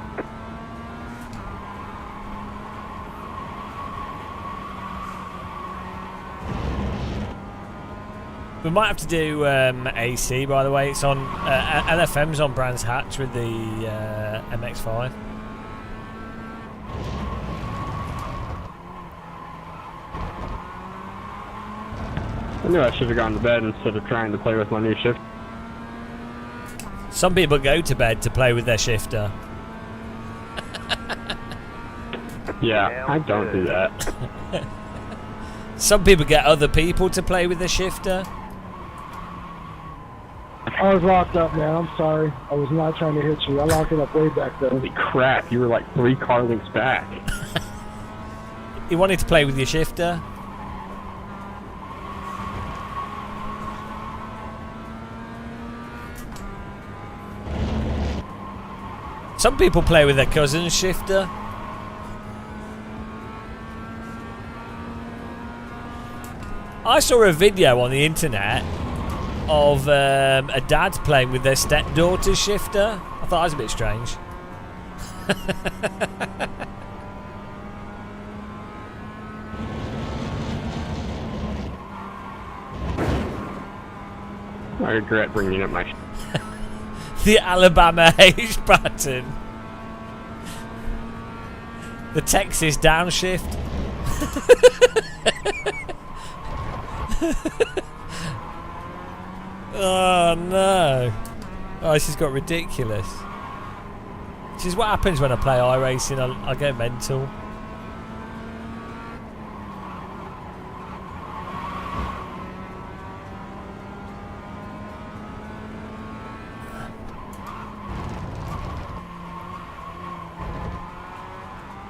We might have to do AC, by the way. It's on LFM's on Brands Hatch with the MX-5. I knew I should have gone to bed instead of trying to play with my new shift. Some people go to bed to play with their shifter. Yeah, I don't do that. Some people get other people to play with their shifter. I was locked up, man. I'm sorry. I was not trying to hit you. I locked it up way back there. Holy crap, you were like 3 car lengths back. You wanted to play with your shifter? Some people play with their cousin's shifter. I saw a video on the internet of a dad playing with their stepdaughter's shifter. I thought that was a bit strange. I regret bringing up my... The Alabama H pattern. The Texas downshift. Oh no. Oh, this has got ridiculous. This is what happens when I play iRacing. I go mental.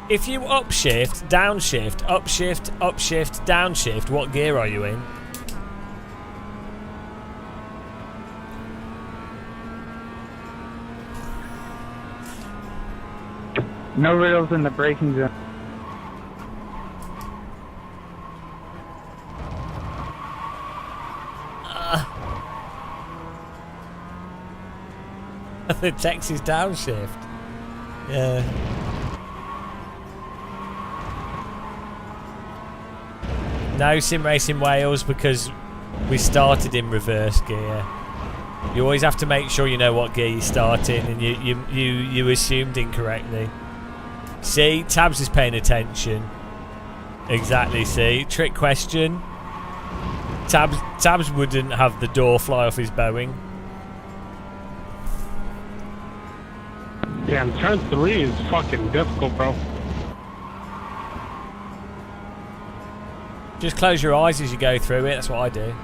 If you upshift, downshift, upshift, upshift, downshift, what gear are you in? No rails in the braking zone. The Texas downshift. Yeah. No sim racing Wales because we started in reverse gear. You always have to make sure you know what gear you start in, and you assumed incorrectly. See, Tabs is paying attention. Exactly. See, trick question. Tabs wouldn't have the door fly off his Boeing. Damn, turn 3 is fucking difficult, bro. Just close your eyes as you go through it. That's what I do.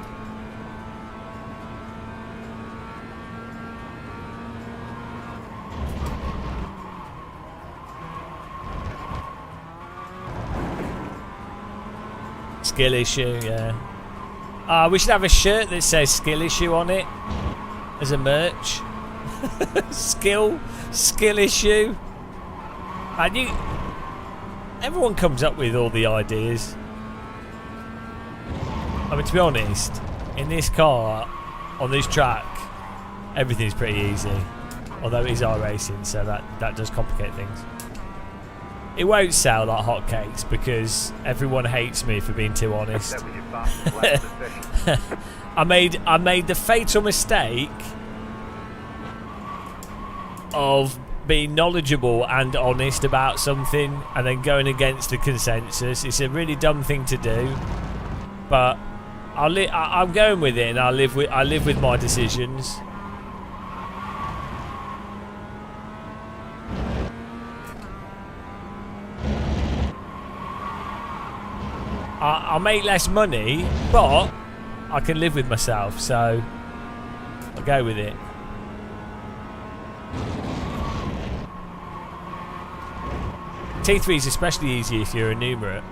Skill issue, yeah. We should have a shirt that says skill issue on it as a merch. skill issue. And everyone comes up with all the ideas. I mean, to be honest, in this car, on this track, everything's pretty easy. Although it is iRacing, so that does complicate things. It won't sell like hotcakes because everyone hates me for being too honest. I made the fatal mistake of being knowledgeable and honest about something and then going against the consensus. It's a really dumb thing to do, but I'm going with it, and I live with my decisions. I'll make less money, but I can live with myself, so I'll go with it. T3 is especially easy if you're a numerate.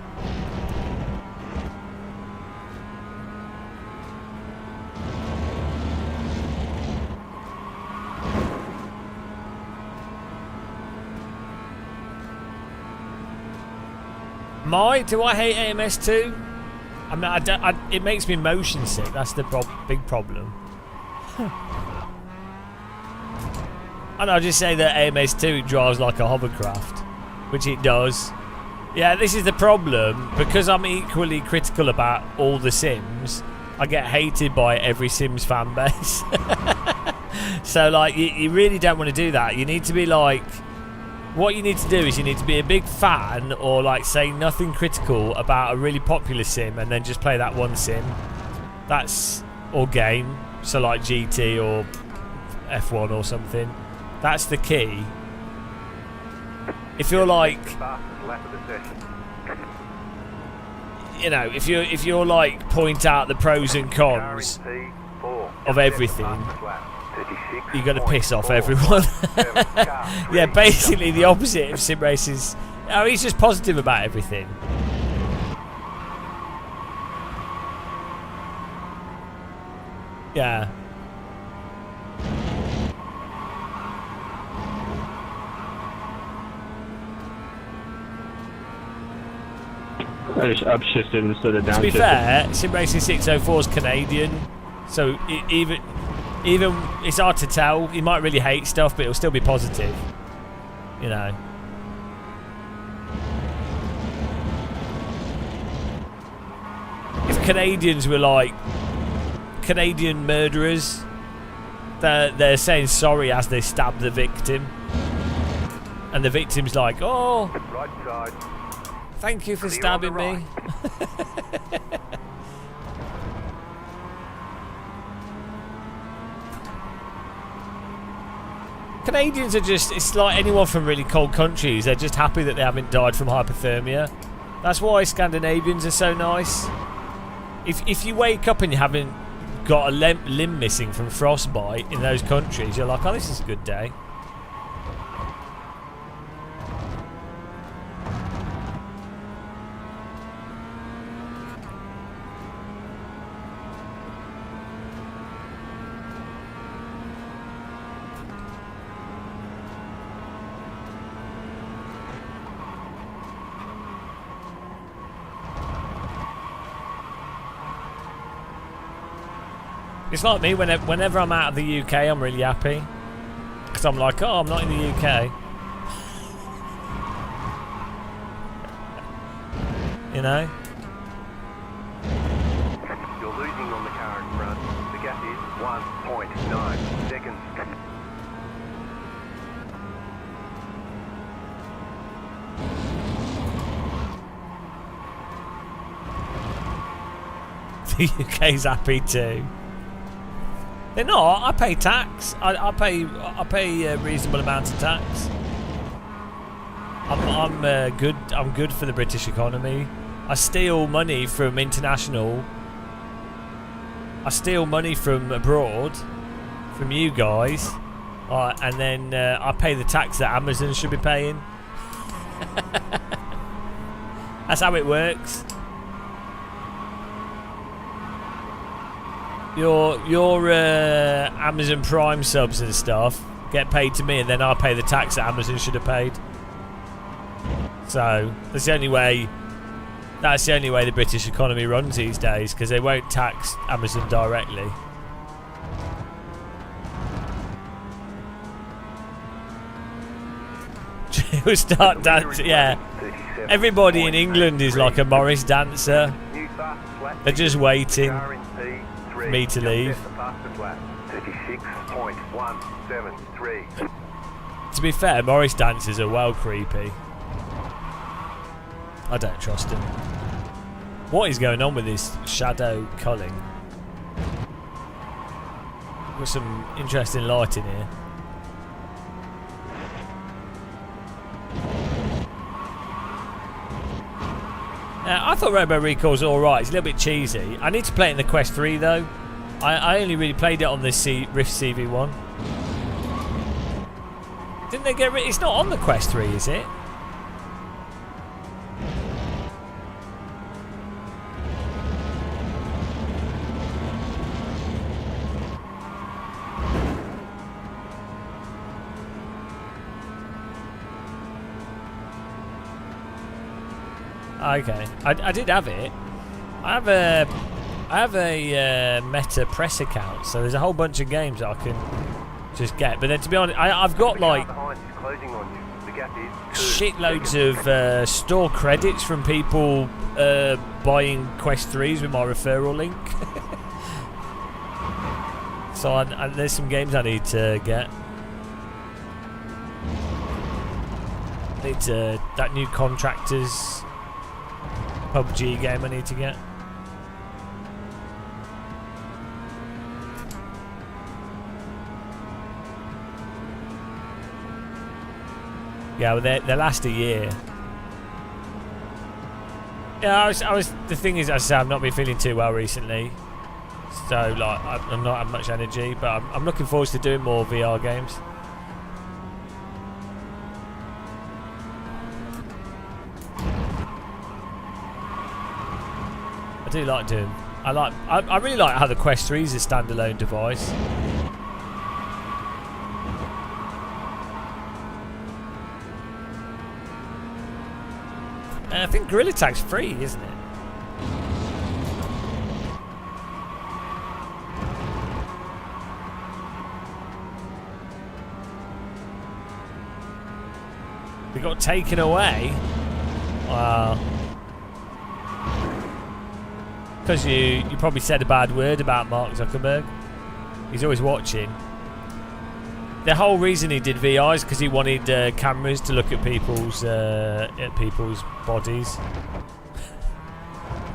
Do I hate AMS2? I mean, it makes me motion sick. That's the big problem. And I'll just say that AMS2 drives like a hovercraft, which it does. Yeah, this is the problem. Because I'm equally critical about all the Sims, I get hated by every Sims fan base. So, like, you really don't want to do that. You need to be like... What you need to do is you need to be a big fan or like say nothing critical about a really popular sim and then just play that one sim. Or game. So like GT or F1 or something. That's the key. If you're like, you know, if you're like point out the pros and cons of everything, you're going to piss off everyone. Yeah, basically the opposite of sim races. Oh, he's just positive about everything. Yeah. I just upshifted instead of downshift. To be fair, Sim Racing 604 is Canadian, so even it's hard to tell. He might really hate stuff, but it'll still be positive. You know. If Canadians were like Canadian murderers, they're saying sorry as they stab the victim, and the victim's like, "Oh, right side. Thank you for stabbing me." Canadians are just, it's like anyone from really cold countries, they're just happy that they haven't died from hypothermia. That's why Scandinavians are so nice. If you wake up and you haven't got a limb missing from frostbite in those countries, you're like, oh, this is a good day. It's like me, whenever I'm out of the UK, I'm really happy. Because I'm like, oh, I'm not in the UK. You know? You're losing on the car in front. The gap is 1.9 seconds. The UK's happy too. They're not. I pay tax. I pay a reasonable amount of tax. I'm good. I'm good for the British economy. I steal money from international. I steal money from abroad, from you guys, and then I pay the tax that Amazon should be paying. That's how it works. Your Amazon Prime subs and stuff get paid to me, and then I pay the tax that Amazon should have paid. So that's the only way. That's the only way the British economy runs these days, because they won't tax Amazon directly. We'll start dancing. Yeah, everybody in England is like a Morris dancer. They're just waiting for me to leave. To be fair, Morris dancers are well creepy. I don't trust him. What is going on with this shadow culling? Got some interesting lighting here. I thought Robo Recall's alright. It's a little bit cheesy. I need to play it in the Quest 3 though. I only really played it on this Rift CV1. Didn't they get rid? It's not on the Quest 3, is it? Okay, I did have it. I have a Meta Press account, so there's a whole bunch of games that I can just get. But then, to be honest, I've got like shitloads of store credits from people buying Quest 3s with my referral link. So there's some games I need to get. Need that new Contractors PUBG game I need to get. Yeah, well, they last a year. Yeah, I was. The thing is, as I say, I've not been feeling too well recently, so like I'm not having much energy. But I'm looking forward to doing more VR games. I do like doing. I really like how the Quest 3 is a standalone device. I think Gorilla Tag's free, isn't it? They got taken away. Wow. Because you probably said a bad word about Mark Zuckerberg. He's always watching. The whole reason he did VR is because he wanted cameras to look at people's bodies.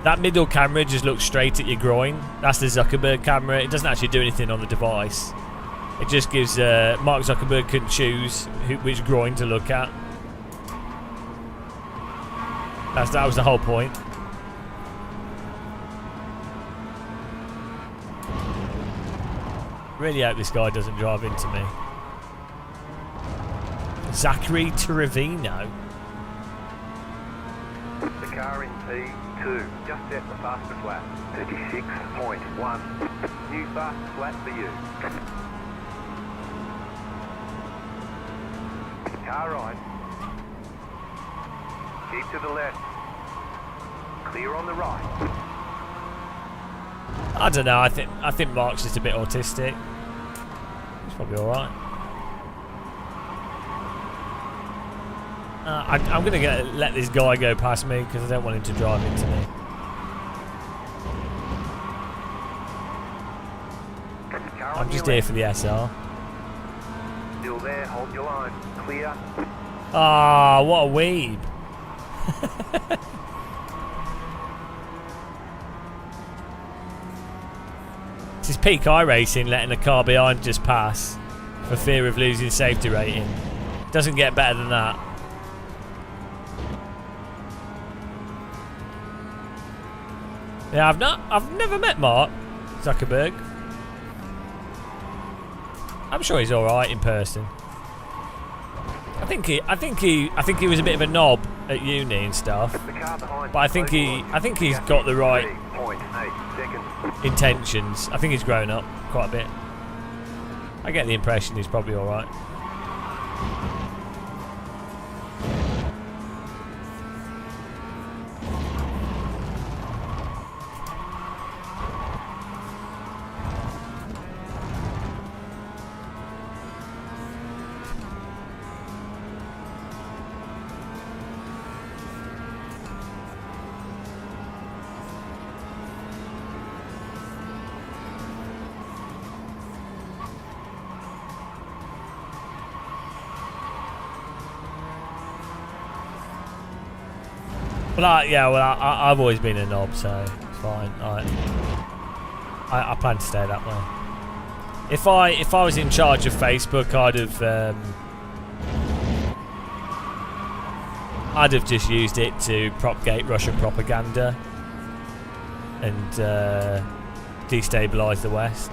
That middle camera just looks straight at your groin. That's the Zuckerberg camera. It doesn't actually do anything on the device. It just gives Mark Zuckerberg can choose which groin to look at. That was the whole point. Really hope this guy doesn't drive into me. Zachary Trevino. The car in P2 just set the fastest lap. 36.1. New fastest lap for you. Car right. Keep to the left. Clear on the right. I don't know. I think Mark's just a bit autistic. He's probably all right. I'm gonna let this guy go past me because I don't want him to drive into me. I'm just here for the SR. Still there, hold your line. Clear. Ah, what a weeb. This is peak iRacing, letting a car behind just pass for fear of losing safety rating. Doesn't get better than that. Yeah, I've never met Mark Zuckerberg. I'm sure he's all right in person. I think he was a bit of a knob at uni and stuff. But I think he's got the right intentions. I think he's grown up quite a bit. I get the impression he's probably all right. Well, I've always been a knob, so it's fine. I plan to stay that way. If I was in charge of Facebook, I'd have just used it to propagate Russian propaganda and destabilise the West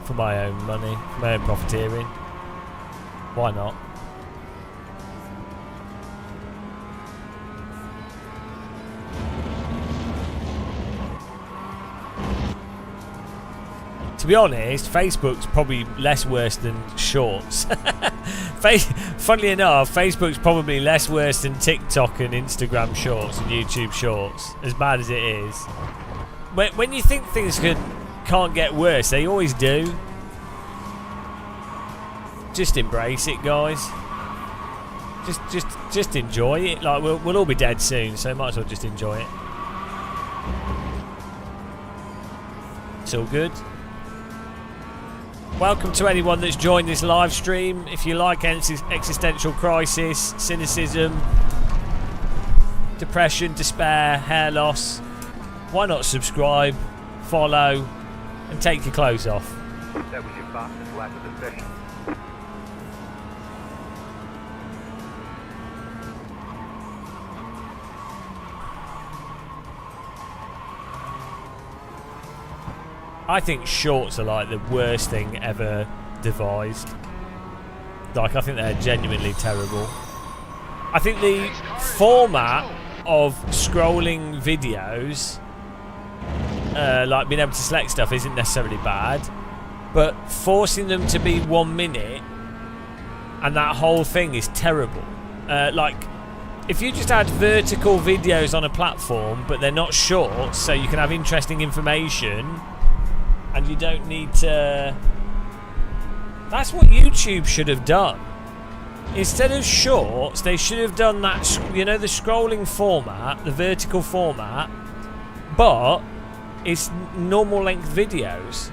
for my own money, for my own profiteering. Why not? To be honest, Facebook's probably less worse than Shorts. Funnily enough, Facebook's probably less worse than TikTok and Instagram Shorts and YouTube Shorts, as bad as it is. When you think things can't get worse, they always do. Just embrace it, guys. Just enjoy it. Like we'll all be dead soon, so might as well just enjoy it. It's all good. Welcome to anyone that's joined this live stream. If you like existential crisis, cynicism, depression, despair, hair loss, why not subscribe, follow, and take your clothes off? That was your fastest lap of the session. I think shorts are like the worst thing ever devised. Like, I think they're genuinely terrible. I think the format of scrolling videos, like being able to select stuff, isn't necessarily bad, but forcing them to be 1 minute and that whole thing is terrible. Like, if you just had vertical videos on a platform, but they're not short, so you can have interesting information. And you don't need to... That's what YouTube should have done. Instead of shorts, they should have done that, you know, the scrolling format, the vertical format, but it's normal length videos.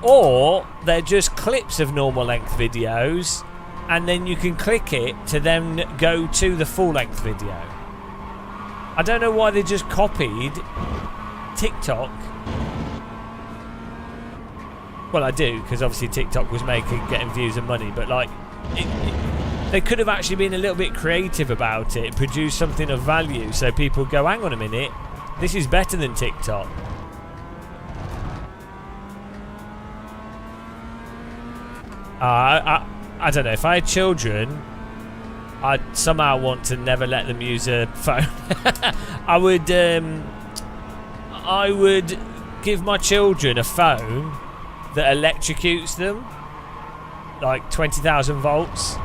Or they're just clips of normal length videos, and then you can click it to then go to the full length video. I don't know why they just copied TikTok. Well, I do, because obviously TikTok was getting views and money, but like, they could have actually been a little bit creative about it, produce something of value, so people go, hang on a minute, this is better than TikTok. I don't know, if I had children, I'd somehow want to never let them use a phone. I would give my children a phone that electrocutes them, like 20,000 volts,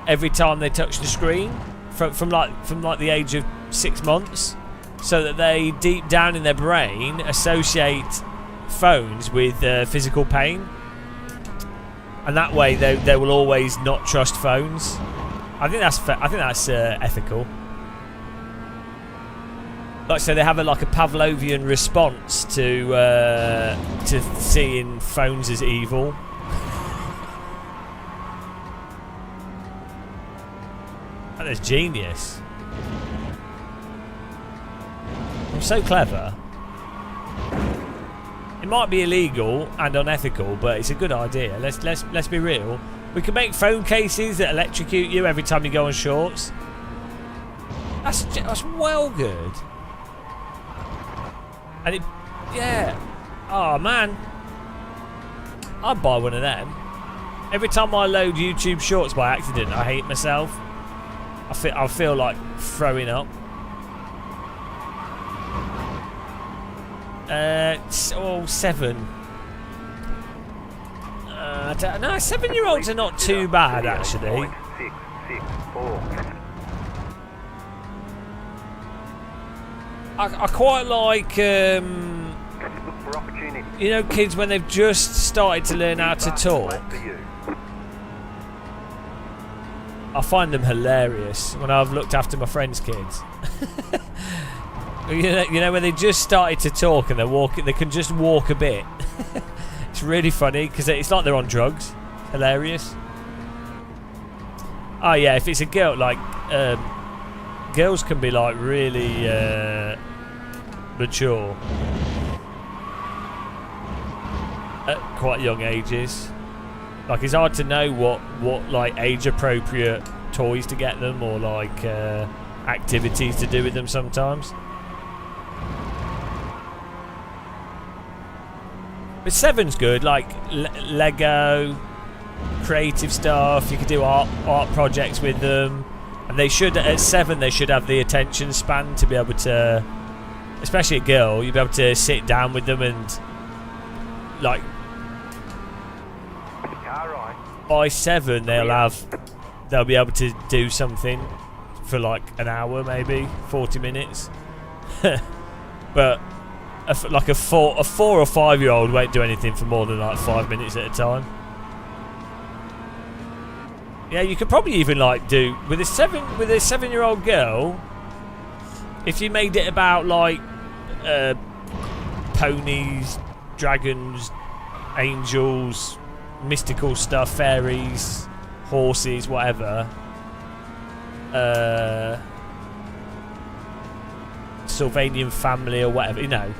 every time they touch the screen from like the age of 6 months, so that they deep down in their brain associate phones with physical pain, and that way they will always not trust phones. I think that's ethical. Like, so they have like a Pavlovian response to seeing phones as evil. That is genius. I'm so clever. It might be illegal and unethical, but it's a good idea. Let's be real. We can make phone cases that electrocute you every time you go on shorts. That's well good. And it, yeah. Oh man, I'd buy one of them. Every time I load YouTube Shorts by accident, I hate myself. I feel like throwing up. 7. No, 7-year-olds are not too bad actually. I quite like, you know, kids when they've just started to learn how to talk. I find them hilarious when I've looked after my friends' kids. You know when they just started to talk and they can just walk a bit. It's really funny because it's like they're on drugs. Hilarious. Oh yeah, if it's a girl, like girls can be like really mature at quite young ages. Like, it's hard to know what like age appropriate toys to get them, or like activities to do with them sometimes. But 7's good, like Lego, creative stuff. You could do art projects with them, and they should, at 7 they should have the attention span to be able to, especially a girl, you'd be able to sit down with them and like, by 7 they'll be able to do something for like an hour, maybe 40 minutes. But like a 4 or 5-year-old won't do anything for more than like 5 minutes at a time. Yeah, you could probably even like do with a 7-year-old girl, if you made it about like ponies, dragons, angels, mystical stuff, fairies, horses, whatever. Sylvanian family or whatever, you know.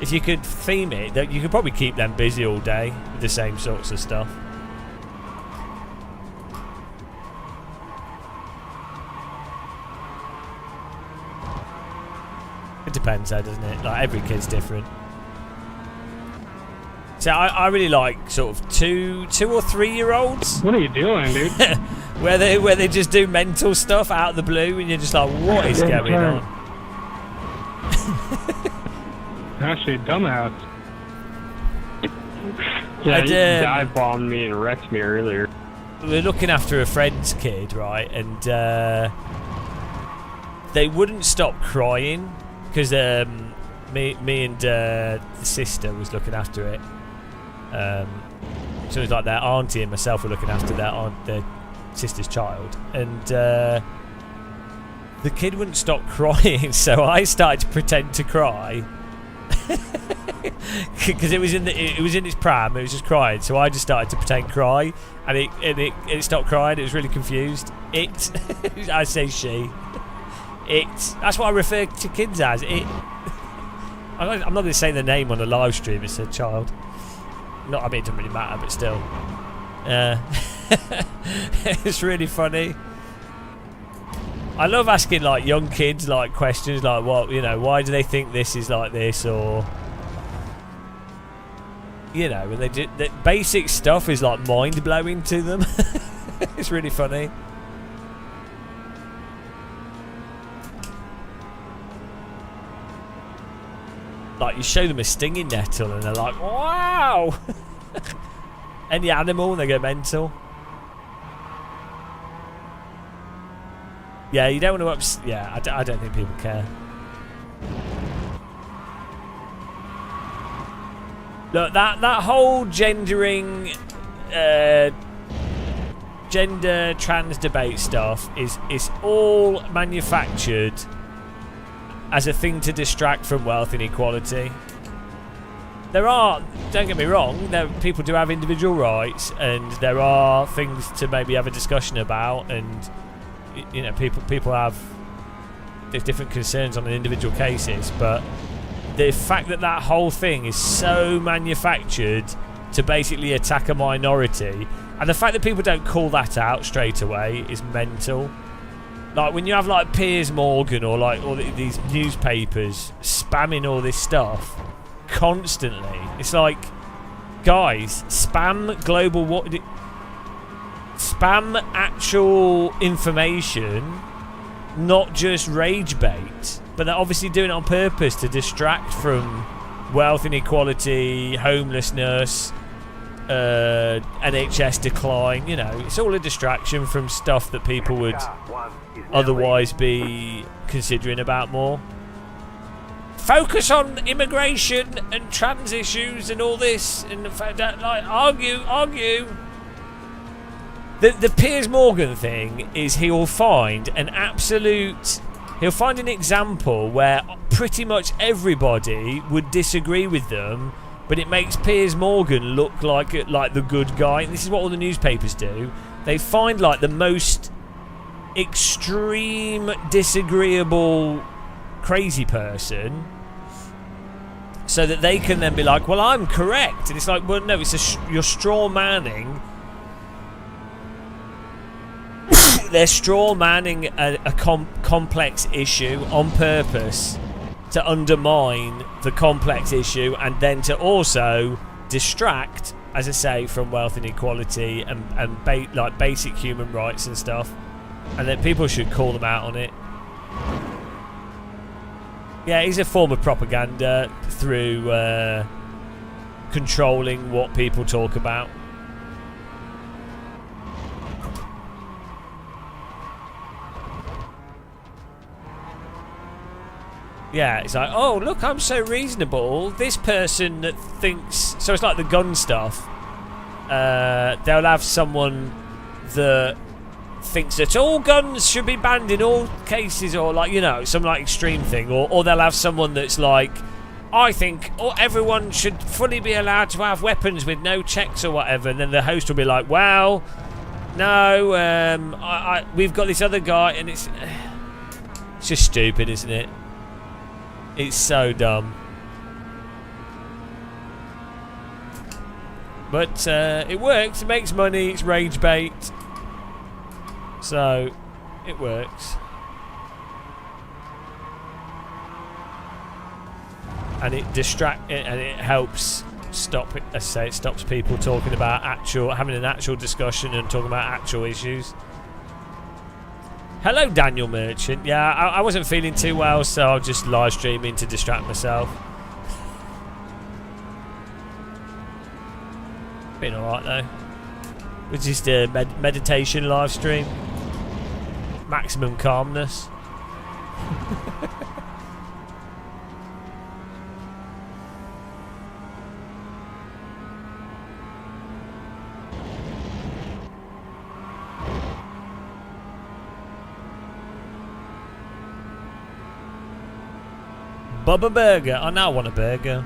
If you could theme it, that you could probably keep them busy all day with the same sorts of stuff. It depends though, doesn't it? Like, every kid's different. So I really like sort of 2 or 3-year-olds. What are you doing, dude? where they just do mental stuff out of the blue, and you're just like, what is going on? Actually, dumbass. Yeah, you dive bombed me and wrecked me earlier. We're looking after a friend's kid, right? And they wouldn't stop crying because me and the sister was looking after it. So it was like their auntie and myself were looking after their sister's child, and the kid wouldn't stop crying, so I started to pretend to cry because it was in its pram. It was just crying, so I just started to pretend to cry, and it stopped crying. It was really confused. I say she. That's what I refer to kids as. I'm not going to say the name on a live stream. It's a child. I mean, it doesn't really matter, but still. It's really funny. I love asking like young kids like questions like, what, you know, why do they think this is like this, or, you know, when they do the basic stuff is like mind blowing to them. It's really funny. Like, you show them a stinging nettle and they're like, wow! Any animal and they go mental. Yeah, you don't want to yeah, I don't think people care. Look, that whole gendering, gender trans debate stuff is all manufactured as a thing to distract from wealth inequality. There are, don't get me wrong, people do have individual rights, and there are things to maybe have a discussion about, and you know, people have different concerns on individual cases, but the fact that whole thing is so manufactured to basically attack a minority, and the fact that people don't call that out straight away is mental. Like when you have like Piers Morgan or like all these newspapers spamming all this stuff constantly, it's like, guys, spam global spam actual information, not just rage bait. But they're obviously doing it on purpose to distract from wealth inequality, homelessness, NHS decline. You know, it's all a distraction from stuff that people would otherwise be considering about more. Focus on immigration and trans issues and all this, and the fact that, like, argue. The Piers Morgan thing is he'll find an example where pretty much everybody would disagree with them, but it makes Piers Morgan look like the good guy. And this is what all the newspapers do. They find like the most extreme, disagreeable, crazy person, so that they can then be like, well, I'm correct. And it's like, well, no, you're straw manning. They're straw manning a complex issue on purpose to undermine the complex issue, and then to also distract, as I say, from wealth inequality and like basic human rights and stuff. And that people should call them out on it. Yeah, it's a form of propaganda through controlling what people talk about. Yeah, it's like, oh, look, I'm so reasonable. This person that thinks... So it's like the gun stuff. They'll have someone that thinks that all guns should be banned in all cases, or like, you know, some like extreme thing. Or they'll have someone that's like, I think everyone should fully be allowed to have weapons with no checks or whatever. And then the host will be like, well, no, we've got this other guy, and it's just stupid, isn't it? It's so dumb. But it works, it makes money, it's rage bait. So, it works. And it helps stop it. As I say, it stops people talking about having an actual discussion and talking about actual issues. Hello, Daniel Merchant. Yeah, I wasn't feeling too well, so I'll just live streaming to distract myself. Been alright though. It's just a meditation live stream. Maximum calmness. Bubba Burger. I now want a burger.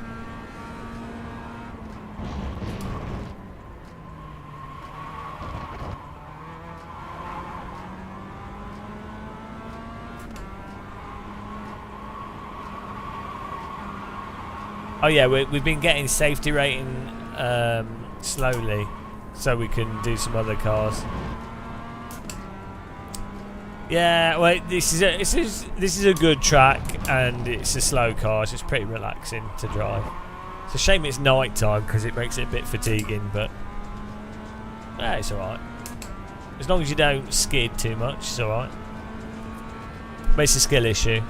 Oh yeah, we've been getting safety rating slowly, so we can do some other cars. Yeah, well, this is a good track, and it's a slow car, so it's pretty relaxing to drive. It's a shame it's night time because it makes it a bit fatiguing, but yeah, it's alright. As long as you don't skid too much, it's alright. But it's a skill issue.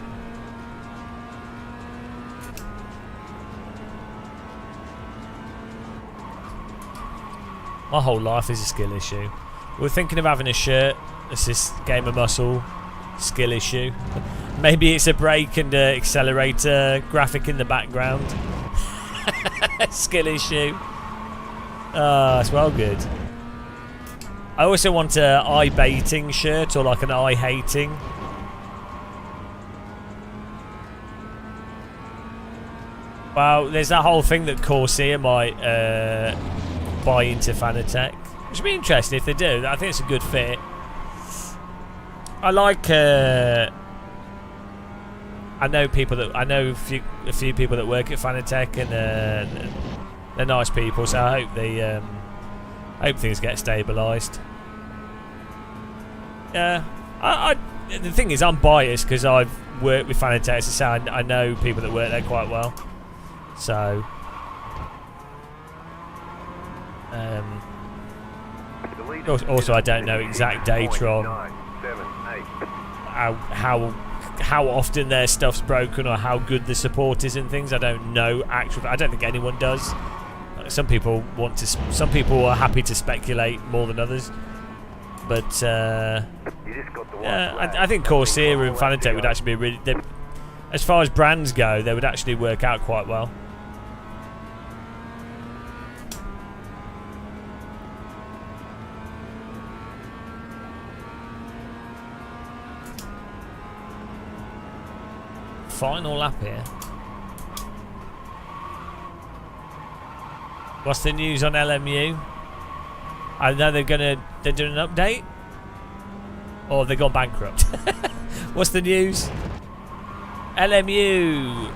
My whole life is a skill issue. We're thinking of having a shirt that's this Game of Muscle skill issue. Maybe it's a brake and accelerator graphic in the background. Skill issue. Ah, it's well good. I also want a eye baiting shirt or like an eye hating. Well, there's that whole thing that Corsa might buy into Fanatec. Which would be interesting if they do. I think it's a good fit. I like. I know people that a few people that work at Fanatec, and they're nice people. So I hope they hope things get stabilised. Yeah, the thing is, I'm biased because I've worked with Fanatec, so I know people that work there quite well. So, also I don't know exact data on how often their stuff's broken or how good the support is and things. I don't know actually. I don't think anyone does. Some people are happy to speculate more than others. But yeah, I think Corsair and Fanatec would actually be really. As far as brands go, they would actually work out quite well. Final lap here. What's the news on LMU? I know they're doing an update, or they gone bankrupt. What's the news? LMU.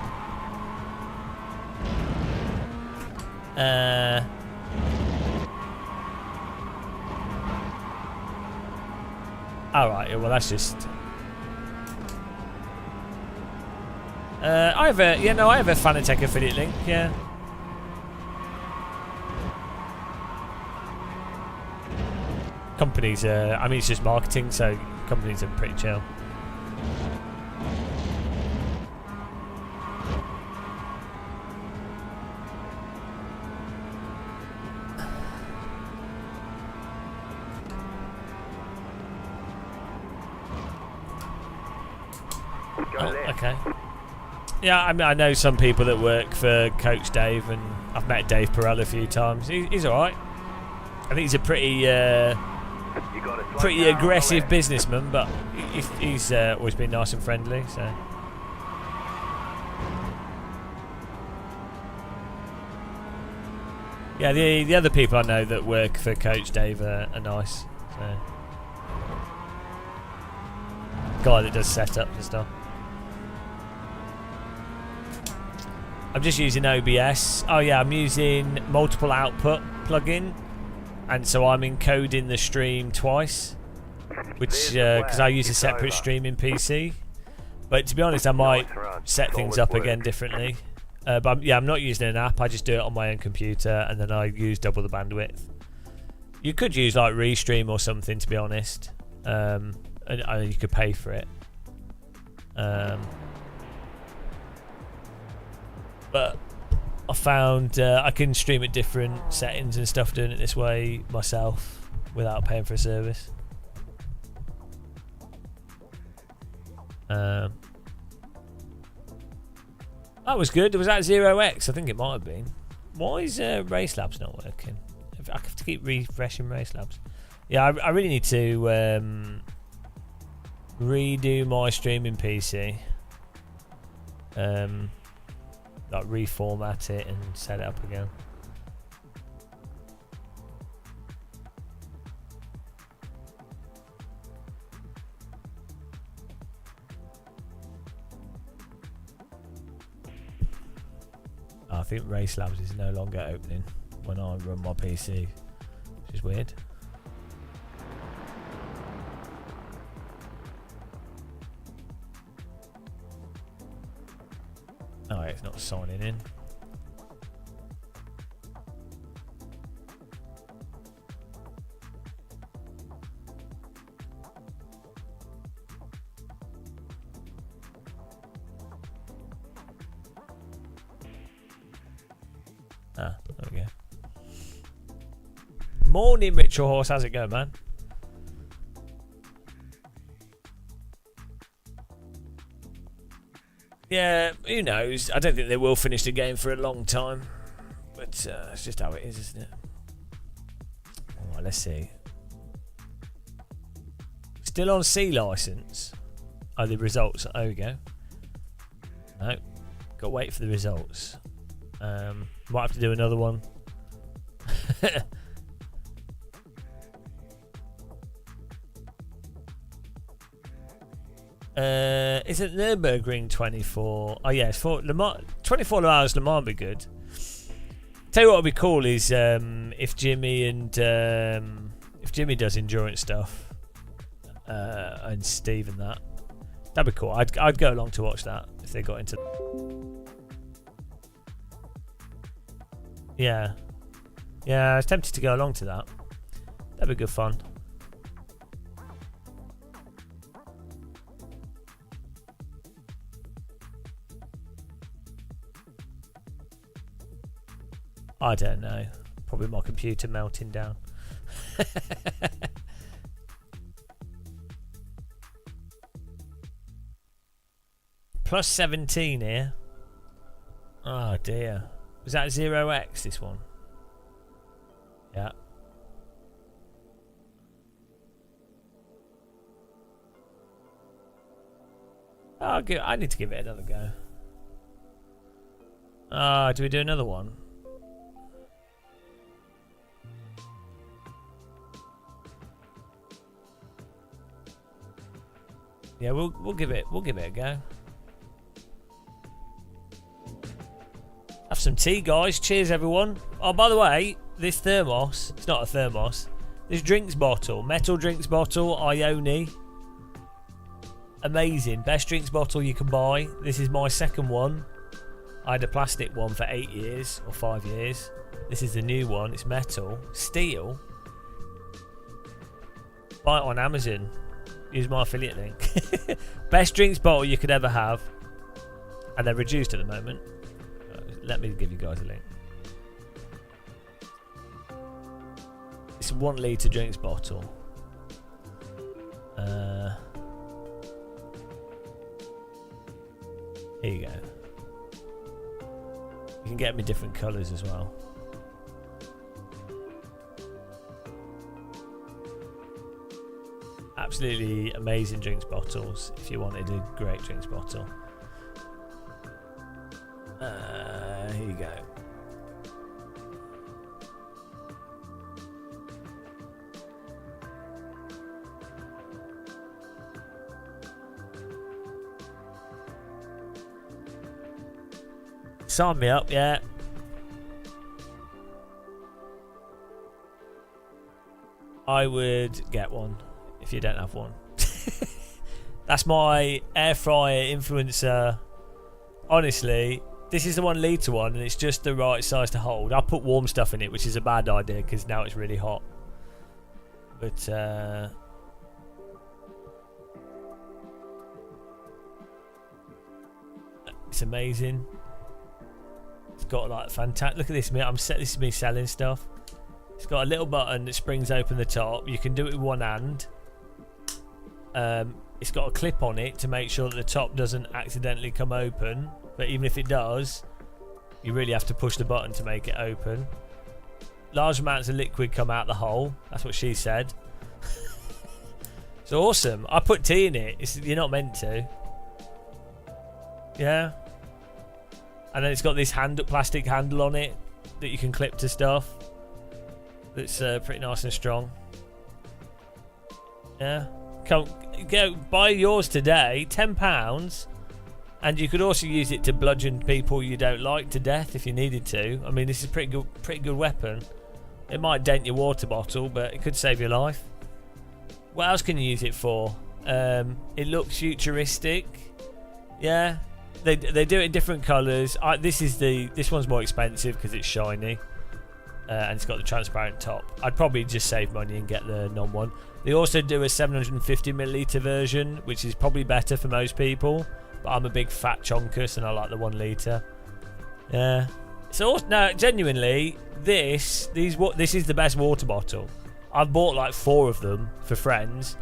All right. Well, that's just. I have a Fanatec affiliate link. Yeah. Companies, I mean, it's just marketing, so companies are pretty chill. Oh, okay. Yeah, I mean, I know some people that work for Coach Dave, and I've met Dave Perel a few times. He's all right. I think he's a pretty aggressive businessman, but he's always been nice and friendly. So. Yeah, the other people I know that work for Coach Dave are nice. So. Guy that does setups and stuff. I'm just using OBS. Oh yeah, I'm using multiple output plugin, and so I'm encoding the stream twice, which because I use a separate streaming PC. But to be honest, I might set things up again differently. But yeah, I'm not using an app. I just do it on my own computer, and then I use double the bandwidth. You could use like Restream or something, to be honest, and you could pay for it. But I found I can stream at different settings and stuff doing it this way myself without paying for a service. That was good. Was that 0x? I think it might have been. Why is Race Labs not working? I have to keep refreshing Race Labs. Yeah, I really need to redo my streaming PC. Like reformat it and set it up again. I think Race Labs is no longer opening when I run my PC, which is weird. Oh, it's not signing in. Ah, there we go. Morning, Ritual Horse. How's it going, man? Yeah, who knows? I don't think they will finish the game for a long time. But it's just how it is, isn't it? Alright, let's see. Still on C license. Oh, the results. There we go. No. Got to wait for the results. Might have to do another one. Isn't Nürburgring 24? Oh yeah, it's for Le Mans. 24 hours Le Mans would be good. Tell you what would be cool is if Jimmy does endurance stuff and Steve and that. That'd be cool. I'd go along to watch that if they got into. Yeah, I was tempted to go along to that. That'd be good fun. I don't know. Probably my computer melting down. Plus 17 here. Oh dear. Was that 0x this one? Yeah. I need to give it another go. Do we do another one? Yeah, we'll give it a go. Have some tea, guys. Cheers, everyone. Oh, by the way, this thermos, it's not a thermos. This drinks bottle, metal drinks bottle, Ione. Amazing. Best drinks bottle you can buy. This is my second one. I had a plastic one for 8 years or 5 years. This is the new one. It's metal. Steel. Buy it on Amazon. Use my affiliate link. Best drinks bottle you could ever have. And they're reduced at the moment. Let me give you guys a link. It's a 1 litre drinks bottle. Here you go. You can get them in different colours as well. Absolutely amazing drinks bottles if you wanted a great drinks bottle. Here you go. Sign me up, yeah. I would get one if you don't have one. That's my air fryer influencer. Honestly, this is the 1 litre one and it's just the right size to hold. I'll put warm stuff in it, which is a bad idea because now it's really hot. But it's amazing. It's got like fantastic. Look at this, mate. This is me selling stuff. It's got a little button that springs open the top. You can do it with one hand. It's got a clip on it to make sure that the top doesn't accidentally come open. But even if it does, you really have to push the button to make it open. Large amounts of liquid come out the hole. That's what she said. It's awesome. I put tea in it. You're not meant to. Yeah. And then it's got this plastic handle on it that you can clip to stuff. That's pretty nice and strong. Yeah. Go buy yours today. £10. And you could also use it to bludgeon people you don't like to death if you needed to. I mean, this is a pretty good weapon. It might dent your water bottle, but it could save your life. What else can you use it for? It looks futuristic. Yeah, they do it in different colours. This one's more expensive because it's shiny, and it's got the transparent top. I'd probably just save money and get the non one. They also do a 750ml version, which is probably better for most people. But I'm a big fat chonkus and I like the 1 litre. Yeah. So no, genuinely, this is the best water bottle. I've bought like 4 of them for friends,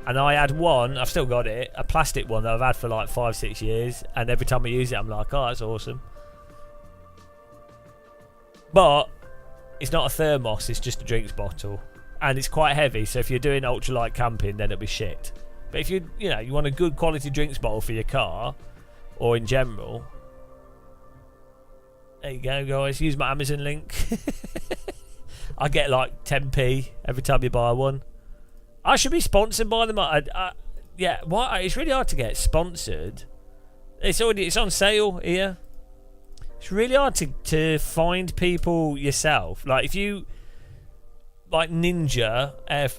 And I had one, I've still got it, a plastic one that I've had for like 5-6 years, and every time I use it I'm like, oh, that's awesome. But it's not a thermos, it's just a drinks bottle. And it's quite heavy, so if you're doing ultralight camping, then it'll be shit. But if you want a good quality drinks bottle for your car, or in general, there you go, guys. Use my Amazon link. I get like 10p every time you buy one. I should be sponsored by them. Yeah, why? It's really hard to get sponsored. It's on sale here. It's really hard to find people yourself. Like if you like Ninja,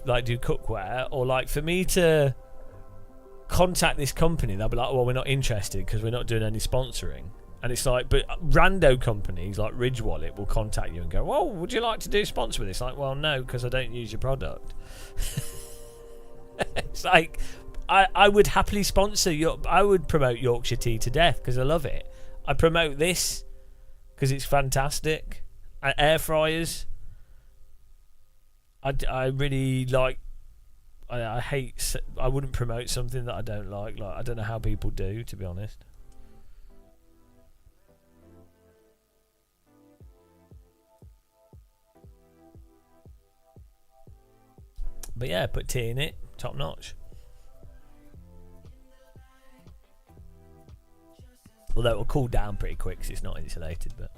like do cookware, or like for me to contact this company, they'll be like, well, we're not interested because we're not doing any sponsoring. And it's like, but rando companies like Ridge Wallet will contact you and go, well, would you like to do sponsor with this? Like, well, no, because I don't use your product. It's like, I would happily sponsor I would promote Yorkshire tea to death because I love it. I promote this because it's fantastic. Air fryers. I really like. I hate. I wouldn't promote something that I don't like. Like, I don't know how people do, to be honest. But yeah, put tea in it, top notch. Although it will cool down pretty quick because it's not insulated. But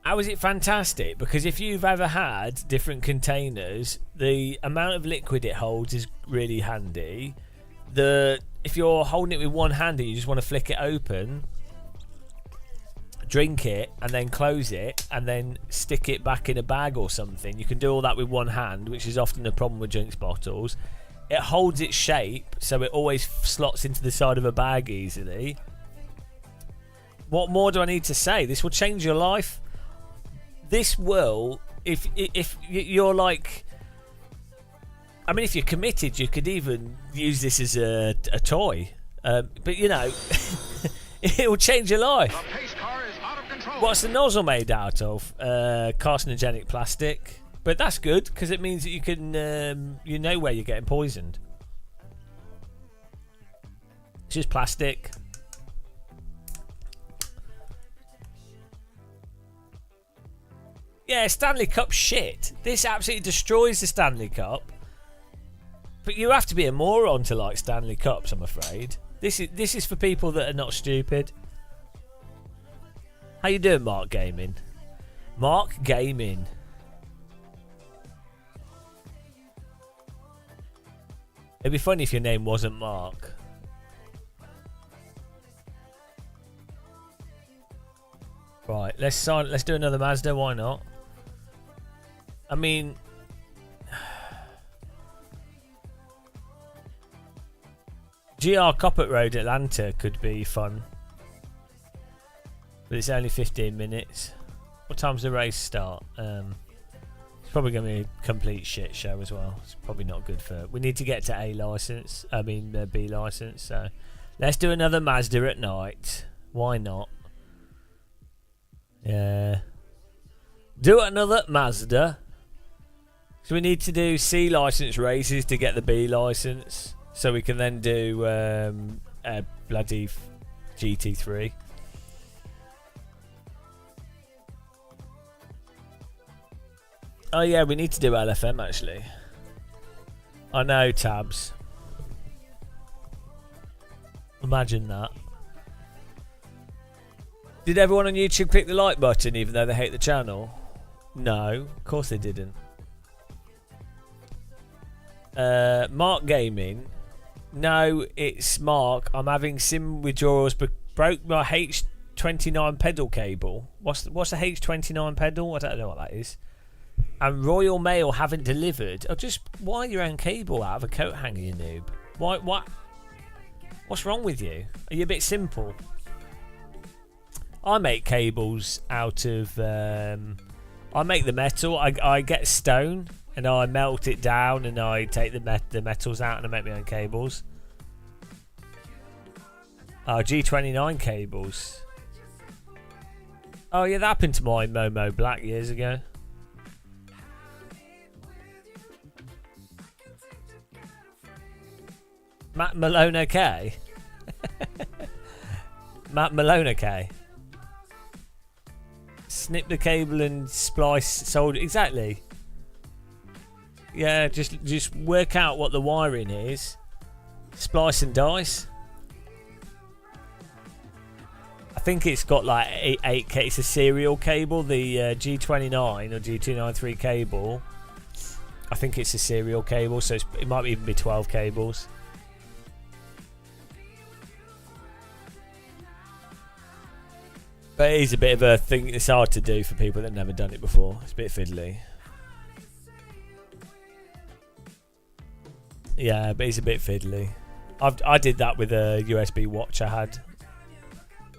how is it fantastic? Because if you've ever had different containers, the amount of liquid it holds is really handy. If you're holding it with one hand and you just want to flick it open, drink it and then close it and then stick it back in a bag or something, you can do all that with one hand, which is often a problem with drinks bottles. It holds its shape so it always slots into the side of a bag easily. What more do I need to say? This will change your life. This will, if you're like, I mean, if you're committed, you could even use this as a toy. But you know, it will change your life. What's the nozzle made out of? Carcinogenic plastic. But that's good because it means that you can, you know where you're getting poisoned. It's just plastic. Yeah, Stanley Cup shit. This absolutely destroys the Stanley Cup. But you have to be a moron to like Stanley Cups, I'm afraid. This is for people that are not stupid. How you doing, Mark Gaming? Mark Gaming. It'd be funny if your name wasn't Mark. Right, let's do another Mazda. Why not? I mean, GR Coppet Road, Atlanta could be fun, but it's only 15 minutes. What time's the race start? It's probably going to be a complete shit show as well. It's probably not good for. We need to get to B license. So let's do another Mazda at night. Why not? Yeah. Do another Mazda. So we need to do C license races to get the B license, so we can then do a bloody GT3. Oh yeah, we need to do LFM actually. I know, Tabs. Imagine that. Did everyone on YouTube click the like button even though they hate the channel? No, of course they didn't. Mark Gaming. No, it's Mark. I'm having sim withdrawals but broke my H29 pedal cable. What's the H29 pedal? I don't know what that is. And Royal Mail haven't delivered. Oh, just wire your own cable out of a coat hanger, you noob. What? What's wrong with you? Are you a bit simple? I make cables out of. I make the metal. I get stone and I melt it down and I take the metals out and I make my own cables. Oh, G29 cables. Oh yeah, that happened to my Momo Black years ago. Matt Malone, okay. Matt Malone, okay. Snip the cable and splice solder. Exactly. Yeah, just work out what the wiring is. Splice and dice. I think it's got like 8K. It's a serial cable, the G29 or G293 cable. I think it's a serial cable, so it might even be 12 cables. But it is a bit of a thing. It's hard to do for people that have never done it before. It's a bit fiddly. Yeah, but it's a bit fiddly. I did that with a USB watch I had.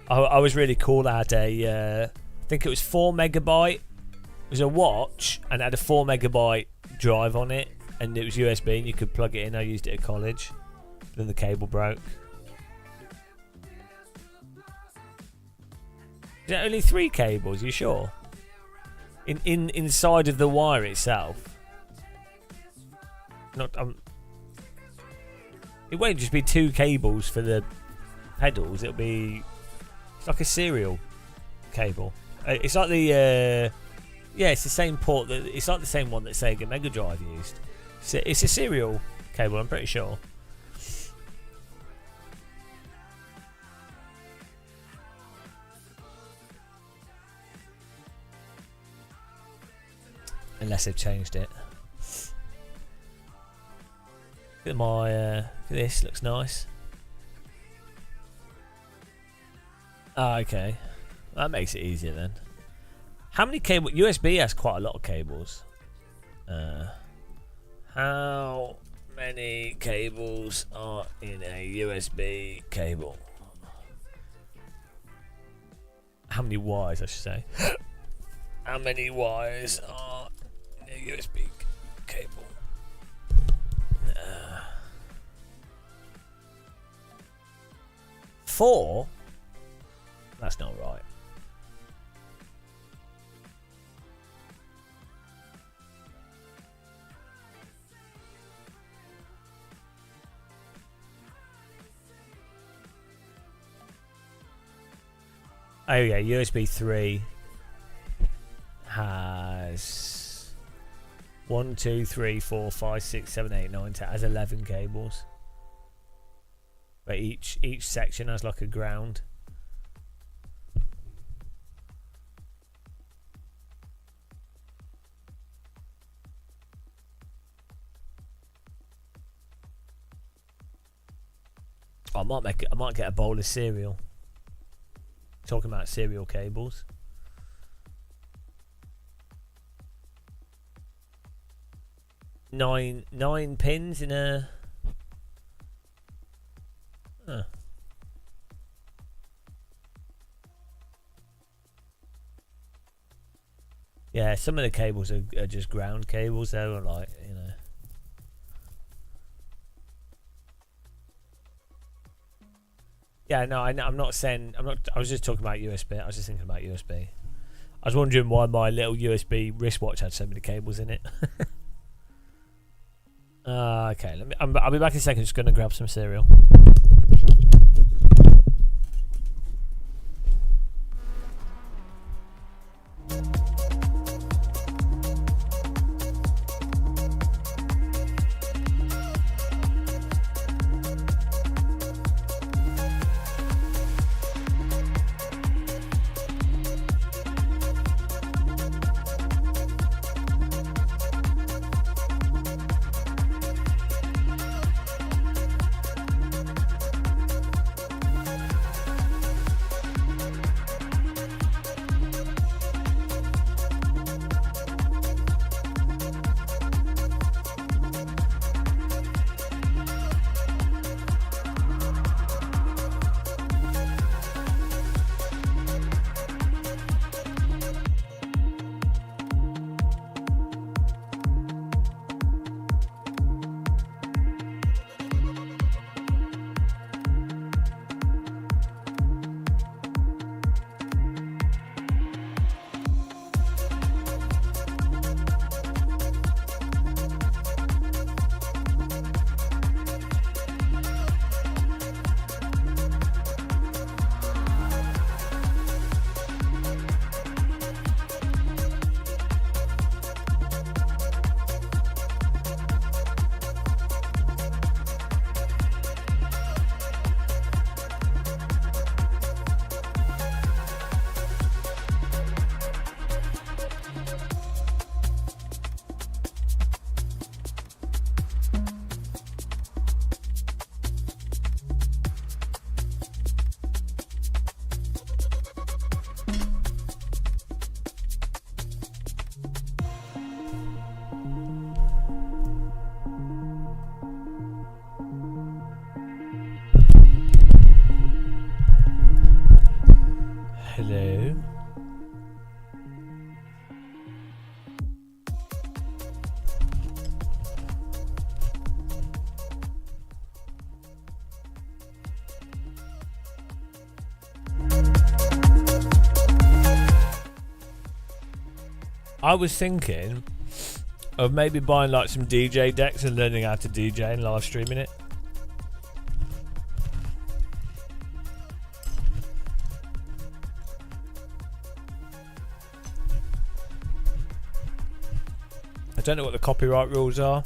I was really cool. I had I think it was 4 megabyte. It was a watch and it had a 4 megabyte drive on it, and it was USB and you could plug it in. I used it at college. Then the cable broke. Is there only 3 cables? You sure? Inside of the wire itself. Not it won't just be 2 cables for the pedals. It'll be. It's like a serial cable. It's like the yeah, it's the same port that it's like the same one that Sega Mega Drive used. It's a serial cable, I'm pretty sure. Unless they've changed it. Look at my look at this, looks nice. Ah, okay. That makes it easier then. How many cables? USB has quite a lot of cables. How many cables are in a USB cable? How many wires, I should say. How many wires are in a USB cable? 4? That's not right. Oh yeah, USB 3 has 1, 2, 3, 4, 5, 6, 7, 8, 9, 10. Has 11 cables. But each section has like a ground. I might get a bowl of cereal. Talking about cereal cables. Nine pins in a. Huh. Yeah, some of the cables are just ground cables though, like, you know. Yeah, no, I'm not saying. I was just talking about USB. I was just thinking about USB. I was wondering why my little USB wristwatch had so many cables in it. Okay, I'll be back in a second. Just going to grab some cereal. Hello. I was thinking of maybe buying like some DJ decks and learning how to DJ and live streaming it. I don't know what the copyright rules are.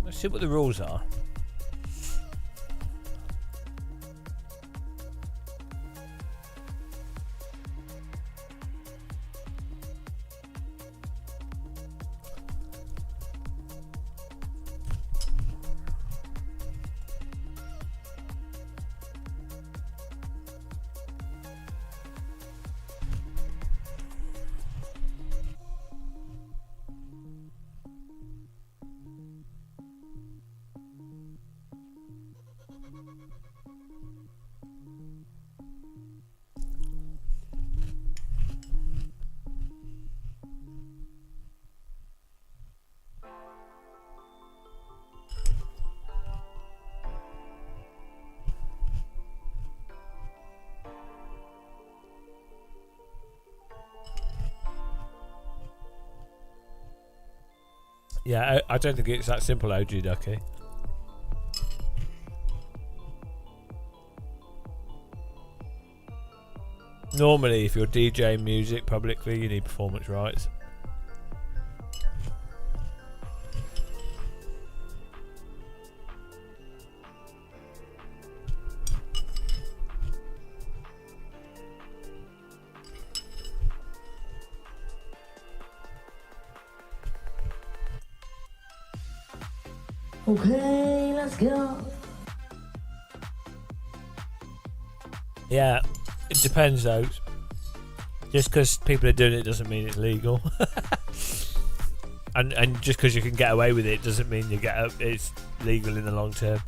Let's see what the rules are. Yeah, I don't think it's that simple, OG Ducky. Normally, if you're DJing music publicly, you need performance rights. Okay, let's go. Yeah, it depends though. Just because people are doing it doesn't mean it's legal. and just because you can get away with it doesn't mean it's legal in the long term.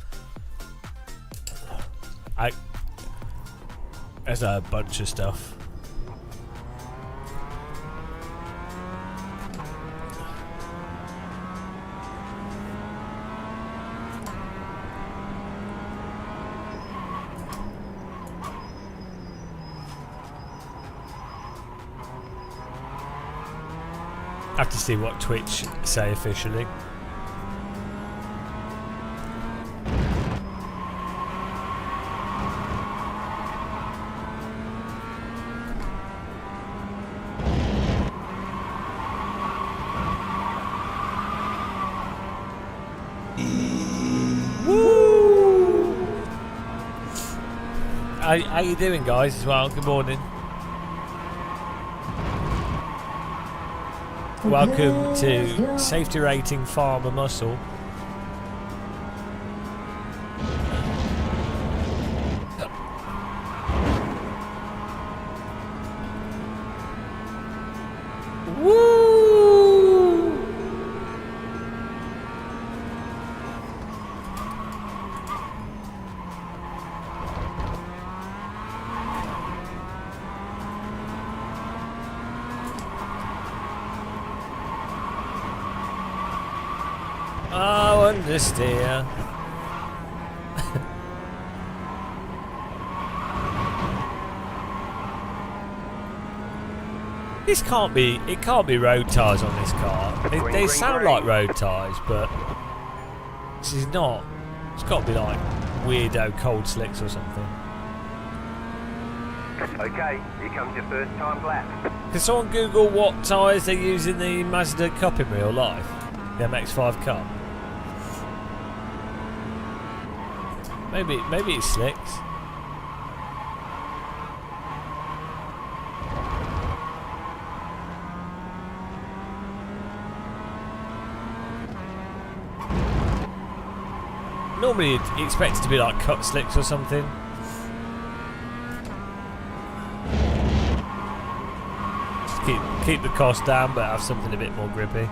There's a bunch of stuff. I have to see what Twitch say officially. Woo! How you doing, guys, as well? Good morning. Welcome to Safety Rating Farmer Muscle. Woo! Oh, understeer. This can't be. It can't be road tyres on this car. They sound like road tyres, but this is not. It's got to be like weirdo cold slicks or something. Okay, here comes your first time lap. Can someone Google what tyres they use in the Mazda Cup in real life? The MX-5 Cup. Maybe it's slicks. Normally you'd expect it to be like cut slicks or something. Just keep the cost down, but have something a bit more grippy.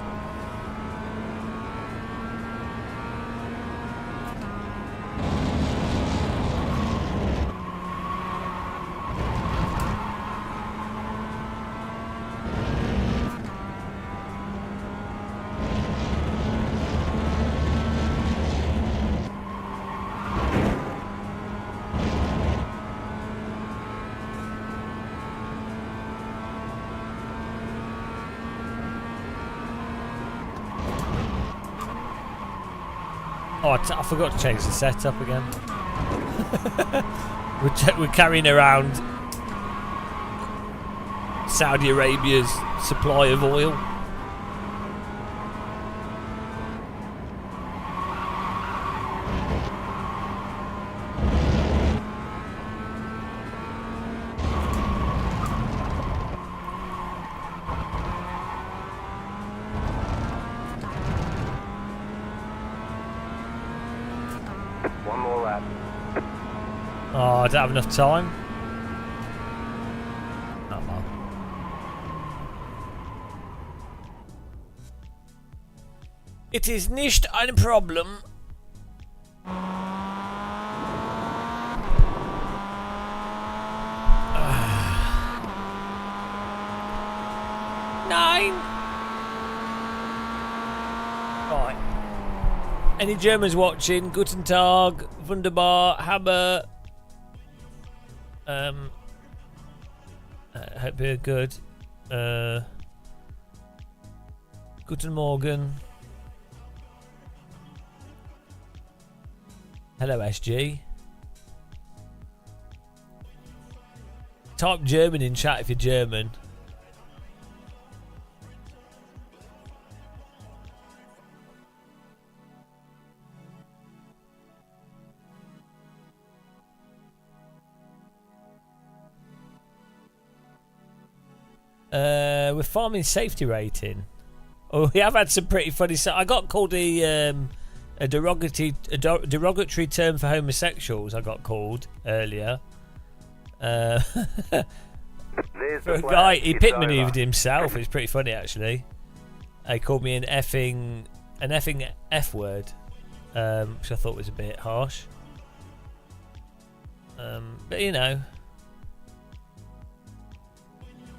Oh, I forgot to change the setup again. We're carrying around Saudi Arabia's supply of oil. One more lap. Oh, I don't have enough time. Oh well. It is nicht ein Problem. Nein. Right. Any Germans watching? Guten Tag, wunderbar, Hammer. Hope you're good. Guten Morgen. Hello, SG. Type German in chat if you're German. We're farming safety rating. Oh, we have had some pretty funny stuff. I got called a derogatory term for homosexuals. I got called earlier. For a guy, he pit maneuvered himself. It's pretty funny actually. He called me an effing F word, which I thought was a bit harsh. But you know,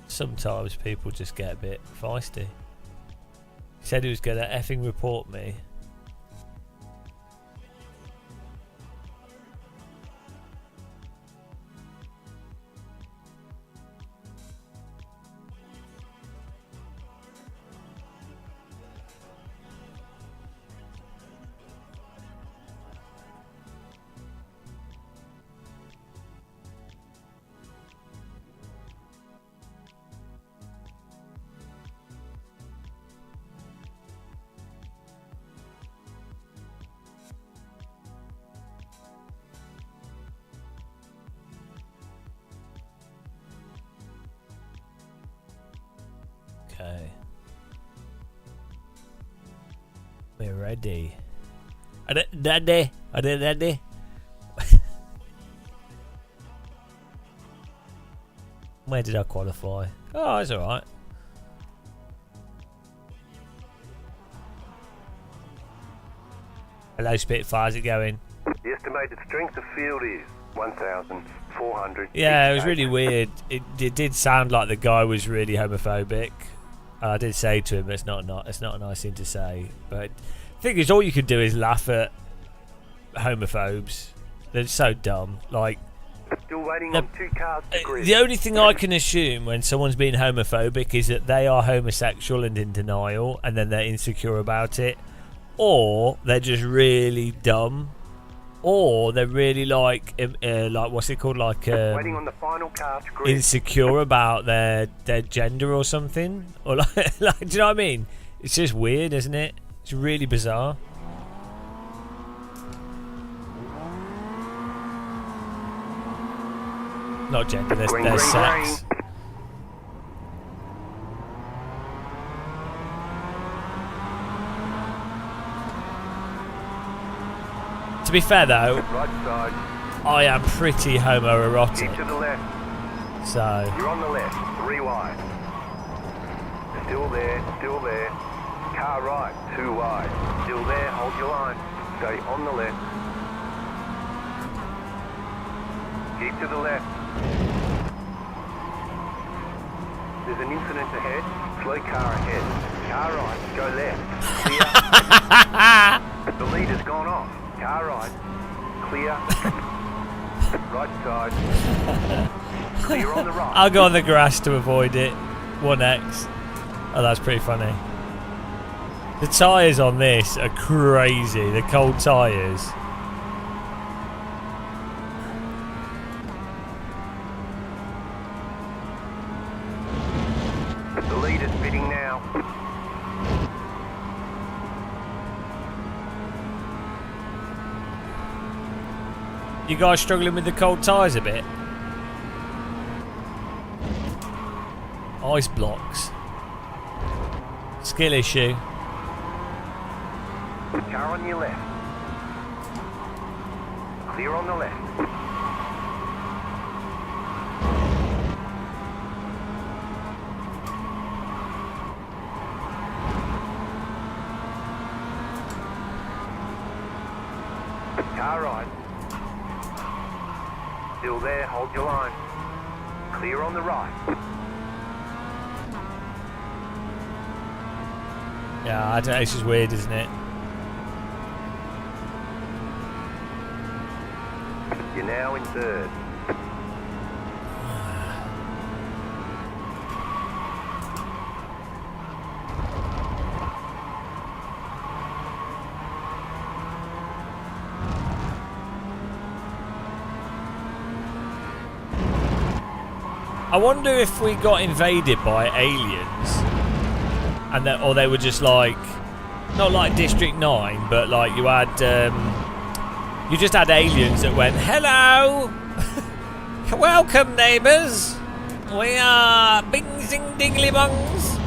sometimes people just get a bit feisty. He said he was going to effing report me. Okay. We're ready. Are they ready? Are they ready? Where did I qualify? Oh, it's alright. Hello, Spitfire, how's it going? The estimated strength of field is 1,400. Yeah, it was really weird. It did sound like the guy was really homophobic. I did say to him, it's not a nice thing to say. But the thing is, all you can do is laugh at homophobes. They're so dumb. Like, still waiting on 2 cars to grid. The only thing I can assume when someone's being homophobic is that they are homosexual and in denial, and then they're insecure about it, or they're just really dumb, or they're really like what's it called, like waiting on the final car to grid. Insecure about their gender or something, or like, do you know what I mean? It's just weird, isn't it? It's really bizarre. Not gender, there's Green, sex. green. To be fair though, Right side. I am pretty homoerotic. Keep to the left. So You're on the left. 3 wide. Still there. Still there. Car right. 2 wide. Still there. Hold your line. Stay on the left. Keep to the left. There's an incident ahead. Slow car ahead. Car right. Go left. Clear. The leader's gone off. Car right. Clear. Right side. Clear on the right. I'll go on the grass to avoid it. 1x. Oh, that's pretty funny. The tyres on this are crazy. The cold tyres. The leader's pitting now. You guys struggling with the cold tyres a bit? Ice blocks. Skill issue. Car on your left. Clear on the left. Car right. Still there, hold your line. Clear on the right. Yeah, I don't know, it's just weird, isn't it? You're now in third. I wonder if we got invaded by aliens, and or they were just like, not like District 9, but like you had, you just had aliens that went, hello, welcome neighbours, we are Bing Zing Dingly Bongs.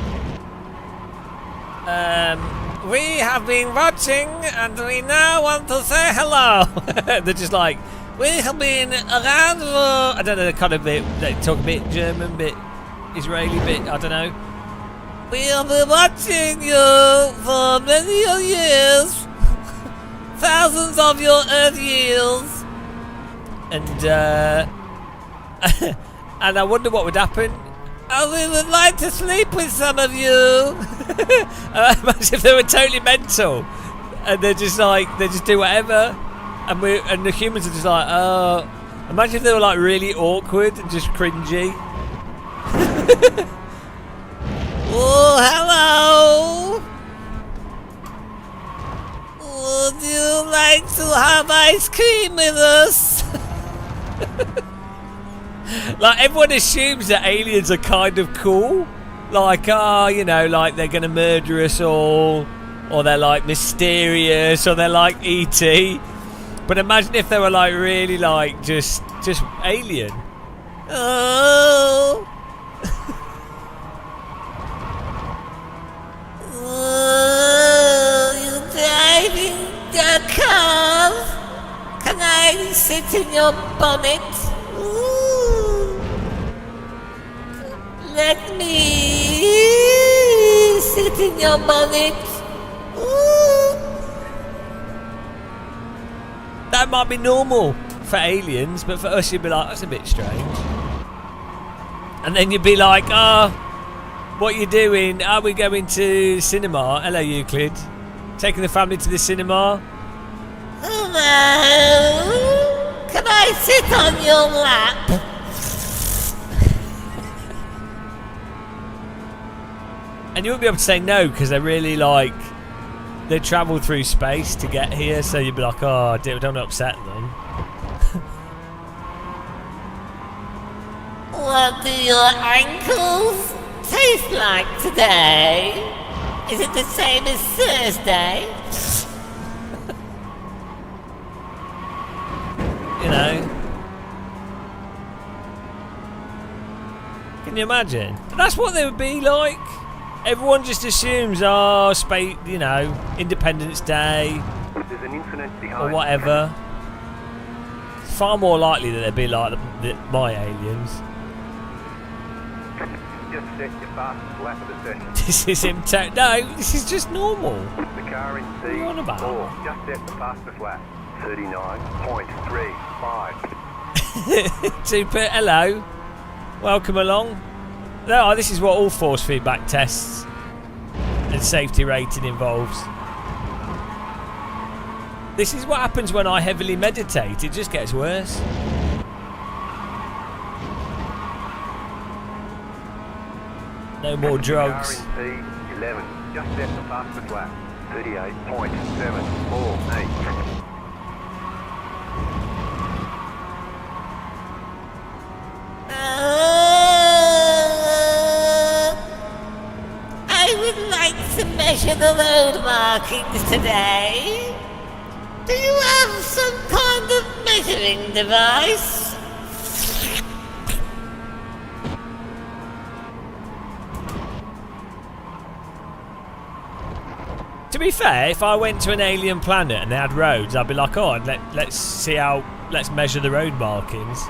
We have been watching and we now want to say hello. They're just like, we have been around for, I don't know, kind of bit, they talk a bit German, bit Israeli, bit, I don't know. We have been watching you for many years, thousands of your Earth years, and and I wonder what would happen. Oh, we would like to sleep with some of you. Imagine if they were totally mental, and they're just like, they just do whatever. And the humans are just like, oh. Imagine if they were like really awkward and just cringy. Oh, hello. Would you like to have ice cream with us? Like, everyone assumes that aliens are kind of cool. Like, oh, you know, like they're going to murder us all. Or they're like mysterious. Or they're like E.T. But imagine if they were like really like just alien. Oh. Oh, you driving the car? Can I sit in your bonnet? Ooh. Let me sit in your bonnet. Ooh. That might be normal for aliens, but for us you'd be like, that's a bit strange. And then you'd be like, oh, what are you doing? Are we going to cinema? Hello, Euclid. Taking the family to the cinema? Hello. Can I sit on your lap? And you wouldn't be able to say no because they're really like, they travel through space to get here, so you'd be like, oh, don't upset them. What do your ankles taste like today? Is it the same as Thursday? You know. Can you imagine? That's what they would be like. Everyone just assumes, oh, space, you know, Independence Day There's an incident or behind. whatever. It's far more likely that they'd be like my aliens. Just set your fastest lap of the session. This is him. No, this is just normal. The car in What are you on about? C4 just set the fastest lap. 39.35. Super. Hello. Welcome along. No, this is what all force feedback tests and safety rating involves. This is what happens when I heavily meditate. It just gets worse. No more drugs. The car in P11 just set the fastest lap. 38.748. I would like to measure the road markings today. Do you have some kind of measuring device? To be fair, if I went to an alien planet and they had roads, I'd be like, oh, let's measure the road markings.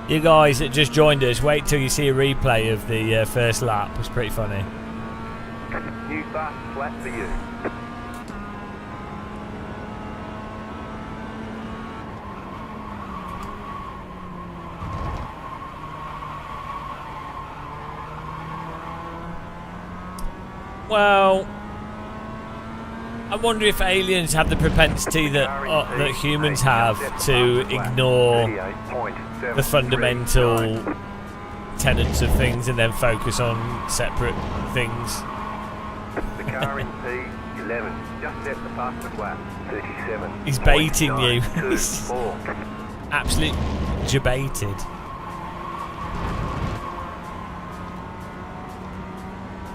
You guys that just joined us, wait till you see a replay of the first lap. It was pretty funny. New fastest lap for you. Well, I wonder if aliens have the propensity that humans have to ignore the fundamental tenets of things and then focus on separate things. The car in P11 just set the fastest lap. 37. He's baiting you. 924. Absolute debated.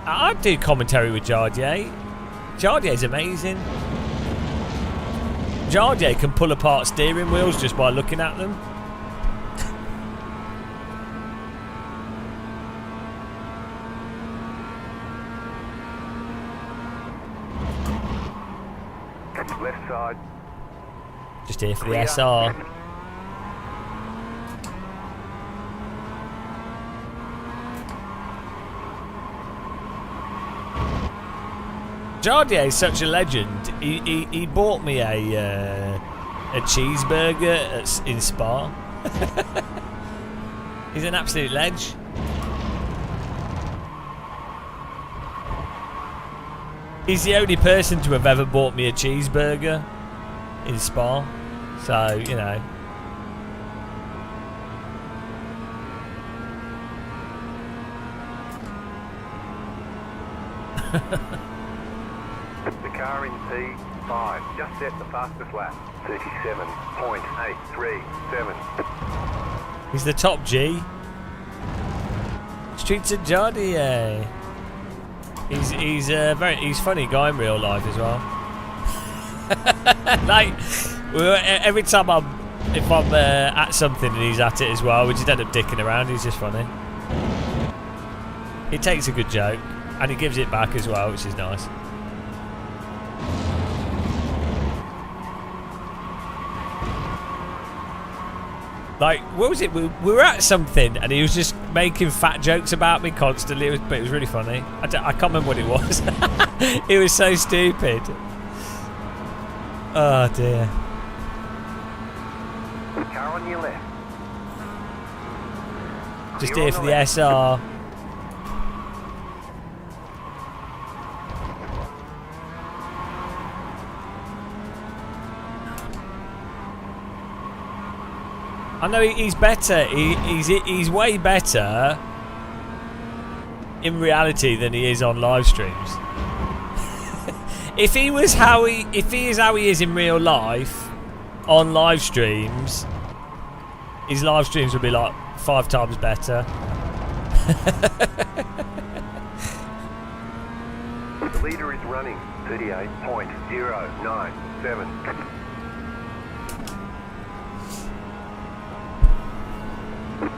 I'd do commentary with Jardier. Jardier's amazing. Jardier can pull apart steering wheels just by looking at them. Left side. Just here for the SR. Jardier is such a legend. He bought me a cheeseburger in Spa. He's an absolute ledge. He's the only person to have ever bought me a cheeseburger in Spa. So, you know. The car in P5 just set the fastest lap. 37.837. He's the top G. Streets of Jardier. He's a he's funny guy in real life as well. Like every time if I'm at something and he's at it as well, we just end up dicking around. He's just funny. He takes a good joke and he gives it back as well, which is nice. Like, what was it? We were at something and he was just making fat jokes about me constantly. But it was really funny. I can't remember what it was. It was so stupid. Oh dear. Car on your left. Just here for the SR. I know he's better. He's way better in reality than he is on live streams. If he is how he is in real life, on live streams, his live streams would be like 5 times better. The leader is running 38.097.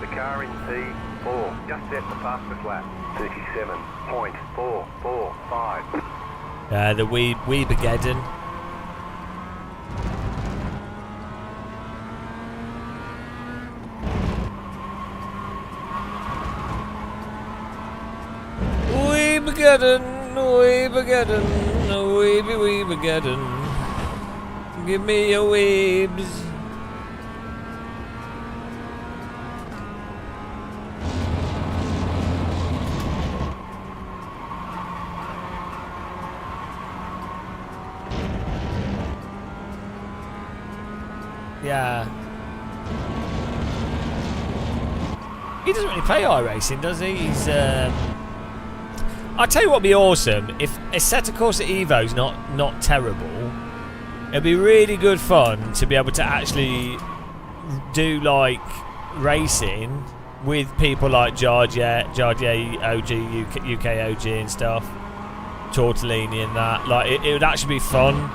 The car in P4 just set the fastest lap, 37.445. The Weebageddon. Weebageddon. Give me your weebs. Yeah. He doesn't really play iRacing, does he? He's I'll tell you what'd be awesome, if Assetto Corsa Evo's not terrible, it'd be really good fun to be able to actually do like racing with people like Jardia OG, UK OG and stuff, Tortellini and that. Like it would actually be fun.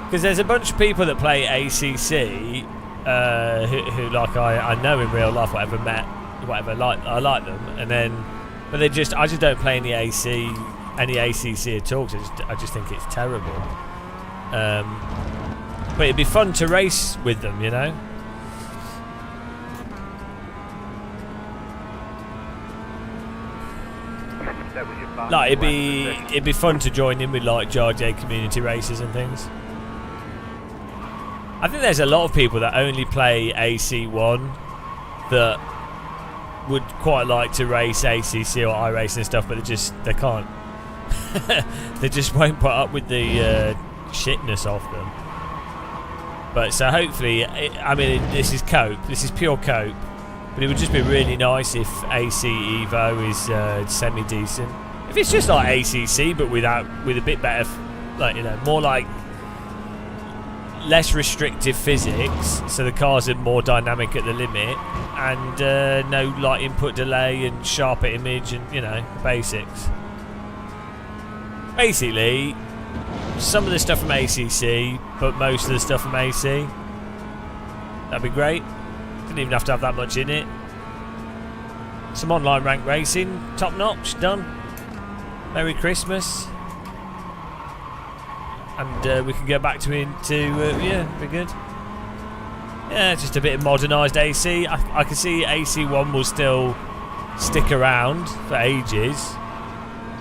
Because there's a bunch of people that play ACC who like I know in real life, whatever, I like them, and then but I just don't play any ACC at all. Cause I just think it's terrible. But it'd be fun to race with them, you know. Like it'd be fun to join in with like JRJ community races and things. I think there's a lot of people that only play AC1 that would quite like to race ACC or iRacing and stuff, but they can't. They just won't put up with the shitness of them. But so hopefully, I mean, this is cope. This is pure cope. But it would just be really nice if AC Evo is semi-decent. If it's just like ACC, but with a bit better, like, you know, more like less restrictive physics, so the cars are more dynamic at the limit, and no like input delay and sharper image, and you know, basics. Basically, some of the stuff from ACC, but most of the stuff from AC. That'd be great. Didn't even have to have that much in it. Some online ranked racing, top notch, done. Merry Christmas. And we can go back to yeah, be good. Yeah, just a bit of modernised AC. I can see AC1 will still stick around for ages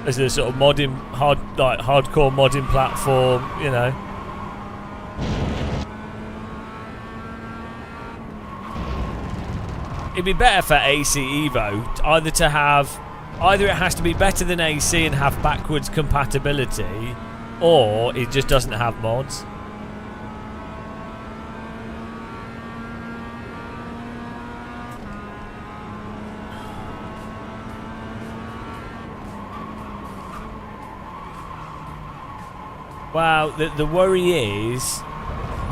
as a sort of hardcore modding platform, you know. It'd be better for AC Evo either it has to be better than AC and have backwards compatibility, or it just doesn't have mods. Well, the worry is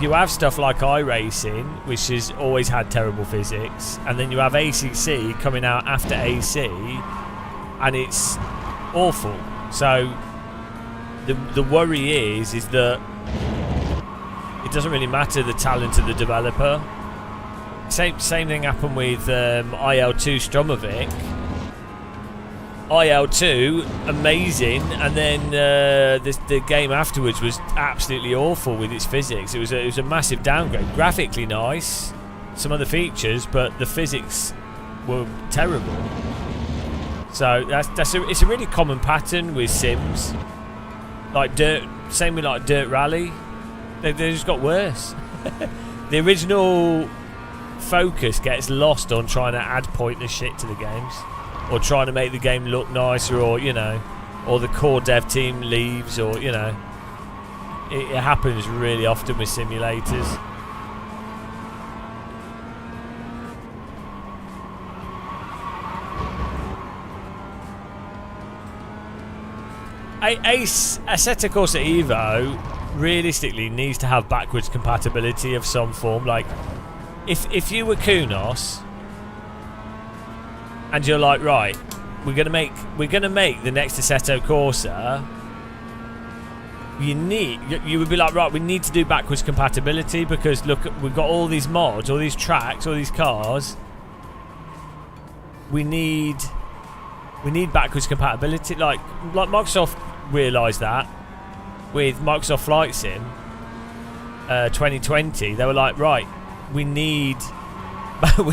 you have stuff like iRacing, which has always had terrible physics, and then you have ACC coming out after AC, and it's awful. So the worry is that it doesn't really matter the talent of the developer. Same thing happened with IL2 Stromovic. IL2 amazing, and then the game afterwards was absolutely awful with its physics. It was a massive downgrade. Graphically nice, some other features, but the physics were terrible. So it's a really common pattern with sims. Like same with like Dirt Rally, they just got worse. The original focus gets lost on trying to add pointless shit to the games, or trying to make the game look nicer, or you know, or the core dev team leaves, or you know, it happens really often with simulators. Assetto Corsa Evo realistically needs to have backwards compatibility of some form. Like, if you were Kunos and you're like, right, we're gonna make the next Assetto Corsa, you would be like, right, we need to do backwards compatibility because look, we've got all these mods, all these tracks, all these cars. We need backwards compatibility. Like Microsoft realised that with Microsoft Flight Sim 2020, they were like, right, we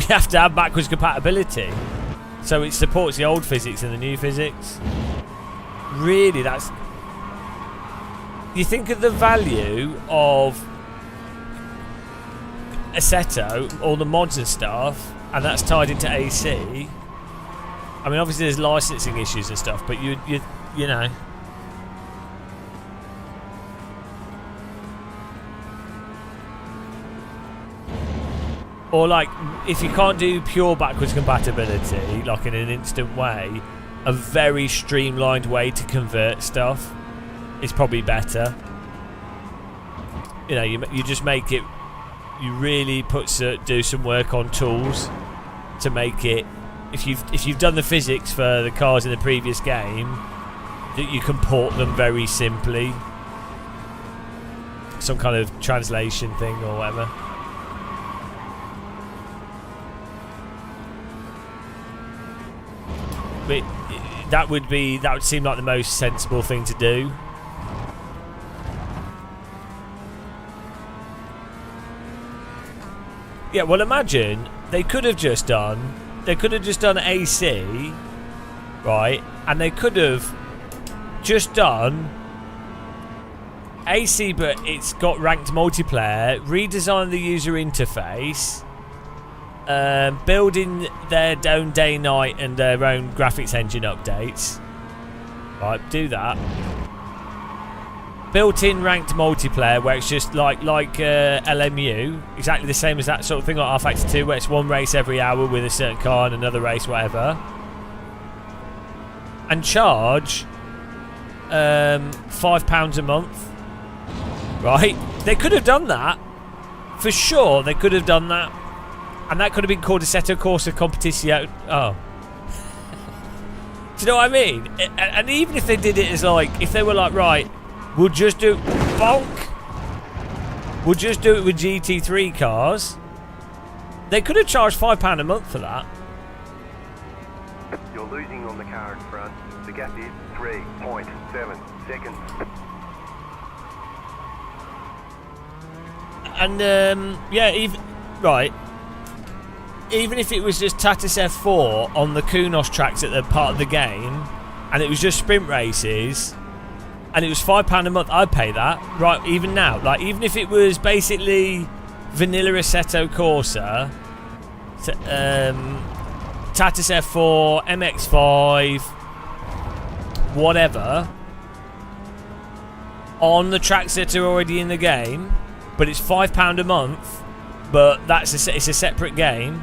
have to have backwards compatibility, so it supports the old physics and the new physics. Really, that's. You think of the value of Assetto, all the mods and stuff, and that's tied into AC. I mean, obviously there's licensing issues and stuff, but you know. Or like, if you can't do pure backwards compatibility, like in an instant way, a very streamlined way to convert stuff is probably better. You know, you just make it. You really do some work on tools to make it. If you've done the physics for the cars in the previous game, that you can port them very simply. Some kind of translation thing or whatever. But that would seem like the most sensible thing to do. Yeah, well, imagine they could have just done AC, right? And they could have just done AC, but it's got ranked multiplayer, redesigned the user interface, building their own day-night and their own graphics engine updates. Right, do that. Built-in ranked multiplayer where it's just like LMU, exactly the same as that sort of thing, like R-Factor 2, where it's one race every hour with a certain car and another race, whatever. And charge £5 a month. Right? They could have done that. For sure, they could have done that. And that could have been called Assetto Corsa Competizione. Oh. Do you know what I mean? And even if they did it as like, if they were like, right, we'll just do We'll just do it with GT3 cars. They could have charged £5 a month for that. You're losing on the car in front. The gap is 3.7 seconds. And yeah, even if it was just Tatis F4 on the Kunos tracks at the part of the game, and it was just sprint races, and it was £5 a month, I'd pay that. Right, even now, like even if it was basically vanilla Assetto Corsa, Tatis F4, MX5, whatever, on the tracks that are already in the game, but it's £5 a month, but it's a separate game.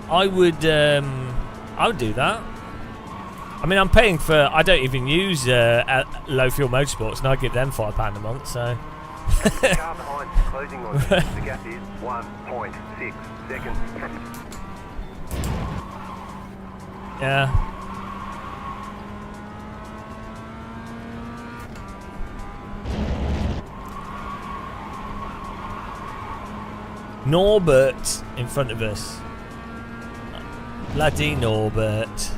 I would do that. I mean, I'm paying for. I don't even use low fuel motorsports, and I give them £5 a month. So. The car behind is closing on you. The gap is 1.6 seconds. Yeah. Norbert in front of us. Bloody Norbert.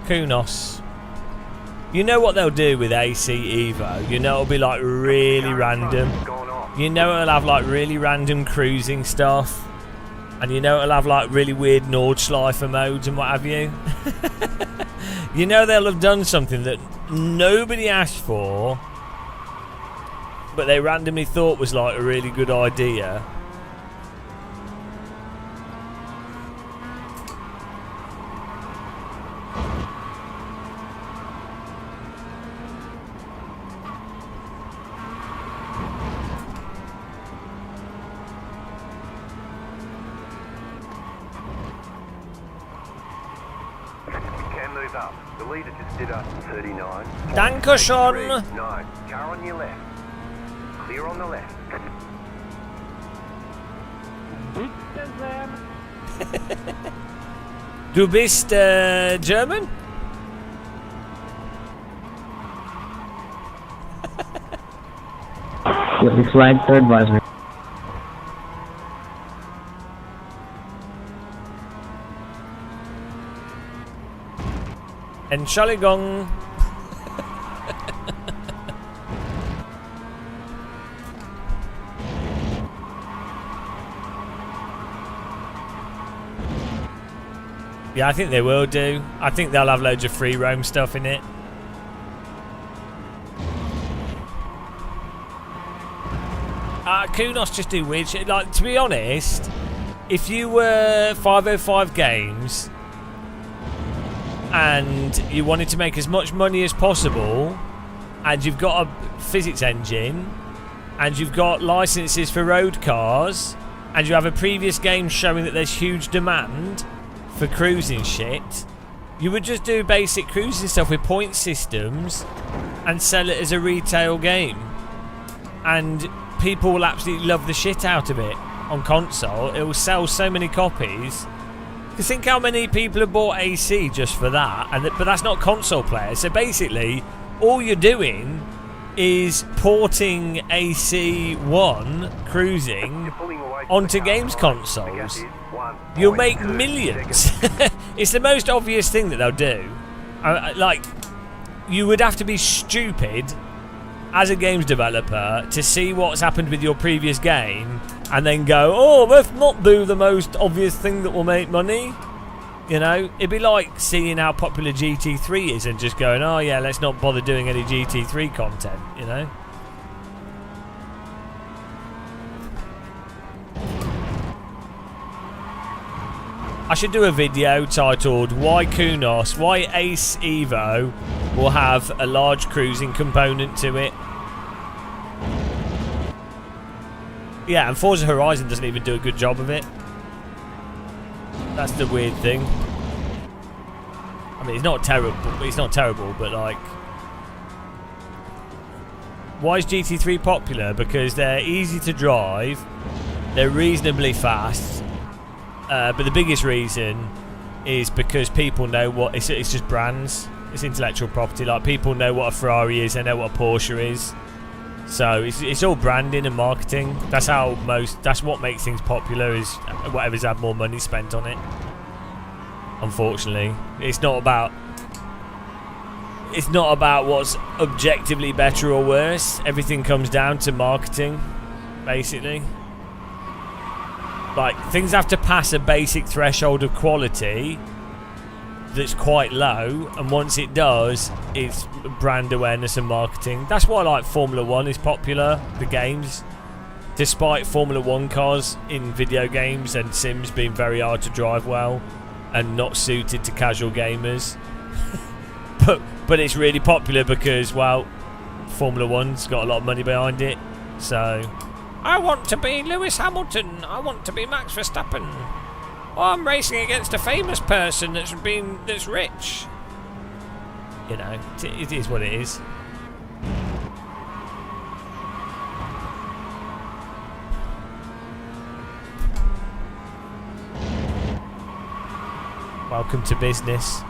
Kunos. You know what they'll do with AC Evo? You know it'll be like really random. You know it'll have like really random cruising stuff. And you know it'll have like really weird Nordschleifer modes and what have you. You know they'll have done something that nobody asked for, but they randomly thought was like a really good idea. up. The leader just did a 39. Dankeschön. 9. Car on your left. Clear on the left. Du bist German? Flag third advisor. Entschuldigung. Yeah, I think they will do. I think they'll have loads of free roam stuff in it. Kunos just do weird shit. Like, to be honest, if you were 505 Games and you wanted to make as much money as possible, and you've got a physics engine, and you've got licenses for road cars, and you have a previous game showing that there's huge demand for cruising shit, you would just do basic cruising stuff with point systems and sell it as a retail game. And people will absolutely love the shit out of it on console. It will sell so many copies. Because think how many people have bought AC just for that, but that's not console players. So basically, all you're doing is porting AC1 cruising onto games consoles. You'll make millions. It's the most obvious thing that they'll do. Like, you would have to be stupid as a games developer to see what's happened with your previous game and then go, oh, let's not do the most obvious thing that will make money. You know, it'd be like seeing how popular GT3 is and just going, oh yeah, let's not bother doing any GT3 content, you know? I should do a video titled why Ace Evo will have a large cruising component to it. Yeah, and Forza Horizon doesn't even do a good job of it. That's the weird thing. I mean, it's not terrible, but like, why is GT3 popular? Because they're easy to drive, they're reasonably fast, but the biggest reason is because people know what it's just brands, it's intellectual property. Like, people know what a Ferrari is, they know what a Porsche is. So it's all branding and marketing. That's what makes things popular, is whatever's had more money spent on it. Unfortunately, it's not about what's objectively better or worse. Everything comes down to marketing, basically. Like, things have to pass a basic threshold of quality that's quite low, and once it does, it's brand awareness and marketing. That's why, like, Formula 1 is popular, the games, despite Formula 1 cars in video games and Sims being very hard to drive well and not suited to casual gamers. but it's really popular because, well, Formula 1's got a lot of money behind it. So, I want to be Lewis Hamilton, I want to be Max Verstappen. Oh, I'm racing against a famous person that's rich. You know, it is what it is. Welcome to business.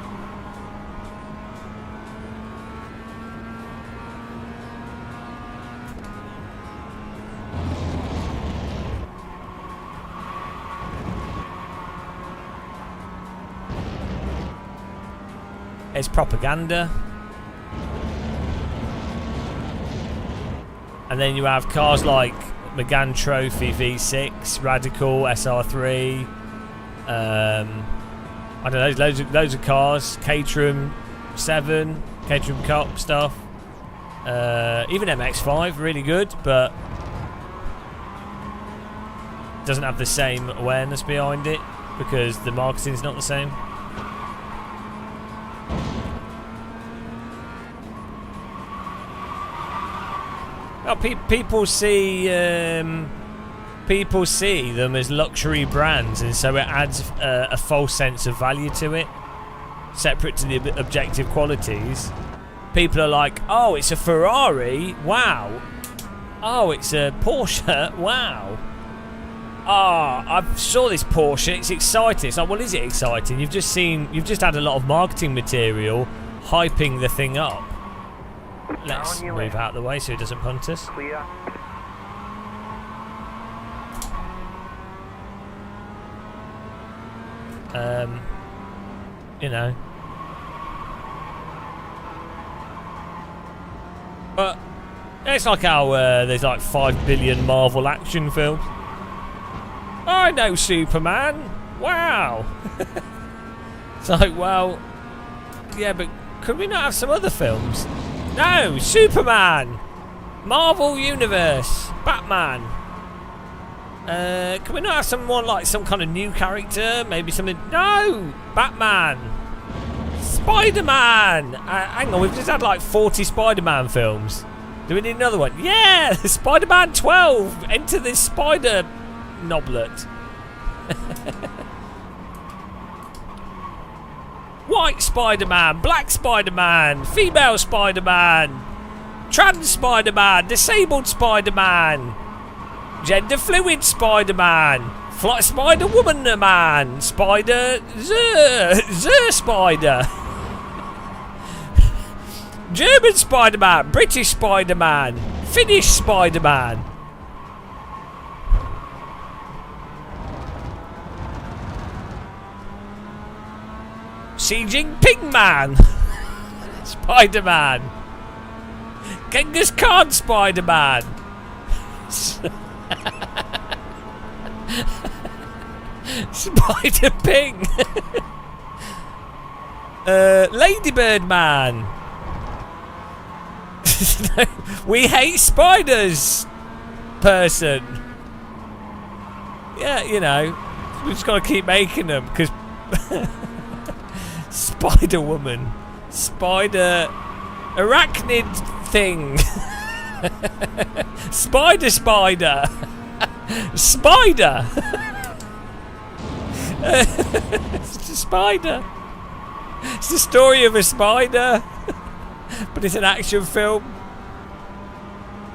It's propaganda. And then you have cars like Megane Trophy V6, Radical, SR3, I don't know, loads of cars, Caterham 7, Caterham Cup stuff, even MX-5, really good, but doesn't have the same awareness behind it because the marketing's not the same. Well, people see them as luxury brands, and so it adds a false sense of value to it. separate to the objective qualities, people are like, oh, it's a Ferrari, wow. Oh, it's a Porsche, wow. I saw this Porsche, it's exciting. It's like, well, is it exciting? You've just had a lot of marketing material hyping the thing up. Let's move out of the way so it doesn't punt us. Clear. You know. But it's like how there's like 5 billion Marvel action films. I know Superman. Wow. It's like, well, yeah, but could we not have some other films? No, Superman, Marvel Universe, Batman. Can we not have some more like some kind of new character? Maybe something. No, Batman, Spider-Man. Hang on, we've just had like 40 Spider-Man films. Do we need another one? Yeah, Spider-Man 12. Enter this spider noblet. White Spider-Man, Black Spider-Man, Female Spider-Man, Trans Spider-Man, Disabled Spider-Man, Gender Fluid Spider-Man, Spider-Woman Man, Spider Spider, German Spider-Man, British Spider-Man, Finnish Spider-Man. Xi Jinping Man, Spider-Man, Genghis Khan Spider-Man, Spider-Ping, Ladybird Man. We hate spiders person. Yeah, you know, we've just got to keep making them because Spider-Woman, Spider Arachnid thing, Spider Spider, it's a spider. It's the story of a spider, but it's an action film.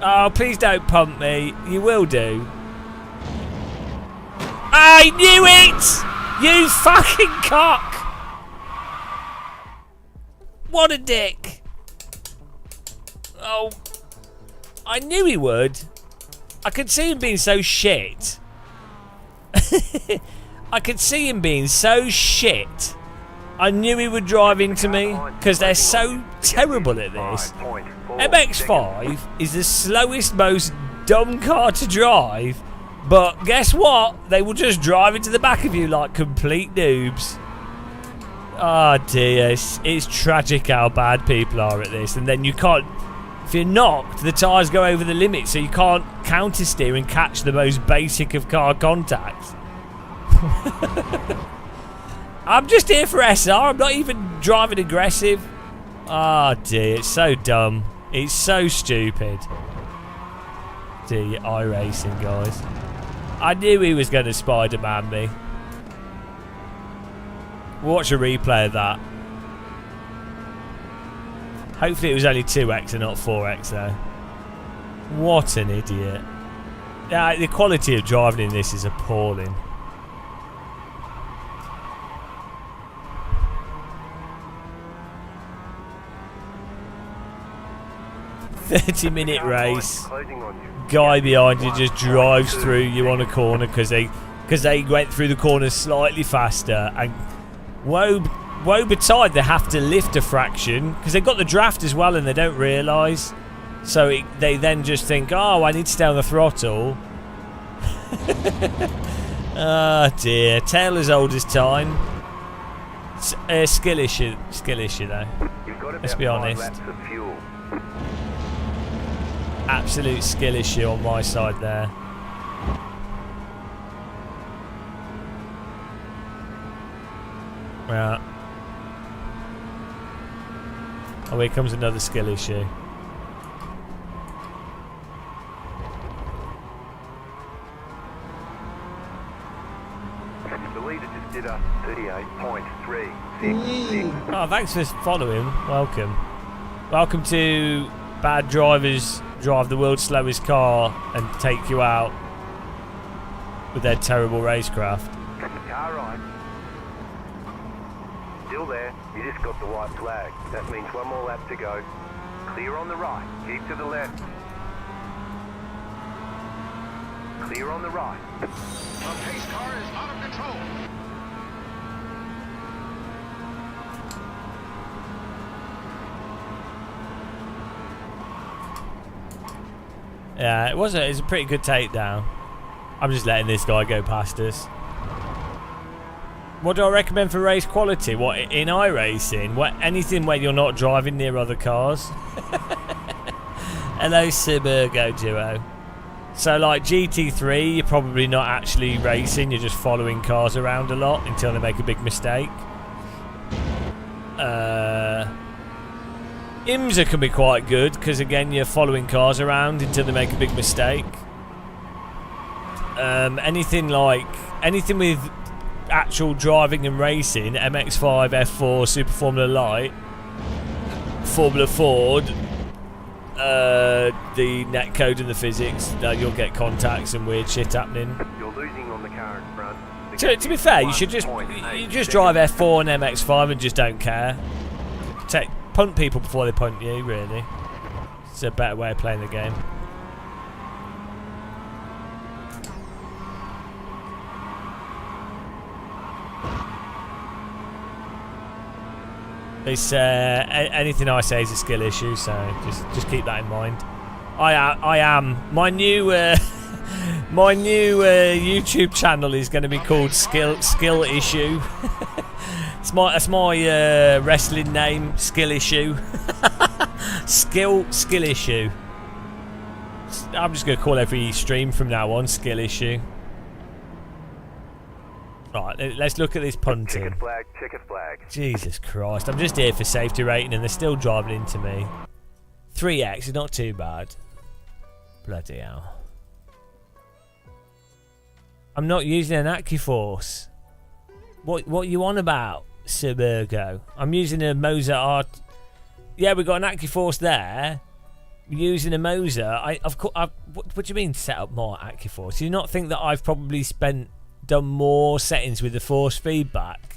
Oh, please don't pump me. You will do. I knew it! You fucking cock! What a dick. Oh, I knew he would. I could see him being so shit. I could see him being so shit. I knew he would drive into me because they're so terrible at this. MX-5 is the slowest, most dumb car to drive, but guess what? They will just drive into the back of you like complete noobs. Oh dear, it's tragic how bad people are at this, and then you can't, if you're knocked, the tyres go over the limit, so you can't counter steer and catch the most basic of car contacts. I'm just here for SR, I'm not even driving aggressive. Oh dear, it's so dumb. It's so stupid. Dear iRacing guys. I knew he was going to Spider-Man me. Watch a replay of that. Hopefully it was only 2x and not 4x though. What an idiot. Yeah, the quality of driving in this is appalling. "30-minute race. Guy behind you just drives through you on a corner because they went through the corner slightly faster, and woe betide they have to lift a fraction because they've got the draft as well and they don't realise. So they then just think, oh, I need to stay on the throttle." Oh dear, tale as old as time. Skill issue though. Let's be honest. Absolute skill issue on my side there. Right. Oh, here comes another skill issue. The leader just did a 38.366. Oh, thanks for following. Welcome. Welcome to Bad Drivers Drive the World's Slowest Car and take you out with their terrible racecraft. Car right. Still there. You just got the white flag. That means one more lap to go. Clear on the right. Keep to the left. Clear on the right. The pace car is out of control. Yeah, it was a pretty good takedown. I'm just letting this guy go past us. What do I recommend for race quality? What, in iRacing? What, anything where you're not driving near other cars? Hello, Suburgo Duo. So, like GT3, you're probably not actually racing. You're just following cars around a lot until they make a big mistake. IMSA can be quite good because, again, you're following cars around until they make a big mistake. Anything with actual driving and racing, MX5, F4, Super Formula Light, Formula Ford, the netcode and the physics, you'll get contacts and weird shit happening. You're losing on the car in front. To be fair, you should just drive F4 and MX5 and just don't care. Punt people before they punt you, really. It's a better way of playing the game. It's anything I say is a skill issue, so just keep that in mind. I am my new YouTube channel is going to be called Skill Issue. That's my wrestling name, Skill Issue. Skill Issue. I'm just going to call every stream from now on Skill Issue. Right, let's look at this punting. Ticket flag, ticket flag. Jesus Christ, I'm just here for safety rating and they're still driving into me. 3x is not too bad. Bloody hell. I'm not using an AccuForce. What you on about, Suburgo? I'm using a Moser Art. Yeah, we got an AccuForce there. I'm using a Moser. What do you mean set up more AccuForce? Do you not think that I've probably done more settings with the force feedback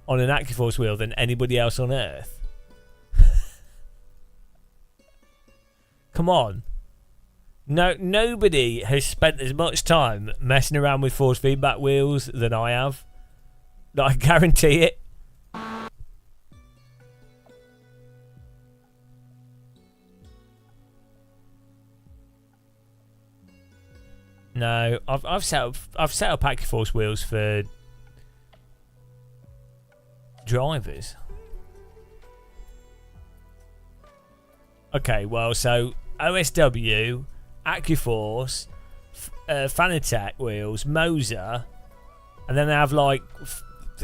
on an AccuForce wheel than anybody else on Earth? Come on. No, nobody has spent as much time messing around with force feedback wheels than I have. I guarantee it. No, I've set up AccuForce wheels for drivers. Okay, well, so OSW, AccuForce, Fanatec wheels, Moser, and then I have like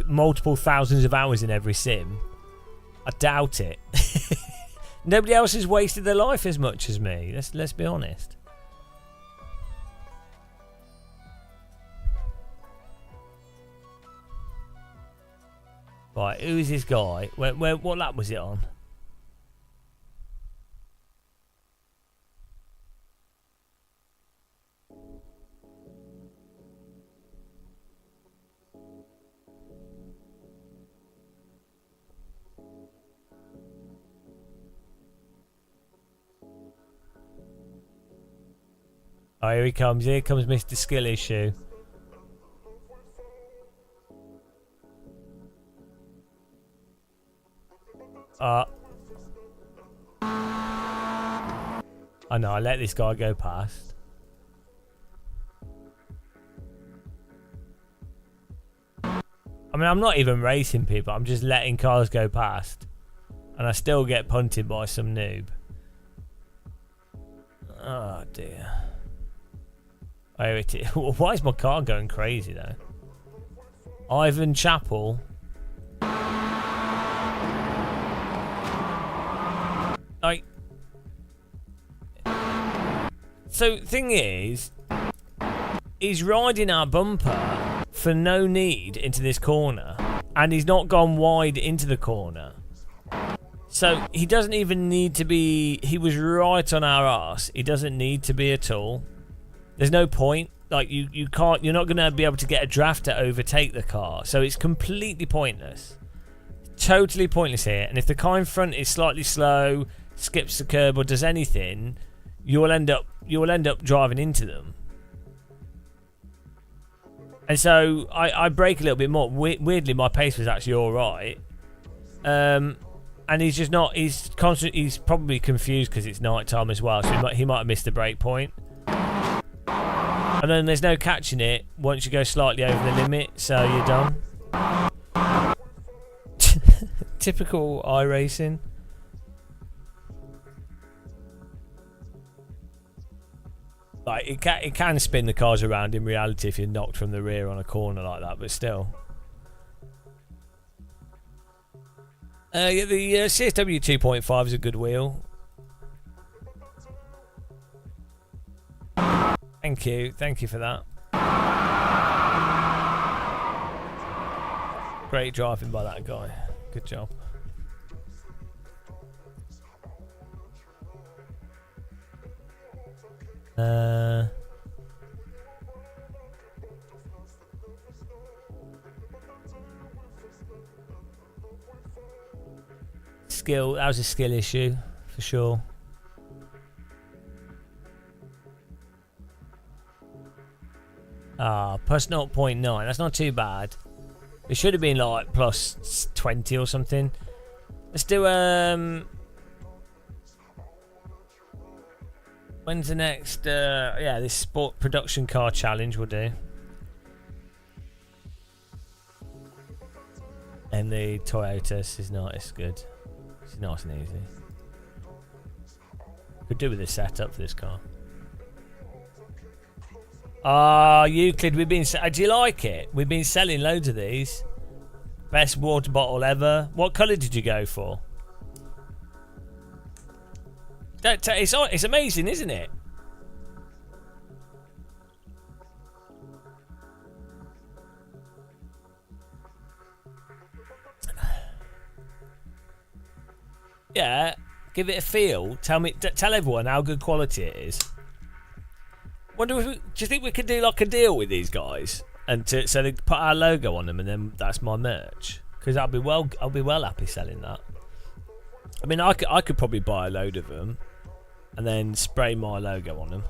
multiple thousands of hours in every sim. I doubt it. Nobody else has wasted their life as much as me. Let's be honest. Right, who is this guy? What lap was it on? Oh, here he comes. Here comes Mr. Skill Issue. I know, I let this guy go past. I mean, I'm not even racing people. I'm just letting cars go past. And I still get punted by some noob. Oh, dear. Why is my car going crazy, though? Ivan Chappell. Like, so thing is, he's riding our bumper for no need into this corner, and he's not gone wide into the corner. So he doesn't even need to be. He was right on our arse. He doesn't need to be at all. There's no point. Like you can't. You're not going to be able to get a draft to overtake the car. So it's completely pointless. Totally pointless here. And if the car in front is slightly slow, skips the curb, or does anything, you will end up driving into them. And so I brake a little bit more. Weirdly, my pace was actually all right. And he's just not. He's probably confused because it's night time as well. So he might have missed the brake point. And then there's no catching it once you go slightly over the limit. So you're done. Typical iRacing. Like it can spin the cars around in reality if you're knocked from the rear on a corner like that, but still. Yeah, the CSW 2.5 is a good wheel. Thank you for that. Great driving by that guy. Good job. Skill. That was a skill issue for sure. Plus 0.9. That's not too bad. It should have been like plus 20 or something. Let's do when's the next yeah, this sport production car challenge will do. And the Toyota is nice, good. It's nice and easy. Could do with a setup for this car. Euclid, we've been. Do you like it? We've been selling loads of these. Best water bottle ever. What colour did you go for? It's amazing, isn't it? Yeah, give it a feel. Tell everyone how good quality it is. Wonder if do you think we could do like a deal with these guys and so they put our logo on them and then that's my merch? Because I'll be well happy selling that. I mean, I could probably buy a load of them and then spray my logo on them.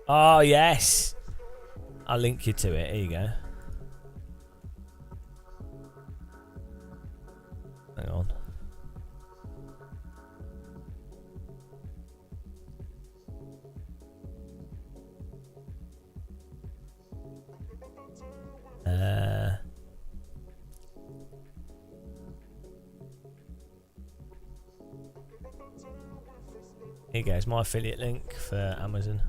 Oh yes, I'll link you to it. Here you go. Hang on. Here goes my affiliate link for Amazon.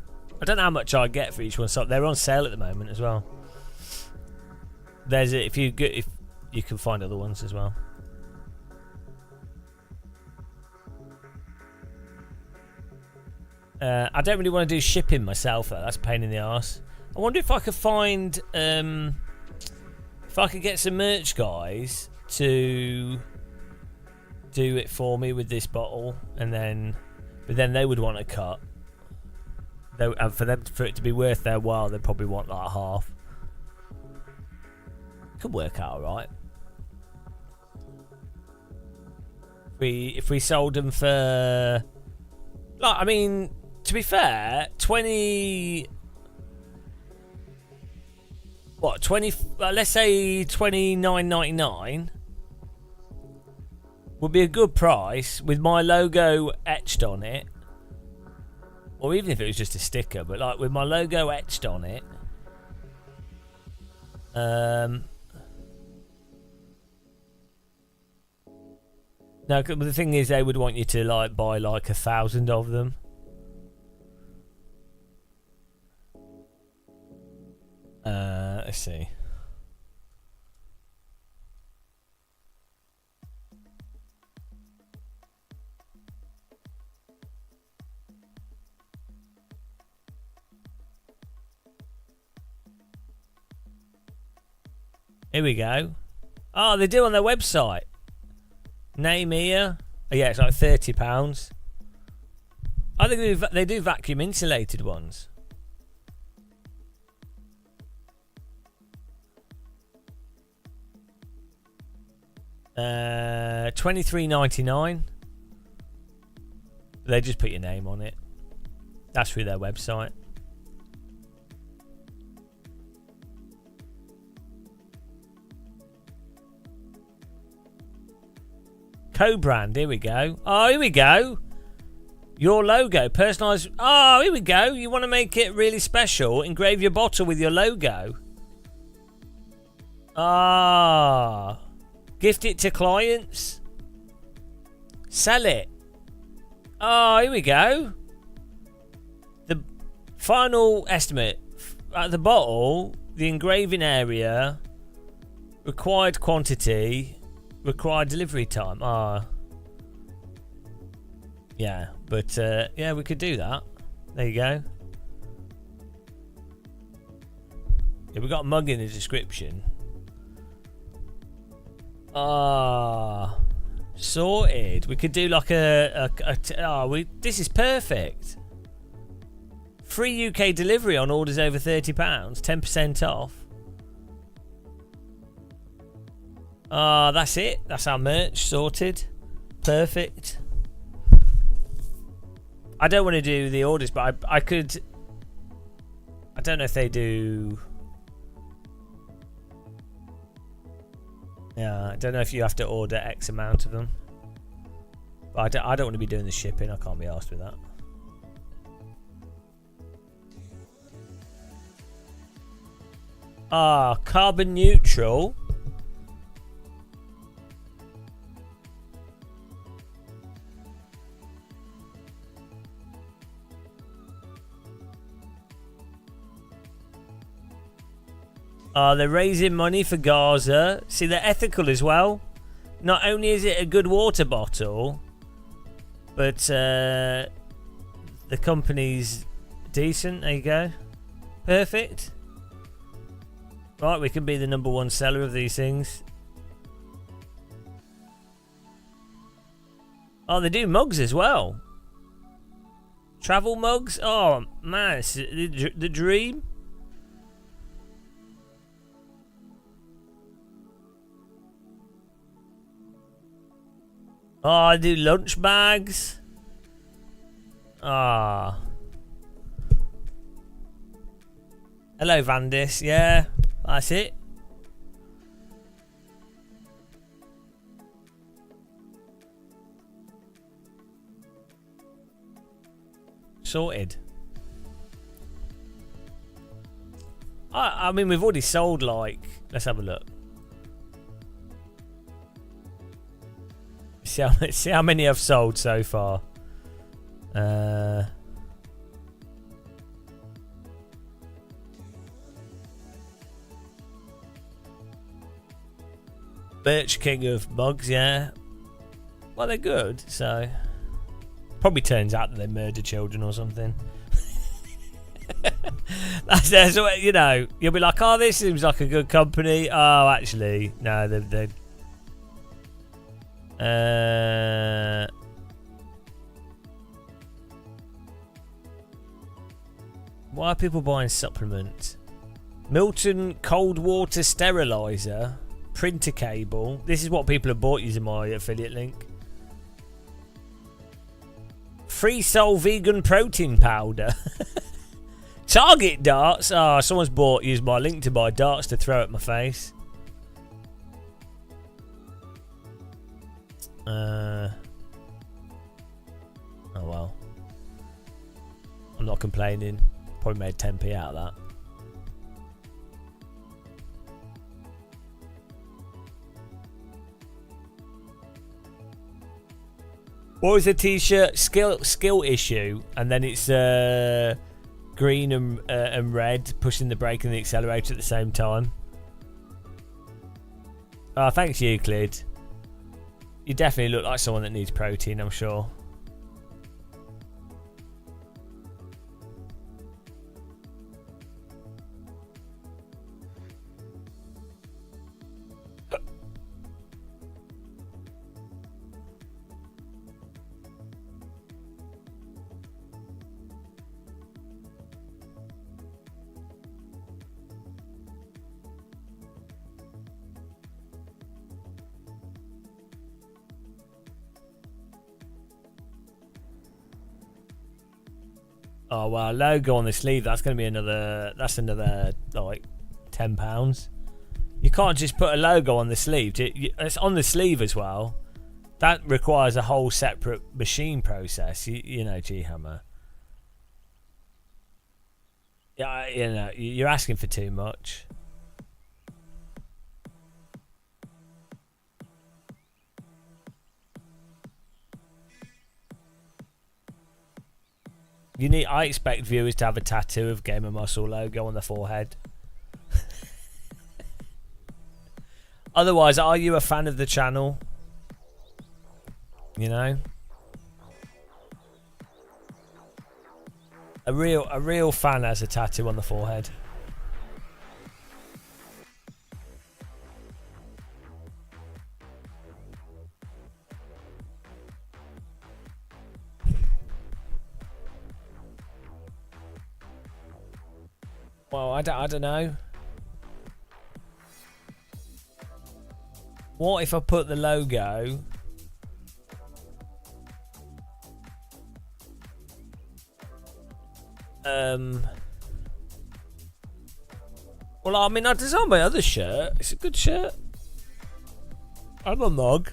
I don't know how much I get for each one, so they're on sale at the moment as well. There's it if you can find other ones as well. I don't really want to do shipping myself though. That's a pain in the arse. I wonder if I could find if I could get some merch guys to do it for me with this bottle, and then but then they would want a cut. And for it to be worth their while, they'd probably want like half. Could work out alright. If we sold them for, like, I mean, to be fair, 20. What 20? Let's say $29.99 would be a good price with my logo etched on it, or even if it was just a sticker, but like with my logo etched on it. No, but the thing is, they would want you to like buy like 1,000 of them. Let's see. Here we go. Oh, they do on their website. Name here. Oh, yeah, it's like £30. I think they do vacuum insulated ones. $23.99. They just put your name on it. That's through their website. Co-brand, here we go. Oh, here we go. Your logo, personalised. Oh, here we go. You want to make it really special? Engrave your bottle with your logo. Ah. Gift it to clients. Sell it. Oh, here we go. The final estimate at the bottle, the engraving area, required quantity, required delivery time. Yeah, but yeah, we could do that. There you go. Yeah, we got a mug in the description. Sorted. We could do like this is perfect. Free UK delivery on orders over £30, 10% off. That's it. That's our merch sorted. Perfect. I don't want to do the orders, but I could. I don't know if they do. Yeah, I don't know if you have to order X amount of them. But I don't want to be doing the shipping. I can't be arsed with that. Carbon neutral. They're raising money for Gaza. See, they're ethical as well. Not only is it a good water bottle, but the company's decent. There you go. Perfect. Right, we can be the #1 seller of these things. Oh, they do mugs as well. Travel mugs. Oh, man, it's the dream. Oh, I do lunch bags. Hello, Vandis. Yeah, that's it. Sorted. I mean, we've already sold like. Let's have a look. See how many I've sold so far. Birch King of mugs, yeah. Well, they're good, so probably turns out that they murder children or something. that's what, you know. You'll be like, oh, this seems like a good company. Oh, actually, no, they're why are people buying supplements? Milton cold water sterilizer, printer cable. This is what people have bought using my affiliate link. Free Soul vegan protein powder. Target darts. Someone's used my link to buy darts to throw at my face. Oh well. I'm not complaining. Probably made 10p out of that. What was the t-shirt? Skill issue, and then it's green and red, pushing the brake and the accelerator at the same time. Oh, thanks, Euclid. You definitely look like someone that needs protein, I'm sure. Oh well, logo on the sleeve. That's going to be another. That's another like £10. You can't just put a logo on the sleeve. It's on the sleeve as well. That requires a whole separate machine process. You know, G-Hammer. Yeah, you know, you're asking for too much. I expect viewers to have a tattoo of Gamer Muscle logo on the forehead. Otherwise, are you a fan of the channel? You know? A real fan has a tattoo on the forehead. Well, I don't know. What if I put the logo... Well, I mean, I designed my other shirt. It's a good shirt. I'm a mug.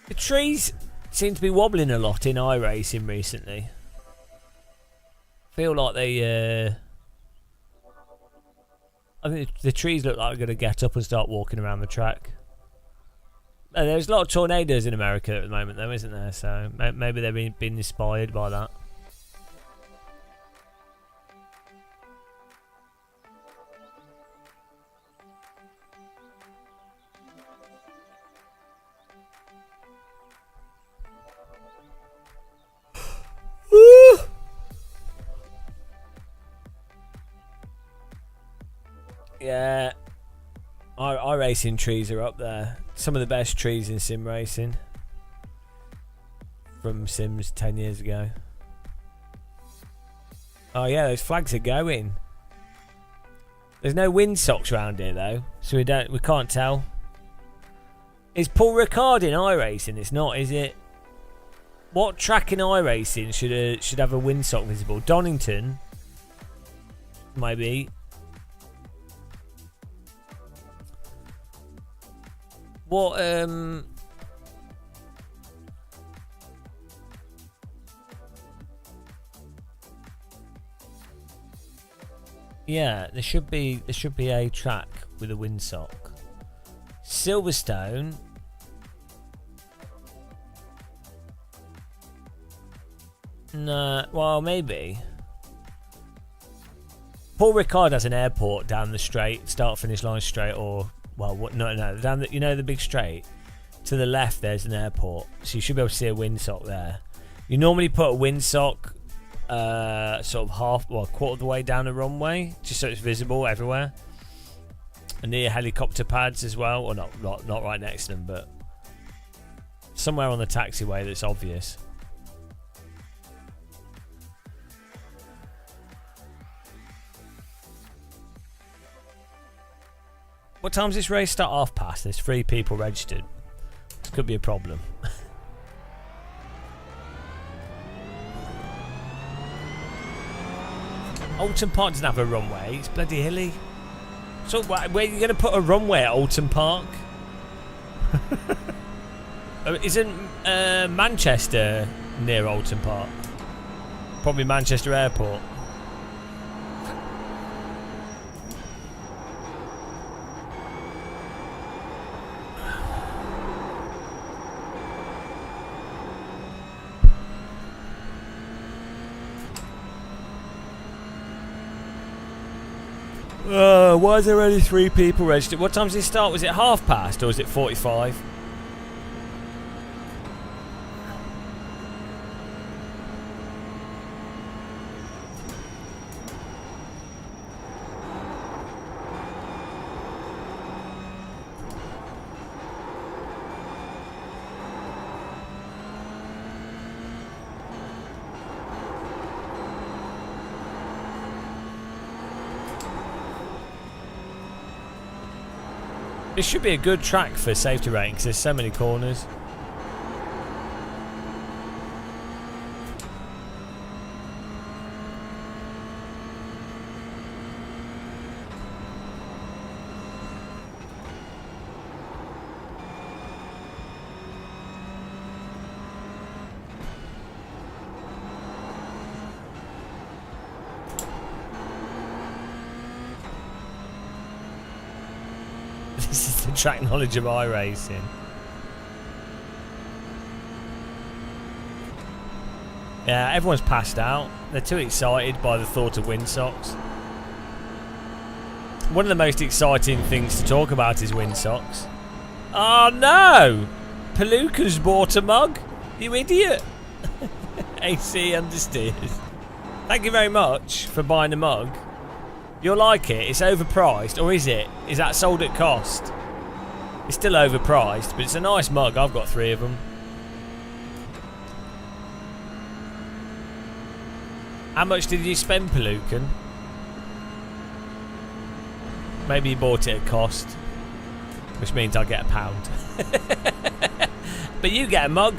The trees seem to be wobbling a lot in iRacing recently. Feel like they I think the trees look like they're going to get up and start walking around the track. There's a lot of tornadoes in America at the moment though, isn't there? So maybe they've been inspired by that. Yeah, our racing trees are up there. Some of the best trees in sim racing from Sims 10 years ago. Oh yeah, those flags are going. There's no windsocks around here though, so we can't tell. Is Paul Ricard in iRacing? It's not, is it? What track in iRacing should have a windsock visible? Donington, maybe. What yeah, there should be a track with a windsock. Silverstone. Nah, well maybe. Paul Ricard has an airport down the straight, start finish line straight, or well, what? No, down the, you know, the big straight. To the left, there's an airport, so you should be able to see a windsock there. You normally put a windsock, sort of quarter of the way down the runway, just so it's visible everywhere, and near helicopter pads as well, or not right next to them, but somewhere on the taxiway that's obvious. What time does this race start? Half past. There's 3 people registered. This could be a problem. Alton Park doesn't have a runway. It's bloody hilly. So where are you going to put a runway at Alton Park? Isn't Manchester near Alton Park? Probably Manchester Airport. Why is there only 3 people registered? What time does it start? Was it half past or was it 45? This should be a good track for safety rating because there's so many corners. This is the track knowledge of iRacing. Yeah, everyone's passed out. They're too excited by the thought of windsocks. One of the most exciting things to talk about is windsocks. Oh no! Palooka's bought a mug? You idiot! AC understeers. Thank you very much for buying a mug. You'll like it. It's overpriced, or is it? Is that sold at cost? It's still overpriced, but it's a nice mug. I've got 3 of them. How much did you spend, Palookan? Maybe you bought it at cost, which means I'll get £1. But you get a mug,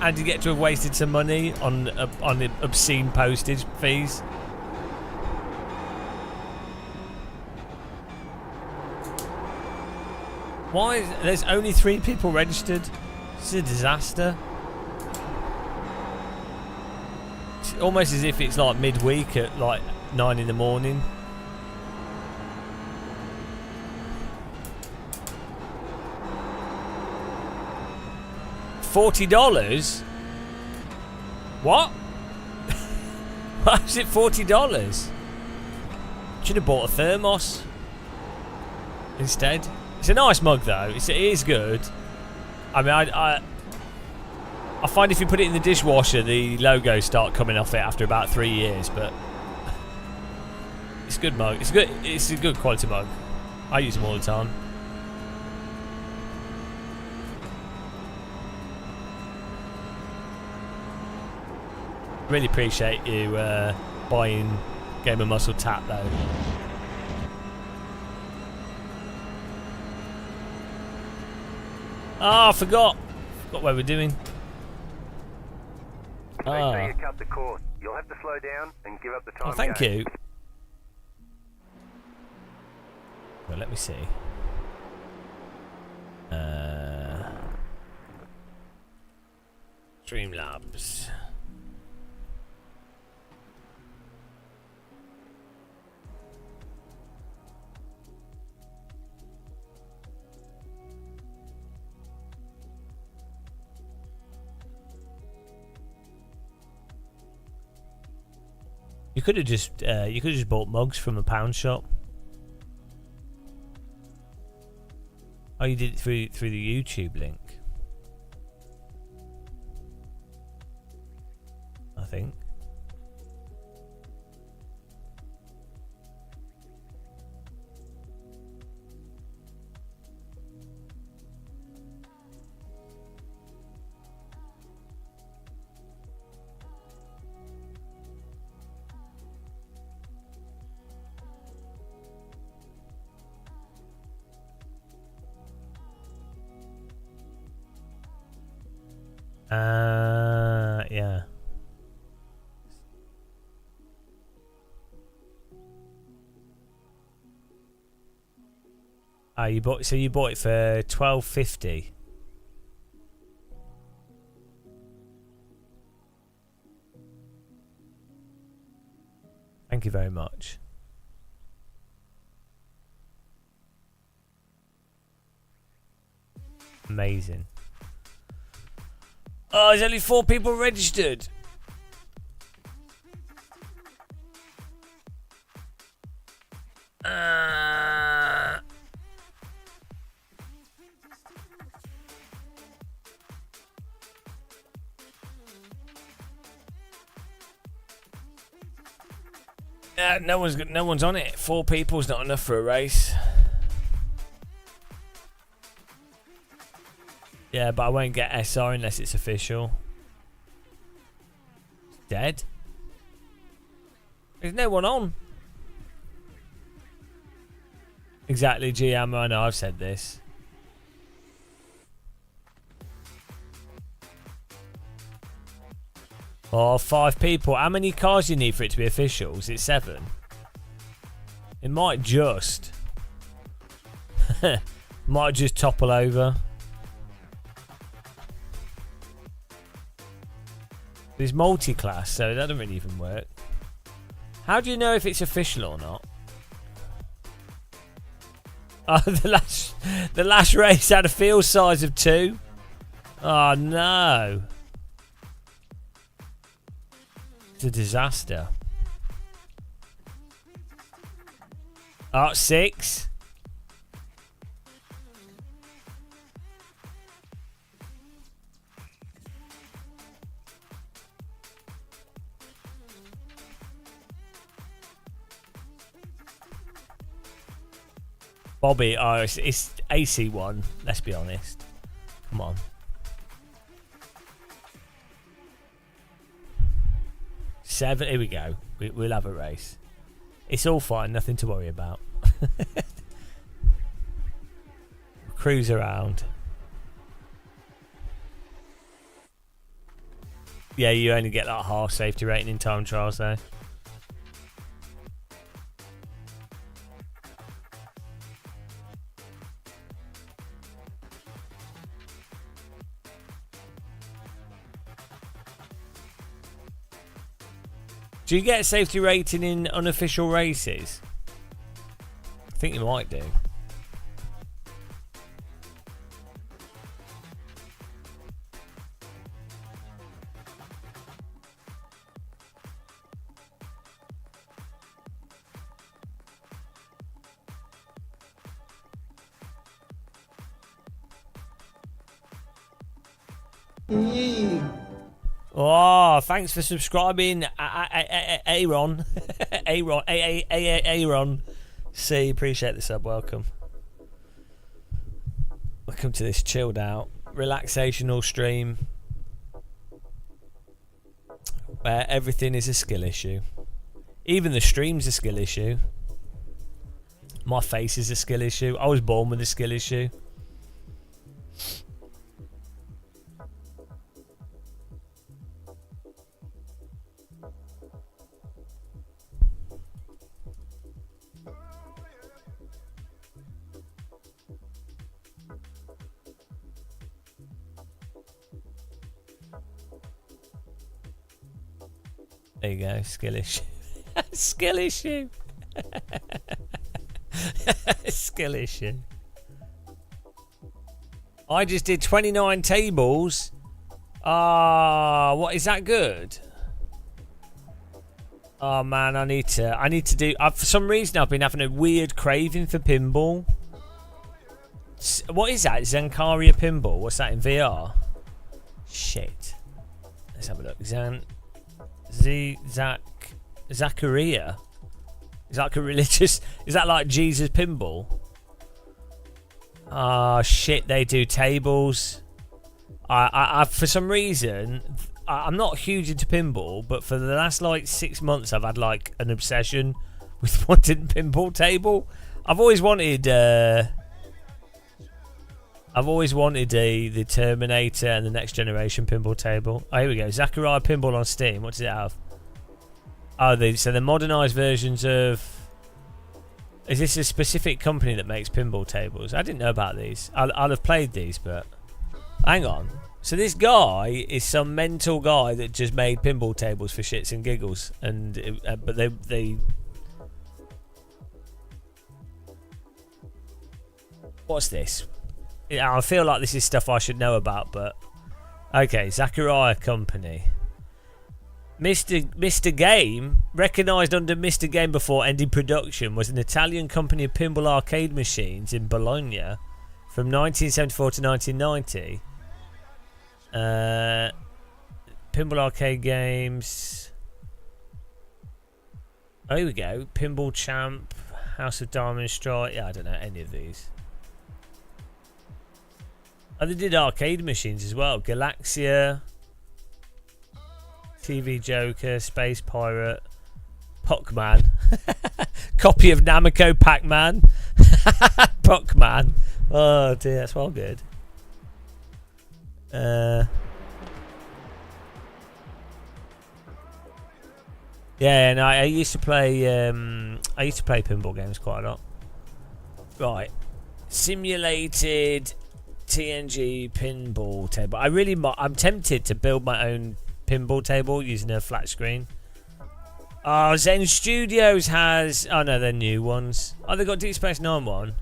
and you get to have wasted some money on the obscene postage fees. Why is there's only 3 people registered? This is a disaster. It's almost as if it's like midweek at like 9 in the morning. $40? What? Why is it $40? Should have bought a thermos instead. It's a nice mug though. It is good. I mean, I find if you put it in the dishwasher, the logos start coming off it after about 3 years. But it's a good mug. It's good. It's a good quality mug. I use them all the time. Really appreciate you buying Game of Muscle Tap though. Oh, I forgot what we're doing. Make sure you cut the course. You'll have to slow down and give up the time. Oh, thank you. Well, let me see. Streamlabs. You could have just bought mugs from a pound shop. Oh, you did it through the YouTube link. I think. Yeah. Oh, you bought it for $12.50. Thank you very much. Amazing. Oh, there's only 4 people registered. No one's on it. 4 people's not enough for a race. Yeah, but I won't get SR unless it's official. It's dead. There's no one on. Exactly, GM. I know I've said this. Oh, 5 people. How many cars do you need for it to be official? Is it 7? It might just. Might just topple over. It's multi-class, so that doesn't really even work. How do you know if it's official or not? Oh, the last race had a field size of 2. Oh no. It's a disaster. Oh, 6. Bobby, oh, it's AC1. Let's be honest. Come on. Seven. Here we go. We'll have a race. It's all fine. Nothing to worry about. Cruise around. Yeah, you only get that half safety rating in time trials though. Do you get a safety rating in unofficial races? I think you might do. Oh, thanks for subscribing, Aaron. Aaron. See, appreciate the sub. Welcome. Welcome to this chilled out, relaxational stream where everything is a skill issue. Even the stream's a skill issue. My face is a skill issue. I was born with a skill issue. There you go, skill issue. Skill issue. Skill issue. I just did 29 tables. What is that good? Oh man, I need to do. For some reason, I've been having a weird craving for pinball. What is that? Zankaria pinball. What's that in VR? Shit. Let's have a look. Zachariah. Is that like a religious? Is that like Jesus pinball? Oh shit! They do tables. I for some reason, I'm not huge into pinball, but for the last like 6 months, I've had like an obsession with wanting a pinball table. I've always wanted the Terminator and the Next Generation pinball table. Oh, here we go. Zachariah pinball on Steam. What does it have? Oh, so the modernised versions of. Is this a specific company that makes pinball tables? I didn't know about these. I'll have played these, but hang on. So this guy is some mental guy that just made pinball tables for shits and giggles, and but they. What's this? I feel like this is stuff I should know about, but okay. Zachariah Company. Mr. Game, recognised under Mr. Game before ending production, was an Italian company of pinball arcade machines in Bologna from 1974 to 1990. Pinball arcade games. Oh, here we go. Pinball Champ, House of Diamond Strike. Yeah, I don't know any of these. Oh, they did arcade machines as well. Galaxia. TV Joker, Space Pirate, Puckman, copy of Namco Pac-Man, Puckman. Oh dear, that's well good. Yeah, and I used to play. I used to play pinball games quite a lot. Right, simulated TNG pinball table. I'm tempted to build my own pinball table using a flat screen. Oh, Zen Studios has. Oh no, they're new ones. Oh, they got Deep Space Nine one.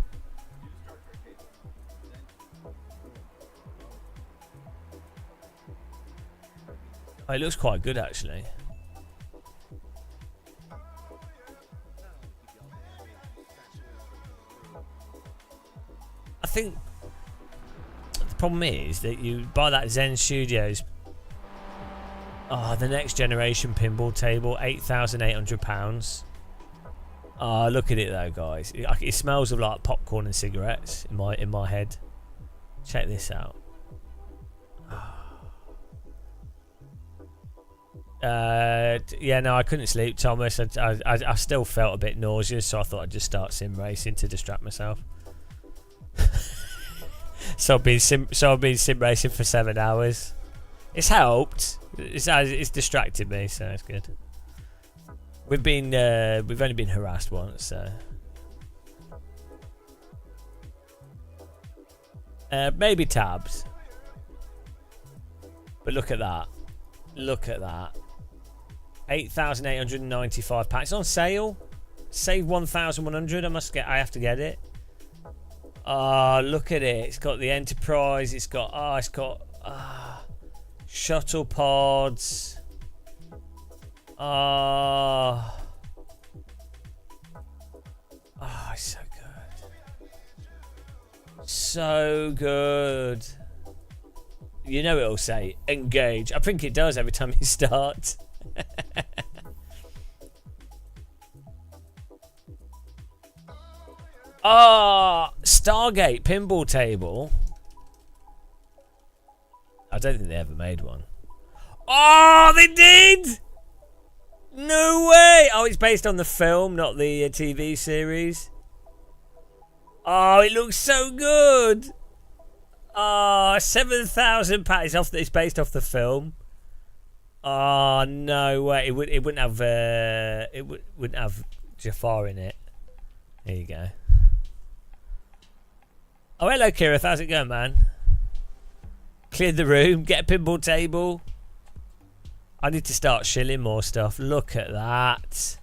Oh, it looks quite good actually. I think the problem is that you buy that Zen Studios. Oh, the next generation pinball table, £8,800. Oh, look at it though, guys. It smells of like popcorn and cigarettes in my head. Check this out. Yeah, no, I couldn't sleep, Thomas. I still felt a bit nauseous, so I thought I'd just start sim racing to distract myself. So I've been sim racing for 7 hours. It's helped. It's distracted me, so it's good. We've only been harassed once, so maybe tabs. But look at that. Look at that. £8,895. It's on sale. Save 1,100. I have to get it. Oh, look at it. It's got the Enterprise. It's got shuttle pods. Oh, it's so good. So good. You know it'll say engage. I think it does every time you start. Stargate pinball table. I don't think they ever made one. Oh, they did! No way! Oh, it's based on the film, not the TV series. Oh, it looks so good! Oh, £7,000. It's based off the film. Oh, no way! It wouldn't have wouldn't have Jafar in it. There you go. Oh, hello, Kira. How's it going, man? Cleared the room. Get a pinball table. I need to start shilling more stuff. Look at that.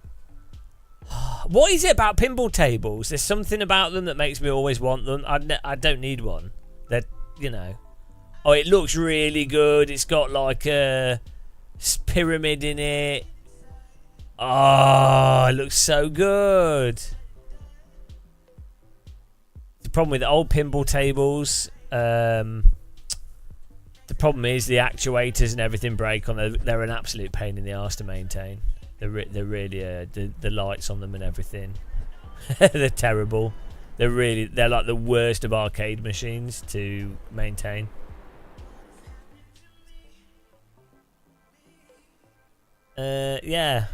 What is it about pinball tables? There's something about them that makes me always want them. I don't need one. They're, you know. Oh, it looks really good. It's got like a pyramid in it. Oh, it looks so good. The problem with the old pinball tables, the problem is the actuators and everything break on them. They're an absolute pain in the arse to maintain. They're really the lights on them and everything. They're terrible. They're like the worst of arcade machines to maintain. Yeah.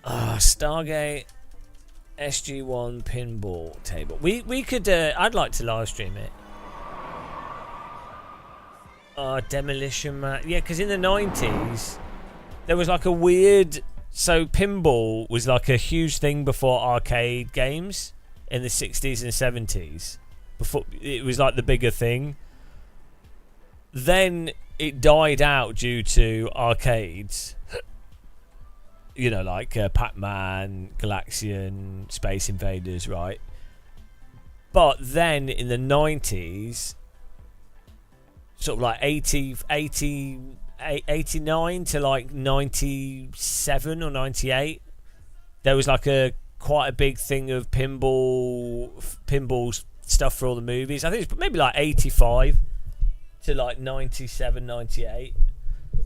Stargate SG1 pinball table. We could. I'd like to live stream it. Demolition Man. Yeah, because in the 90s there was like a weird. So pinball was like a huge thing before arcade games in the 60s and 70s. Before it was like the bigger thing. Then it died out due to arcades. You know, like Pac-Man, Galaxian, Space Invaders, right? But then in the 90s, sort of like 89 to like 97 or 98, there was like quite a big thing of pinball stuff for all the movies. I think it's maybe like 85 to like 97, 98.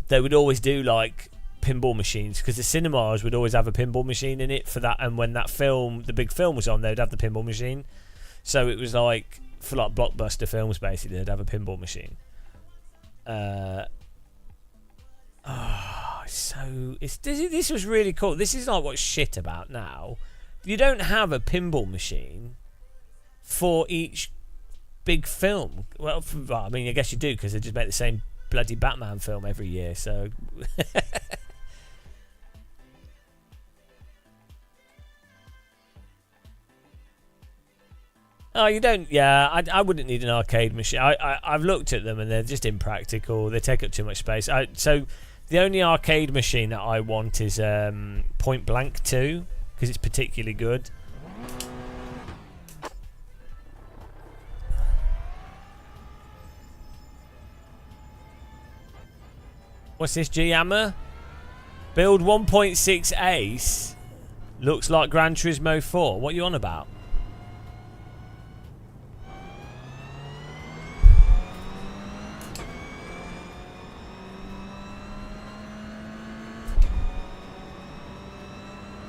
They would always do like pinball machines because the cinemas would always have a pinball machine in it for that, and when that film, the big film, was on, they'd have the pinball machine. So it was like for like blockbuster films, basically, they'd have a pinball machine. This was really cool. This is like what's shit about now. You don't have a pinball machine for each big film. Well, I mean, I guess you do because they just make the same bloody Batman film every year. So Oh, you don't? Yeah, I wouldn't need an arcade machine. I've looked at them and they're just impractical. They take up too much space. So the only arcade machine that I want is Point Blank 2 because it's particularly good. What's this, G-Hammer? Build 1.6 Ace. Looks like Gran Turismo 4. What are you on about?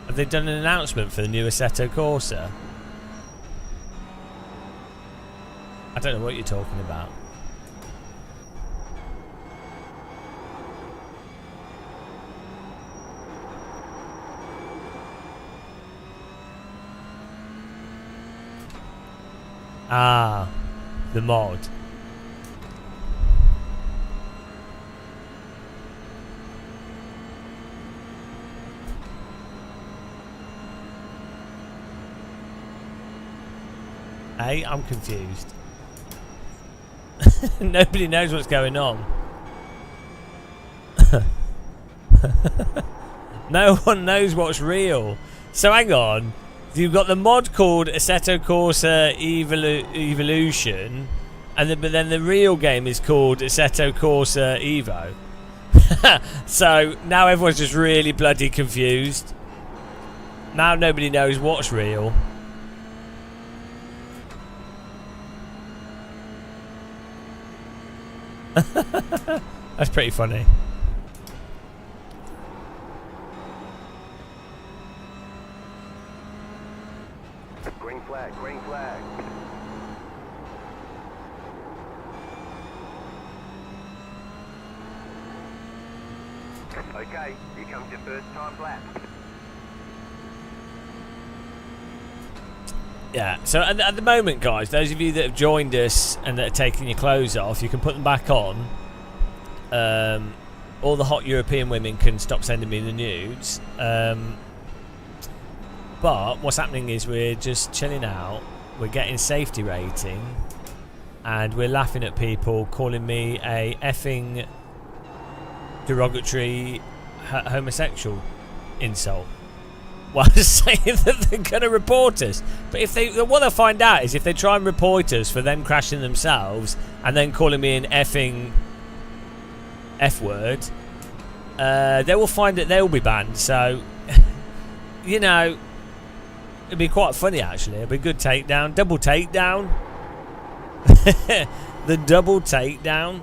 Have they done an announcement for the new Assetto Corsa? I don't know what you're talking about. Ah, the mod. Hey, I'm confused. Nobody knows what's going on. No one knows what's real. So hang on. You've got the mod called Assetto Corsa Evolution, and but then the real game is called Assetto Corsa Evo. So now everyone's just really bloody confused. Now nobody knows what's real. That's pretty funny. Green flag, green flag. Okay, here comes your first time lap. Yeah, so at the moment, guys, those of you that have joined us and that are taking your clothes off, you can put them back on. All the hot European women can stop sending me the nudes. But what's happening is we're just chilling out, we're getting safety rating, and we're laughing at people calling me a effing derogatory homosexual insult. While saying that they're going to report us. But if they, what they'll find out is if they try and report us for them crashing themselves and then calling me an effing F word, they will find that they will be banned. So, you know, it'd be quite funny actually. It'd be a good takedown. Double takedown. The double takedown.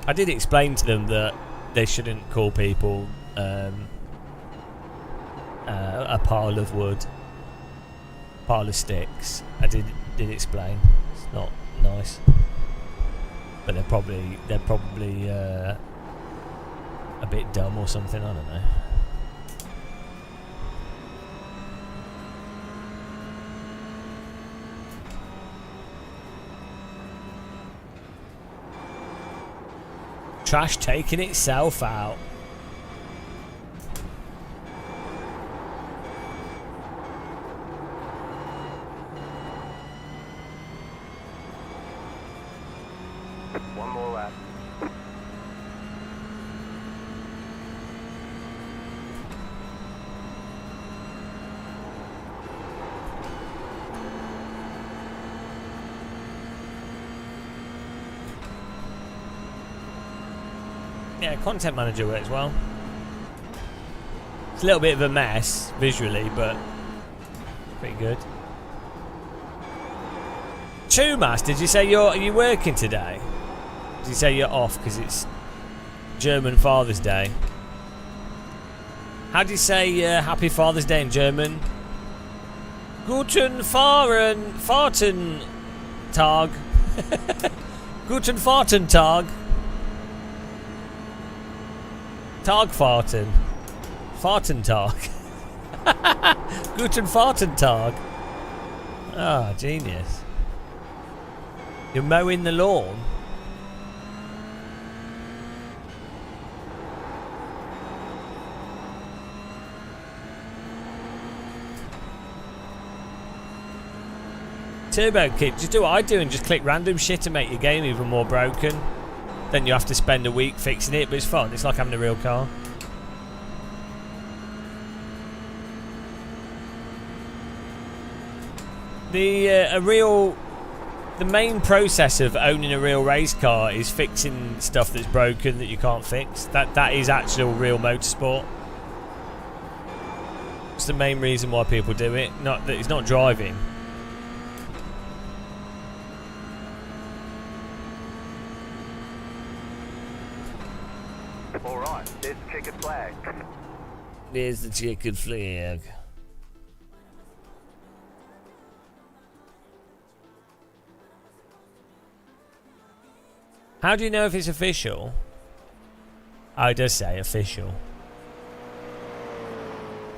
I did explain to them that they shouldn't call people a pile of wood, pile of sticks. I did explain. It's not nice, but they're probably a bit dumb or something. I don't know. Trash taking itself out. One more lap. Yeah, content manager works well. It's a little bit of a mess visually, but pretty good. Chumas, did you say are you working today? Did you say you're off because it's German Father's Day? How do you say Happy Father's Day in German? Guten Fahrten Tag. Guten Fahrten Tag. Tagfahrten. Fahrtentag. Guten Fahrtentag. Ah, genius. You're mowing the lawn. turbo kit. Just do what I do and just click random shit to make your game even more broken. Then you have to spend a week fixing it, but it's fun. It's like having a real car. The main process of owning a real race car is fixing stuff that's broken that you can't fix. That is actual real motorsport. It's the main reason why people do it. Not that it's not driving. All right, there's the checkered flag. There's the checkered flag. How do you know if it's official? Oh, it does say official.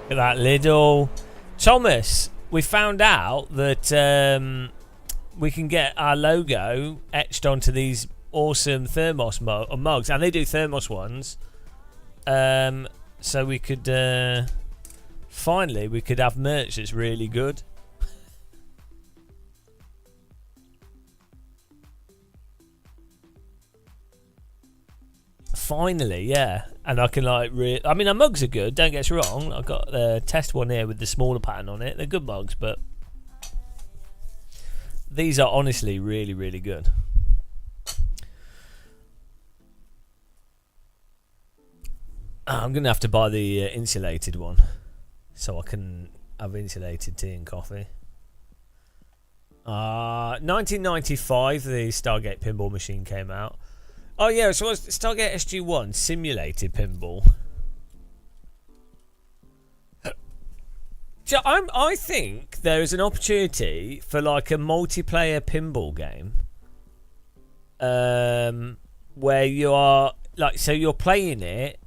Look at that little... Thomas, we found out that we can get our logo etched onto these awesome thermos mugs. And they do thermos ones. So we could... finally, we could have merch that's really good. Finally, yeah. And I can like I mean, our mugs are good, don't get us wrong. I've got the test one here with the smaller pattern on it. They're good mugs, but these are honestly really, really good. I'm going to have to buy the insulated one so I can have insulated tea and coffee. 1995, the Stargate pinball machine came out. Oh yeah, so it was Stargate SG-1 simulated pinball. So I think there is an opportunity for like a multiplayer pinball game, where you are like, so you're playing it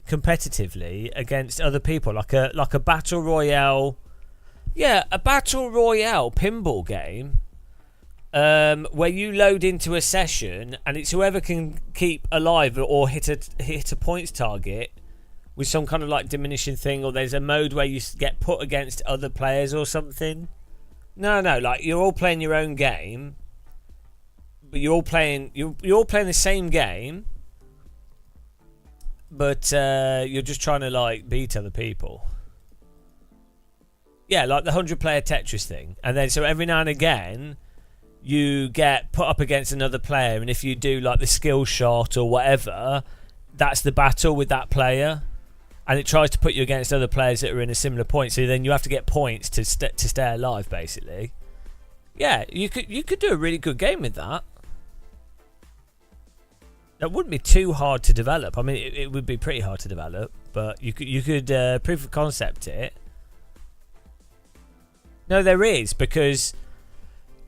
competitively against other people, like a battle royale. Yeah, a battle royale pinball game. Where you load into a session and it's whoever can keep alive or hit a points target with some kind of like diminishing thing, or there's a mode where you get put against other players or something. No, like you're all playing your own game, but you're all playing the same game, but you're just trying to like beat other people. Yeah, like the 100-player Tetris thing, and then so every now and again you get put up against another player, and if you do like the skill shot or whatever, that's the battle with that player, and it tries to put you against other players that are in a similar point, so then you have to get points to stay alive, basically. Yeah, you could do a really good game with that. That wouldn't be too hard to develop. I mean, it would be pretty hard to develop, but you could proof of concept it. No, there is, because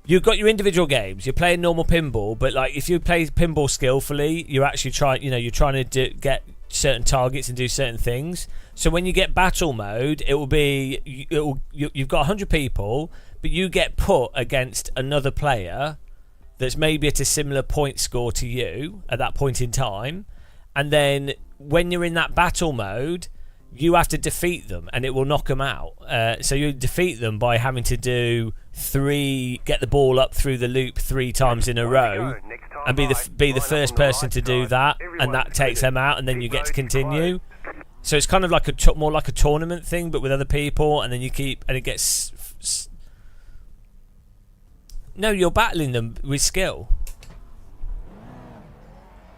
you've got your individual games. You're playing normal pinball, but like if you play pinball skillfully, you're actually trying. You're trying to get certain targets and do certain things. So when you get battle mode, it will be you've got 100 people, but you get put against another player that's maybe at a similar point score to you at that point in time, and then when you're in that battle mode, you have to defeat them, and it will knock them out. So you defeat them by having to get the ball up through the loop 3 times in a row, and be the first person to do that, and that takes them out, and then you get to continue. So it's kind of like more like a tournament thing, but with other people, and then you keep, and it gets. No, you're battling them with skill.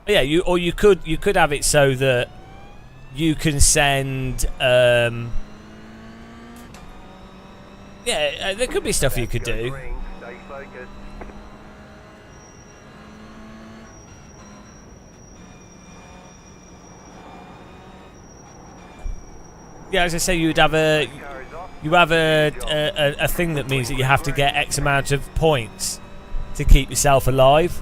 Yeah, you could have it so that you can send. Yeah, there could be stuff you could do. Yeah, as I say, you have a thing that means that you have to get X amount of points to keep yourself alive.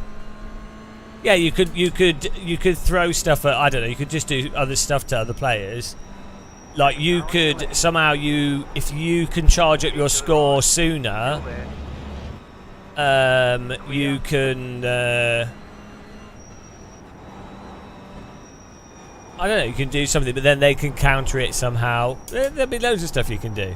Yeah, you could throw stuff at, I don't know, you could just do other stuff to other players. Like you could somehow if you can charge up your score sooner, you can I don't know, you can do something, but then they can counter it somehow. There'll be loads of stuff you can do.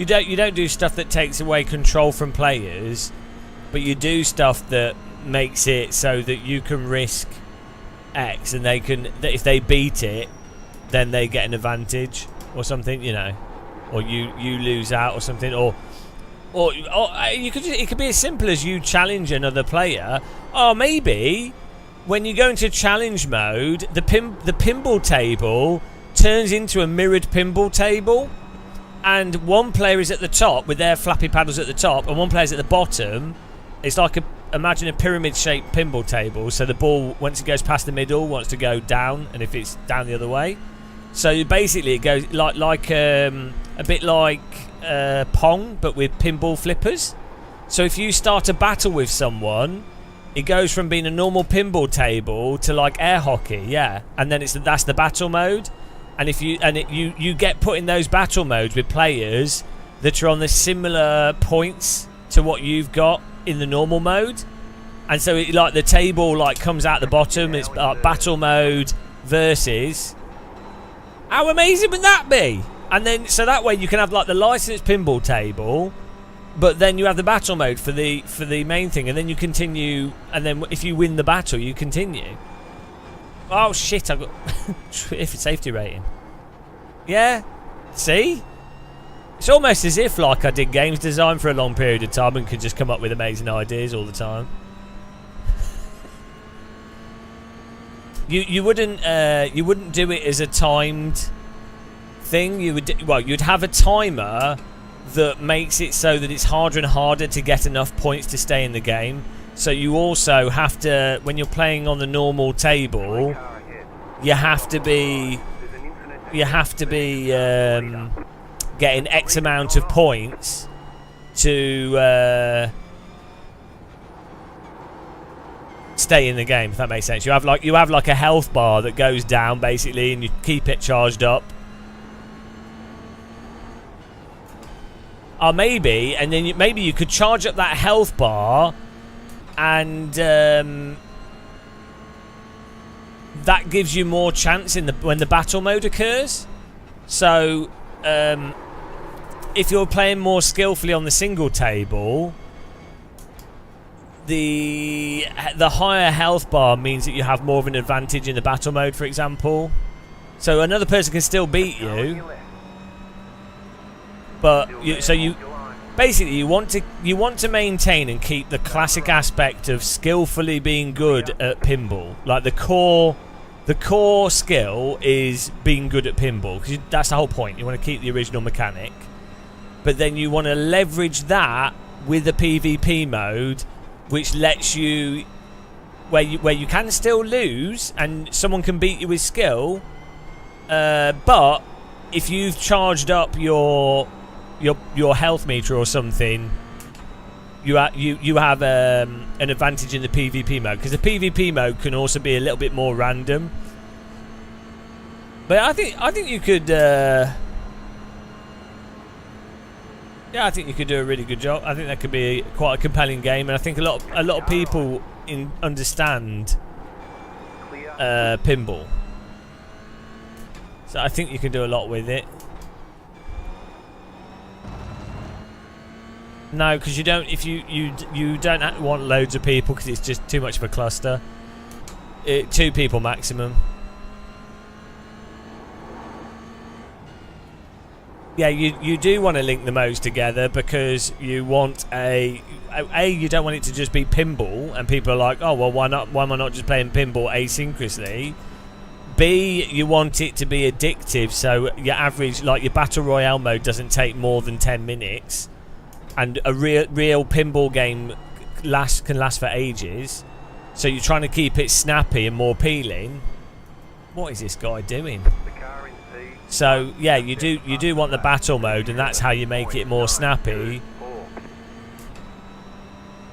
You don't do stuff that takes away control from players, but you do stuff that makes it so that you can risk X, and that if they beat it, then they get an advantage or something, you know, or you lose out or something, or it could be as simple as you challenge another player, or maybe when you go into challenge mode, the pinball table turns into a mirrored pinball table, and one player is at the top with their flappy paddles at the top, and one player's at the bottom. It's like imagine a pyramid-shaped pinball table. So the ball, once it goes past the middle, wants to go down, and if it's down the other way, so basically it goes like a bit like Pong, but with pinball flippers. So if you start a battle with someone, it goes from being a normal pinball table to like air hockey, yeah, and then that's the battle mode. And if you get put in those battle modes with players that are on the similar points to what you've got in the normal mode, and so it, like the table like comes out the bottom. It's like battle mode versus. How amazing would that be? And then so that way you can have like the licensed pinball table, but then you have the battle mode for the main thing, and then you continue. And then if you win the battle, you continue. Oh shit! I've got safety rating. Yeah, see, it's almost as if like I did games design for a long period of time and could just come up with amazing ideas all the time. You wouldn't do it as a timed thing. You'd have a timer that makes it so that it's harder and harder to get enough points to stay in the game. So you also have to, when you're playing on the normal table, you have to be getting X amount of points to stay in the game, if that makes sense. You have like a health bar that goes down basically, and you keep it charged up. Or maybe, and then maybe you could charge up that health bar, and that gives you more chance when the battle mode occurs. So if you're playing more skillfully on the single table, the higher health bar means that you have more of an advantage in the battle mode, for example. So another person can still beat you, but you basically you want to maintain and keep the classic aspect of skillfully being good at pinball. Like the core skill is being good at pinball, because that's the whole point. You want to keep the original mechanic, but then you want to leverage that with the PvP mode, which lets you where you can still lose and someone can beat you with skill, but if you've charged up your health meter or something, you have an advantage in the PvP mode, because the PvP mode can also be a little bit more random. But I think you could I think you could do a really good job. I think that could be quite a compelling game, and I think a lot of people understand pinball. So I think you can do a lot with it. No, because you don't. If you don't want loads of people, because it's just too much of a cluster. 2 people maximum. Yeah, you do want to link the modes together, because you want you don't want it to just be pinball and people are like, oh well, why am I not just playing pinball asynchronously? B, you want it to be addictive, so your average, like your battle royale mode, doesn't take more than 10 minutes, and a real pinball game can last for ages. So you're trying to keep it snappy and more appealing. What is this guy doing? So yeah, you do want the battle mode, and that's how you make it more snappy.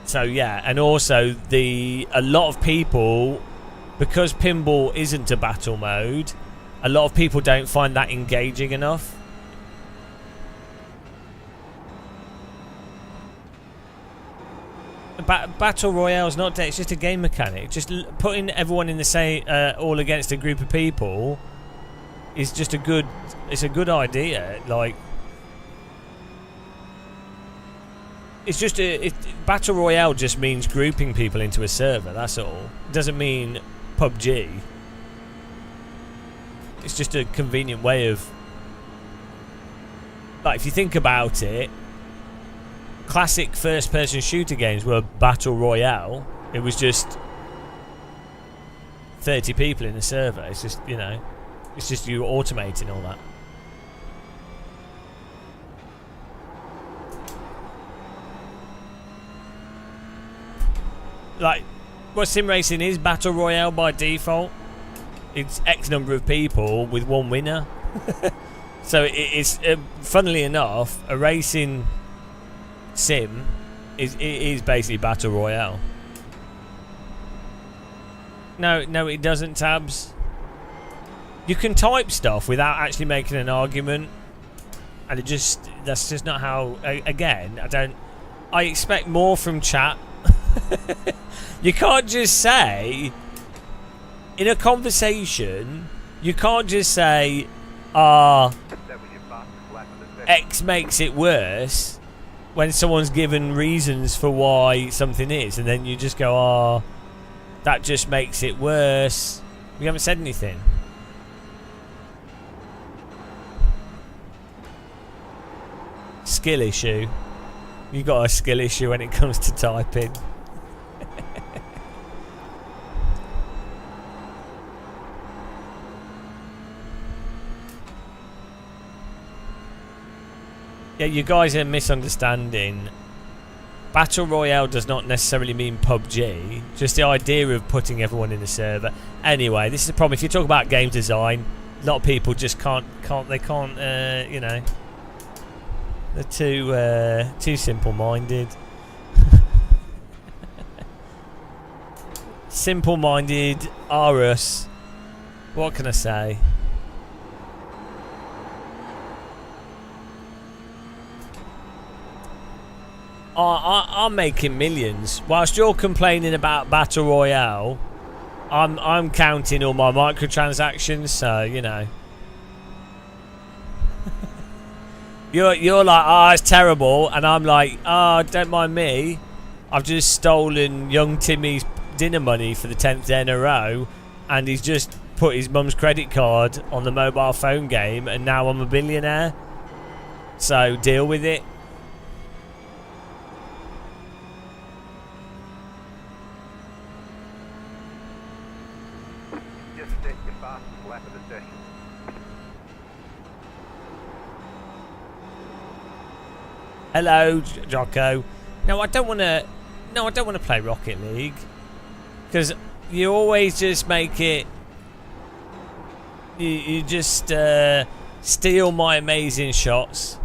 So yeah, and also a lot of people, because pinball isn't a battle mode, a lot of people don't find that engaging enough. Battle Royale's not dead, it's just a game mechanic. Just putting everyone in the same all against a group of people is just a good idea. Like, It's just Battle Royale just means grouping people into a server, that's all. It doesn't mean PUBG. It's just a convenient way of... Like, if you think about it, classic first-person shooter games were Battle Royale. It was just 30 people in a server. It's just, you know, it's just you automating all that. Like, what sim racing is, Battle Royale by default. It's X number of people with one winner. So it's funnily enough, a racing sim is basically Battle Royale. No, it doesn't, Tabs. You can type stuff without actually making an argument, and that's just not how. Again, I expect more from chat. You can't just say in a conversation. You can't just say, X makes it worse when someone's given reasons for why something is, and then you just go, that just makes it worse. We haven't said anything. Skill issue. You got a skill issue when it comes to typing. Yeah, you guys are misunderstanding. Battle Royale does not necessarily mean PUBG. Just the idea of putting everyone in a server. Anyway, this is the problem. If you talk about game design, a lot of people just can't. You know, they're too simple-minded. Simple-minded are us. What can I say? I'm making millions. Whilst you're complaining about Battle Royale, I'm counting all my microtransactions, so you know. You're like, it's terrible, and I'm like, don't mind me. I've just stolen young Timmy's dinner money for the 10th day in a row, and he's just put his mum's credit card on the mobile phone game, and now I'm a billionaire. So deal with it. Hello, Jocko. No, I don't want to. No, I don't want to play Rocket League because you always just make it. You just steal my amazing shots.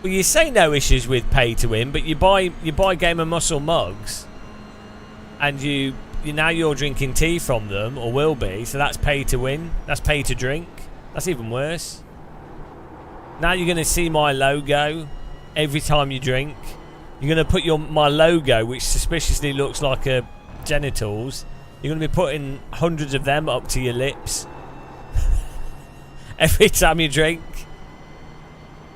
Well, you say no issues with pay to win, but you buy Game of Muscle mugs, and now you're drinking tea from them, or will be. So that's pay to win. That's pay to drink. That's even worse. Now you're going to see my logo every time you drink. You're going to put my logo, which suspiciously looks like a genitals. You're going to be putting hundreds of them up to your lips every time you drink.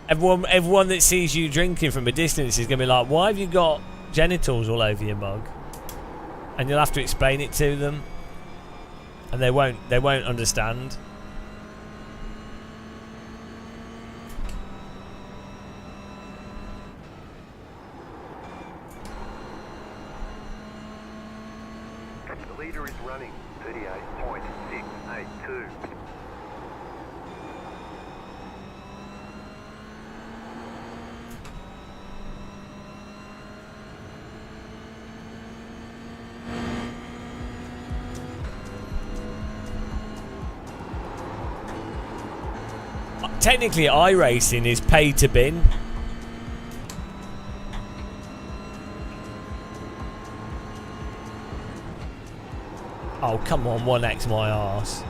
Everyone that sees you drinking from a distance is going to be like, why have you got genitals all over your mug? And you'll have to explain it to them, and they won't understand. The leader is running 38.682. Technically, iRacing is pay to bin. Oh, come on, 1x my arse.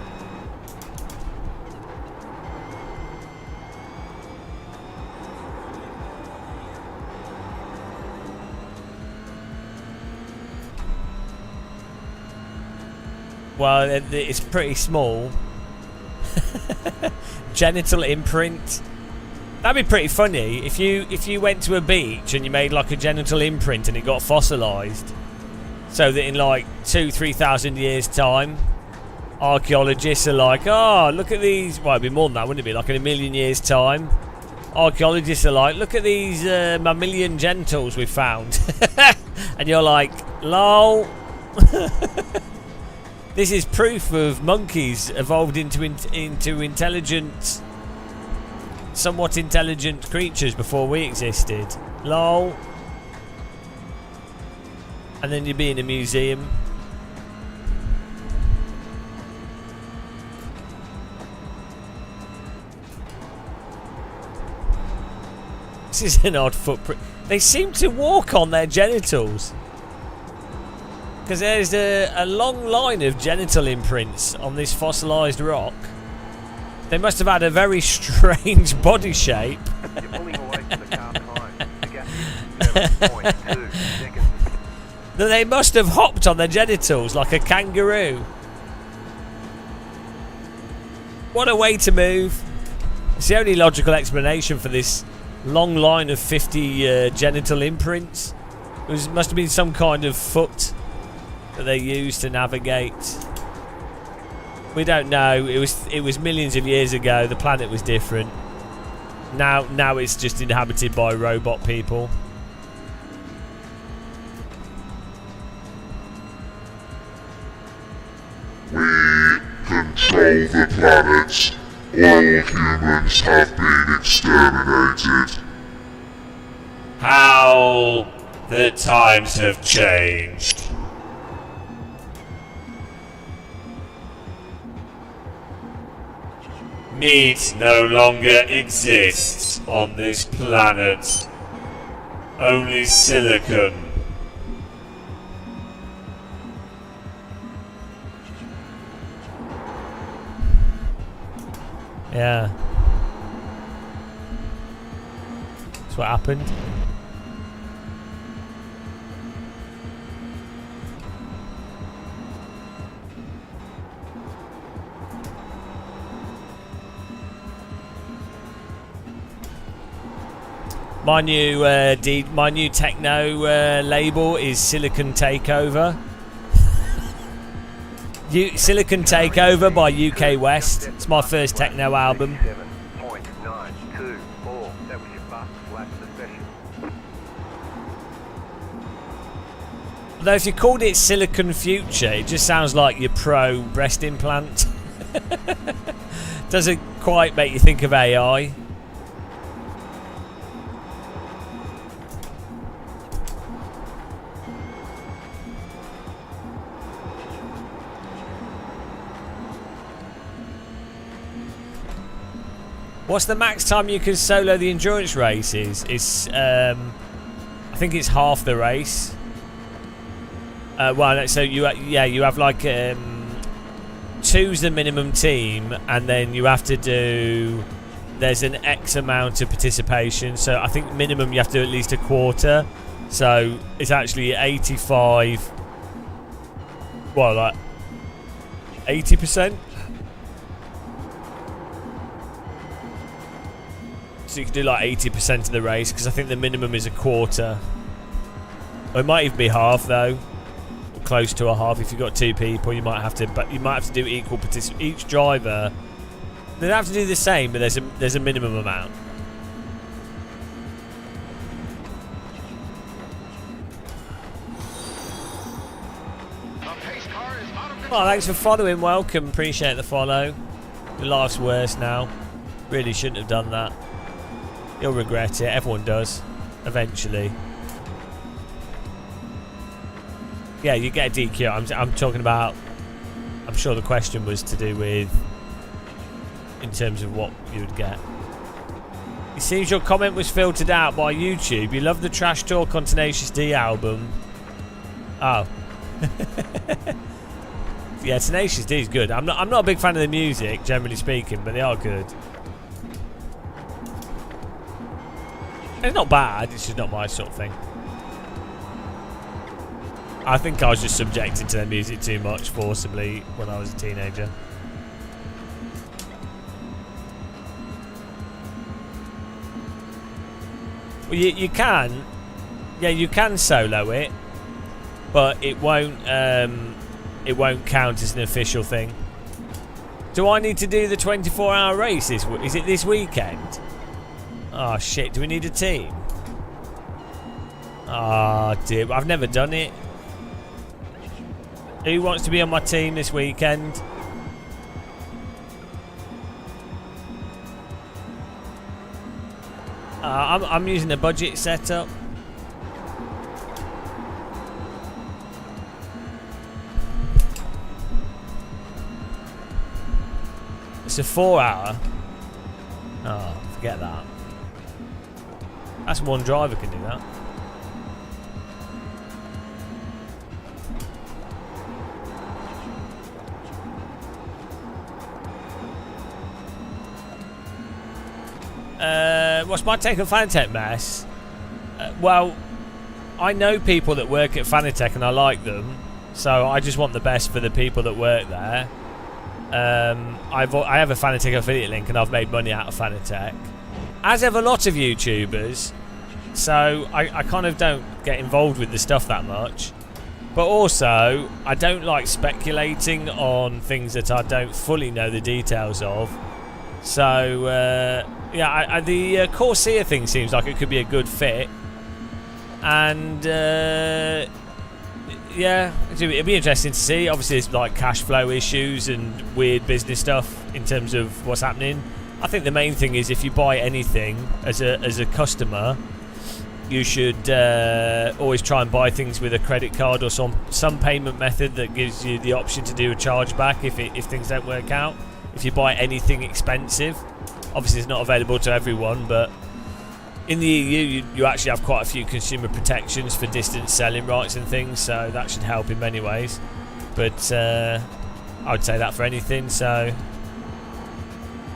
Well, it's pretty small. Genital imprint. That'd be pretty funny if you went to a beach and you made like a genital imprint and it got fossilised, so that in like 2,000-3,000 years time, archaeologists are like, oh, look at these. Well, it'd be more than that, wouldn't it be? Like in a million years time, archaeologists are like, look at these mammalian genitals we found. And you're like, lol. This is proof of monkeys evolved into intelligent, somewhat intelligent creatures before we existed. Lol. And then you'd be in a museum. This is an odd footprint. They seem to walk on their genitals. Because there's a long line of genital imprints on this fossilised rock. They must have had a very strange body shape. You're pulling away from the car behind. The gap is 7.2 seconds. They must have hopped on their genitals like a kangaroo. What a way to move. It's the only logical explanation for this long line of 50 genital imprints. Must have been some kind of foot that they used to navigate. We don't know. It was millions of years ago. The planet was different. Now it's just inhabited by robot people. We control the planet. All humans have been exterminated. How the times have changed. Meat no longer exists on this planet. Only silicon. Yeah. That's what happened. My new techno label is Silicon Takeover. Silicon Takeover by UK West. It's my first techno album. 7.924. That was your fastest lap of the session. Although if you called it Silicon Future, it just sounds like your pro breast implant. Doesn't quite make you think of AI. What's the max time you can solo the endurance races? It's I think it's half the race. Well, so you have like two's the minimum team, and then you have to do. There's an X amount of participation, so I think minimum you have to do at least a quarter. So it's actually 85. Well, like 80%. So you can do like 80% of the race, because I think the minimum is a quarter. Or it might even be half though, or close to a half. If you've got two people, you might have to. But you might have to do equal participation. Each driver, they don't have to do the same, but there's a minimum amount. Well, thanks for following. Welcome. Appreciate the follow. Your life's worse now. Really shouldn't have done that. You'll regret it. Everyone does. Eventually. Yeah, you get a DQ. I'm talking about... I'm sure the question was to do with... in terms of what you would get. It seems your comment was filtered out by YouTube. You love the trash talk on Tenacious D album. Oh. Yeah, Tenacious D is good. I'm not a big fan of the music, generally speaking, but they are good. It's not bad, it's just not my sort of thing. I think I was just subjected to their music too much forcibly when I was a teenager. Well, you can, yeah, you can solo it, but it won't count as an official thing. Do I need to do the 24-hour race? Is it this weekend? Oh shit! Do we need a team? Oh dear, I've never done it. Who wants to be on my team this weekend? I'm using a budget setup. It's a 4-hour. Oh, forget that. That's one driver can do that. What's my take on Fanatec mess? Well, I know people that work at Fanatec and I like them, so I just want the best for the people that work there. I have a Fanatec affiliate link and I've made money out of Fanatec, as have a lot of YouTubers, so I kind of don't get involved with the stuff that much. But also, I don't like speculating on things that I don't fully know the details of. So, yeah, the Corsa thing seems like it could be a good fit. And, yeah, it'd be interesting to see. Obviously, there's like cash flow issues and weird business stuff in terms of what's happening. I think the main thing is if you buy anything as a customer, you should always try and buy things with a credit card or some payment method that gives you the option to do a chargeback if things don't work out. If you buy anything expensive, obviously it's not available to everyone, but in the EU you actually have quite a few consumer protections for distance selling rights and things, so that should help in many ways. But I would say that for anything. So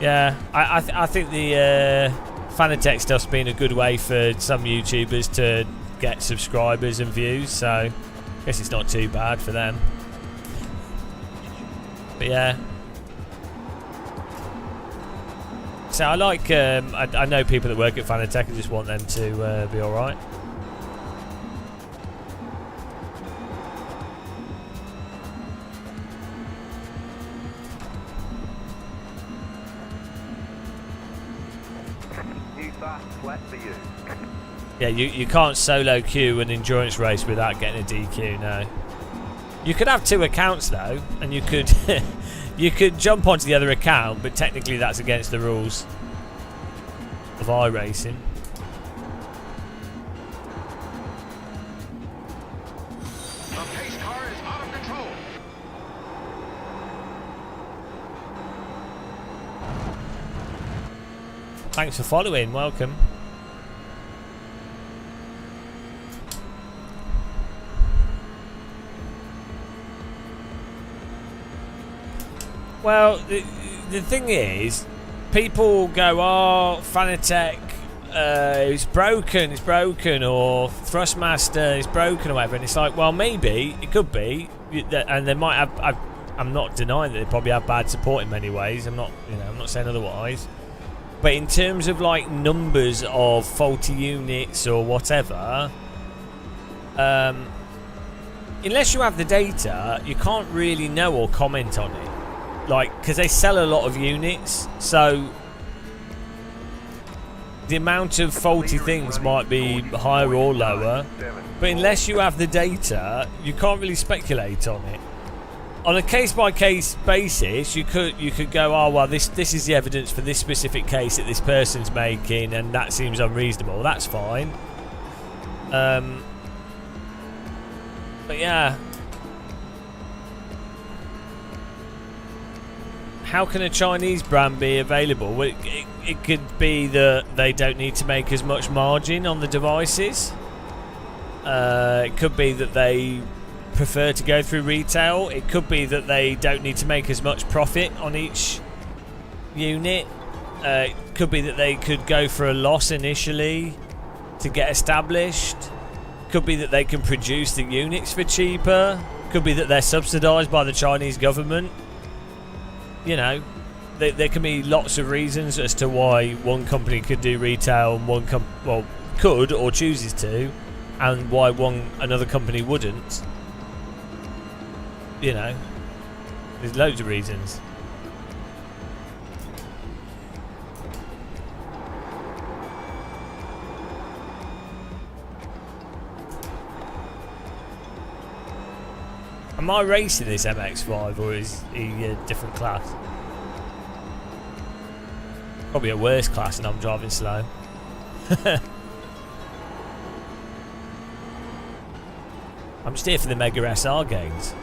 yeah, I think the Fanatec stuff's been a good way for some YouTubers to get subscribers and views, so I guess it's not too bad for them. But yeah, so I like I know people that work at Fanatec. I just want them to be alright. New fast flat for you. Yeah, you can't solo queue an endurance race without getting a DQ, no. You could have 2 accounts though, and you could you could jump onto the other account, but technically that's against the rules of iRacing. The pace car is out of control. Thanks for following, welcome. Well, the thing is, people go, oh, Fanatec it's broken, or Thrustmaster is broken or whatever, and it's like, well, maybe, it could be, and they might have, I'm not denying that they probably have bad support in many ways, I'm not saying otherwise, but in terms of like numbers of faulty units or whatever, unless you have the data, you can't really know or comment on it. Like, because they sell a lot of units, so the amount of faulty things might be higher or lower, but unless you have the data, you can't really speculate on it. On a case-by-case basis, you could go, oh well, this is the evidence for this specific case that this person's making, and that seems unreasonable. That's fine. But yeah. How can a Chinese brand be available? Well, it could be that they don't need to make as much margin on the devices. It could be that they prefer to go through retail. It could be that they don't need to make as much profit on each unit. It could be that they could go for a loss initially to get established. Could be that they can produce the units for cheaper. Could be that they're subsidised by the Chinese government. You know, there can be lots of reasons as to why one company could do retail and one could or chooses to, and why another company wouldn't. You know, there's loads of reasons. Am I racing this MX-5 or is he a different class? Probably a worse class and I'm driving slow. I'm just here for the Mega SR gains.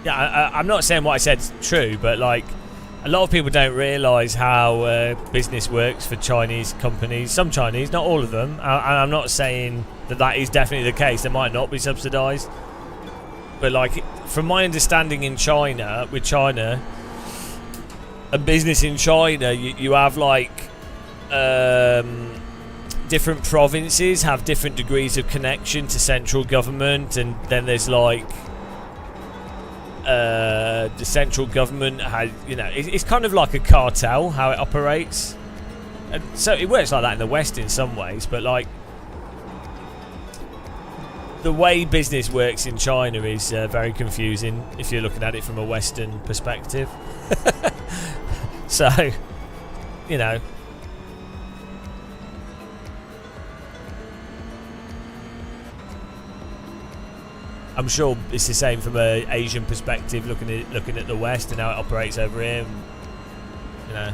Yeah, I'm not saying what I said's true, but like, a lot of people don't realise how business works for Chinese companies. Some Chinese, not all of them. And I'm not saying that is definitely the case. They might not be subsidised. But like, from my understanding in China, with China, a business in China, you have like different provinces have different degrees of connection to central government, and then there's like the central government has, you know, it's kind of like a cartel how it operates, and so it works like that in the West in some ways, but like the way business works in China is very confusing if you're looking at it from a Western perspective. So, you know, I'm sure it's the same from an Asian perspective, looking at the West and how it operates over here. You know.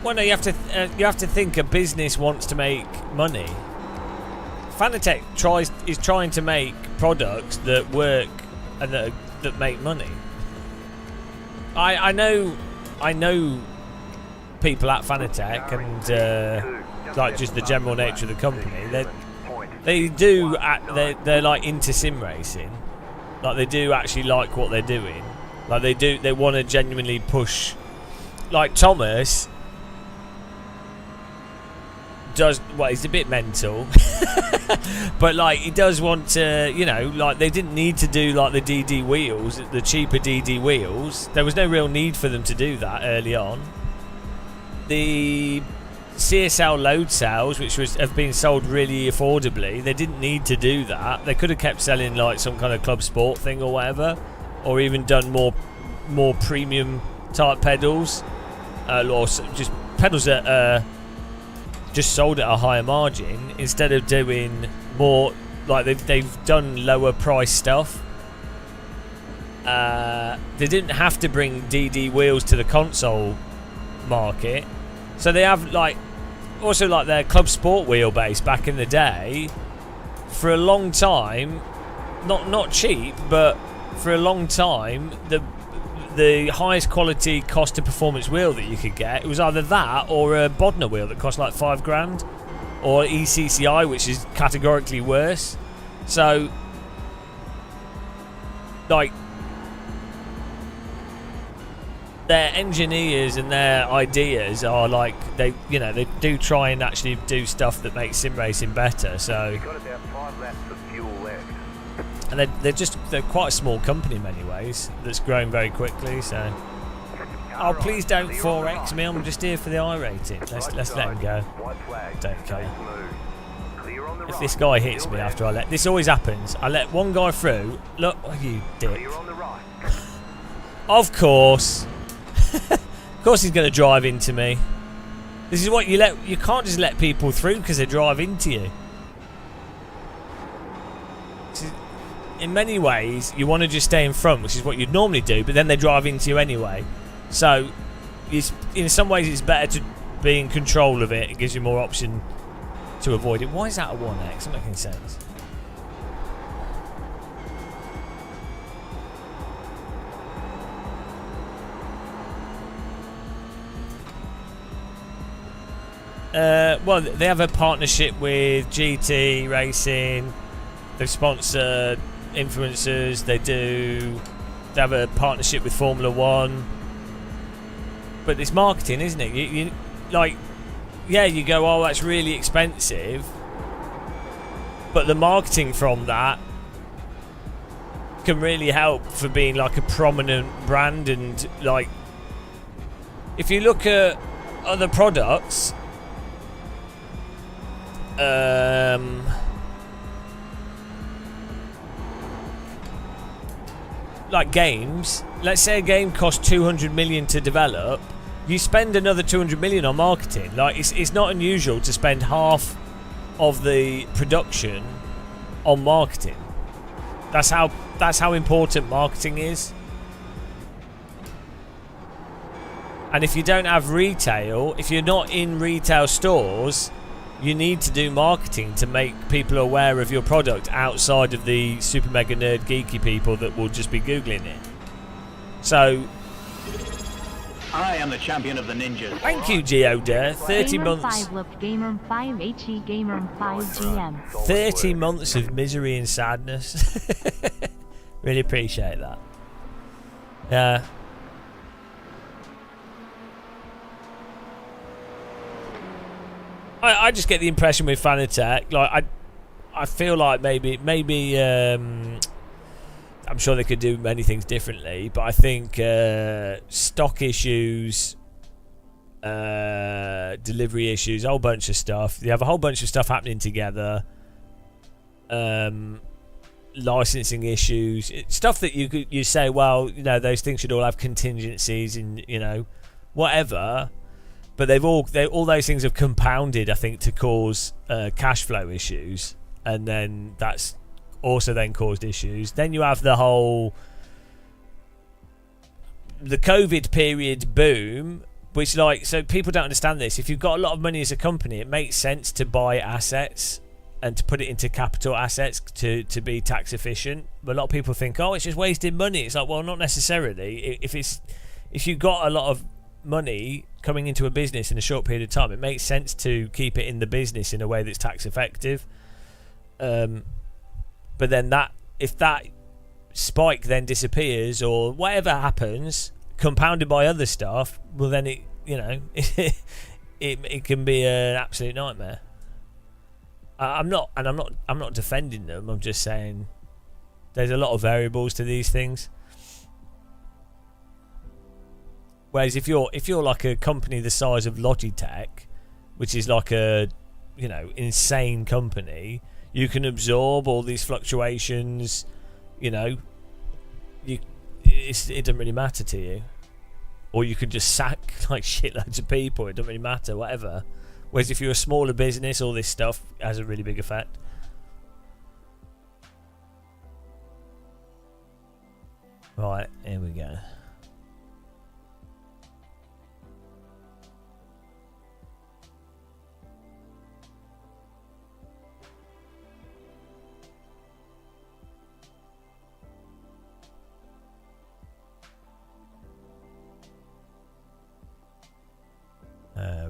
Well, no, you have to think a business wants to make money. Fanatec is trying to make products that work and that make money. I know people at Fanatec and like just the general nature of the company. They're like into sim racing. Like they do actually like what they're doing. Like they want to genuinely push. Like Thomas does, well, he's a bit mental, but like he does want to, you know, like they didn't need to do like the DD wheels, the cheaper DD wheels. There was no real need for them to do that early on. The CSL load cells, which have been sold really affordably, they didn't need to do that. They could have kept selling like some kind of club sport thing or whatever, or even done more premium type pedals, or just pedals that just sold at a higher margin instead of doing more like they've done lower price stuff. They didn't have to bring DD wheels to the console market, so they have like also like their club sport wheelbase back in the day for a long time, not cheap, but for a long time the highest quality cost to performance wheel that you could get, it was either that or a Bodner wheel that cost like $5,000, or ECCI, which is categorically worse. So like their engineers and their ideas are like they do try and actually do stuff that makes sim racing better. So Got about 5 laps of fuel left. and they're quite a small company in many ways that's growing very quickly. So oh, please don't 4x me. I'm just here for the I rating. Let's let him go. Don't care. If this guy hits me after I let, this always happens. I let one guy through. Look, oh, you dick. Of course. Of course he's going to drive into me. This is what you can't just let people through because they drive into you. In many ways, you want to just stay in front, which is what you'd normally do, but then they drive into you anyway. So, in some ways, it's better to be in control of it. It gives you more option to avoid it. Why is that a 1x? It's not making sense. Well, they have a partnership with GT Racing. They sponsor influencers. They have a partnership with Formula One. But it's marketing, isn't it? You like, yeah, you go, oh, that's really expensive. But the marketing from that can really help for being like a prominent brand. And like, if you look at other products, like games, let's say a game costs 200 million to develop, you spend another 200 million on marketing. Like, it's not unusual to spend half of the production on marketing. That's how important marketing is. And if you don't have retail, if you're not in retail stores, you need to do marketing to make people aware of your product outside of the super mega nerd geeky people that will just be Googling it. So, I am the champion of the ninjas. thank you, Geoda. 30 Gamer months. 5 look Gamer 5 HE Gamer 5 GM. 30 months of misery and sadness. Really appreciate that. Yeah. I just get the impression with Fanatec, like I feel like maybe I'm sure they could do many things differently, but I think stock issues, delivery issues, a whole bunch of stuff. You have a whole bunch of stuff happening together. Licensing issues, stuff that you say, well, you know, those things should all have contingencies and, you know, whatever. But all those things have compounded, I think, to cause cash flow issues, and then that's also then caused issues. Then you have the COVID period boom, which, like, so people don't understand this. If you've got a lot of money as a company, it makes sense to buy assets and to put it into capital assets to be tax efficient. But a lot of people think, oh, it's just wasting money. It's like, well, not necessarily. If you've got a lot of money coming into a business in a short period of time, it makes sense to keep it in the business in a way that's tax effective. But then if that spike then disappears or whatever happens, compounded by other stuff, well, then it, you know, it can be an absolute nightmare. I'm not defending them. I'm just saying there's a lot of variables to these things. Whereas if you're like a company the size of Logitech, which is like a, you know, insane company, you can absorb all these fluctuations. You know, it doesn't really matter to you, or you could just sack like shitloads of people. It doesn't really matter, whatever. Whereas if you're a smaller business, all this stuff has a really big effect. Right, here we go.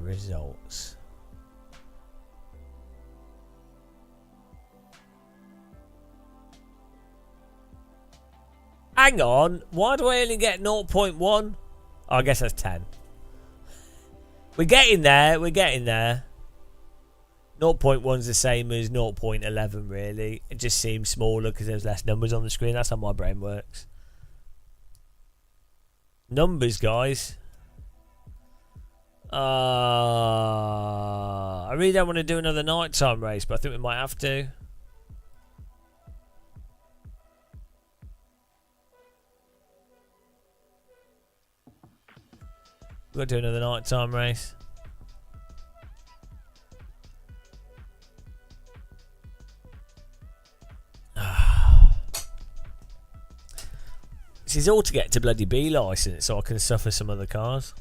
Results. Hang on, why do I only get 0.1? Oh, I guess that's 10. We're getting there, 0.1's the same as 0.11, really. It just seems smaller because there's less numbers on the screen. That's how my brain works. Numbers, guys. I really don't want to do another nighttime race, but I think we might have to. We've got to do another nighttime race. This is all to get to bloody B license so I can suffer some other cars.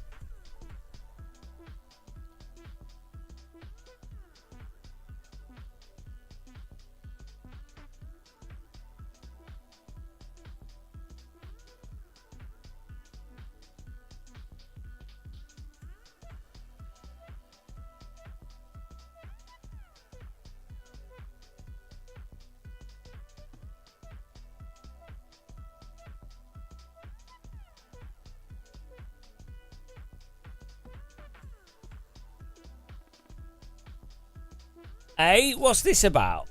Hey, what's this about?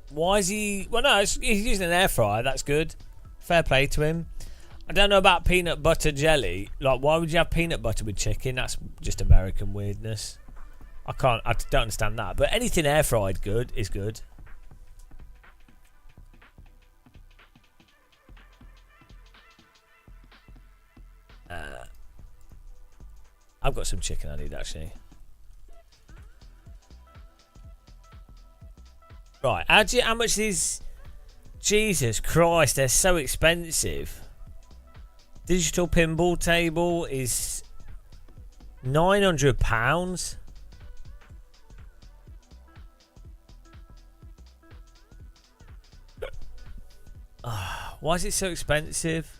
Why is he... Well, no, he's using an air fryer. That's good. Fair play to him. I don't know about peanut butter jelly. Like, why would you have peanut butter with chicken? That's just American weirdness. I don't understand that. But anything air fried good is good. I've got some chicken I need, actually. Right, how much is... Jesus Christ, they're so expensive. Digital pinball table is £900. Why is it so expensive?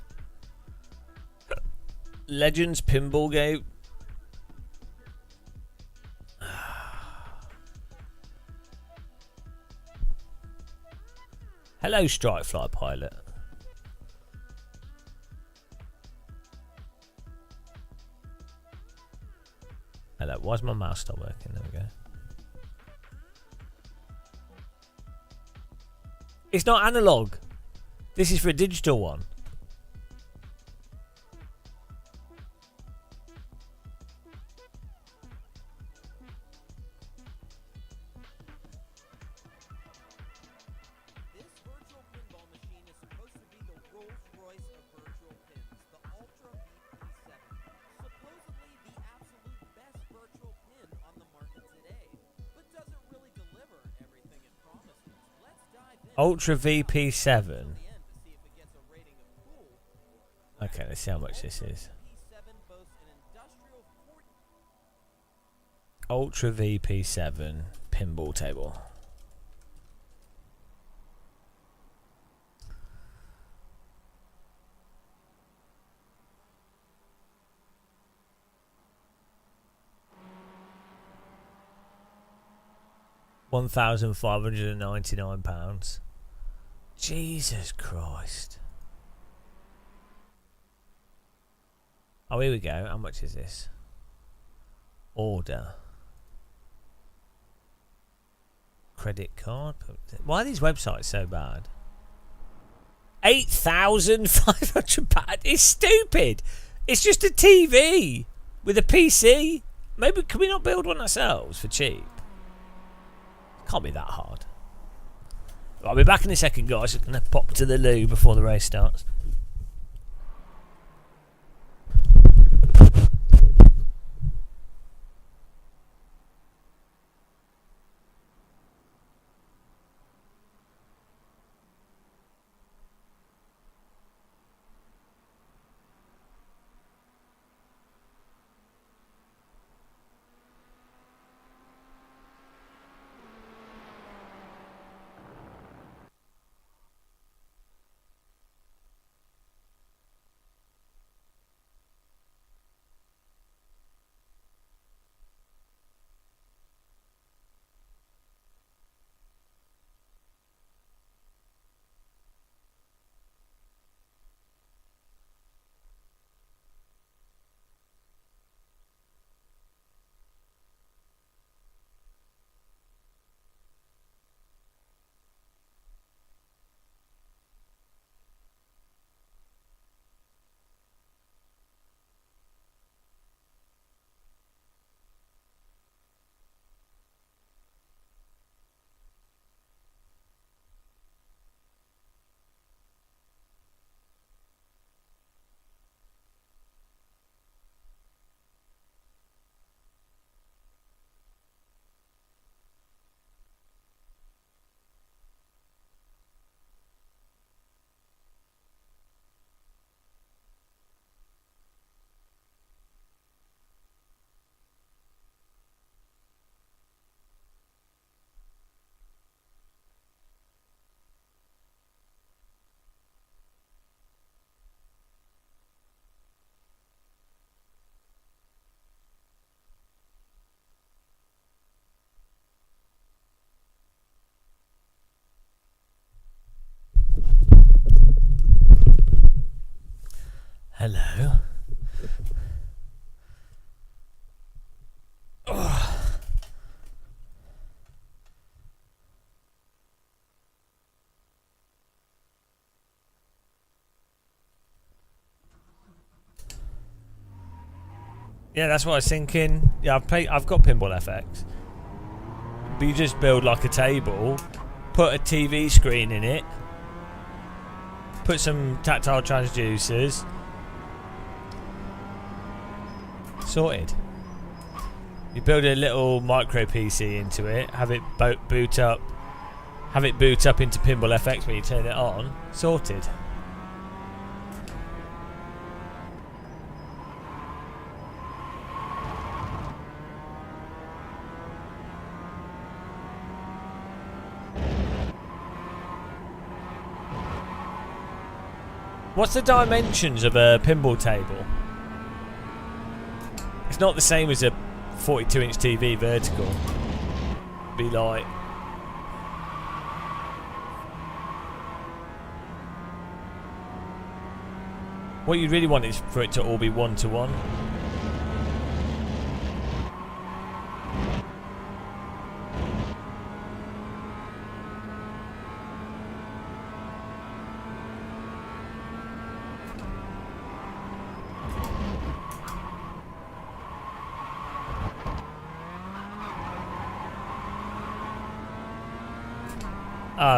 Legends pinball game. Hello, Strike Fly Pilot. Hello, why's my mouse stop working? There we go. It's not analog. This is for a digital one. Ultra VP7. Okay, let's see how much this is. Ultra VP7 pinball table. £1,599. Jesus Christ. Oh, here we go. How much is this? Order. Credit card. Why are these websites so bad? £8,500. It's stupid. It's just a TV with a PC. Maybe can we not build one ourselves for cheap? Can't be that hard. I'll be back in a second, guys. I'm going to pop to the loo before the race starts. Yeah, that's what I was thinking. Yeah, I've got Pinball FX. But you just build like a table, put a TV screen in it, put some tactile transducers. Sorted. You build a little micro PC into it, have it boot up into Pinball FX when you turn it on. Sorted. What's the dimensions of a pinball table? It's not the same as a 42-inch TV vertical. Be like... What you really want is for it to all be one-to-one.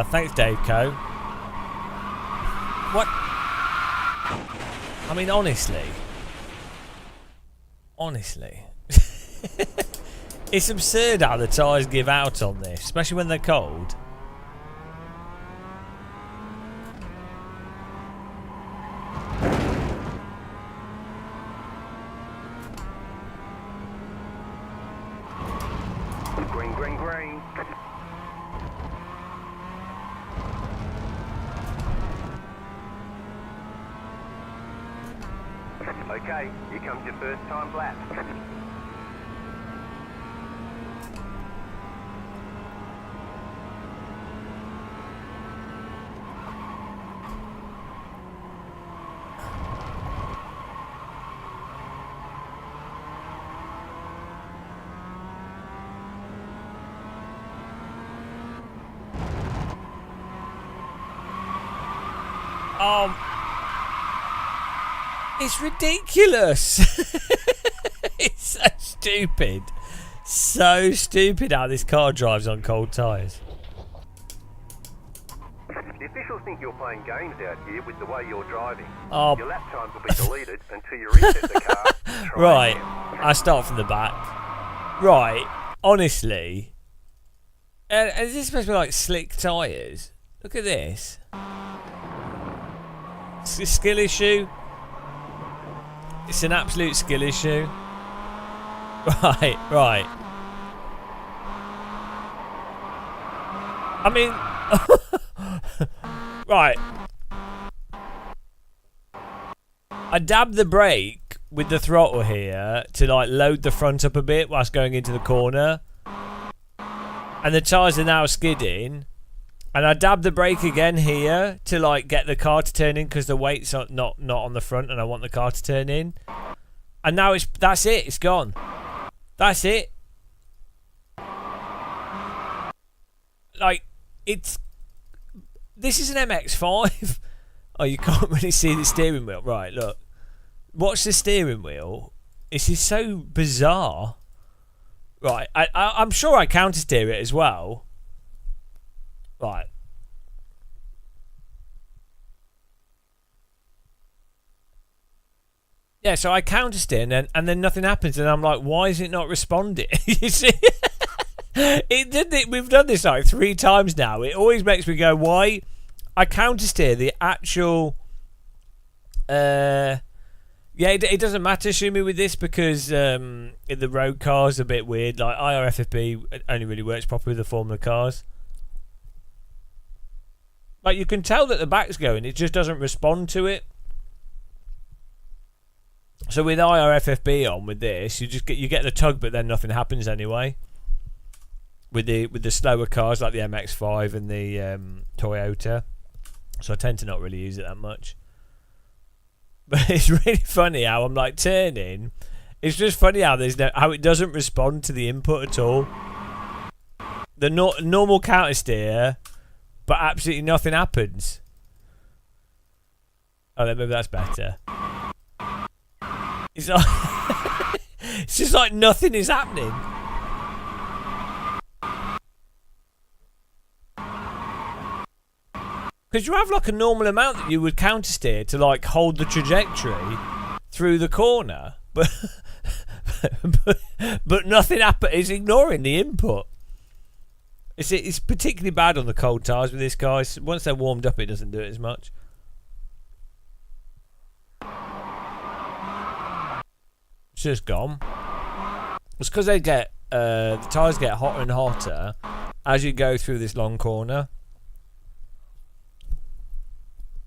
Thanks, Dave Co. What? I mean, honestly, it's absurd how the tyres give out on this, especially when they're cold. Green, green, green. Okay, here comes your first time lap. It's ridiculous. It's so stupid. So stupid how this car drives on cold tyres. The officials think you're playing games out here with the way you're driving. Oh. Your lap times will be deleted until you reset the car. Right, I start from the back. Right, honestly. And is this supposed to be like slick tyres? Look at this. It's a skill issue. It's an absolute skill issue. Right, right. I mean... right. I dabbed the brake with the throttle here to like load the front up a bit whilst going into the corner. And the tyres are now skidding. And I dabbed the brake again here to like get the car to turn in because the weight's not on the front and I want the car to turn in. And now that's it. It's gone. That's it. Like this is an MX-5. Oh, you can't really see the steering wheel. Right, look. Watch the steering wheel. This is so bizarre. Right, I'm sure I counter-steer it as well. Right. Yeah, so I counter-steer and then nothing happens and I'm like, why is it not responding? You see? We've done this like 3 times now. It always makes me go, why? I counter-steer the actual... yeah, it doesn't matter, Shumi, with this because the road cars are a bit weird. Like IRFFB only really works properly with the Formula cars. Like you can tell that the back's going, it just doesn't respond to it. So with IRFFB on with this, you get the tug, but then nothing happens anyway. With the slower cars like the MX-5 and the Toyota, so I tend to not really use it that much. But it's really funny how I'm like turning. It's just funny how how it doesn't respond to the input at all. The normal counter steer, but absolutely nothing happens. Oh, then maybe that's better. It's like It's just like nothing is happening. Because you have like a normal amount that you would counter steer to like hold the trajectory through the corner, but but nothing happens. It's ignoring the input. It's particularly bad on the cold tyres with this, guys. Once they're warmed up, it doesn't do it as much. It's just gone. It's because they get the tyres get hotter and hotter as you go through this long corner.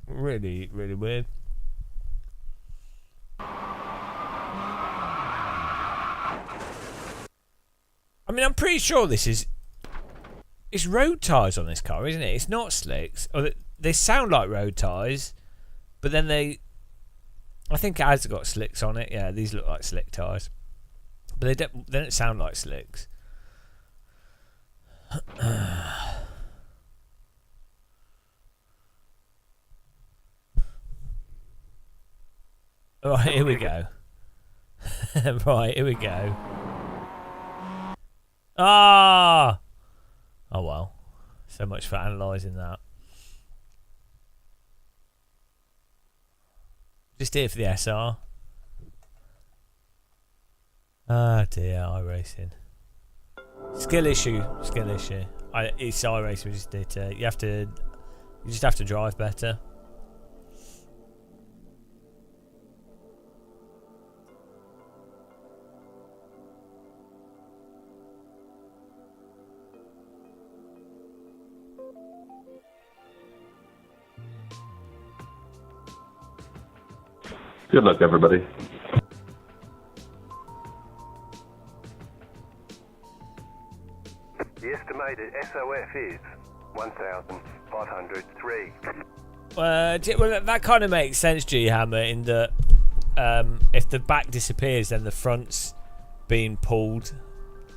Really, really weird. I mean, I'm pretty sure this is... It's road tyres on this car, isn't it? It's not slicks. Or they sound like road tyres, but then they... I think it has got slicks on it. Yeah, these look like slick tyres. But they don't sound like slicks. Right, here we go. Right, here we go. Ah! Oh well. So much for analysing that. Just here for the SR. Ah dear, iRacing. Skill issue. Skill issue. It's iRacing. We just need to. You just have to drive better. Good luck, everybody. The estimated SOF is 1,503. Well, that kind of makes sense, G-Hammer, in that if the back disappears, then the front's being pulled.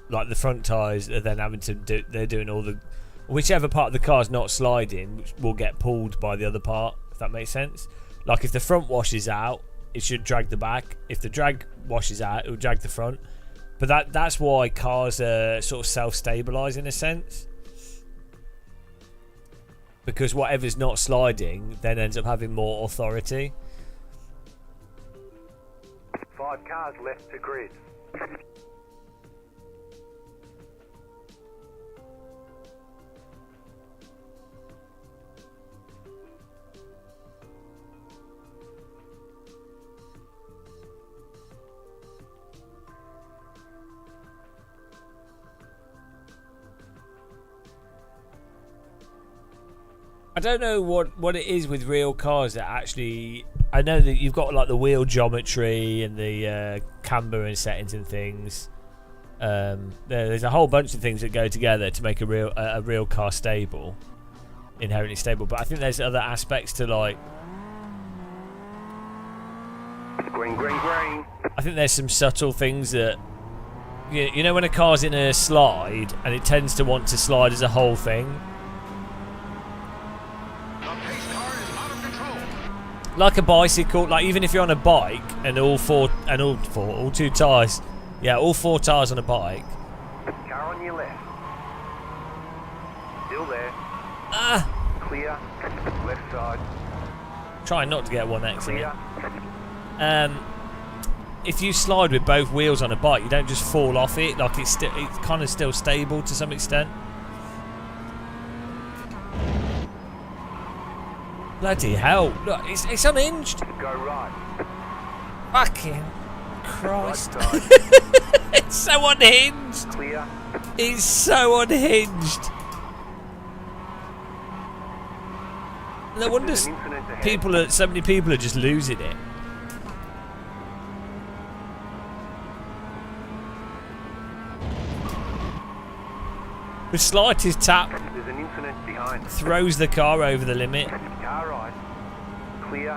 Like the front tyres are then having to do... They're doing all the... Whichever part of the car's not sliding will get pulled by the other part, if that makes sense. Like if the front washes out, it should drag the back. If the drag washes out, it will drag the front. But that's why cars are sort of self-stabilise in a sense. Because whatever's not sliding then ends up having more authority. 5 cars left to grid. I don't know what it is with real cars that actually... I know that you've got like the wheel geometry and the camber and settings and things. There's a whole bunch of things that go together to make a real car stable, inherently stable. But I think there's other aspects to like... Green, green, green. I think there's some subtle things that... You know when a car's in a slide and it tends to want to slide as a whole thing? Like a bicycle, like even if you're on a bike and all two tyres, yeah, all 4 tyres on a bike. Car on your left. Still there. Ah! Clear. Left side. Trying not to get one exit. Clear. If you slide with both wheels on a bike, you don't just fall off it. Like it's kind of still stable to some extent. Bloody hell! Look, it's unhinged. Go right. Fucking Christ! Right it's so unhinged. Clear. It's so unhinged. No wonder so many people are just losing it. The slightest tap There's an incident behind. Throws the car over the limit. Car right. Clear.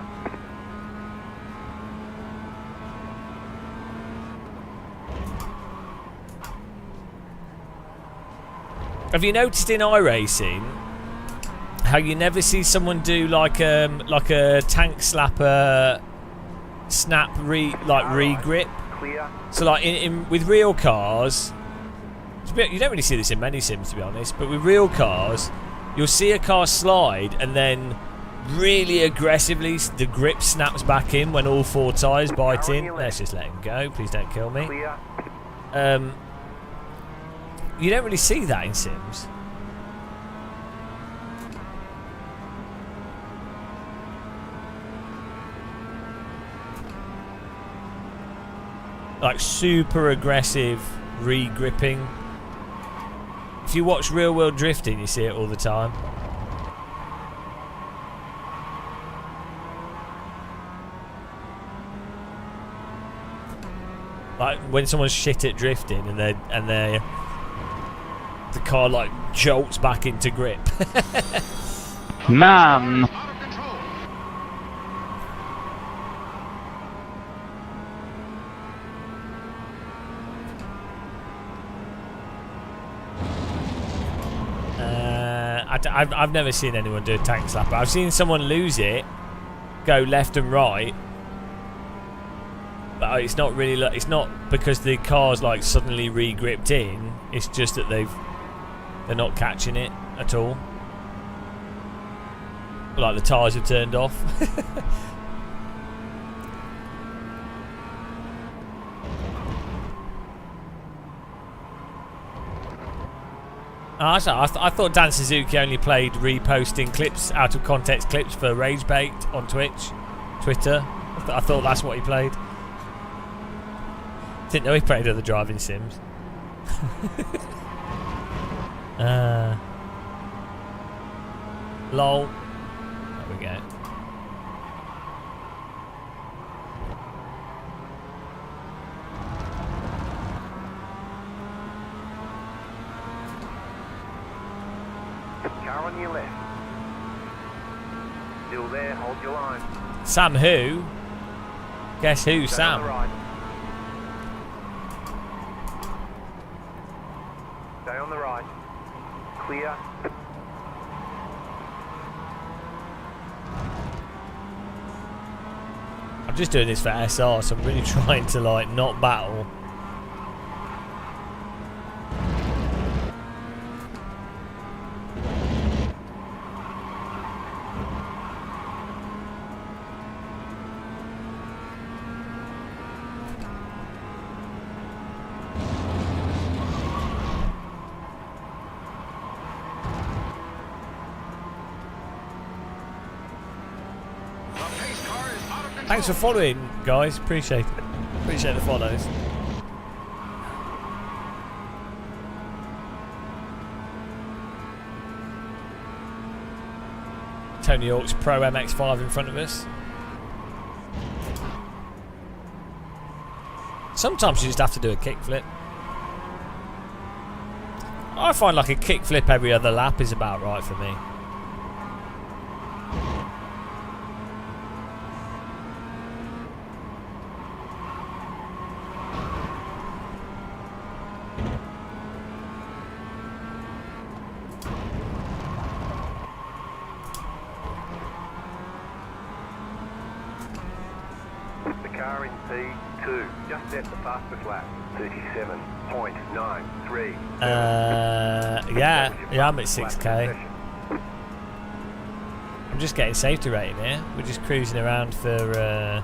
Have you noticed in iRacing how you never see someone do like a tank slapper snap re-grip? Clear. So like with real cars, you don't really see this in many sims to be honest, but with real cars, you'll see a car slide and then really aggressively the grip snaps back in when all 4 tyres bite in. Let's just let him go. Please don't kill me. Clear. You don't really see that in sims. Like super aggressive re-gripping. If you watch Real World Drifting, you see it all the time. Like when someone's shit at drifting and the car like jolts back into grip. Man. I've never seen anyone do a tank slapper. I've seen someone lose it, go left and right, but it's not really. It's not because the car's like suddenly re-gripped in. It's just that they're not catching it at all. Like the tyres have turned off. I thought Dan Suzuki only played reposting clips, out of context clips for Rage Bait on Twitter. I thought that's what he played. Didn't know he played other driving sims. Lol. There we go. Car on your left. Still there, hold your line. Sam who? Guess who, Stay Sam? on the right. Stay on the right. Clear. I'm just doing this for SR, so I'm really trying to like not battle. Thanks for following, guys. Appreciate it. Appreciate the follows. Tony Hawk's Pro MX-5 in front of us. Sometimes you just have to do a kickflip. I find like a kickflip every other lap is about right for me. The car in P2 just set the fastest lap. 37.93. Yeah, I'm at 6k. I'm just getting safety rating here. We're just cruising around for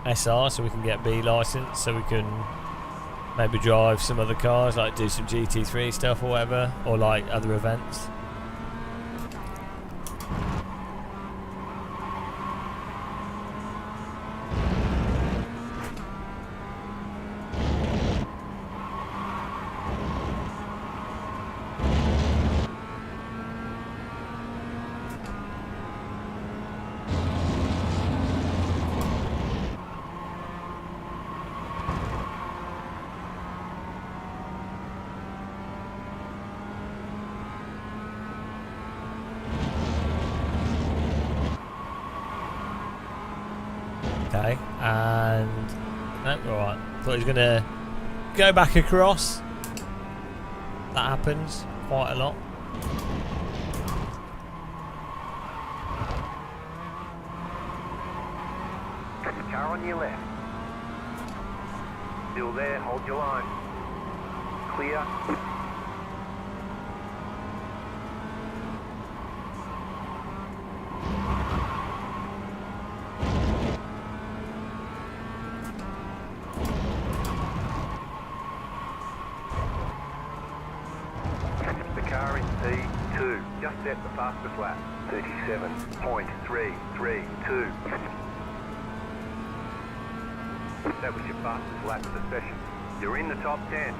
SR so we can get B license, so we can maybe drive some other cars, like do some GT3 stuff or whatever, or like other events. Okay, and no, alright. Thought he was gonna go back across. That happens quite a lot. Car on your left. Still there, hold your line. Clear. The car in P2 just set the fastest lap. 37.332. That was your fastest lap of the session. You're in the top 10.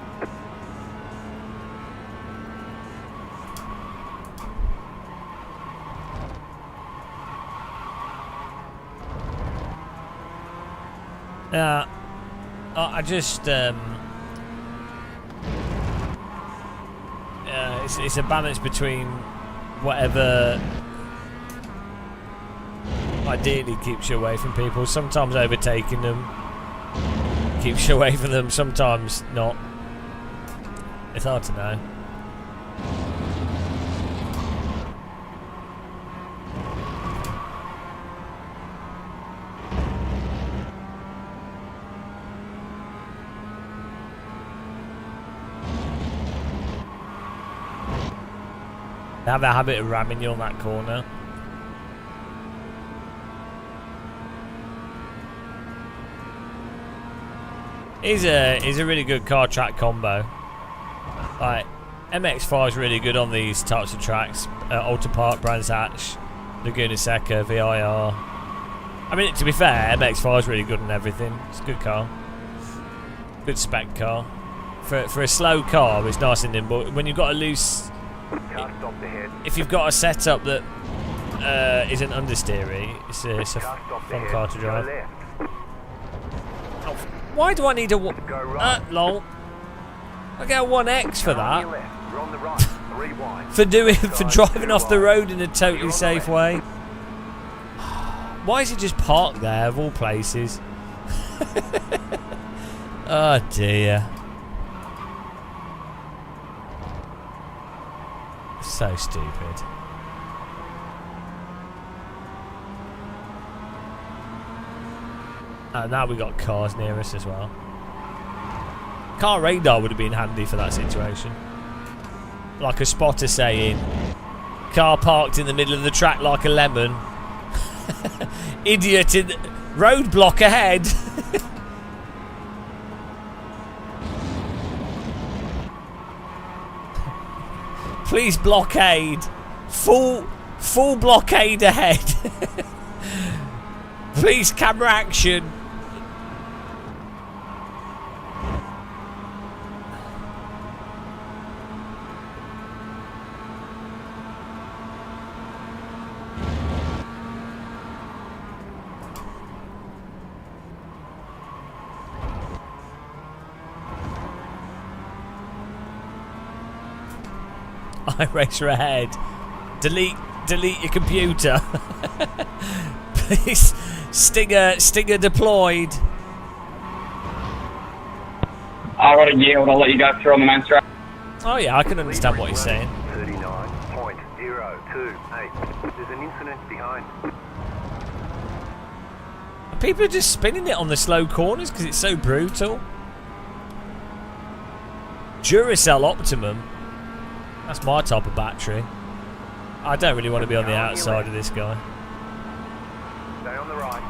I just it's a balance between whatever ideally keeps you away from people. Sometimes overtaking them keeps you away from them, sometimes not. It's hard to know. They have a habit of ramming you on that corner. He's a really good car track combo. Like MX-5 is really good on these types of tracks. Alta Park, Brands Hatch, Laguna Seca, VIR. I mean, to be fair, MX-5 is really good on everything. It's a good car, good spec car. For a slow car, it's nice and nimble. When you've got a loose, if you've got a setup that isn't understeery, it's a fun car to drive. Why do I need a lol? I get a 1X for that. for driving off the road in a totally safe way. Why is it just parked there of all places? Oh dear. So stupid. Now we got cars near us as well. Car radar would have been handy for that situation. Like a spotter saying, car parked in the middle of the track like a lemon. Idiot in roadblock ahead. Please blockade. Full blockade ahead. Please camera action. iRacer ahead. Delete your computer. Please, Stinger deployed. I want to yield. I'll let you go through on the main track. Oh yeah, I can understand what he's saying. 39.028. There's an incident behind. People are just spinning it on the slow corners because it's so brutal. Duracell Optimum. That's my type of battery. I don't really want to be on the outside of this guy. Stay on the right.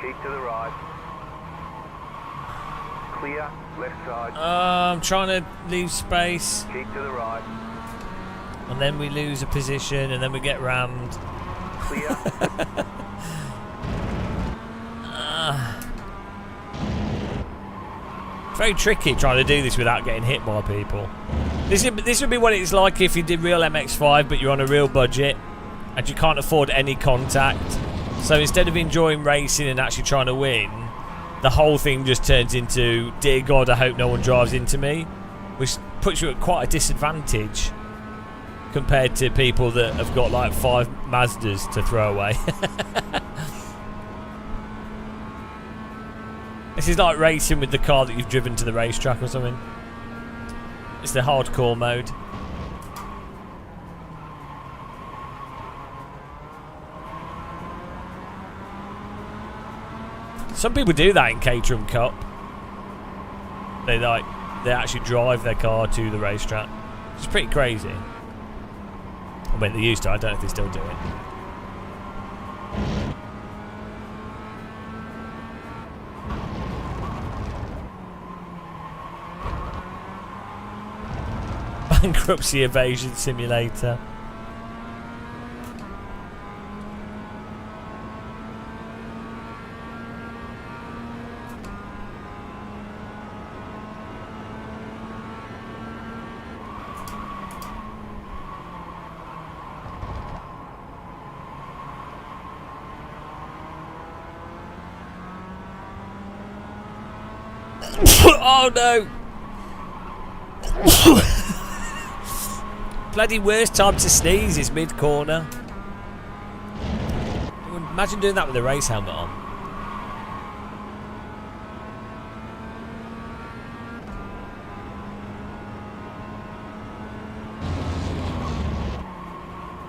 Keep to the right. Clear, left side. I'm trying to leave space. Keep to the right. And then we lose a position and then we get rammed. Clear. Very tricky trying to do this without getting hit by people. This would be what it's like if you did real MX-5 but you're on a real budget and you can't afford any contact. So instead of enjoying racing and actually trying to win, the whole thing just turns into, dear God, I hope no one drives into me, which puts you at quite a disadvantage compared to people that have got like 5 Mazdas to throw away. This is like racing with the car that you've driven to the racetrack or something. It's the hardcore mode. Some people do that in Caterham Cup. They actually drive their car to the racetrack. It's pretty crazy. I mean, they used to. I don't know if they still do it. Bankruptcy evasion simulator. Oh no! Bloody worst time to sneeze is mid-corner. Imagine doing that with a race helmet on.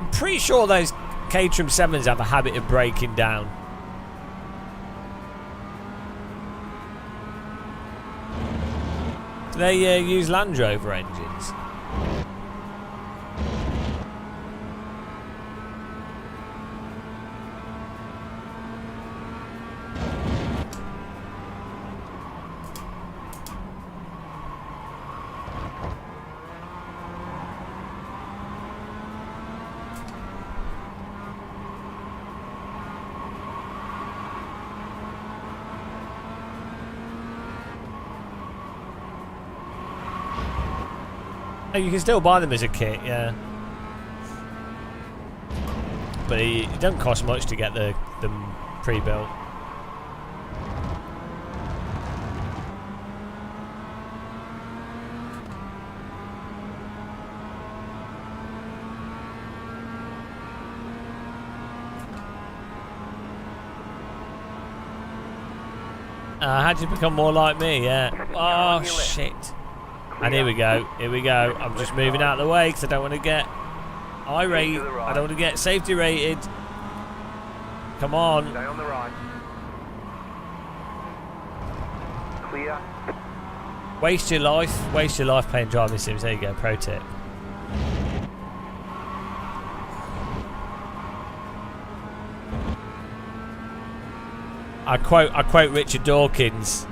I'm pretty sure those Caterham 7s have a habit of breaking down. Do they use Land Rover engines? Oh, you can still buy them as a kit, yeah. But it doesn't cost much to get them pre-built. How'd you become more like me? Yeah. Oh shit. And here we go. Here we go. I'm just moving out of the way because I don't want to get irate. I don't want to get safety rated. Come on. Stay on the right. Clear. Waste your life. Waste your life playing driving sims. There you go. Pro tip. I quote Richard Dawkins.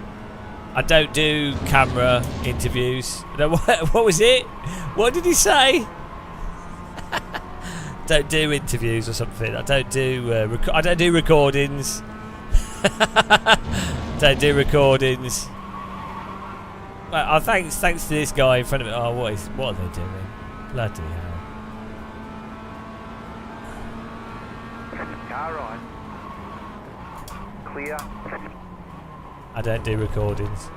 I don't do camera interviews. No, what was it? What did he say? Don't do interviews or something. I don't do. I don't do recordings. Don't do recordings. Well, thanks to this guy in front of me. Oh, what are they doing? Bloody hell! Car right. Clear. I don't do recordings.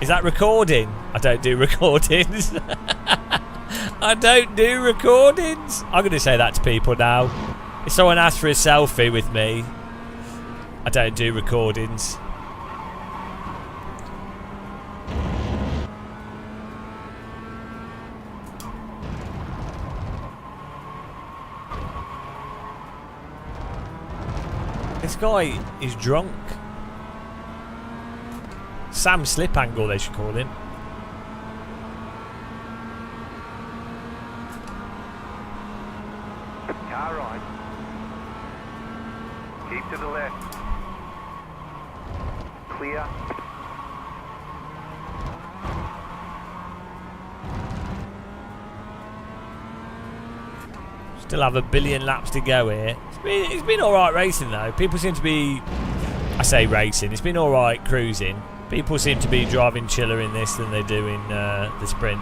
Is that recording? I don't do recordings. I don't do recordings. I'm going to say that to people now. If someone asks for a selfie with me, I don't do recordings. This guy is drunk. Sam Slip Angle, they should call him. Car right. Keep to the left. Clear. Still have a billion laps to go here. It's been alright racing though. People seem to be... I say racing. It's been alright cruising. People seem to be driving chiller in this than they do in the sprint.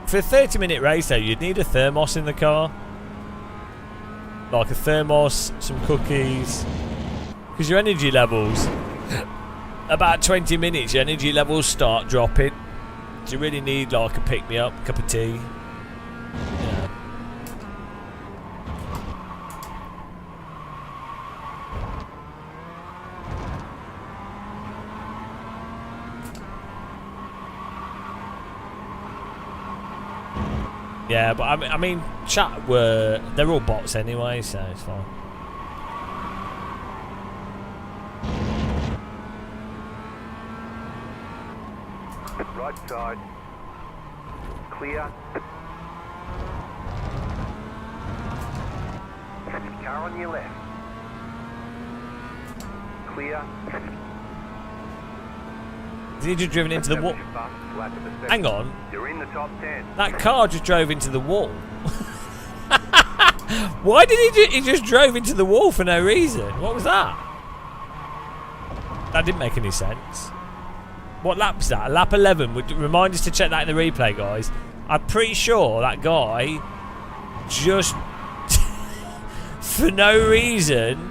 For a 30-minute race though, you'd need a thermos in the car. Like a thermos, some cookies. Because your energy levels, about 20 minutes, your energy levels start dropping. So you really need like a pick-me-up, cup of tea. Yeah. Yeah, but I mean, chat they're all bots anyway, so it's fine. Right side. Clear. Car on your left. Clear. Has he just driven into the wall? Hang on. You're in the top 10. That car just drove into the wall. Why did he just drove into the wall for no reason? What was that? That didn't make any sense. What lap was that? Lap 11. Would remind us to check that in the replay, guys. I'm pretty sure that guy just for no reason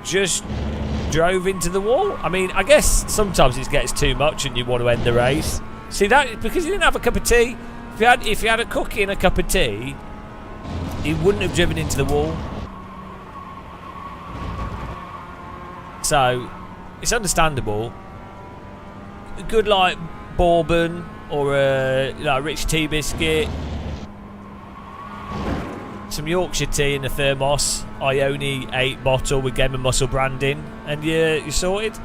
just drove into the wall. I mean, I guess sometimes it gets too much and you want to end the race. See that because he didn't have a cup of tea. If he had a cookie and a cup of tea, he wouldn't have driven into the wall. So it's understandable. A good like bourbon or a rich tea biscuit, some Yorkshire tea in a thermos, Ione 8 bottle with Game of Muscle branding, and you're sorted.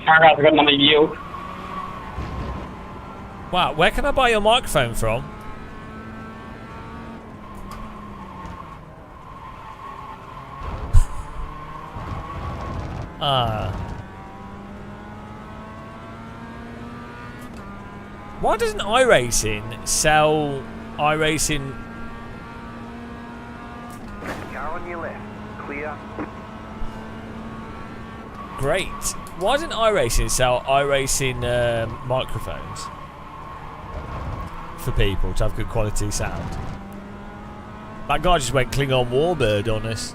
I've got another yield. Wow, where can I buy your microphone from? Why doesn't iRacing sell iRacing? Car on your left. Clear. Great. Why doesn't iRacing sell iRacing microphones for people to have good quality sound? That guy just went Klingon Warbird on us.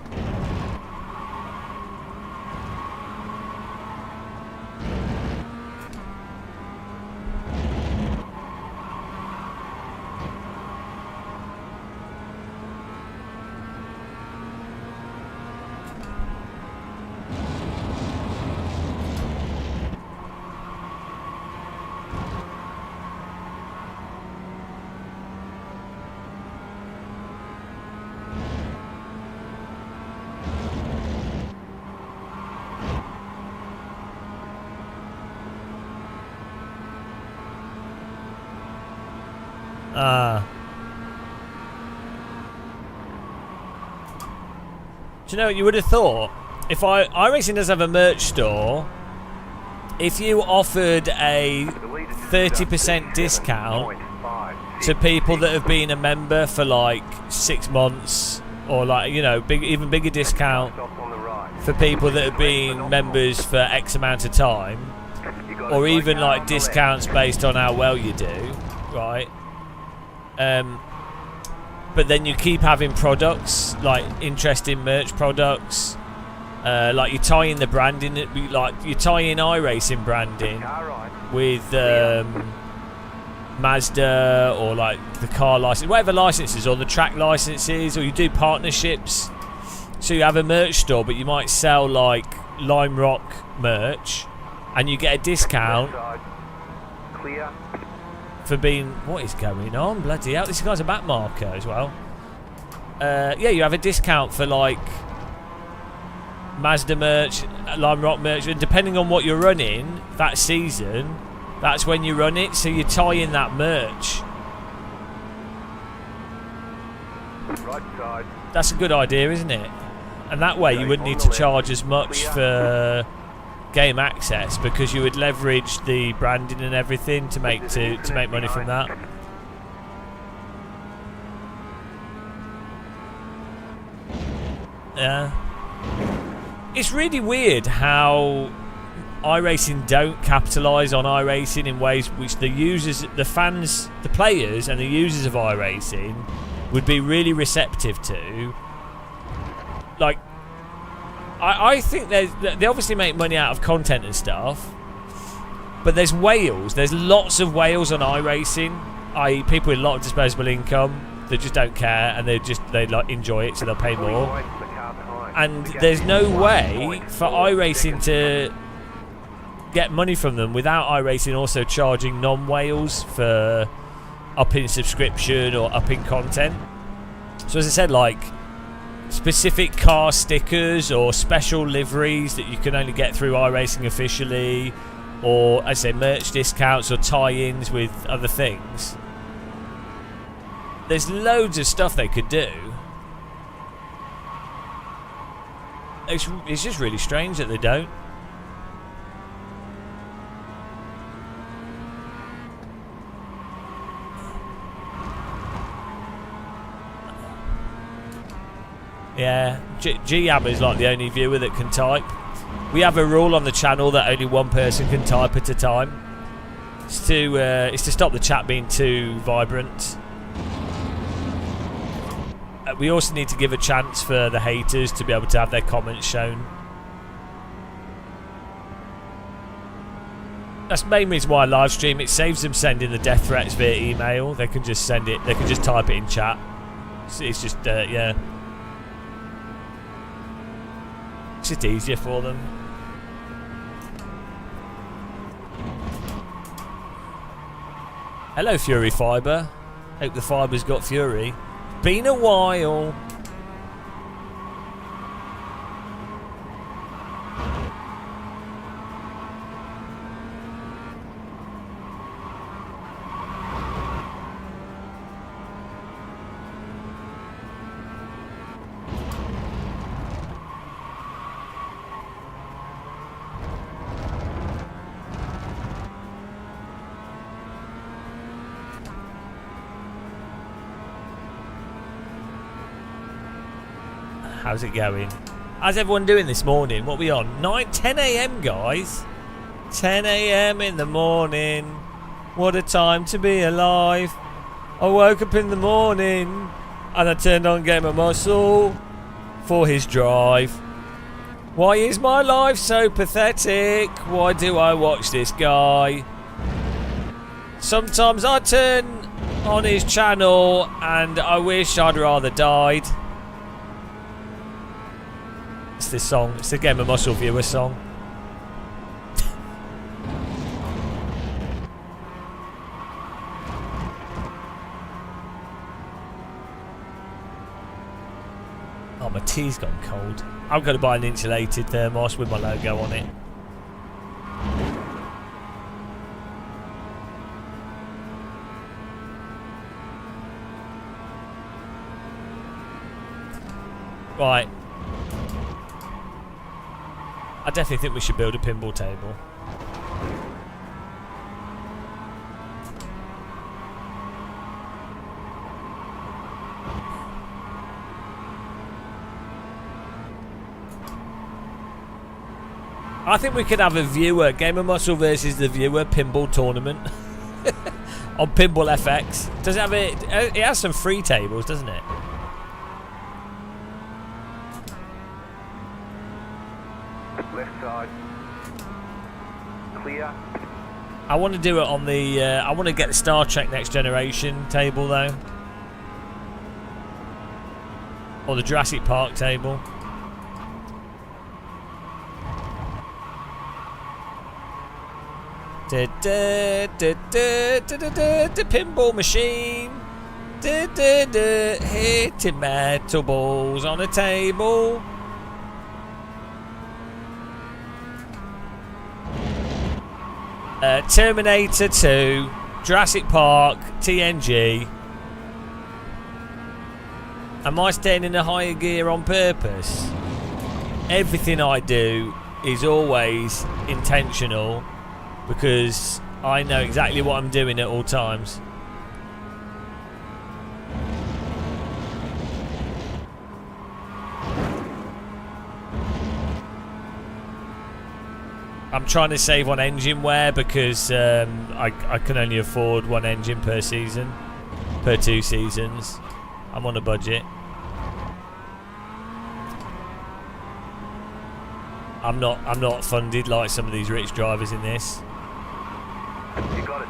Do you know what you would have thought? If iRacing does have a merch store, if you offered a 30% discount to people that have been a member for like 6 months, or like, you know, even bigger discount for people that have been members for X amount of time, or even like discounts based on how well you do, right? But then you keep having products, like interesting merch products, like you tie in the branding, like you tie in iRacing branding with Mazda, or like the car license, whatever licenses, or the track licenses, or you do partnerships. So you have a merch store, but you might sell like Lime Rock merch, and you get a discount for being... What is going on? Bloody hell, this guy's a back marker as well. Yeah, you have a discount for like Mazda merch, Lime Rock merch, and depending on what you're running that season, that's when you run it, so you tie in that merch. Right side. That's a good idea, isn't it? And that way you wouldn't need to charge as much for game access, because you would leverage the branding and everything to make money from that. Yeah. It's really weird how iRacing don't capitalise on iRacing in ways which the users, the fans, the players and the users of iRacing would be really receptive to. Like, I think they obviously make money out of content and stuff, But there's whales. There's lots of whales on iRacing. I.e. people with a lot of disposable income that just don't care and they like enjoy it, so they'll pay more. And there's no way for iRacing to get money from them without iRacing also charging non-whales for upping subscription or upping content. So as I said, like specific car stickers or special liveries that you can only get through iRacing officially, or as I say, merch discounts or tie-ins with other things. There's loads of stuff they could do. It's just really strange that they don't. Yeah, G-Hammer is like the only viewer that can type. We have a rule on the channel that only one person can type at a time. It's to stop the chat being too vibrant. We also need to give a chance for the haters to be able to have their comments shown. That's the main reason why I live stream. It saves them sending the death threats via email. They can just send it. They can just type it in chat. It's just yeah. It's just easier for them. Hello, Fury Fibre. Hope the fiber's got Fury. Been a while. How's it going? How's everyone doing this morning? What are we on? 10 a.m. guys. 10 a.m. in the morning. What a time to be alive. I woke up in the morning and I turned on Gamer Muscle for his drive. Why is my life so pathetic? Why do I watch this guy? Sometimes I turn on his channel and I wish I'd rather died. It's this song. It's the Game of Muscle viewer song. Oh, my tea's gone cold. I'm going to buy an insulated thermos with my logo on it. Right. I definitely think we should build a pinball table. I think we could have a viewer, Gamer Muscle versus the viewer pinball tournament on Pinball FX. Does it have it has some free tables, doesn't it? Left side. Clear. I want to do it on the I want to get the Star Trek Next Generation table though. Or the Jurassic Park table. Pinball machine. Hitting metal balls on a table. Terminator 2, Jurassic Park, TNG. Am I staying in a higher gear on purpose? Everything I do is always intentional because I know exactly what I'm doing at all times. I'm trying to save on engine wear because I can only afford one engine per season, per 2 seasons. I'm on a budget. I'm not funded like some of these rich drivers in this.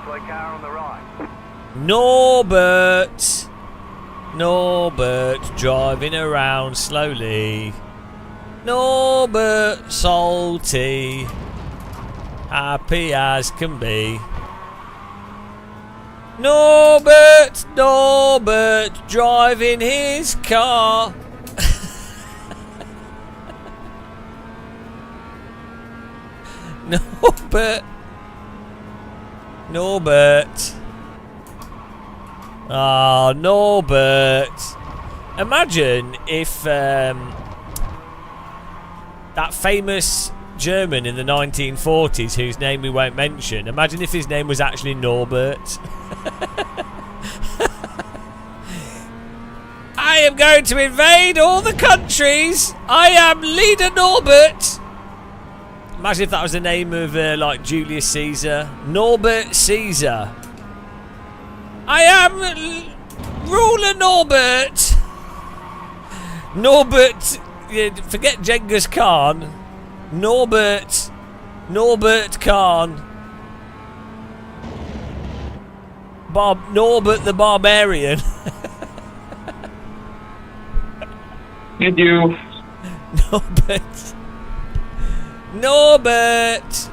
slow car on the right. Norbert driving around slowly. Norbert salty, happy as can be. Norbert driving his car. Norbert. Oh, Norbert. Imagine if that famous German in the 1940s, whose name we won't mention, imagine if his name was actually Norbert. I am going to invade all the countries. I am leader Norbert. Imagine if that was the name of like Julius Caesar. Norbert Caesar. I am ruler Norbert. Norbert, forget Genghis Khan. Norbert Khan. Norbert the Barbarian. Did you? Norbert.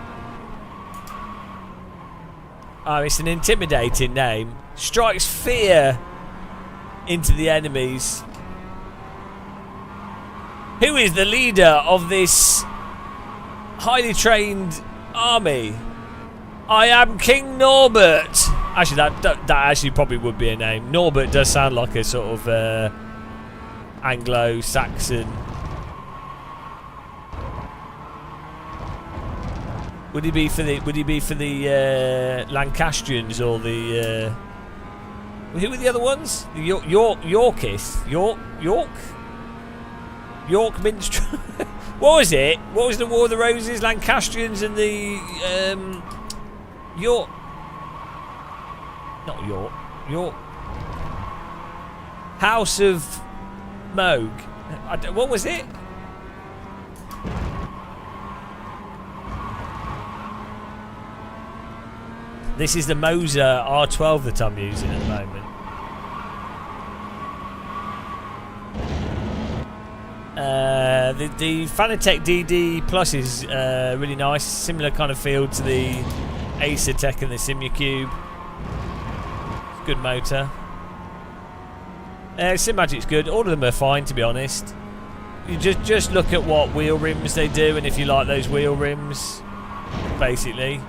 Oh, it's an intimidating name. Strikes fear into the enemies. Who is the leader of this highly trained army? I am King Norbert. Actually, that actually probably would be a name. Norbert does sound like a sort of Anglo-Saxon. Would he be for the Lancastrians or the who were the other ones? The Yorkists. York Minstrel. What was it? What was the War of the Roses? Lancastrians and the York. Not York. York. House of Moog. What was it? This is the Moser R12 that I'm using at the moment. The Fanatec DD Plus is really nice. Similar kind of feel to the Assetto and the Simulcube. Good motor. SimMagic's good. All of them are fine, to be honest. You just look at what wheel rims they do, and if you like those wheel rims, basically.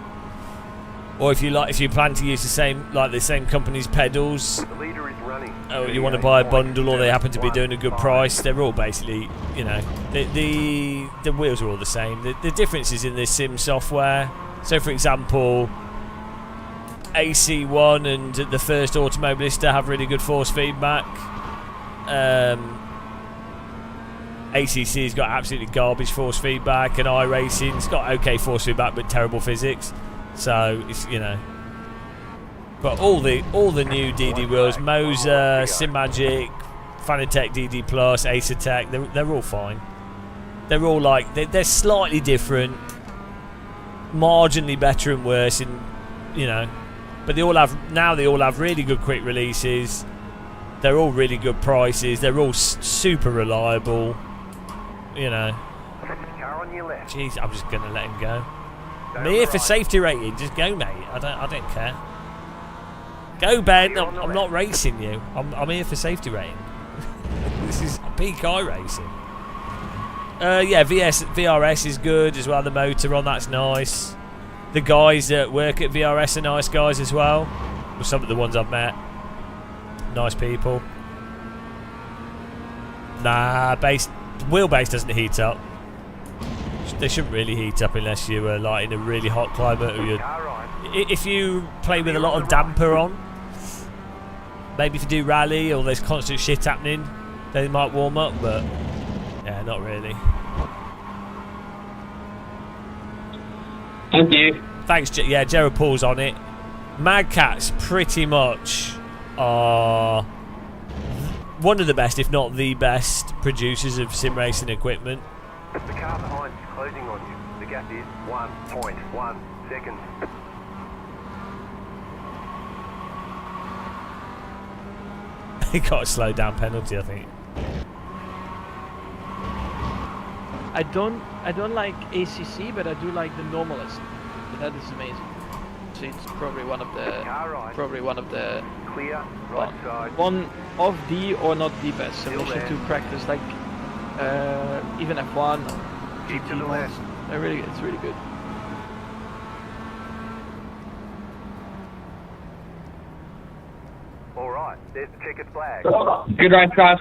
Or if you plan to use the same company's pedals, or you want to buy a bundle, or they happen to be doing a good price, they're all basically, you know, the wheels are all the same. The difference is in the sim software. So, for example, AC1 and the first Automobilista have really good force feedback. ACC's got absolutely garbage force feedback, and iRacing's got okay force feedback but terrible physics. So it's, you know, but all the new DD wheels, Moser, SimMagic, Fanatec DD Plus, Assetto, they're all fine. They're all like they're slightly different, marginally better and worse, in, you know, but they all have really good quick releases. They're all really good prices. They're all super reliable. You know. Jeez, I'm just gonna let him go. I'm here for safety rating. Just go, mate. I don't care. Go, Ben. I'm not racing you. I'm here for safety rating. This is peak iRacing. Yeah, VRS is good as well. The motor on that's nice. The guys that work at VRS are nice guys as well. With some of the ones I've met, nice people. Nah, wheelbase doesn't heat up. They shouldn't really heat up unless you are like in a really hot climate, or if you play with a lot of damper on. Maybe if you do rally or there's constant shit happening, they might warm up, but yeah, not really. Thank you. Thanks, yeah, Gerald Paul's on it. Mad Cats pretty much are one of the best, if not the best, producers of sim racing equipment. The car behind is closing on you. The gap is 1.1 seconds. He got a slow down penalty, I think. I don't like ACC, but I do like the normalist. But that is amazing. So it's probably one of the Clear, right side. one of the or not the best simulation to practice, like even F1, Keep to the GP left. modes. It's really good. Alright, there's the checkered flag. Good race, guys.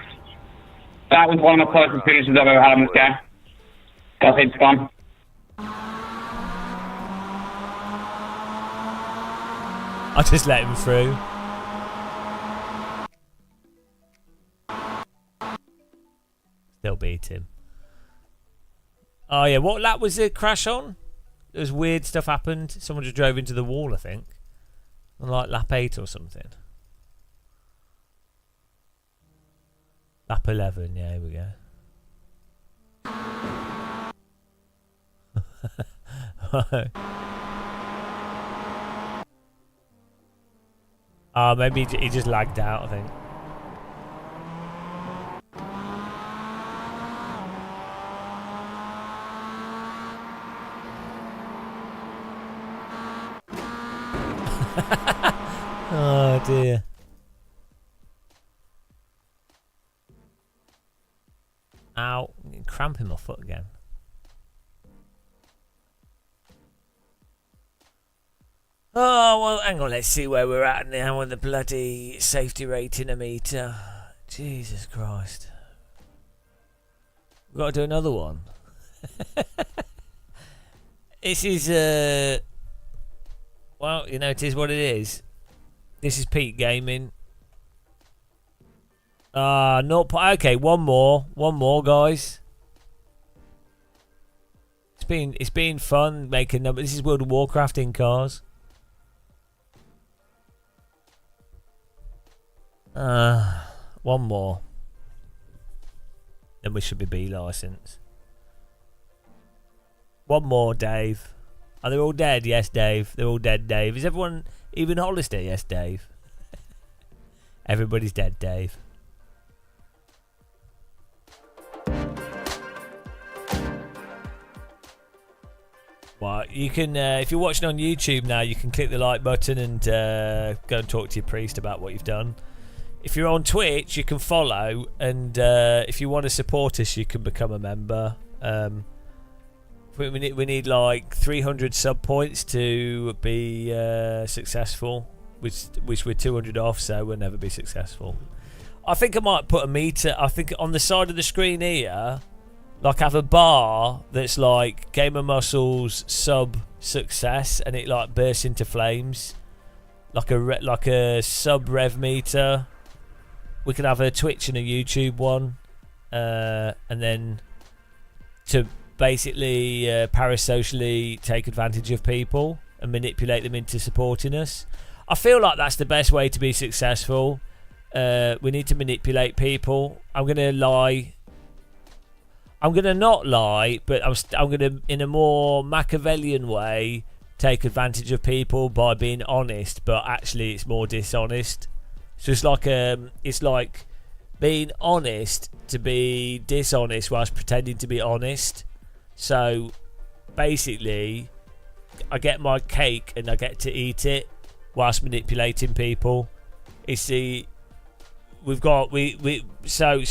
That was one of the closest finishes I've ever had in this game. Got heaps fun. I just let him through. Still beat him. Oh yeah, what lap was the crash on? There was weird stuff happened. Someone just drove into the wall, I think. On like lap 8 or something. Lap 11, yeah, here we go. Maybe he just lagged out, I think. Oh dear. Ow, I'm getting cramp in my foot again. Oh, well, hang on, let's see where we're at now on the bloody safety rating meter. Jesus Christ. We've got to do another one. This is, well, you know, it is what it is. This is peak gaming. Okay, one more, guys. It's been fun making them. This is World of Warcraft in cars. One more. Then we should be B license. One more, Dave. Are they all dead? Yes, Dave. They're all dead, Dave. Is everyone even Hollister? Yes, Dave. Everybody's dead, Dave. Well, you can, if you're watching on YouTube now, you can click the like button and go and talk to your priest about what you've done. If you're on Twitch, you can follow, and if you want to support us, you can become a member. We need like 300 sub points to be successful, which we're 200 off, so we'll never be successful. I think I might put a meter. I think on the side of the screen here, like have a bar that's like Game of Muscles sub success, and it like bursts into flames, like a sub rev meter. We could have a Twitch and a YouTube one, and then to basically parasocially take advantage of people and manipulate them into supporting us. I feel like that's the best way to be successful. We need to manipulate people. I'm gonna lie. I'm gonna not lie, but I'm gonna, in a more Machiavellian way, take advantage of people by being honest, but actually it's more dishonest. So it's like being honest to be dishonest whilst pretending to be honest. So basically, I get my cake and I get to eat it whilst manipulating people. So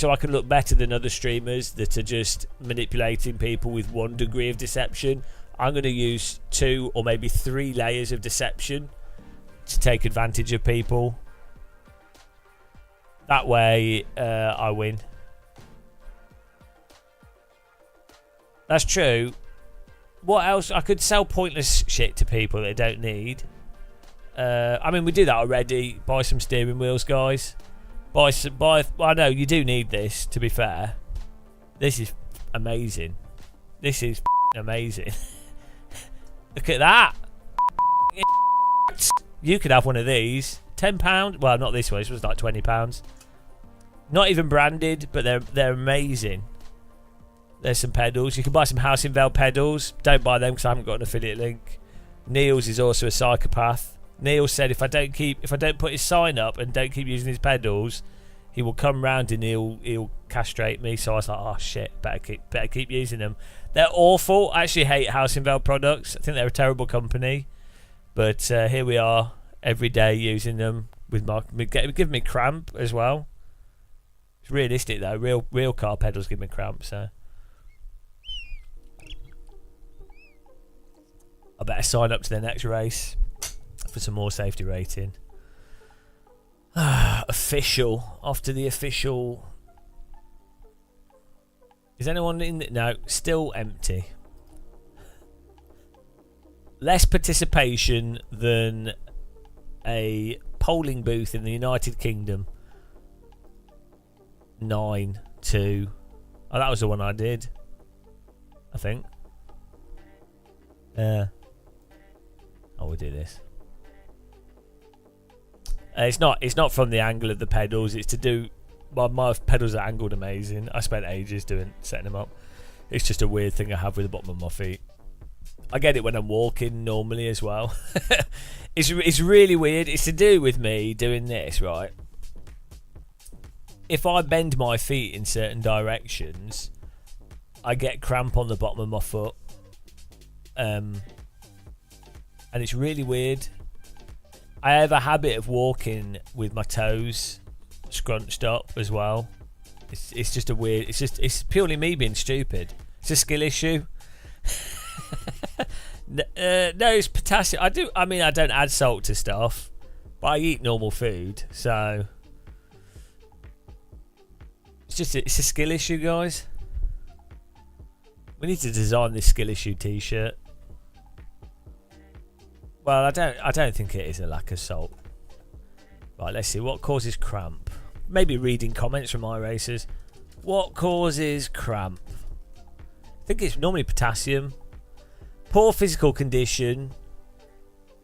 I can look better than other streamers that are just manipulating people with 1 degree of deception. I'm going to use 2 or maybe 3 layers of deception to take advantage of people. That way, I win. That's true. What else? I could sell pointless shit to people that they don't need. I mean, we do that already. Buy some steering wheels, guys. Buy. I know you do need this. To be fair, this is amazing. This is amazing. Look at that. You could have one of these. £10. Well, not this one. This was like £20. Not even branded, but they're amazing. There's some pedals. You can buy some House in Vale pedals. Don't buy them because I haven't got an affiliate link. Neil's is also a psychopath. Neil said if I don't put his sign up and don't keep using his pedals, he will come round and he'll castrate me. So I was like, oh shit, better keep using them. They're awful. I actually hate Housingveld products. I think they're a terrible company. But here we are every day using them with give me cramp as well. It's realistic though. Real car pedals give me cramp. So I better sign up to the next race for some more safety rating. Official. Off to the official. Is anyone in? No, still empty. Less participation than a polling booth in the United Kingdom. 9-2. Oh, that was the one I did. I think. Oh, we'll do this. It's not from the angle of the pedals. It's to do. My pedals are angled amazing. I spent ages setting them up. It's just a weird thing I have with the bottom of my feet. I get it when I'm walking normally as well. It's really weird. It's to do with me doing this, right? If I bend my feet in certain directions, I get cramp on the bottom of my foot. And it's really weird. I have a habit of walking with my toes scrunched up as well. It's just a weird. It's purely me being stupid. It's a skill issue. No, it's potassium. I don't add salt to stuff, but I eat normal food, so it's a skill issue, guys. We need to design this skill issue T-shirt. Well, I don't think it is a lack of salt. Right, let's see what causes cramp. Maybe reading comments from iRacers. What causes cramp? I think it's normally potassium. Poor physical condition.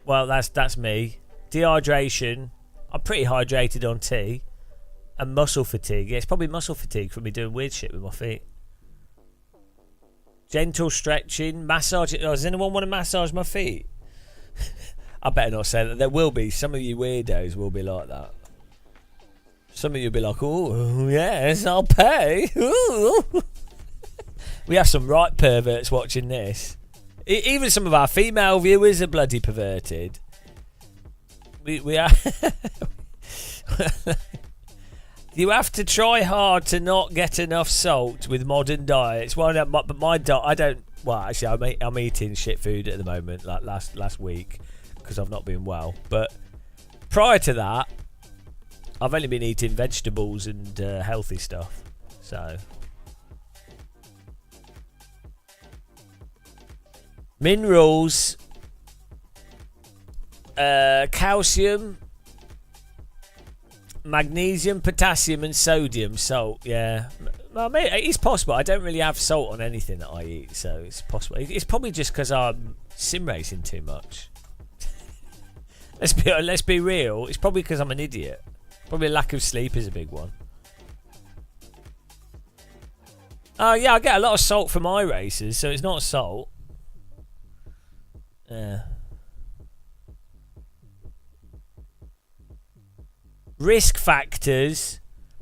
Well, that's me. Dehydration. I'm pretty hydrated on tea. And muscle fatigue. Yeah, it's probably muscle fatigue from me doing weird shit with my feet. Gentle stretching. Massage. Oh, does anyone want to massage my feet? I better not say that. There will be. Some of you weirdos will be like that. Some of you will be like, oh, yes, I'll pay. Ooh. We have some right perverts watching this. Even some of our female viewers are bloody perverted. We are. You have to try hard to not get enough salt with modern diets. Well, no, but my diet, I don't. Well, actually, I'm eating shit food at the moment, like last week, because I've not been well. But prior to that, I've only been eating vegetables and healthy stuff. So minerals, calcium, magnesium, potassium, and sodium. Salt, yeah. Well, it's possible. I don't really have salt on anything that I eat, so it's possible. It's probably just because I'm sim racing too much. Let's be real. It's probably because I'm an idiot. Probably a lack of sleep is a big one. Oh yeah, I get a lot of salt from iRacers, so it's not salt. Yeah. Risk factors: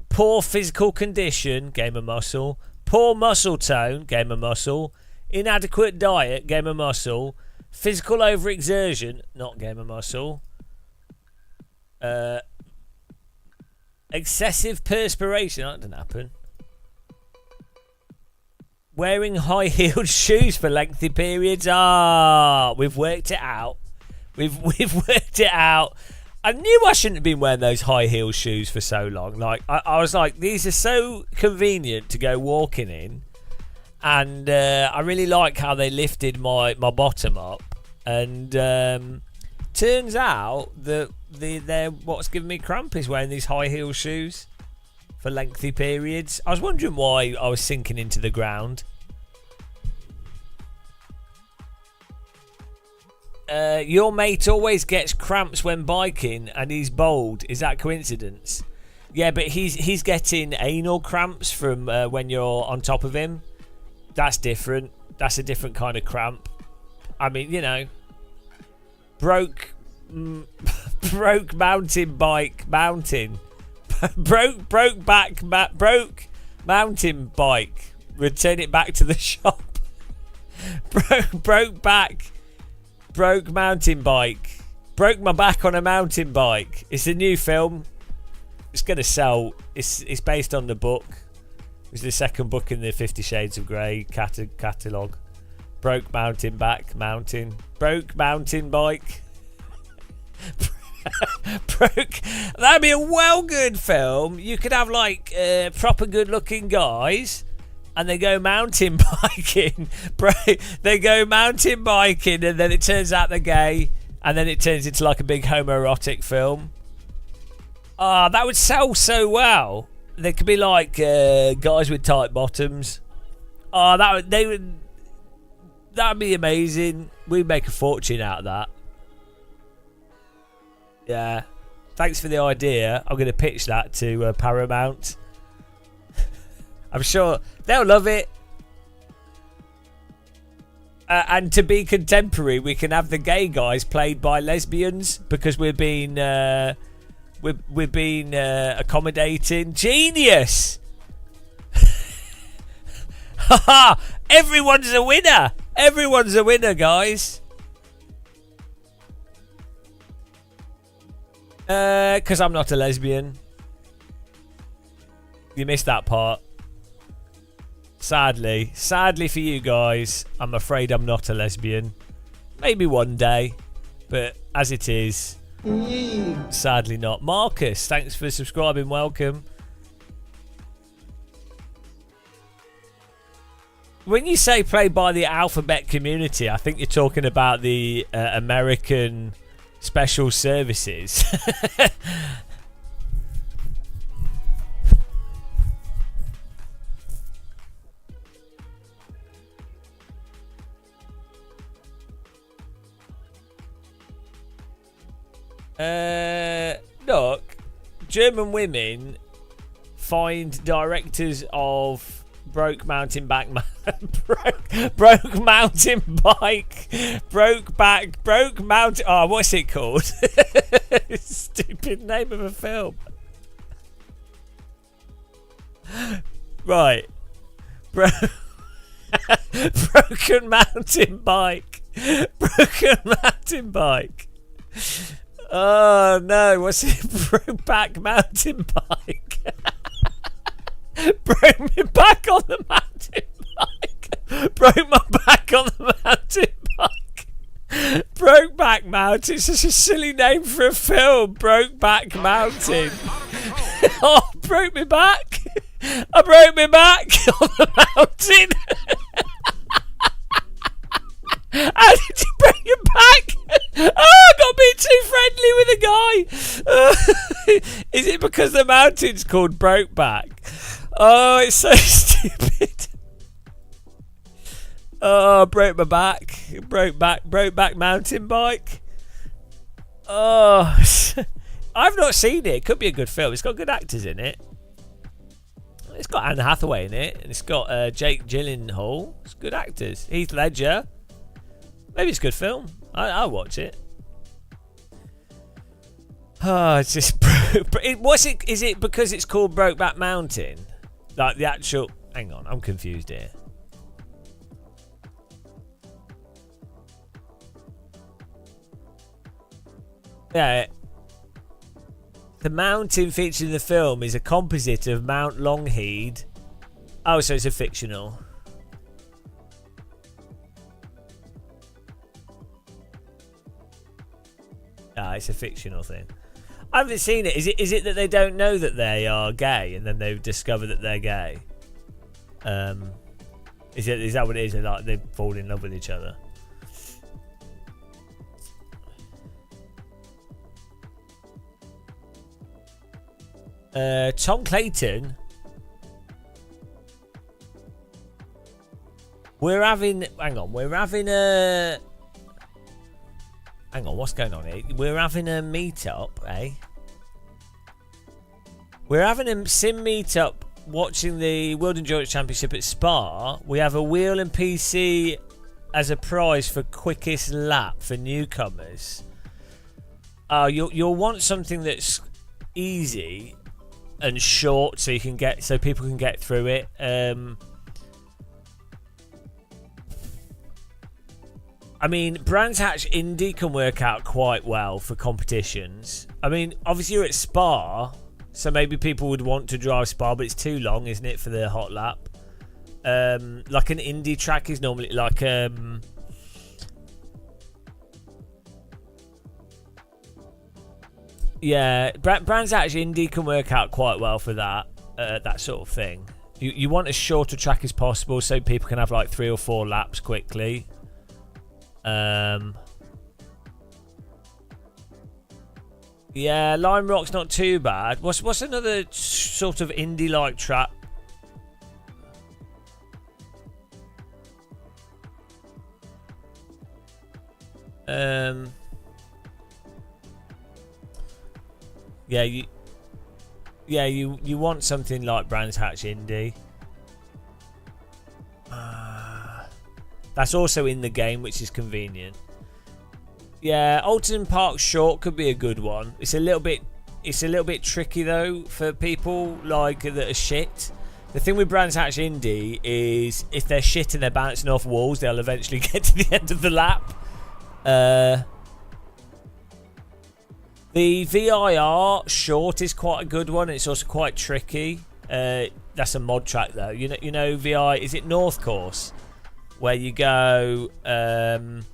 poor physical condition, game of muscle; poor muscle tone, game of muscle; inadequate diet, game of muscle; physical overexertion, not game of muscle; excessive perspiration, that didn't happen; wearing high-heeled shoes for lengthy periods. We've worked it out. We've worked it out. I knew I shouldn't have been wearing those high heel shoes for so long. Like I was like, these are so convenient to go walking in, and I really like how they lifted my bottom up. And turns out that what's giving me cramp is wearing these high heel shoes for lengthy periods. I was wondering why I was sinking into the ground. Your mate always gets cramps when biking and he's bald. Is that coincidence? Yeah, but he's getting anal cramps from when you're on top of him. That's different. That's a different kind of cramp. I mean, you know, broke mountain bike mountain. broke mountain bike. Return it back to the shop. Broke mountain bike. Broke my back on a mountain bike. It's a new film. It's gonna sell. It's based on the book. It's the second book in the 50 Shades of Grey catalogue. Broke mountain bike. Broke mountain bike. Broke. That'd be a well good film. You could have like proper good looking guys, and they go mountain biking. They go mountain biking, and then it turns out they're gay, and then it turns into like a big homoerotic film. Ah, that would sell so well. They could be like guys with tight bottoms. Oh, that'd be amazing. We'd make a fortune out of that. Yeah. Thanks for the idea. I'm going to pitch that to Paramount. I'm sure they'll love it. And to be contemporary, we can have the gay guys played by lesbians because we're being accommodating. Genius. Haha. Everyone's a winner. Everyone's a winner, guys. Because I'm not a lesbian. You missed that part. Sadly for you guys, I'm afraid I'm not a lesbian. Maybe one day, but as it is, sadly not. Marcus, thanks for subscribing. Welcome. When you say played by the alphabet community, I think you're talking about the American Special Services. Look, German women find directors of broke mountain bike, broke mountain bike, broke mountain. Oh, what's it called? Stupid name of a film. Right, broken mountain bike, broken mountain bike. Oh no, what's it? Brokeback mountain bike. Broke me back on the mountain bike. Broke my back on the mountain bike. Brokeback Mountain. It's such a silly name for a film. Brokeback Mountain. Oh, broke me back. I broke me back on the mountain. How did you break your back? Oh, I got a bit too friendly with a guy. Is it because the mountain's called Brokeback? Oh, it's so stupid. Oh, broke my back. Broke back mountain bike. Oh, I've not seen it. It could be a good film. It's got good actors in it. It's got Anne Hathaway in it, and it's got Jake Gyllenhaal. It's good actors. Heath Ledger. Maybe it's a good film. I'll watch it. Oh, it's just what's it? Is it because it's called Brokeback Mountain? Like the actual. Hang on, I'm confused here. Yeah. The mountain featured in the film is a composite of Mount Longheed. Oh, so it's a fictional. Ah, it's a fictional thing. I haven't seen it. Is it that they don't know that they are gay and then they discover that they're gay? Is that what it is? Like they fall in love with each other? Tom Clayton. We're having. Hang on. We're having a. Hang on, what's going on here? We're having a meet-up, eh? We're having a sim meet-up watching the World Endurance Championship at Spa. We have a wheel and PC as a prize for quickest lap for newcomers. You'll want something that's easy. and short, so people can get through it. I mean, Brands Hatch Indy can work out quite well for competitions. I mean, obviously you're at Spa, so maybe people would want to drive Spa, but it's too long, isn't it, for the hot lap? Like an Indy track is normally like yeah, Brands Hatch Indy can work out quite well for that sort of thing. You want as short a track as possible so people can have like 3 or 4 laps quickly. Yeah, Lime Rock's not too bad. What's another sort of indie-like track? You want something like Brands Hatch Indy. That's also in the game, which is convenient. Yeah, Alton Park Short could be a good one. It's a little bit tricky though for people like that are shit. The thing with Brands Hatch Indy is if they're shit and they're bouncing off walls, they'll eventually get to the end of the lap. The VIR Short is quite a good one. It's also quite tricky. That's a mod track though. You know VI, is it North Course? Where you go down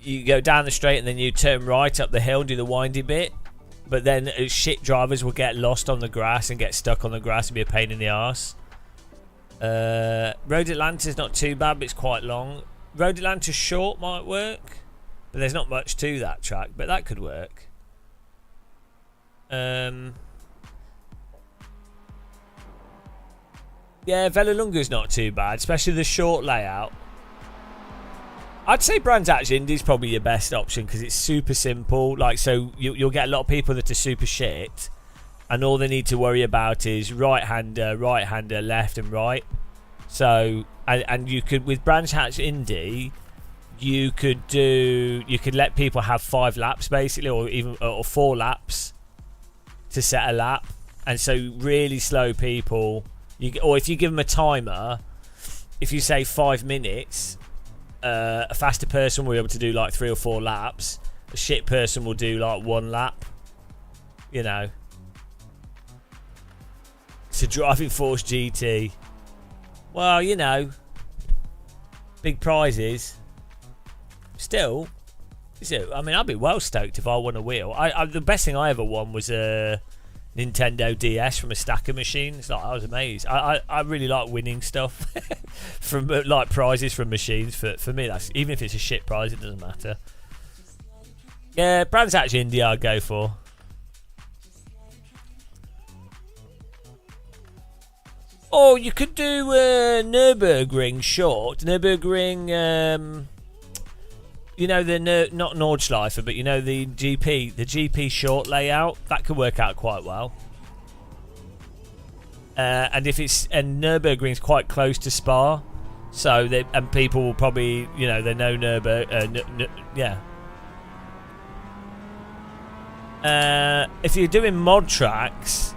the straight and then you turn right up the hill and do the windy bit, but then shit drivers will get lost on the grass and get stuck on the grass and be a pain in the arse. Road Atlanta is not too bad, but it's quite long. Road Atlanta Short might work, but there's not much to that track, but that could work. Yeah, Velolunga's not too bad, especially the short layout. I'd say Brands Hatch Indy is probably your best option because it's super simple. Like, so you'll get a lot of people that are super shit, and all they need to worry about is right-hander, left and right. So, and you could, with Brands Hatch Indy, you could let people have 5 laps basically, or 4 laps to set a lap, and so really slow people. Or if you give them a timer, if you say 5 minutes, a faster person will be able to do like 3 or 4 laps. A shit person will do like 1 lap. You know. It's a Driving Force GT. Well, you know, big prizes. Still, I mean, I'd be well stoked if I won a wheel. The best thing I ever won was a Nintendo DS from a stacker machine. It's like I was amazed. I really like winning stuff from like prizes from machines. For me, that's, even if it's a shit prize, it doesn't matter. Yeah, Brands Hatch Indy I'd go for. Oh, you could do Nürburgring Short. Nürburgring, you know, the not Nordschleife, but you know the GP Short layout. That could work out quite well. And Nürburgring's quite close to Spa, so people will probably, you know, they know yeah. If you're doing mod tracks,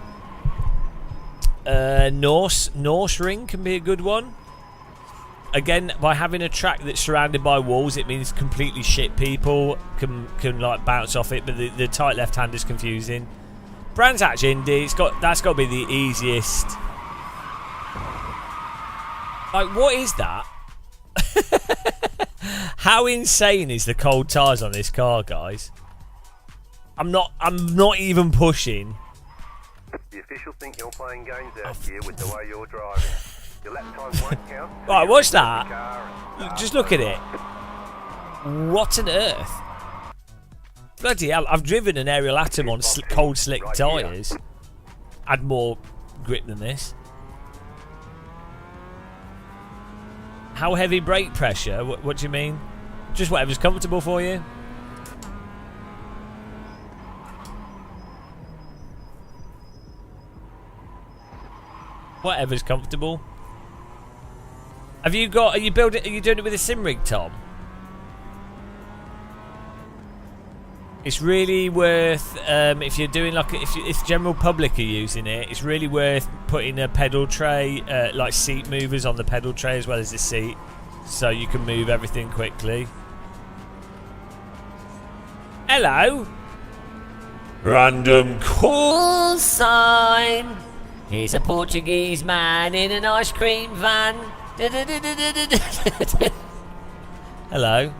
Norse Ring can be a good one. Again, by having a track that's surrounded by walls, it means completely shit people can like bounce off it, but the tight left hand is confusing. Brands Hatch Indy, that's got to be the easiest. Like, what is that? How insane is the cold tires on this car, guys? I'm not even pushing. The officials think you're playing games out here with the way you're driving. Your lap times won't count. Right, watch that. Just look at it. What on earth? Bloody hell, I've driven an Aerial Atom on cold slick tyres. Had more grip than this. How heavy brake pressure? What do you mean? Just whatever's comfortable for you. Whatever's comfortable. Are you doing it with a sim rig, Tom? It's really worth, if you're doing like, if general public are using it, it's really worth putting a pedal tray, like seat movers on the pedal tray as well as the seat, so you can move everything quickly. Hello. Random Call sign. He's a Portuguese man in an ice cream van. Hello.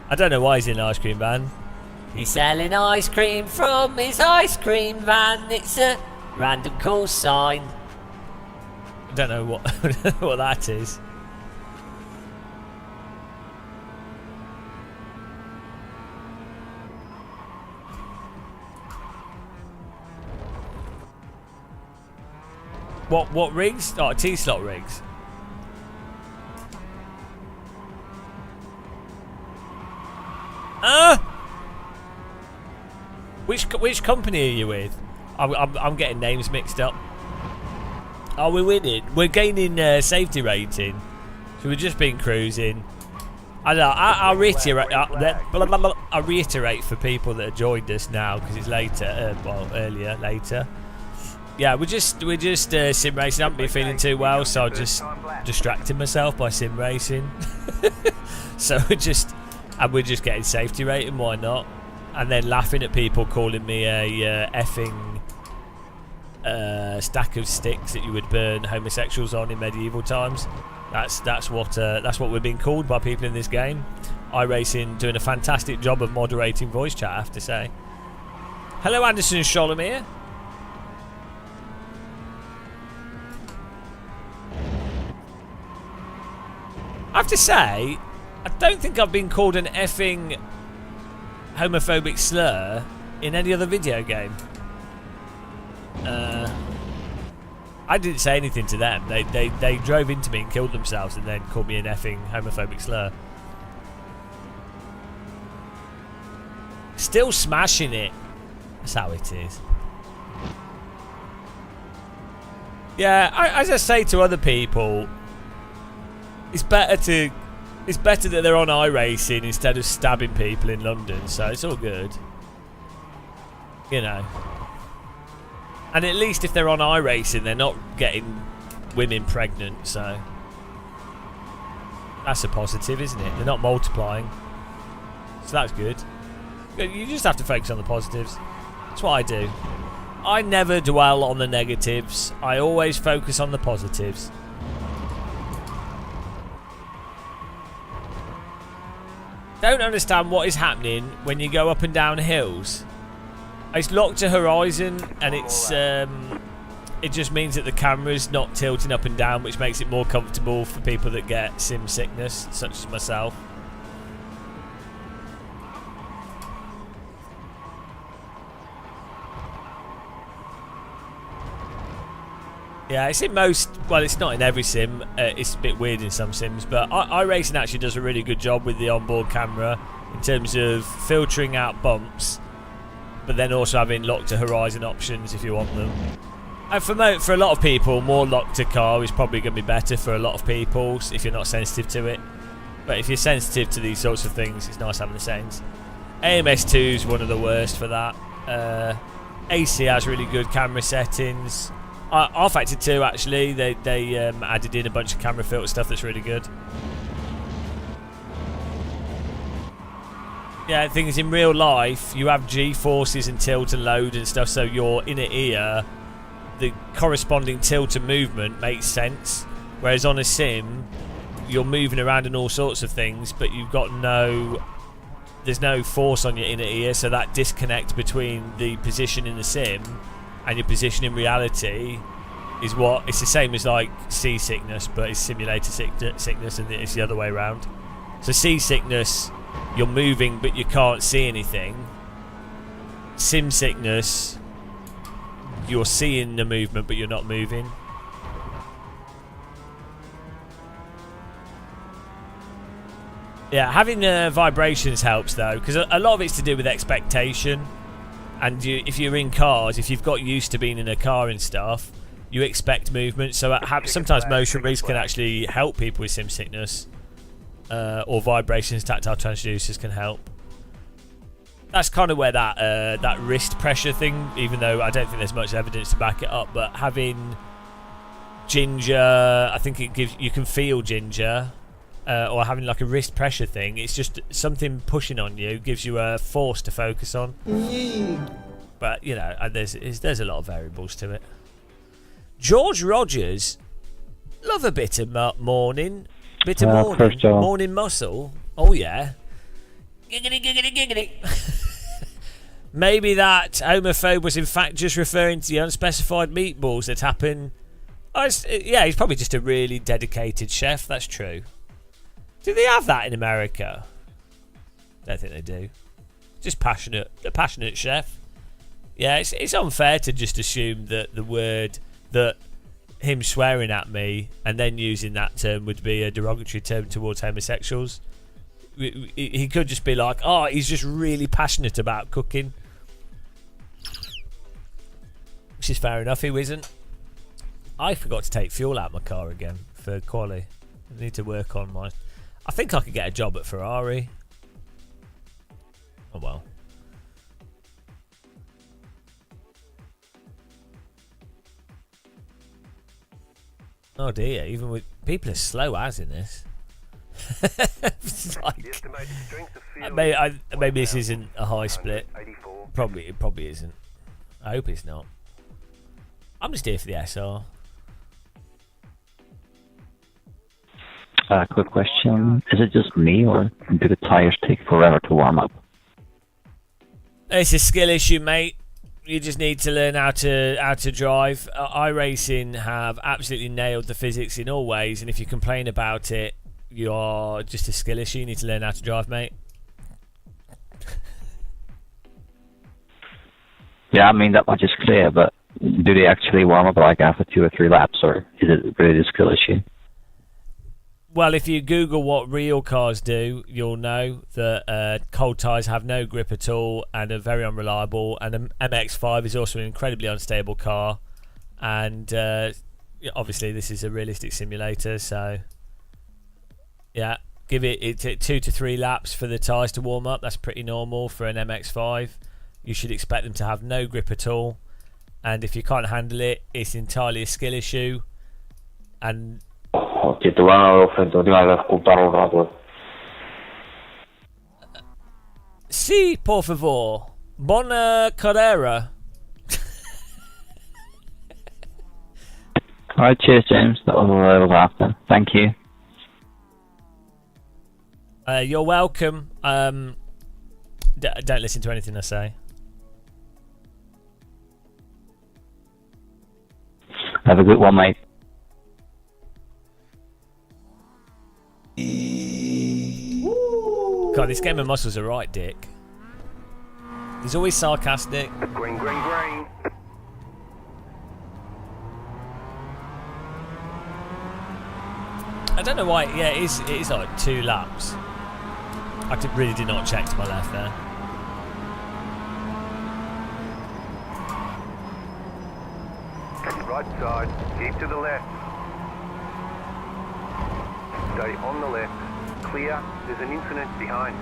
I don't know why he's in an ice cream van. He's selling ice cream from his ice cream van. It's a random call sign. I don't know what what that is. What rigs? Oh, T-slot rigs. Which company are you with? I'm getting names mixed up. Are we winning? We're gaining safety rating. So we've just been cruising. I know. I'll reiterate. I'll reiterate for people that have joined us now because it's later. Later. Yeah, we're just sim racing. I haven't been feeling too well, so I'm just distracting myself by sim racing. So we're just getting safety rating. Why not? And then laughing at people calling me a effing stack of sticks that you would burn homosexuals on in medieval times. That's what we're being called by people in this game. iRacing doing a fantastic job of moderating voice chat, I have to say. Hello, Anderson Sholomir. I have to say, I don't think I've been called an effing homophobic slur in any other video game. I didn't say anything to them. They drove into me and killed themselves and then called me an effing homophobic slur. Still smashing it. That's how it is. Yeah, as I say to other people, it's better that they're on iRacing instead of stabbing people in London, so it's all good. You know. And at least if they're on iRacing, they're not getting women pregnant, so that's a positive, isn't it? They're not multiplying. So that's good. You just have to focus on the positives. That's what I do. I never dwell on the negatives. I always focus on the positives. Don't understand what is happening when you go up and down hills. It's locked to horizon, and it's it just means that the camera's not tilting up and down, which makes it more comfortable for people that get sim sickness, such as myself. Yeah, it's in most. Well, it's not in every sim. It's a bit weird in some sims, but iRacing actually does a really good job with the onboard camera in terms of filtering out bumps, but then also having lock to horizon options if you want them. And for a lot of people, more lock to car is probably going to be better for a lot of people if you're not sensitive to it. But if you're sensitive to these sorts of things, it's nice having the settings. AMS2 is one of the worst for that. AC has really good camera settings. R-Factor 2 actually, they added in a bunch of camera filter stuff that's really good. Yeah, things in real life, you have G-forces and tilt and load and stuff, so your inner ear, the corresponding tilt and movement makes sense. Whereas on a sim, you're moving around and all sorts of things, but you've got there's no force on your inner ear, so that disconnect between the position in the sim and your position in reality is it's the same as like seasickness, but it's simulator sickness, and it's the other way around. So seasickness, you're moving but you can't see anything. Sim sickness, you're seeing the movement but you're not moving. Yeah, having vibrations helps though, because a lot of it's to do with expectation. And if you're in cars, if you've got used to being in a car and stuff, you expect movement. So sometimes motion rigs can actually help people with sim sickness, or vibrations, tactile transducers can help. that's kind of where that wrist pressure thing, even though I don't think there's much evidence to back it up, but having ginger, I think it gives, you can feel ginger, or having like a wrist pressure thing, it's just something pushing on you, gives you a force to focus on. But you know, there's a lot of variables to it. George Rogers, love a bit of morning muscle. Oh yeah. Giggity, giggity, giggity. Maybe that homophobe was in fact just referring to the unspecified meatballs that happen. Yeah, he's probably just a really dedicated chef. That's true. Do they have that in America? Don't think they do. Just passionate. A passionate chef. Yeah, it's unfair to just assume that the word that him swearing at me and then using that term would be a derogatory term towards homosexuals. He could just be like, oh, he's just really passionate about cooking. Which is fair enough, who isn't? I forgot to take fuel out of my car again for quali. I need to work on my... I think I could get a job at Ferrari. Oh well. Oh dear, even with... People are slow as in this. It's like, maybe this isn't a high split. It probably isn't. I hope it's not. I'm just here for the SR. Quick question. Is it just me, or do the tires take forever to warm up? It's a skill issue, mate. You just need to learn how to drive. iRacing have absolutely nailed the physics in all ways, and if you complain about it, you're just a skill issue. You need to learn how to drive, mate. Yeah, I mean, that much is clear, but do they actually warm up like after 2 or 3 laps, or is it really a skill issue? Well, if you Google what real cars do, you'll know that cold tyres have no grip at all and are very unreliable. And an MX-5 is also an incredibly unstable car. And obviously, this is a realistic simulator, so yeah, give it 2 to 3 laps for the tyres to warm up. That's pretty normal for an MX-5. You should expect them to have no grip at all. And if you can't handle it, it's entirely a skill issue. And Sí, por favor. Bona carrera. Alright, cheers, James. That was all I was after. Thank you. You're welcome. Don't listen to anything I say. Have a good one, mate. God, this game of muscles are right, Dick. He's always sarcastic. Green, green, green. I don't know why. Yeah, it is like 2 laps. I really did not check to my left there. Right side, keep to the left. Stay on the left. Clear, there's an incident behind.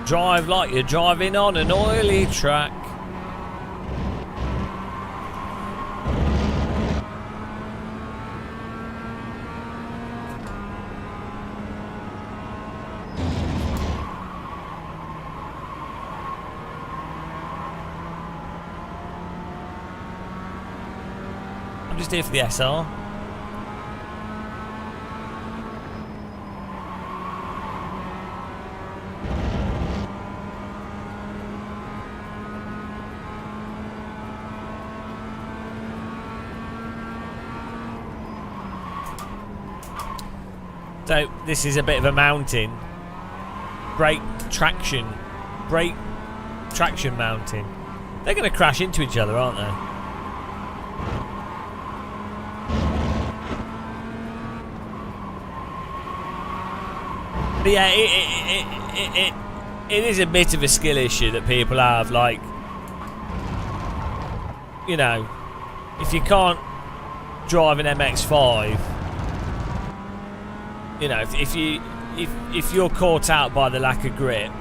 Drive like you're driving on an oily track. I'm just here for the SR. So this is a bit of a mountain. Brake traction mountain. They're going to crash into each other, aren't they? But yeah, it is a bit of a skill issue that people have. Like, you know, if you can't drive an MX-5, you know, if you're caught out by the lack of grip,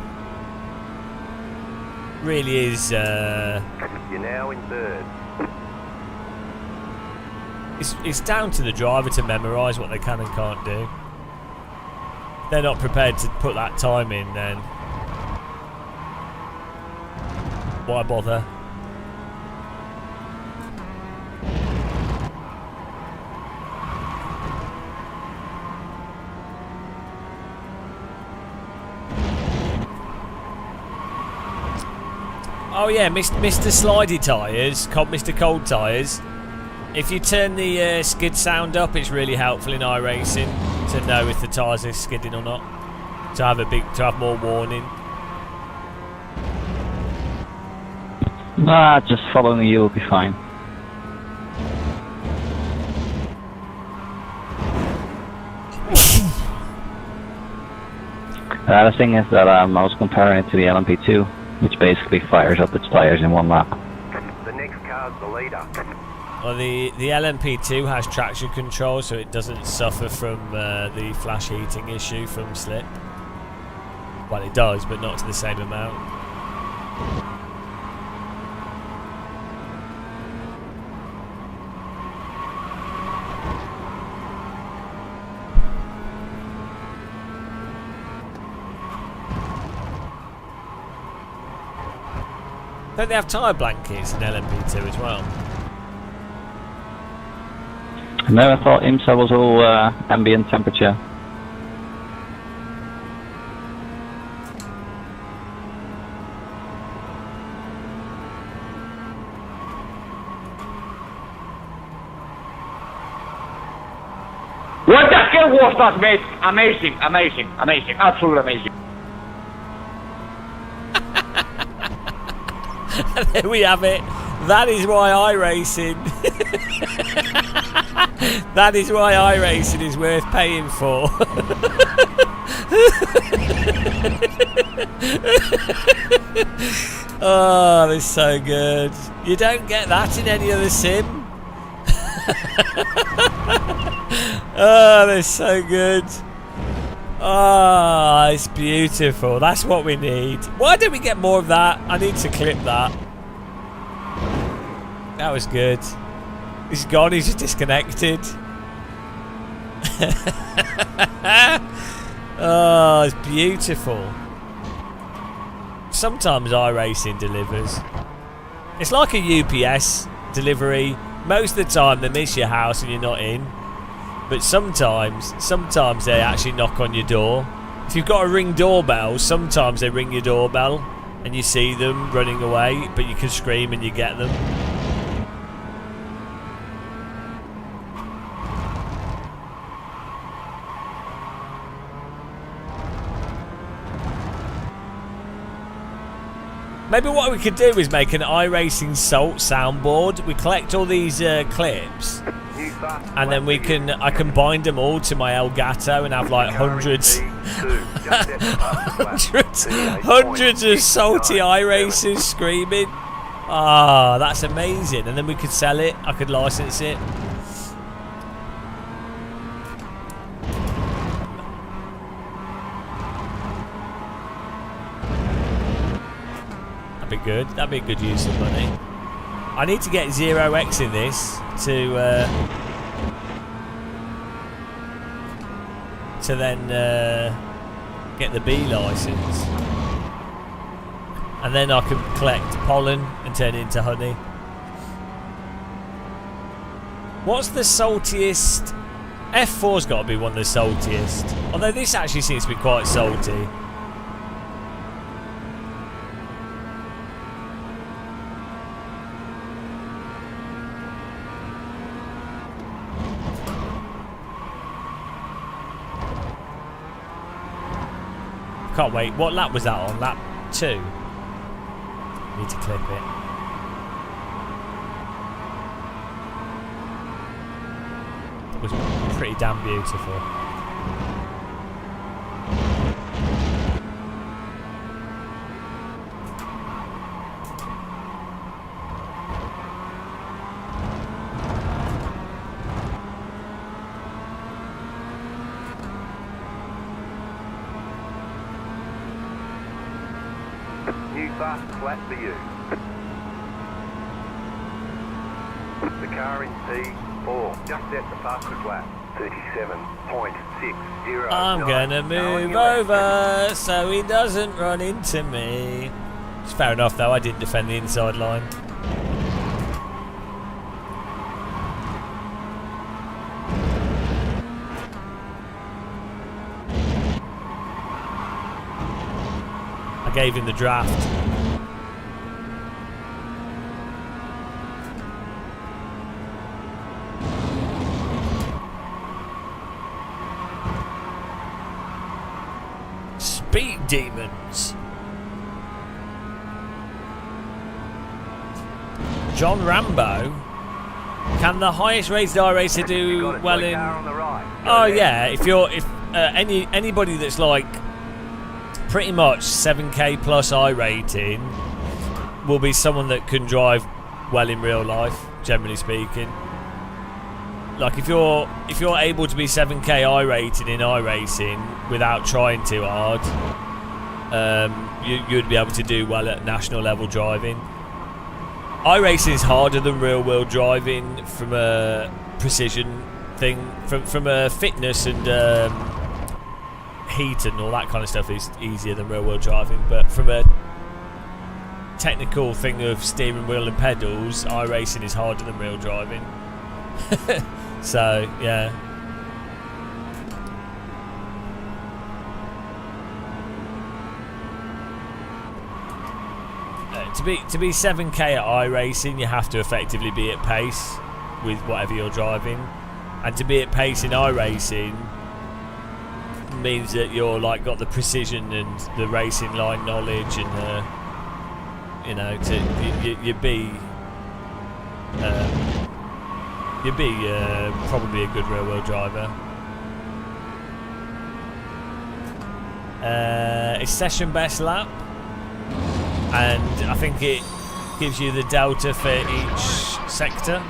really is. You're now in third. It's down to the driver to memorise what they can and can't do. If they're not prepared to put that time in, then why bother? Oh yeah, Mr. Slidey tyres, Mr. Cold tyres. If you turn the skid sound up, it's really helpful in iRacing to know if the tyres are skidding or not. To have more warning. Nah, just following you will be fine. The other thing is that I was comparing it to the LMP2, which basically fires up its tires in one lap. The next car's the leader. Well, the LMP2 has traction control, so it doesn't suffer from the flash heating issue from slip. Well, it does, but not to the same amount. Don't they have tyre blankets in LMP2 as well? No, I thought IMSA was all ambient temperature. What the hell was that, mate? Amazing, amazing, amazing, absolutely amazing. There we have it. That is why iRacing. That is why iRacing is worth paying for. Oh, that's so good. You don't get that in any other sim. Oh, that's so good. Oh, it's beautiful. That's what we need. Why don't we get more of that? I need to clip that. That was good. He's gone, he's just disconnected. Oh, it's beautiful. Sometimes iRacing delivers. It's like a UPS delivery. Most of the time they miss your house and you're not in. But sometimes they actually knock on your door. If you've got a Ring doorbell, sometimes they ring your doorbell and you see them running away, but you can scream and you get them. Maybe what we could do is make an iRacing Salt soundboard. We collect all these clips, and then I can bind them all to my Elgato and have like hundreds of salty iRacers screaming. Ah, that's amazing. And then we could sell it. I could license it. Good. That'd be a good use of money. I need to get 0x in this to then get the B license, and then I can collect pollen and turn it into honey. What's the saltiest? F4's got to be one of the saltiest. Although this actually seems to be quite salty. Can't wait. What lap was that on? Lap 2? Need to clip it. It was pretty damn beautiful. new fastest lap for you. The car in P4 just set the fastest lap. 37.60. I'm gonna move over so he doesn't run into me. It's fair enough though, I didn't defend the inside line. I gave him the draft. Speed demons. John Rambo. Can the highest rated iRacer do well in? Oh yeah, if anybody that's like pretty much 7k plus iRating will be someone that can drive well in real life, generally speaking. Like if you're able to be 7k iRating in iRacing without trying too hard, you'd be able to do well at national level driving. iRacing is harder than real world driving from a precision thing, from a fitness and heat and all that kind of stuff is easier than real world driving, but from a technical thing of steering wheel and pedals, iRacing is harder than real driving. So yeah. To be 7k at iRacing, you have to effectively be at pace with whatever you're driving, and to be at pace in iRacing means that you're like got the precision and the racing line knowledge and you'd be probably a good real world driver. It's session best lap, and I think it gives you the delta for each sector.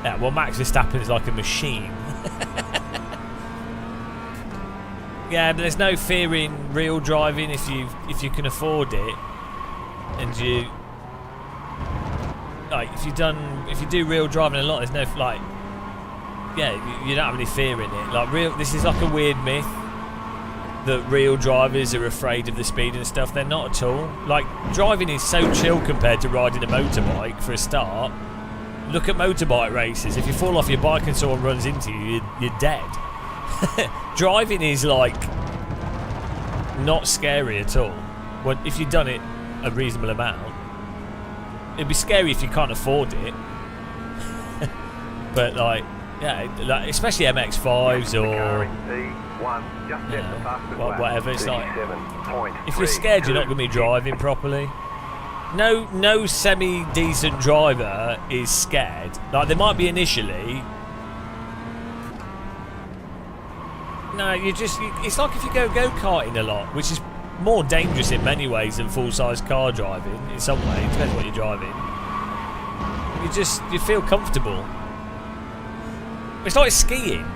Yeah, well, Max Verstappen is like a machine. Yeah, but there's no fear in real driving if you can afford it, and you like if you do real driving a lot. There's no like, yeah, you don't have any fear in it. Like this is like a weird myth that real drivers are afraid of the speed and stuff. They're not at all. Like driving is so chill compared to riding a motorbike. For a start, look at motorbike races. If you fall off your bike and someone runs into you, you're dead. Driving is like not scary at all. Well, if you've done it a reasonable amount, it'd be scary if you can't afford it. But like, yeah, like especially MX-5s or whatever. It's like if you're scared, you're not going to be driving properly. No semi-decent driver is scared. Like they might be initially. No, it's like if you go-karting a lot, which is more dangerous in many ways than full-size car driving. In some ways, depends what you're driving. You feel comfortable. It's like skiing.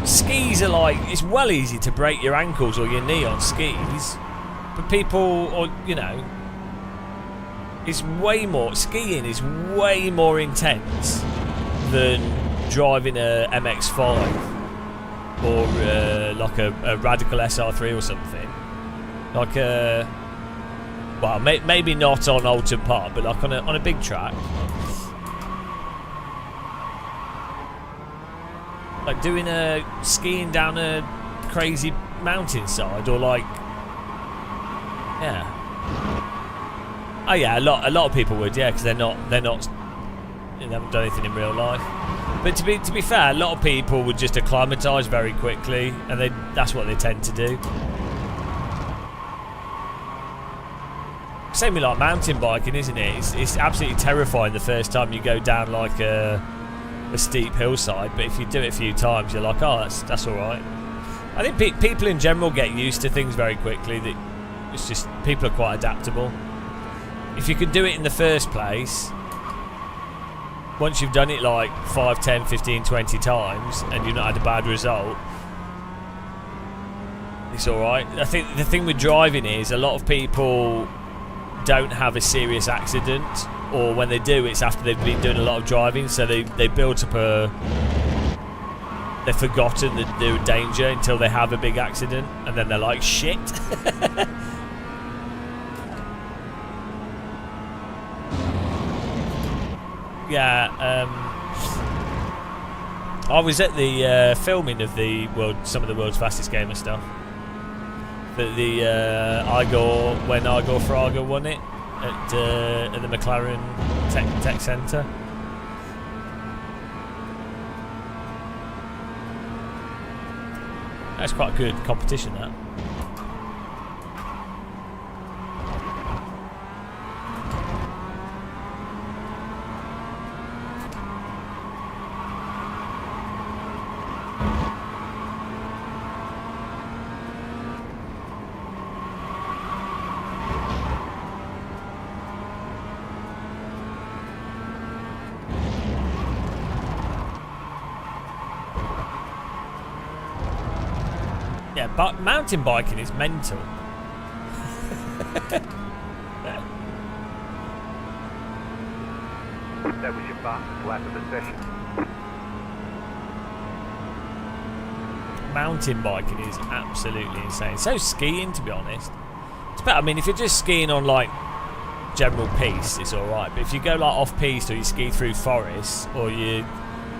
Skis are like, it's well easy to break your ankles or your knee on skis, but people, or skiing is way more intense than driving a MX-5 or like a Radical SR3 or something. Like well, maybe not on Alton Park, but like on a big track. Like doing skiing down a crazy mountainside, or like, yeah. Oh yeah, a lot of people would, yeah, because they haven't done anything in real life. But to be fair, a lot of people would just acclimatise very quickly, and that's what they tend to do. Same with like mountain biking, isn't it? It's absolutely terrifying the first time you go down like a steep hillside, but if you do it a few times, you're like, oh, that's all right. I think people in general get used to things very quickly. That it's just people are quite adaptable. if you could do it in the first place, once you've done it like 5, 10, 15, 20 times and you've not had a bad result, it's alright. I think the thing with driving is a lot of people don't have a serious accident, or when they do, it's after they've been doing a lot of driving, so they built up they've forgotten that they're in danger until they have a big accident, and then they're like, shit. Yeah, I was at the filming of some of the world's fastest gamer stuff. When Igor Fraga won it at the McLaren Tech Centre. That's quite a good competition, that. Yeah, but mountain biking is mental. That was your fastest lap of the session. Mountain biking is absolutely insane. So skiing, to be honest. It's better. I mean, if you're just skiing on like general piste, it's all right. But if you go like off piste, or you ski through forests, or you're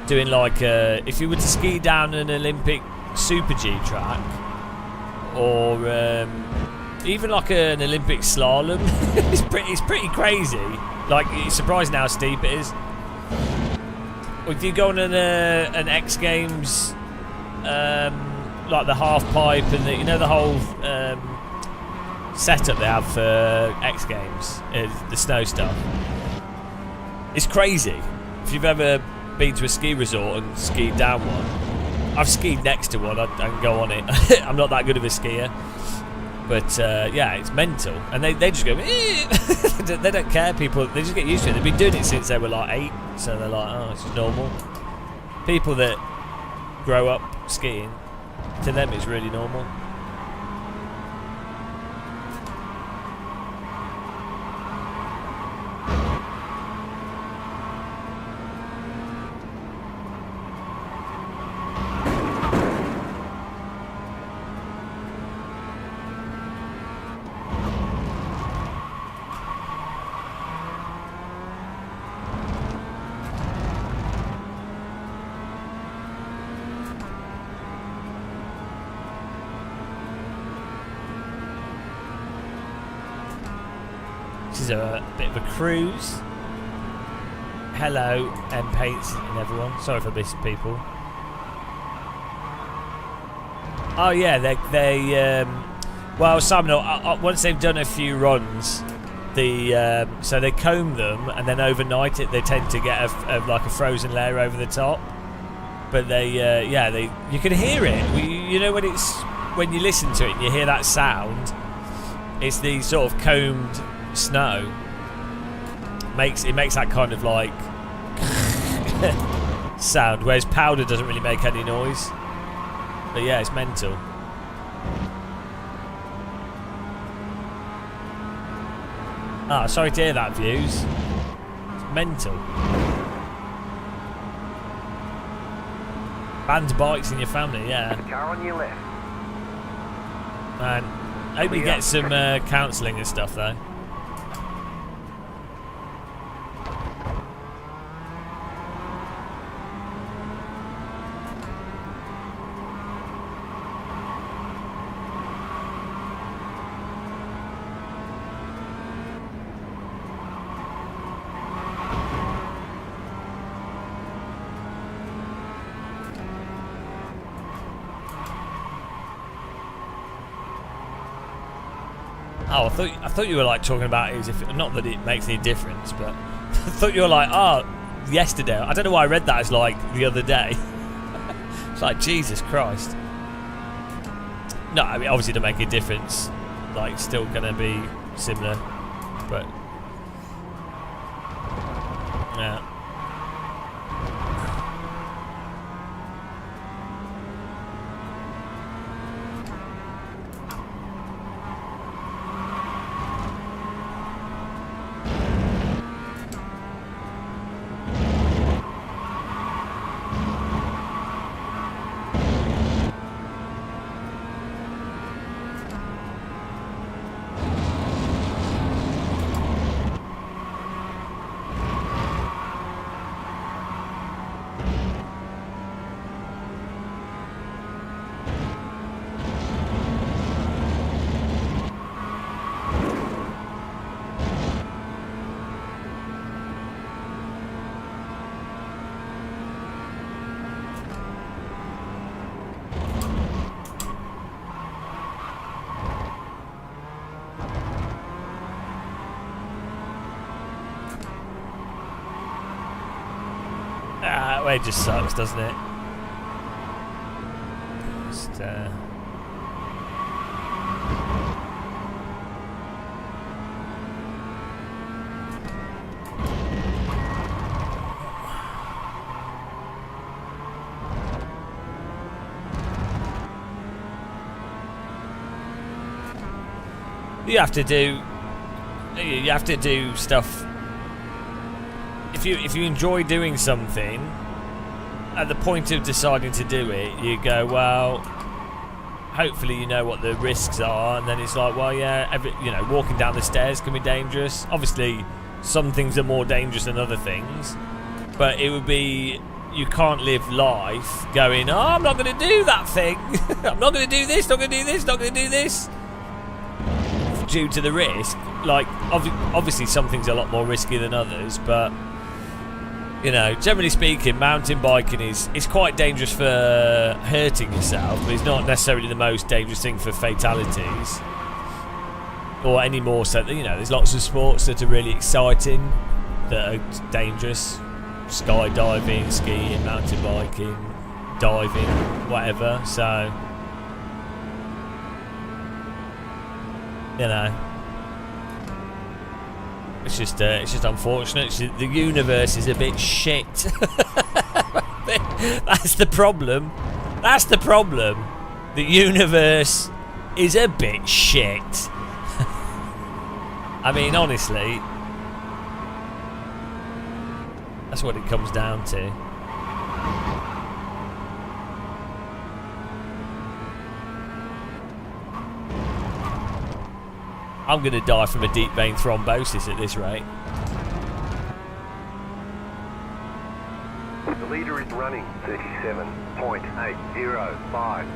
doing like if you were to ski down an Olympic Super G track, or even like an Olympic slalom, it's pretty crazy. Like, you're surprised how steep it is. Or if you go on an X Games, like the half pipe and the whole setup they have for X Games, the snow stuff. It's crazy. If you've ever been to a ski resort and skied down one, I've skied next to one. I can go on it. I'm not that good of a skier, but yeah, it's mental. And they just go. They don't care. People, they just get used to it. They've been doing it since they were like 8, so they're like, oh, it's just normal. People that grow up skiing, to them it's really normal. This is a bit of a cruise. Hello, M-Paints and everyone. Sorry for missing people. Oh yeah, well, Simon, once they've done a few runs, so they comb them, and then overnight they tend to get like a frozen layer over the top. But you can hear it. You know when you listen to it and you hear that sound, it's the sort of combed snow. It makes that kind of like sound, whereas powder doesn't really make any noise. But yeah, it's mental. Ah, sorry to hear that, Views. It's mental. Banned bikes in your family, yeah. Car on your left. Man, I hope you get some counselling and stuff though. Oh, I thought you were like talking about it as if, not that it makes any difference, but I thought you were like, oh, yesterday. I don't know why I read that as like the other day. It's like, Jesus Christ. No, I mean, obviously to make a difference, like, still gonna be similar, but Yeah. It just sucks, doesn't it? Just, you have to do stuff. If you enjoy doing something, at the point of deciding to do it, you go, well, hopefully you know what the risks are, and then it's like, well, yeah, walking down the stairs can be dangerous. Obviously, some things are more dangerous than other things, but it would be, you can't live life going, oh, I'm not going to do that thing. I'm not going to do this, not going to do this, not going to do this, due to the risk. Like, obviously some things are a lot more risky than others, but generally speaking, mountain biking is quite dangerous for hurting yourself, but it's not necessarily the most dangerous thing for fatalities. Or any more so, there's lots of sports that are really exciting, that are dangerous. Skydiving, skiing, mountain biking, diving, whatever, so... It's just unfortunate. The universe is a bit shit. That's the problem. That's the problem. The universe is a bit shit. I mean, honestly, that's what it comes down to. I'm going to die from a deep vein thrombosis at this rate. The leader is running 37.805.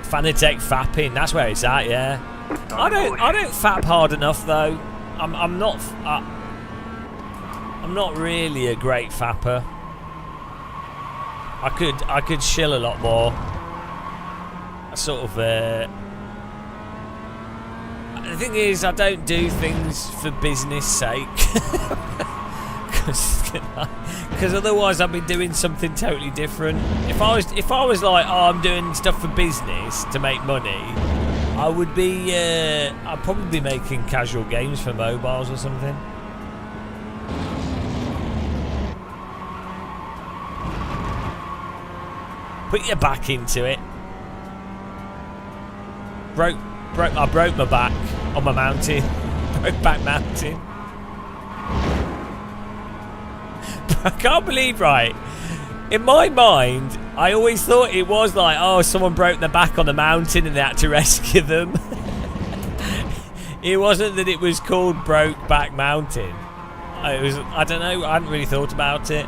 Fanatec fapping, that's where it's at, yeah. I don't fap hard enough though. I'm not really a great fapper. I could chill a lot more. I sort of the thing is, I don't do things for business sake, because otherwise I'd be doing something totally different. If I was like, oh, I'm doing stuff for business to make money, I would be. I'd probably be making casual games for mobiles or something. Put your back into it. I broke my back on my mountain. Brokeback Mountain. I can't believe, right? In my mind, I always thought it was like, oh, someone broke their back on the mountain and they had to rescue them. It wasn't that it was called Brokeback Mountain. It was, I don't know, I hadn't really thought about it.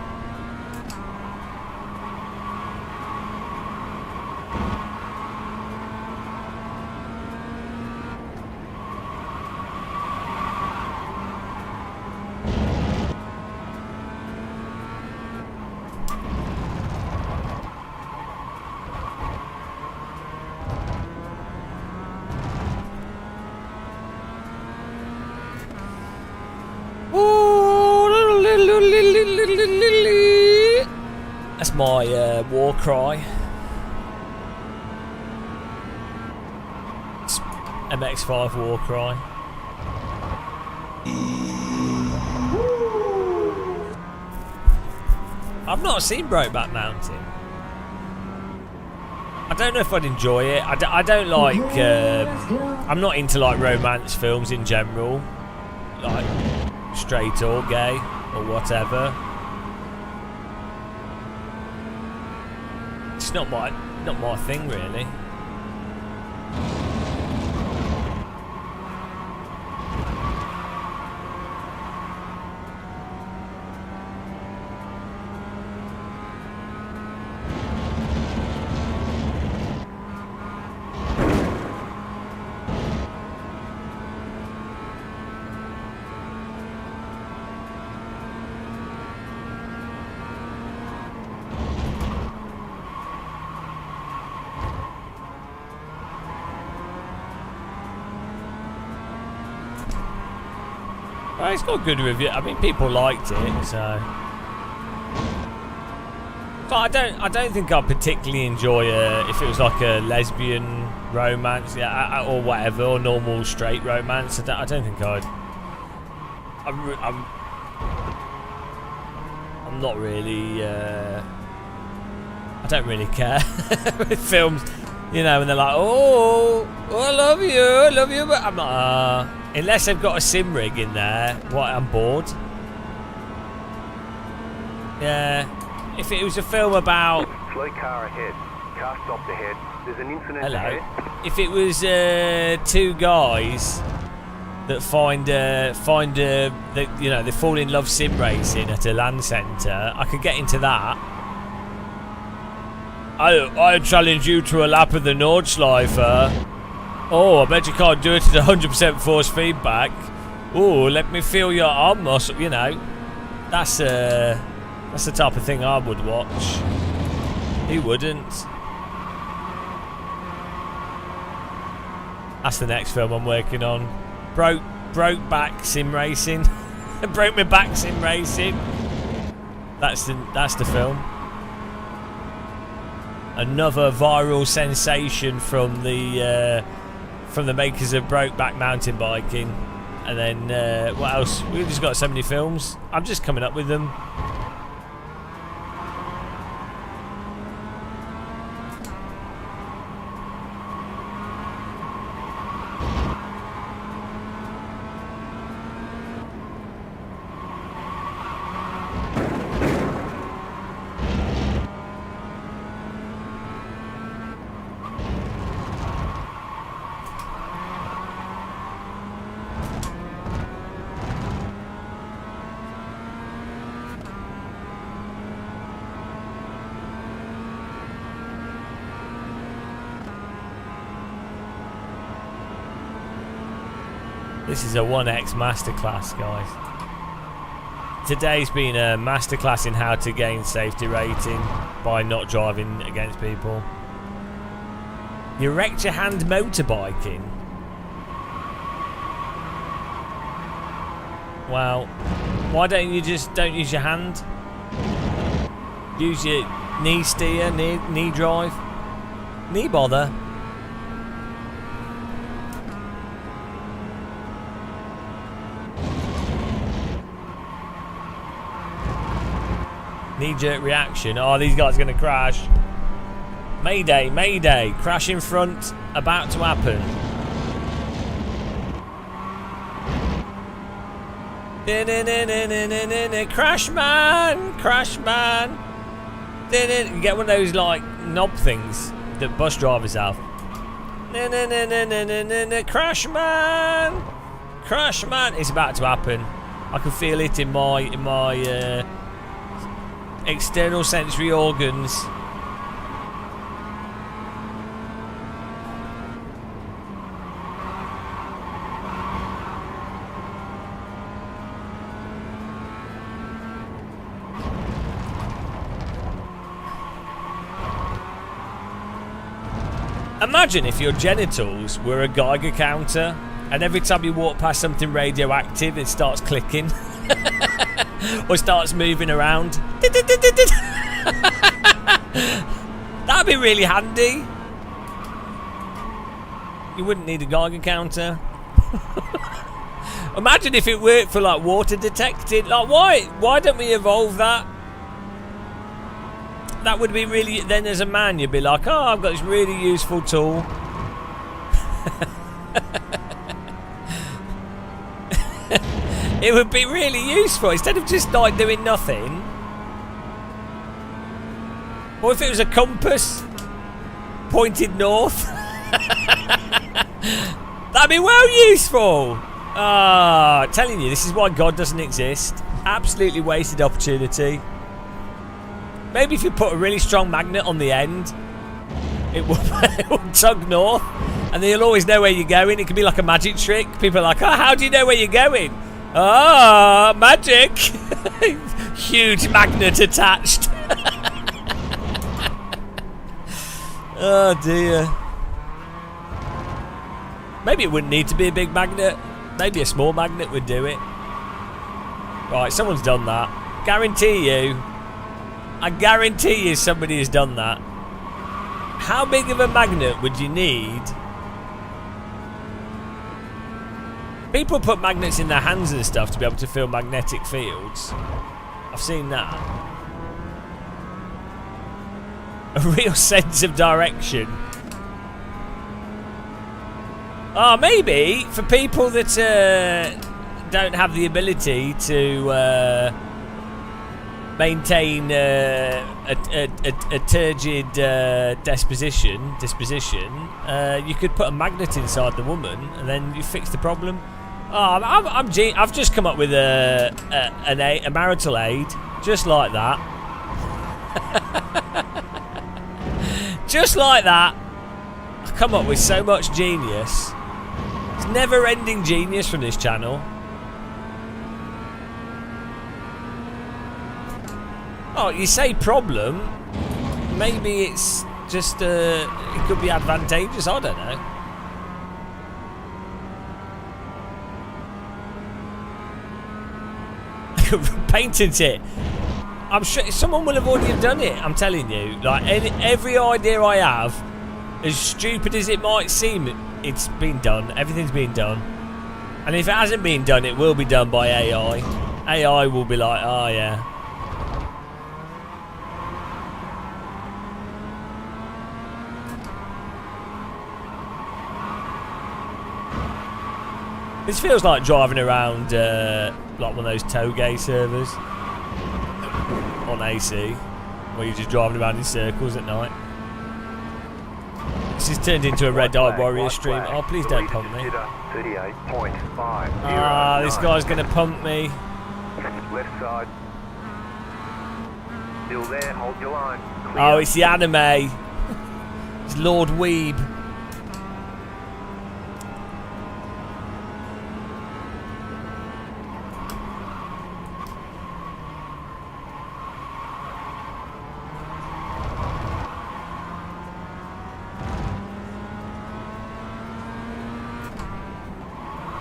That's my war cry. It's MX-5 war cry. I've not seen Brokeback Mountain. I don't know if I'd enjoy it. I don't like. I'm not into like romance films in general, like straight or gay or whatever. It's not my thing really. Well, it's got good review. I mean, people liked it, so. But I don't think I'd particularly enjoy if it was like a lesbian romance, yeah, or whatever, or normal straight romance. I don't think I'd. I'm not really. I don't really care with films, you know, when they're like, oh, I love you, but I'm not. Unless they've got a sim rig in there, I'm bored. Yeah. If it was a film about... Slow car ahead. Car stopped ahead. There's an incident ahead. If it was two guys that they fall in love sim racing at a land centre, I could get into that. I challenge you to a lap of the Nordschleife. Oh, I bet you can't do it at 100% force feedback. Oh, let me feel your arm muscle. You know, that's the type of thing I would watch. Who wouldn't? That's the next film I'm working on. Broke back sim racing. Broke my back sim racing. That's the film. Another viral sensation from the makers of Brokeback Mountain Biking. And then what else? We've just got so many films. I'm just coming up with them. This is a 1X masterclass, guys. Today's been a masterclass in how to gain safety rating by not driving against people. You wrecked your hand motorbiking. Well, why don't you just don't use your hand? Use your knee steer, knee drive, knee bother. Knee-jerk reaction. Oh, these guys are going to crash. Mayday, mayday. Crash in front. About to happen. Crash man. Crash man. You get one of those like knob things that bus drivers have. Crash man. Crash man. It's about to happen. I can feel it in my external sensory organs. Imagine if your genitals were a Geiger counter and every time you walk past something radioactive it starts clicking. Or starts moving around. That'd be really handy. You wouldn't need a Geiger counter. Imagine if it worked for like water detecting. Like why don't we evolve that? that would be really. Then as a man, you'd be like, oh, I've got this really useful tool. It would be really useful instead of just like doing nothing. What if it was a compass pointed north? That'd be well useful. Ah, telling you, this is why God doesn't exist. Absolutely wasted opportunity. Maybe if you put a really strong magnet on the end, it will tug north, and then you'll always know where you're going. It could be like a magic trick. People are like, oh, how do you know where you're going? Ah, magic. Huge magnet attached. Oh dear. Maybe it wouldn't need to be a big magnet. Maybe a small magnet would do it. Right, someone's done that. I guarantee you somebody has done that. How big of a magnet would you need? People put magnets in their hands and stuff to be able to feel magnetic fields. I've seen that. A real sense of direction. Oh, maybe for people that don't have the ability to maintain a turgid disposition, you could put a magnet inside the woman and then you fix the problem. Oh, I've just come up with a marital aid, just like that. Just like that. I come up with so much genius. It's never-ending genius from this channel. Oh, you say problem? Maybe it's just it could be advantageous. I don't know. Painted it. I'm sure someone will have already done it. I'm telling you. Like every idea I have, as stupid as it might seem, it's been done. Everything's been done. And if it hasn't been done, it will be done by AI. AI will be like, oh yeah. This feels like driving around like one of those Toge servers on AC, where you're just driving around in circles at night. This has turned into a Red Eye Warrior stream. Oh, please don't pump me. Ah, this guy's going to pump me. Left side. Still there, hold your line. Clear. Oh, it's the anime. It's Lord Weeb.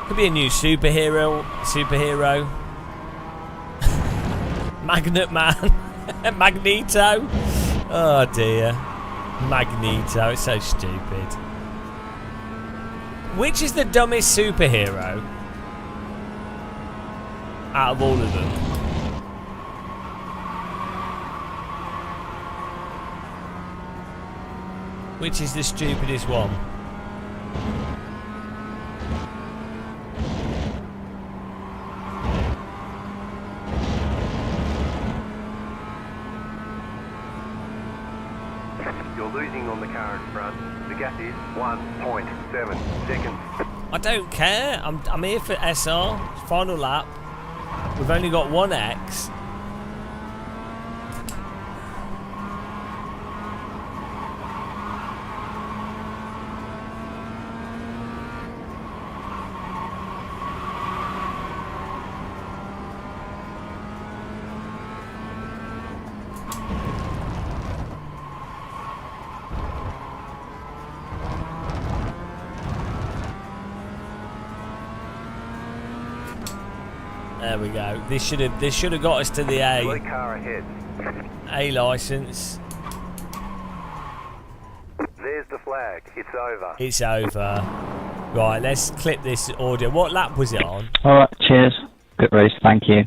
Could be a new superhero. Magnet Man. Magneto. Oh dear. Magneto. It's so stupid. Which is the dumbest superhero out of all of them? Which is the stupidest one? Losing on the car in front. The gap is 1.7 seconds. I don't care. I'm here for SR. Final lap. We've only got one X. There we go. This should have got us to the A. Car ahead. A license. There's the flag. It's over. It's over. Right, let's clip this audio. What lap was it on? Alright, cheers. Good race, thank you.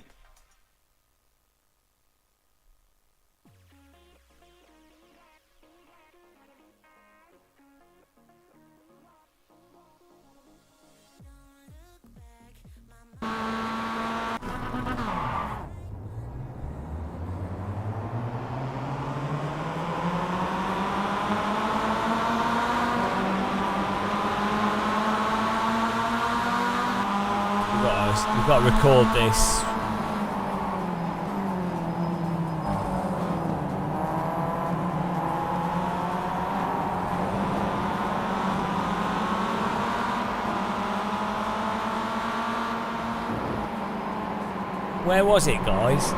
guys. We've got to record this. Where was it, guys?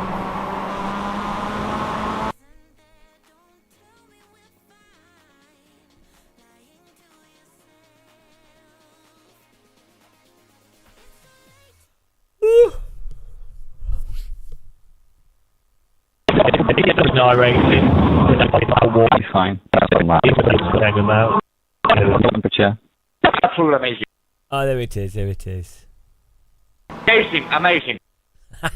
Fine. Temperature. Absolutely amazing. Oh, there it is. There it is. Amazing, amazing. What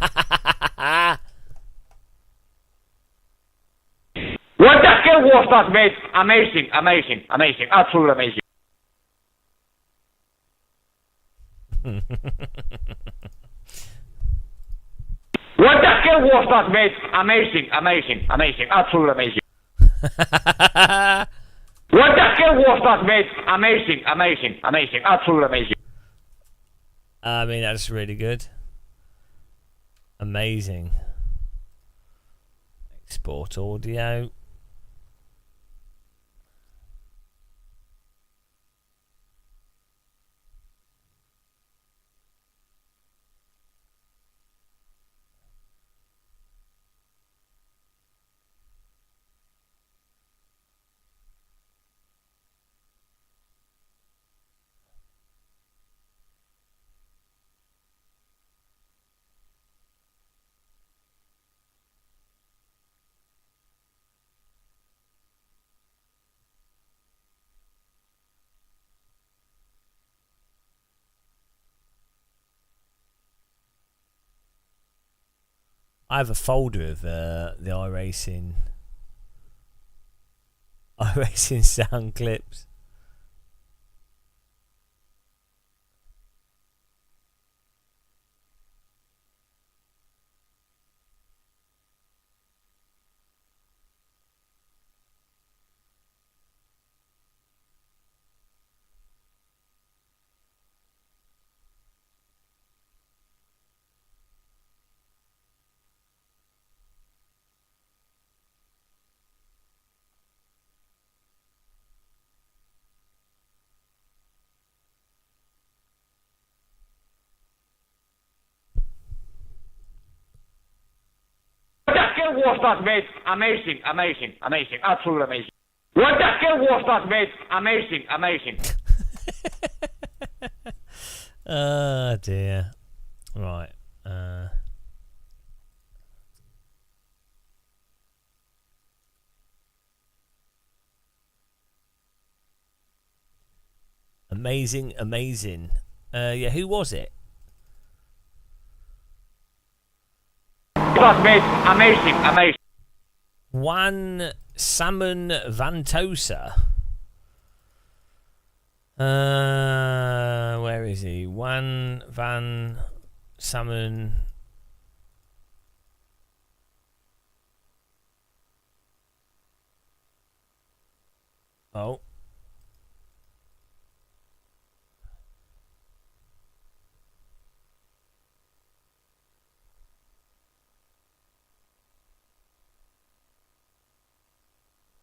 the hell was that, mate? Amazing, amazing, amazing. Absolutely amazing. What the hell was that, mate? Amazing, amazing, amazing. Absolutely amazing. What the hell was that, mate? Amazing, amazing, amazing. Absolutely amazing. I mean, that's really good. Amazing. Export audio. I have a folder of the iRacing sound clips. What the hell was that, mate? Amazing, amazing, amazing. Absolutely amazing. What the hell was that, mate? Amazing, amazing. Oh dear. Right. Amazing, amazing. Yeah, who was it? That, mate. Amazing, amazing. Juan Salmon Vantosa. Where is he? Juan Van Salmon. Oh.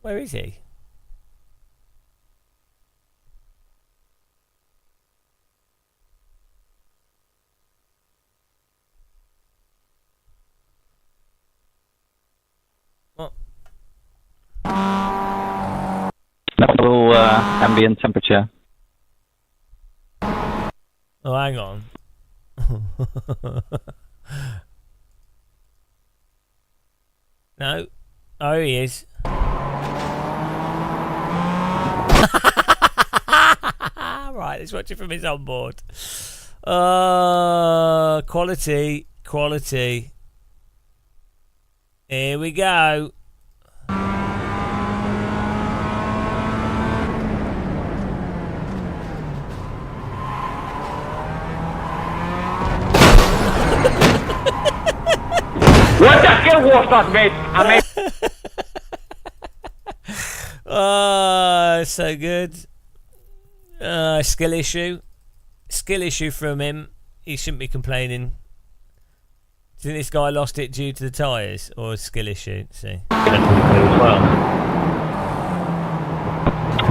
Where is he? What? Low ambient temperature. Oh, hang on. No. Oh, he is. Right, let's watch it from his onboard. Quality, quality. Here we go. What the hell was that, mate? Oh, so good. Skill issue. Skill issue from him. he shouldn't be complaining. Do you think this guy lost it due to the tyres or a skill issue? See.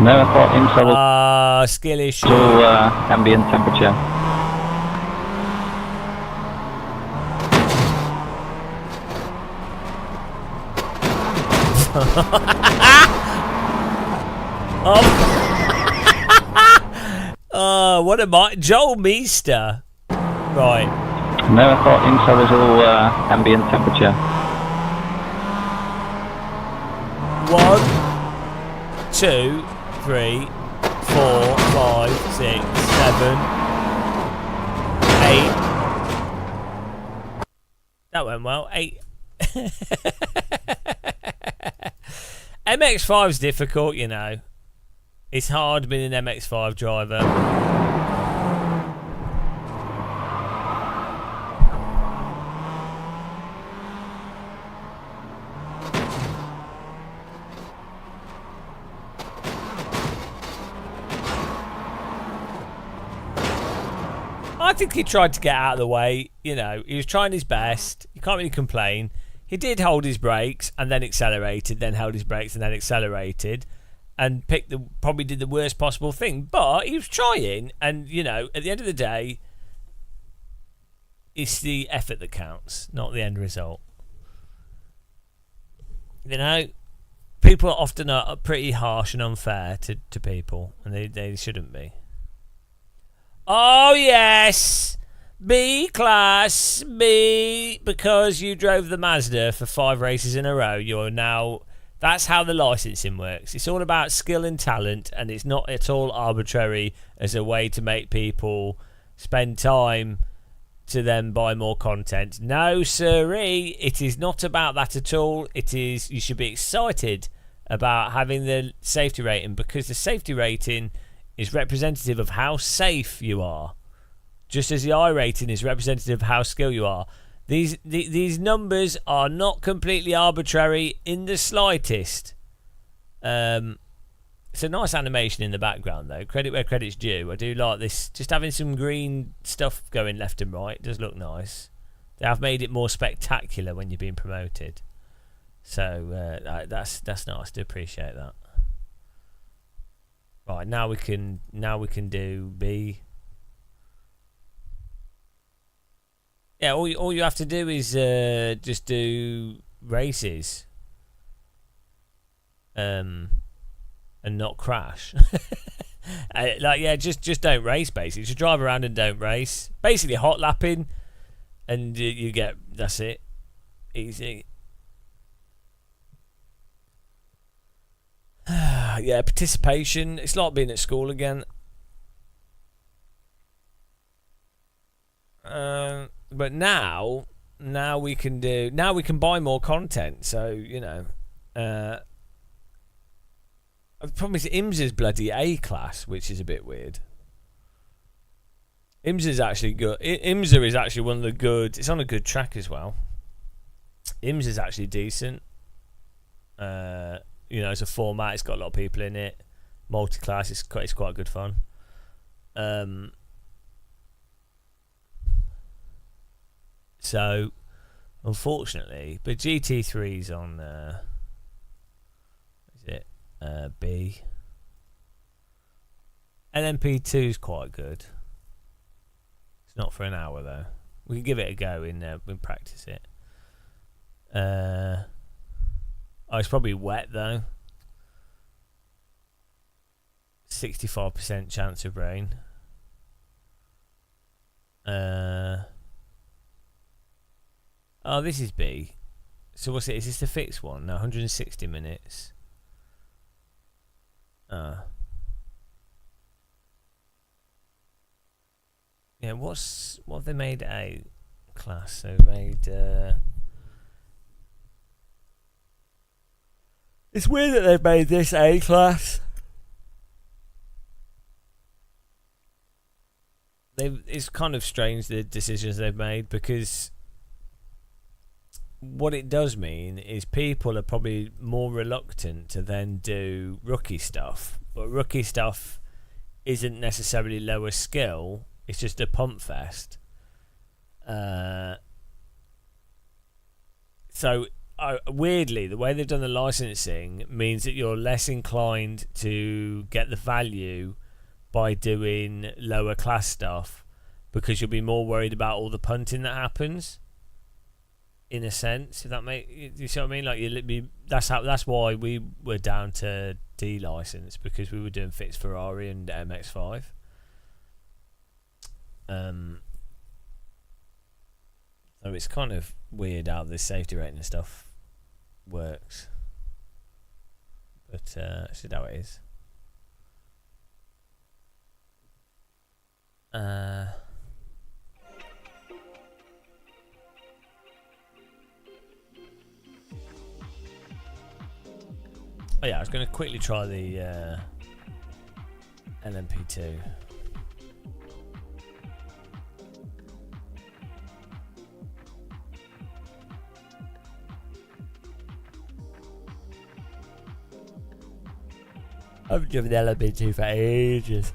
No, I thought IMSA was skill issue. to ambient temperature. Oh, what am I? Joel Meester. Right. No, I thought IMSA was all ambient temperature. 1, 2, 3, 4, 5, 6, 7, 8. That went well. 8. MX-5's difficult, you know. It's hard being an MX-5 driver. I think he tried to get out of the way. You know, he was trying his best. You can't really complain. He did hold his brakes and then accelerated, then held his brakes and then accelerated, and probably did the worst possible thing. But he was trying, and you know, at the end of the day, it's the effort that counts, not the end result. You know, people often are pretty harsh and unfair to people, and they shouldn't be. Oh yes, B class, B, because you drove the Mazda for 5 races in a row, you're now... That's how the licensing works. It's all about skill and talent, and it's not at all arbitrary as a way to make people spend time to then buy more content. No siree, it is not about that at all. It is, you should be excited about having the safety rating, because the safety rating is representative of how safe you are, just as the I rating is representative of how skilled you are. These numbers are not completely arbitrary in the slightest. It's a nice animation in the background though. Credit where credit's due. I do like this. Just having some green stuff going left and right does look nice. They have made it more spectacular when you're being promoted. So that's nice. Do appreciate that. Right, now we can do B. Yeah, all you have to do is just do races, and not crash. Like, yeah, just don't race. Basically, just drive around and don't race. Basically, hot lapping, and you get, that's it, easy. Yeah, participation. It's like being at school again. But now we can buy more content. So you know, the problem is IMSA's bloody A class, which is a bit weird. IMSA's actually good. IMSA is actually one of the good. It's on a good track as well. IMSA's actually decent. You know, it's a format. It's got a lot of people in it. Multi-class. It's quite good fun. So, unfortunately, but GT3's on. Is it B? LMP2's quite good. It's not for an hour though. We can give it a go in practice it. Oh, it's probably wet though. 65% chance of rain. Oh, this is B. So what's it? Is this the fixed one? No, 160 minutes. Yeah, what have they made A class? So made it's weird that they've made this A class. It's kind of strange the decisions they've made, because what it does mean is people are probably more reluctant to then do rookie stuff. But rookie stuff isn't necessarily lower skill, it's just a pump fest. So weirdly, the way they've done the licensing means that you're less inclined to get the value by doing lower class stuff, because you'll be more worried about all the punting that happens. In a sense, if that you see what I mean? Like that's why we were down to D license, because we were doing Fitz Ferrari and MX5. So it's kind of weird how this safety rating and stuff works, but that's just how it is. Oh yeah, I was going to quickly try the LMP2. I've driven the LMP2 for ages.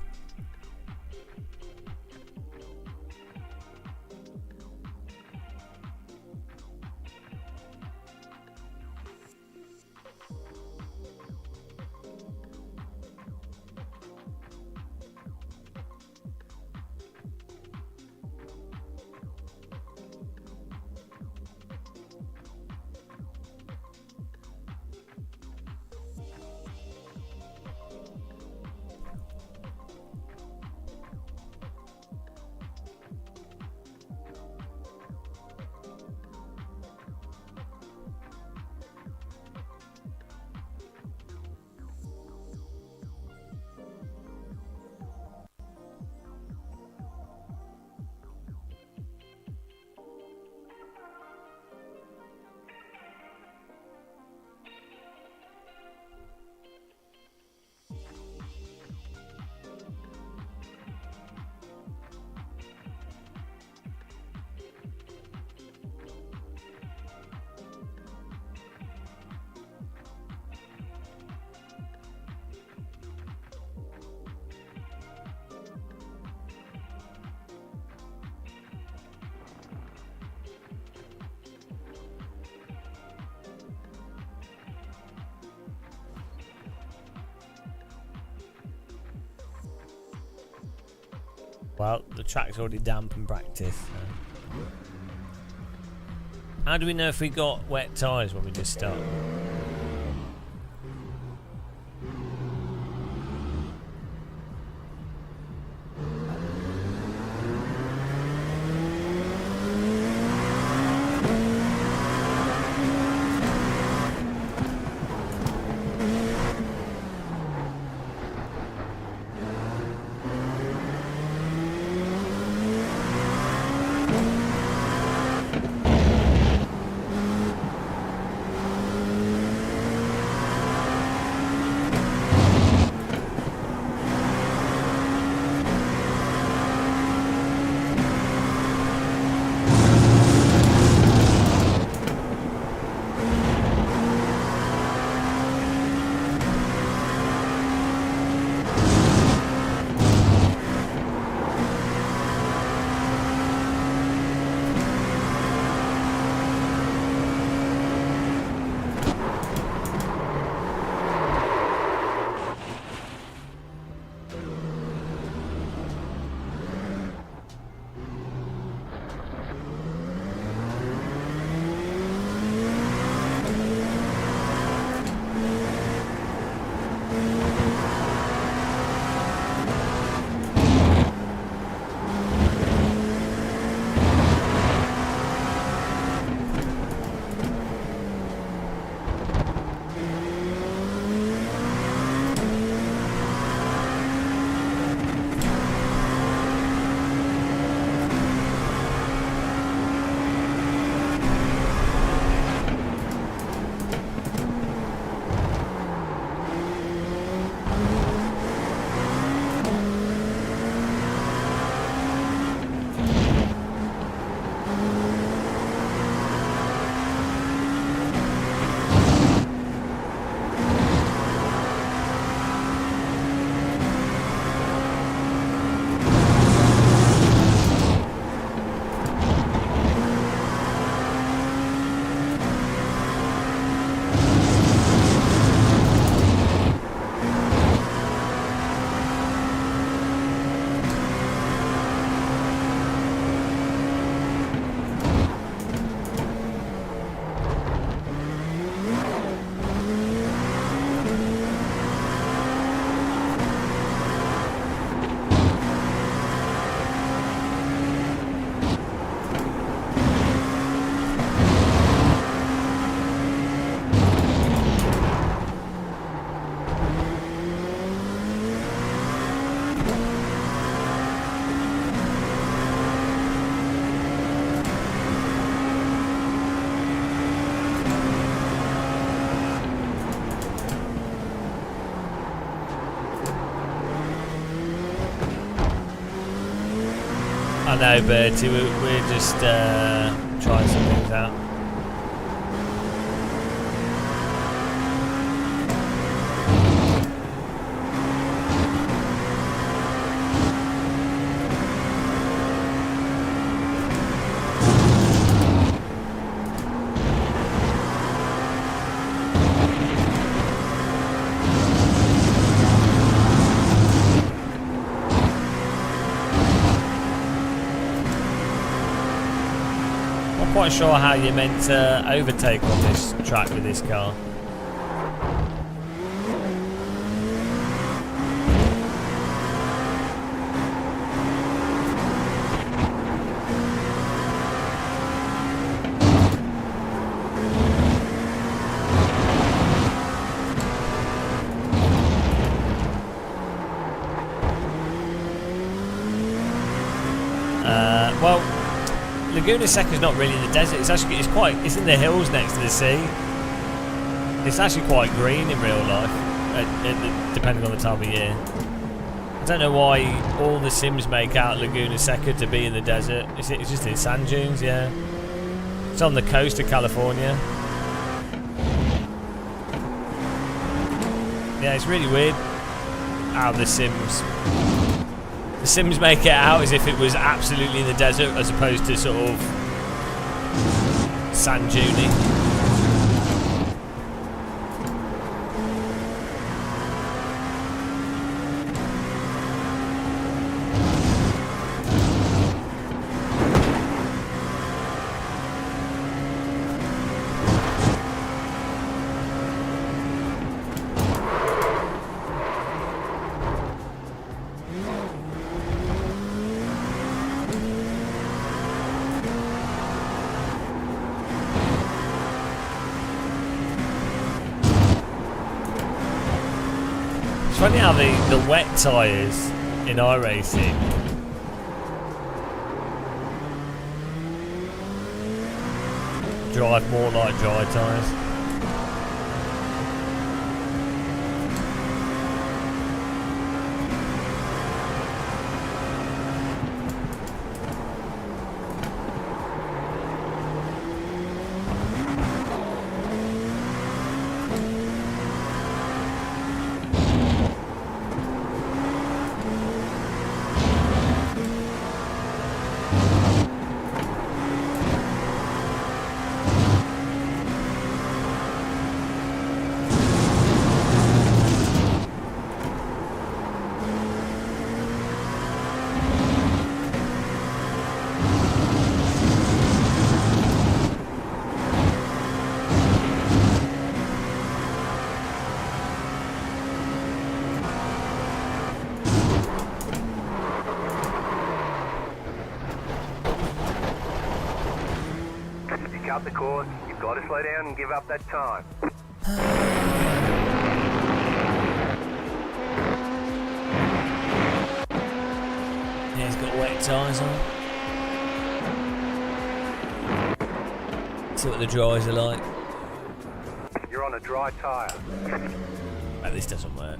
Well, the track's already damp in practice. So. How do we know if we got wet tyres when we just start? I know, Bertie, we're just trying some things out. Quite sure how you're meant to overtake on this track with this car. Well, Laguna Seca's not really in the desert. It's actually it's in the hills next to the sea. It's actually quite green in real life, depending on the time of year. I don't know why all the sims make out Laguna Seca to be in the desert. It's just in sand dunes, yeah. It's on the coast of California. Yeah, it's really weird how the sims make it out as if it was absolutely in the desert as opposed to sort of sand duny. It's funny how the wet tyres in iRacing drive more like dry tyres. Cut the course, you've got to slow down and give up that time. Yeah, he's got wet tyres on. See what the dries are like. You're on a dry tyre. But this doesn't work.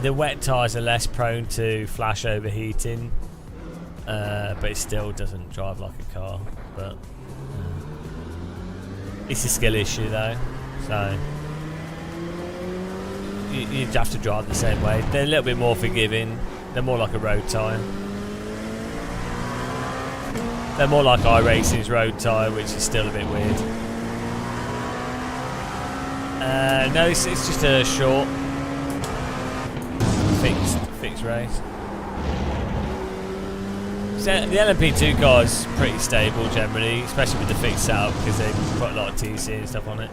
The wet tyres are less prone to flash overheating, but it still doesn't drive like a car. But it's a skill issue though, so you'd have to drive the same way. They're a little bit more forgiving. They're more like a road tyre. They're more like iRacing's road tyre, which is still a bit weird. No, it's just a short fixed race. So the LMP2 car's pretty stable generally, especially with the fixed setup because they've put a lot of TC and stuff on it.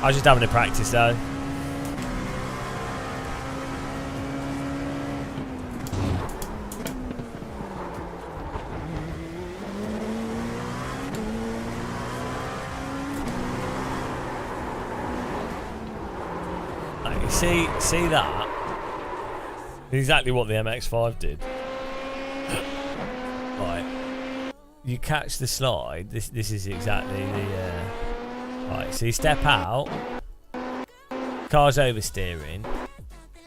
I was just having a practice though. See that? Exactly what the MX-5 did. Right. you catch the slide. This is exactly the right. So you step out, car's oversteering,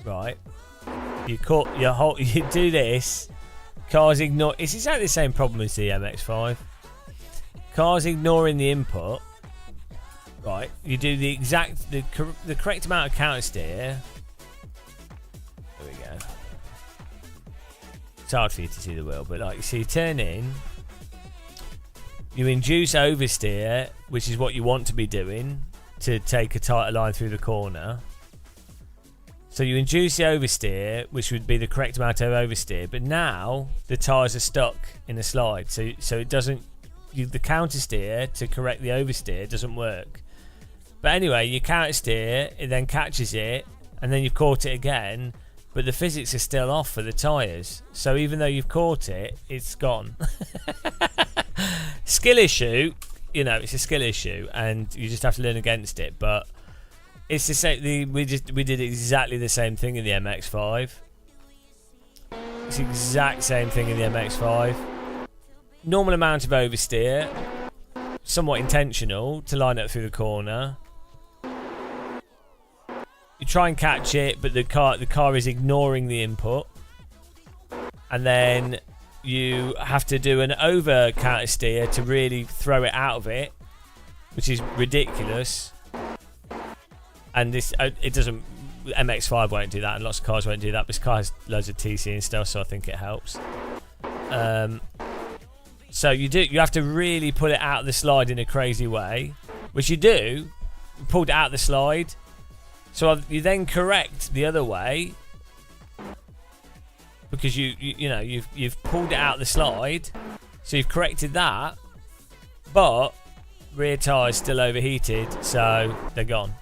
right? You do this. Car's ignore. It's exactly the same problem as the MX-5. Car's ignoring the input. Right, you do the correct amount of counter steer. There we go. It's hard for you to see the wheel, but like, so you turn in, you induce oversteer, which is what you want to be doing to take a tighter line through the corner. So you induce the oversteer, which would be the correct amount of oversteer, but now the tyres are stuck in a slide, so it doesn't. The counter steer to correct the oversteer doesn't work. But anyway, you counter steer, it then catches it, and then you've caught it again, but the physics are still off for the tyres. So even though you've caught it, it's gone. Skill issue, it's a skill issue, and you just have to learn against it. But it's the same. We did exactly the same thing in the MX-5. It's the exact same thing in the MX-5. Normal amount of oversteer, somewhat intentional to line up through the corner. You try and catch it, but the car is ignoring the input, and then you have to do an over counter steer to really throw it out of it, which is ridiculous. And this it doesn't. MX-5 won't do that, and lots of cars won't do that. This car has loads of TC and stuff, so I think it helps. So you have to really pull it out of the slide in a crazy way, which you do. You pulled it out of the slide. So you then correct the other way, because you've pulled it out of the slide, so you've corrected that, but rear tyres still overheated, so they're gone.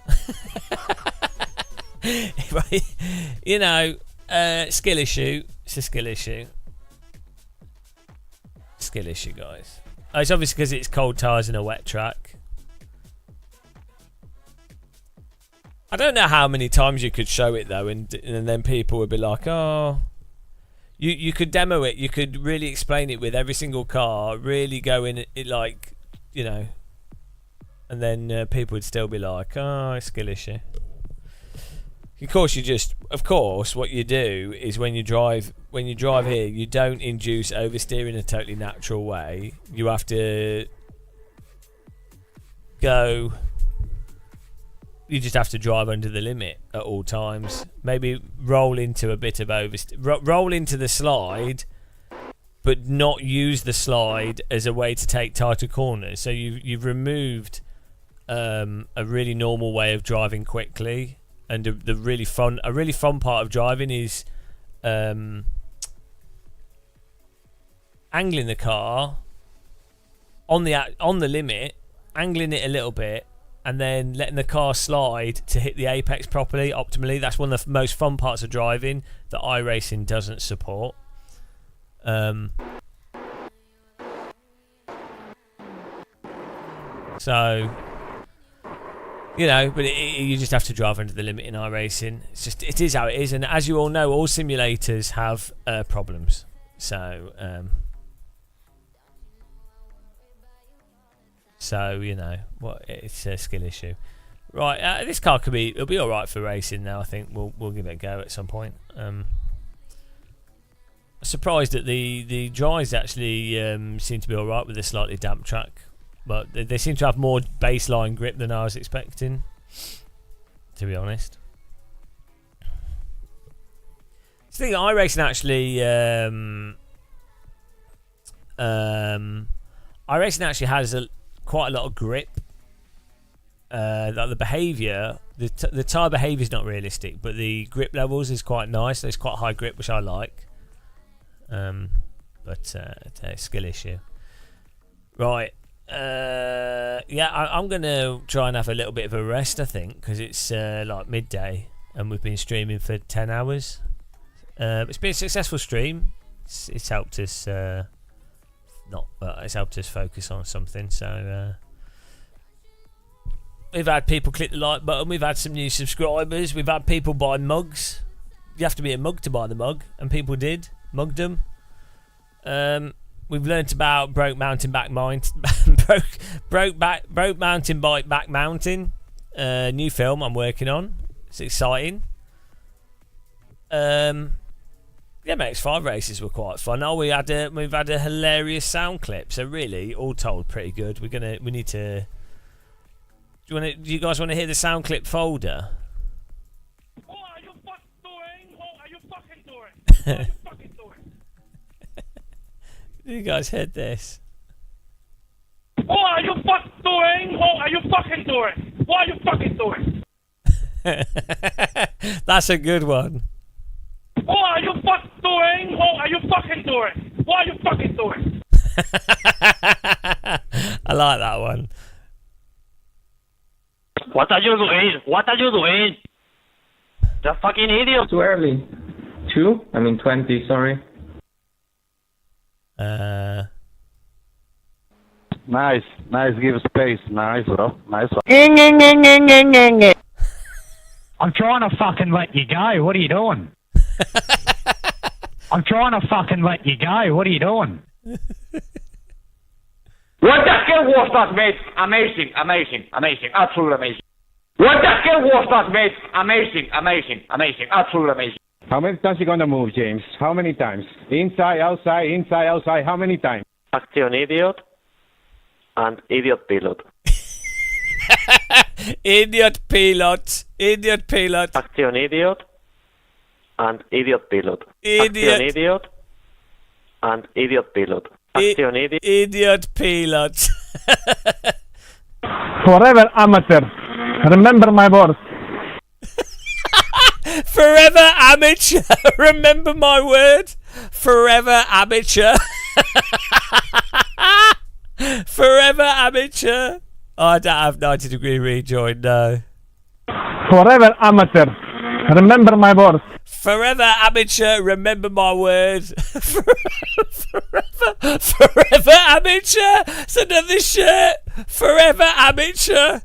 Skill issue. It's a skill issue. Skill issue, guys. It's obviously because it's cold tyres and a wet track. I don't know how many times you could show it though, and then people would be like, "Oh, you could demo it. You could really explain it with every single car. Really go in it like, and then people would still be like, "Oh, it's a skill issue." Of course, what you do is when you drive here, you don't induce oversteer in a totally natural way. You have to go. You just have to drive under the limit at all times. Maybe roll into a bit of oversteer, roll into the slide, but not use the slide as a way to take tighter corners. So you've removed a really normal way of driving quickly. And a really fun part of driving is angling the car on the limit, angling it a little bit, and then letting the car slide to hit the apex properly, optimally. That's one of the most fun parts of driving that iRacing doesn't support. So. But you just have to drive under the limit in iRacing. It is how it is, and as you all know, all simulators have problems. So, it's a skill issue, right? This car it'll be all right for racing now. I think we'll give it a go at some point. I'm surprised that the drives actually seem to be all right with a slightly damp track. But they seem to have more baseline grip than I was expecting, to be honest. I think iRacing actually, iRacing actually has quite a lot of grip. Like the behaviour, the tyre behaviour is not realistic, but the grip levels is quite nice. There's quite high grip, which I like. But it's a skill issue, right? I'm gonna try and have a little bit of a rest, I think, because it's like midday and we've been streaming for 10 hours. It's been a successful stream. It's helped us it's helped us focus on something. So we've had people click the like button, we've had some new subscribers, we've had people buy mugs. You have to be a mug to buy the mug, and people did, mugged them. we've learnt about broke mountain bike back mountain. New film I'm working on. It's exciting. Yeah, MX5 races were quite fun. Oh, we've had a hilarious sound clip. So really, all told, pretty good. We need to. Do you guys want to hear the sound clip folder? What are you doing? What are you fucking doing? What are you fucking doing? You guys heard this? What are you doing? What are you fucking doing? What are you fucking doing? That's a good one. What are you doing? What are you fucking doing? What are you fucking doing? I like that one. What are you doing? What are you doing? The fucking idiot. Too early. 20, sorry. Nice, give space. Nice, bro. Nice. I'm trying to fucking let you go. What are you doing? I'm trying to fucking let you go. What are you doing? What the hell was that, mate? Amazing, absolutely amazing. What the hell was that, mate? Amazing, absolutely amazing. How many times you gonna move, James? How many times? Inside, outside. How many times? Action idiot and idiot pilot. Idiot pilot. Action idiot and idiot pilot. Idiot. Action idiot and idiot pilot. Action idiot. Idiot pilot. Forever amateur. Remember my words. Forever amateur. Remember my word. Forever amateur. Forever amateur. Oh, I don't have 90-degree rejoin, no. Forever amateur. Remember my words. Forever amateur. Remember my word. Forever amateur. It's another shirt. Forever amateur.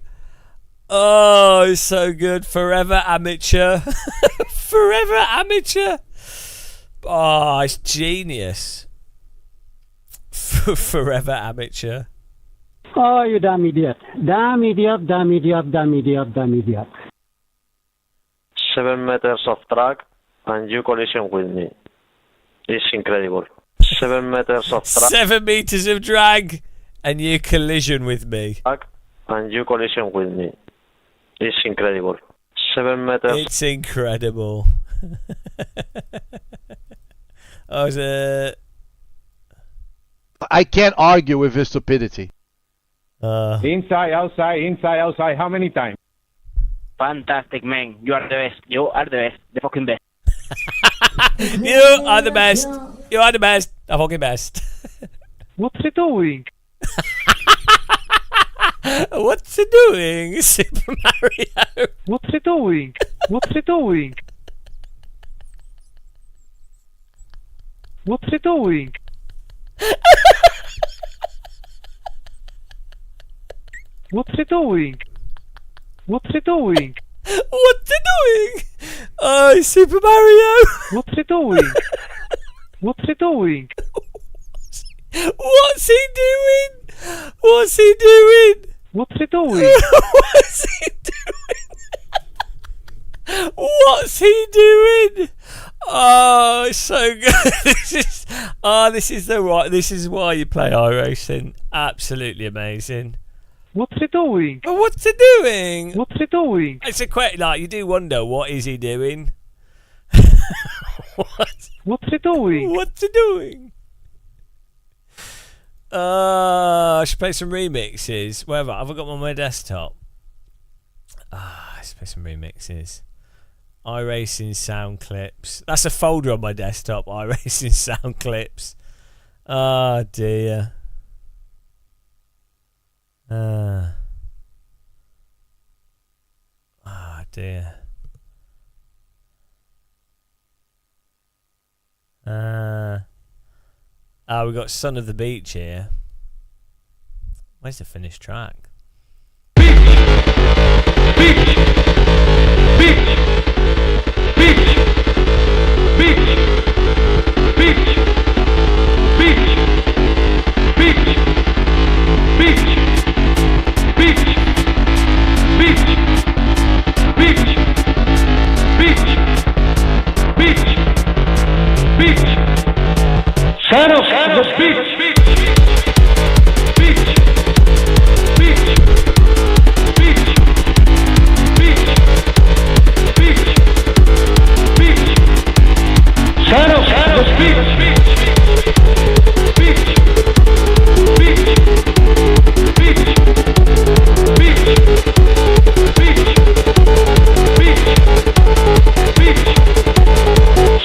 Oh, it's so good. Forever amateur. Forever amateur. Oh, it's genius. Forever amateur. Oh, you damn idiot. Damn idiot. 7 meters of track and you collision with me. It's incredible. 7 meters of track. 7 meters of drag and you collision with me. And you collision with me. It's incredible. 7 meters. It's incredible. I can't argue with his stupidity. Inside, outside. How many times? Fantastic, man. You are the best. You are the best. The fucking best. You are the best. You are the best. The fucking best. What's he doing? What's he doing, Super Mario? What's he doing? What's he doing? What's he doing? What's he doing? What's he doing? What's he doing? Oh, Super Mario. What's he doing? What's he doing? What's he doing? What's he doing? What's he doing? What's he doing? What's he doing? Oh, it's so good. This is why you play iRacing. Absolutely amazing. What's he doing? Oh, what's he doing? What's he doing? It's a question. Like, you do wonder, what is he doing? What's he doing? What's he doing? I should play some remixes. Where have I got them on my desktop? Let's play some remixes. iRacing sound clips. That's a folder on my desktop. iRacing sound clips. Oh dear. Oh dear. We've got Son of the Beach here. Where's the finished track? Son of the bitch! Son of the bitch!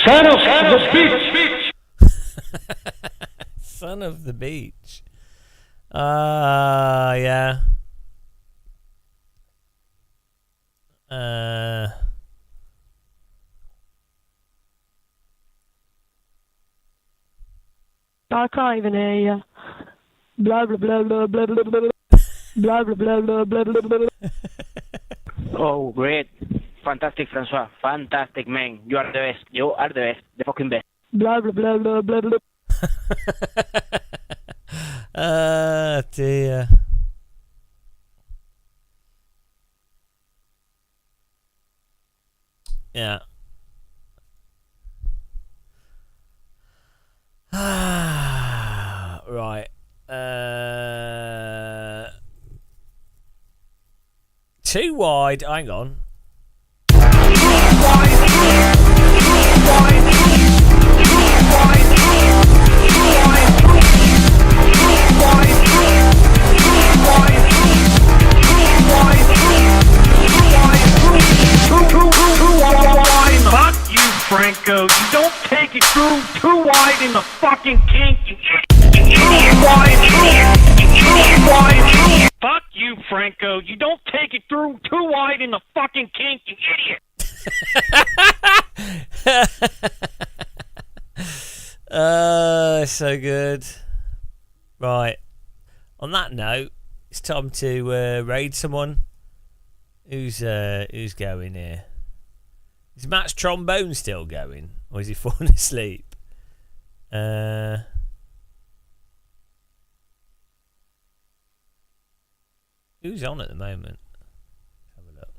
Son of the beach! Son of the beach. Yeah. I can't even hear you. Blah blah blah blah blah blah blah blah blah blah blah blah blah blah. Oh, great. Fantastic, Francois. Fantastic, man. You are the best. You are the best. The fucking best. Blah blah blah blah blah blah. Dear. Yeah. Right. Too wide. Hang on. Fuck you, Franco. You don't take it through too wide in the fucking kink. You idiot. Fuck you, Franco. You don't take it through too wide in the fucking kink. You idiot. So good. Right. On that note, it's time to raid someone. Who's going here? Is Matt's trombone still going, or is he falling asleep? Who's on at the moment? Let's have a look.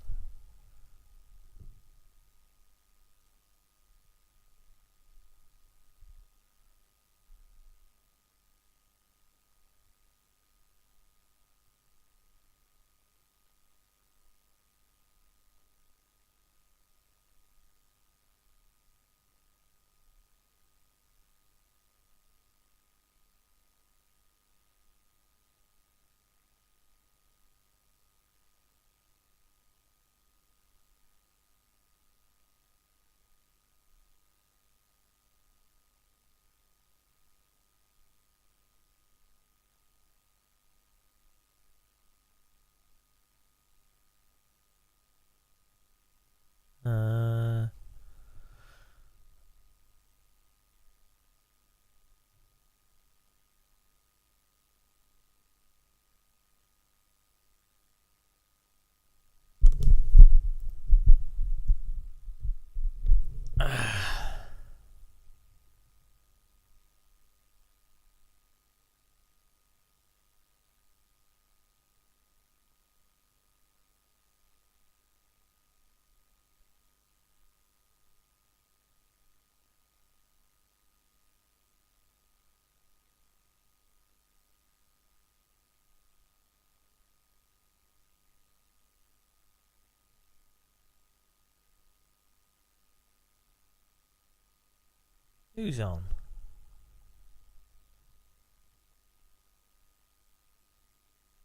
Who's on?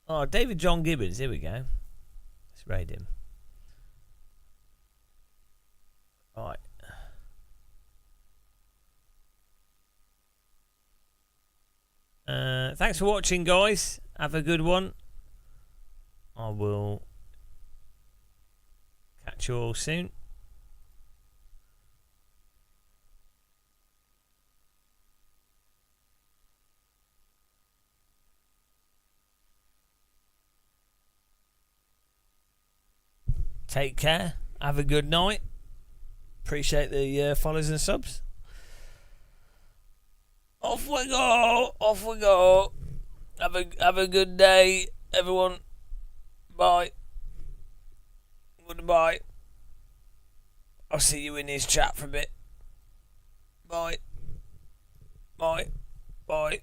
Oh, David John Gibbons. Here we go. Let's raid him. Right. Thanks for watching, guys. Have a good one. I will catch you all soon. Take care. Have a good night. Appreciate the follows and subs. Off we go. Off we go. Have a good day, everyone. Bye. Goodbye. I'll see you in his chat for a bit. Bye. Bye. Bye.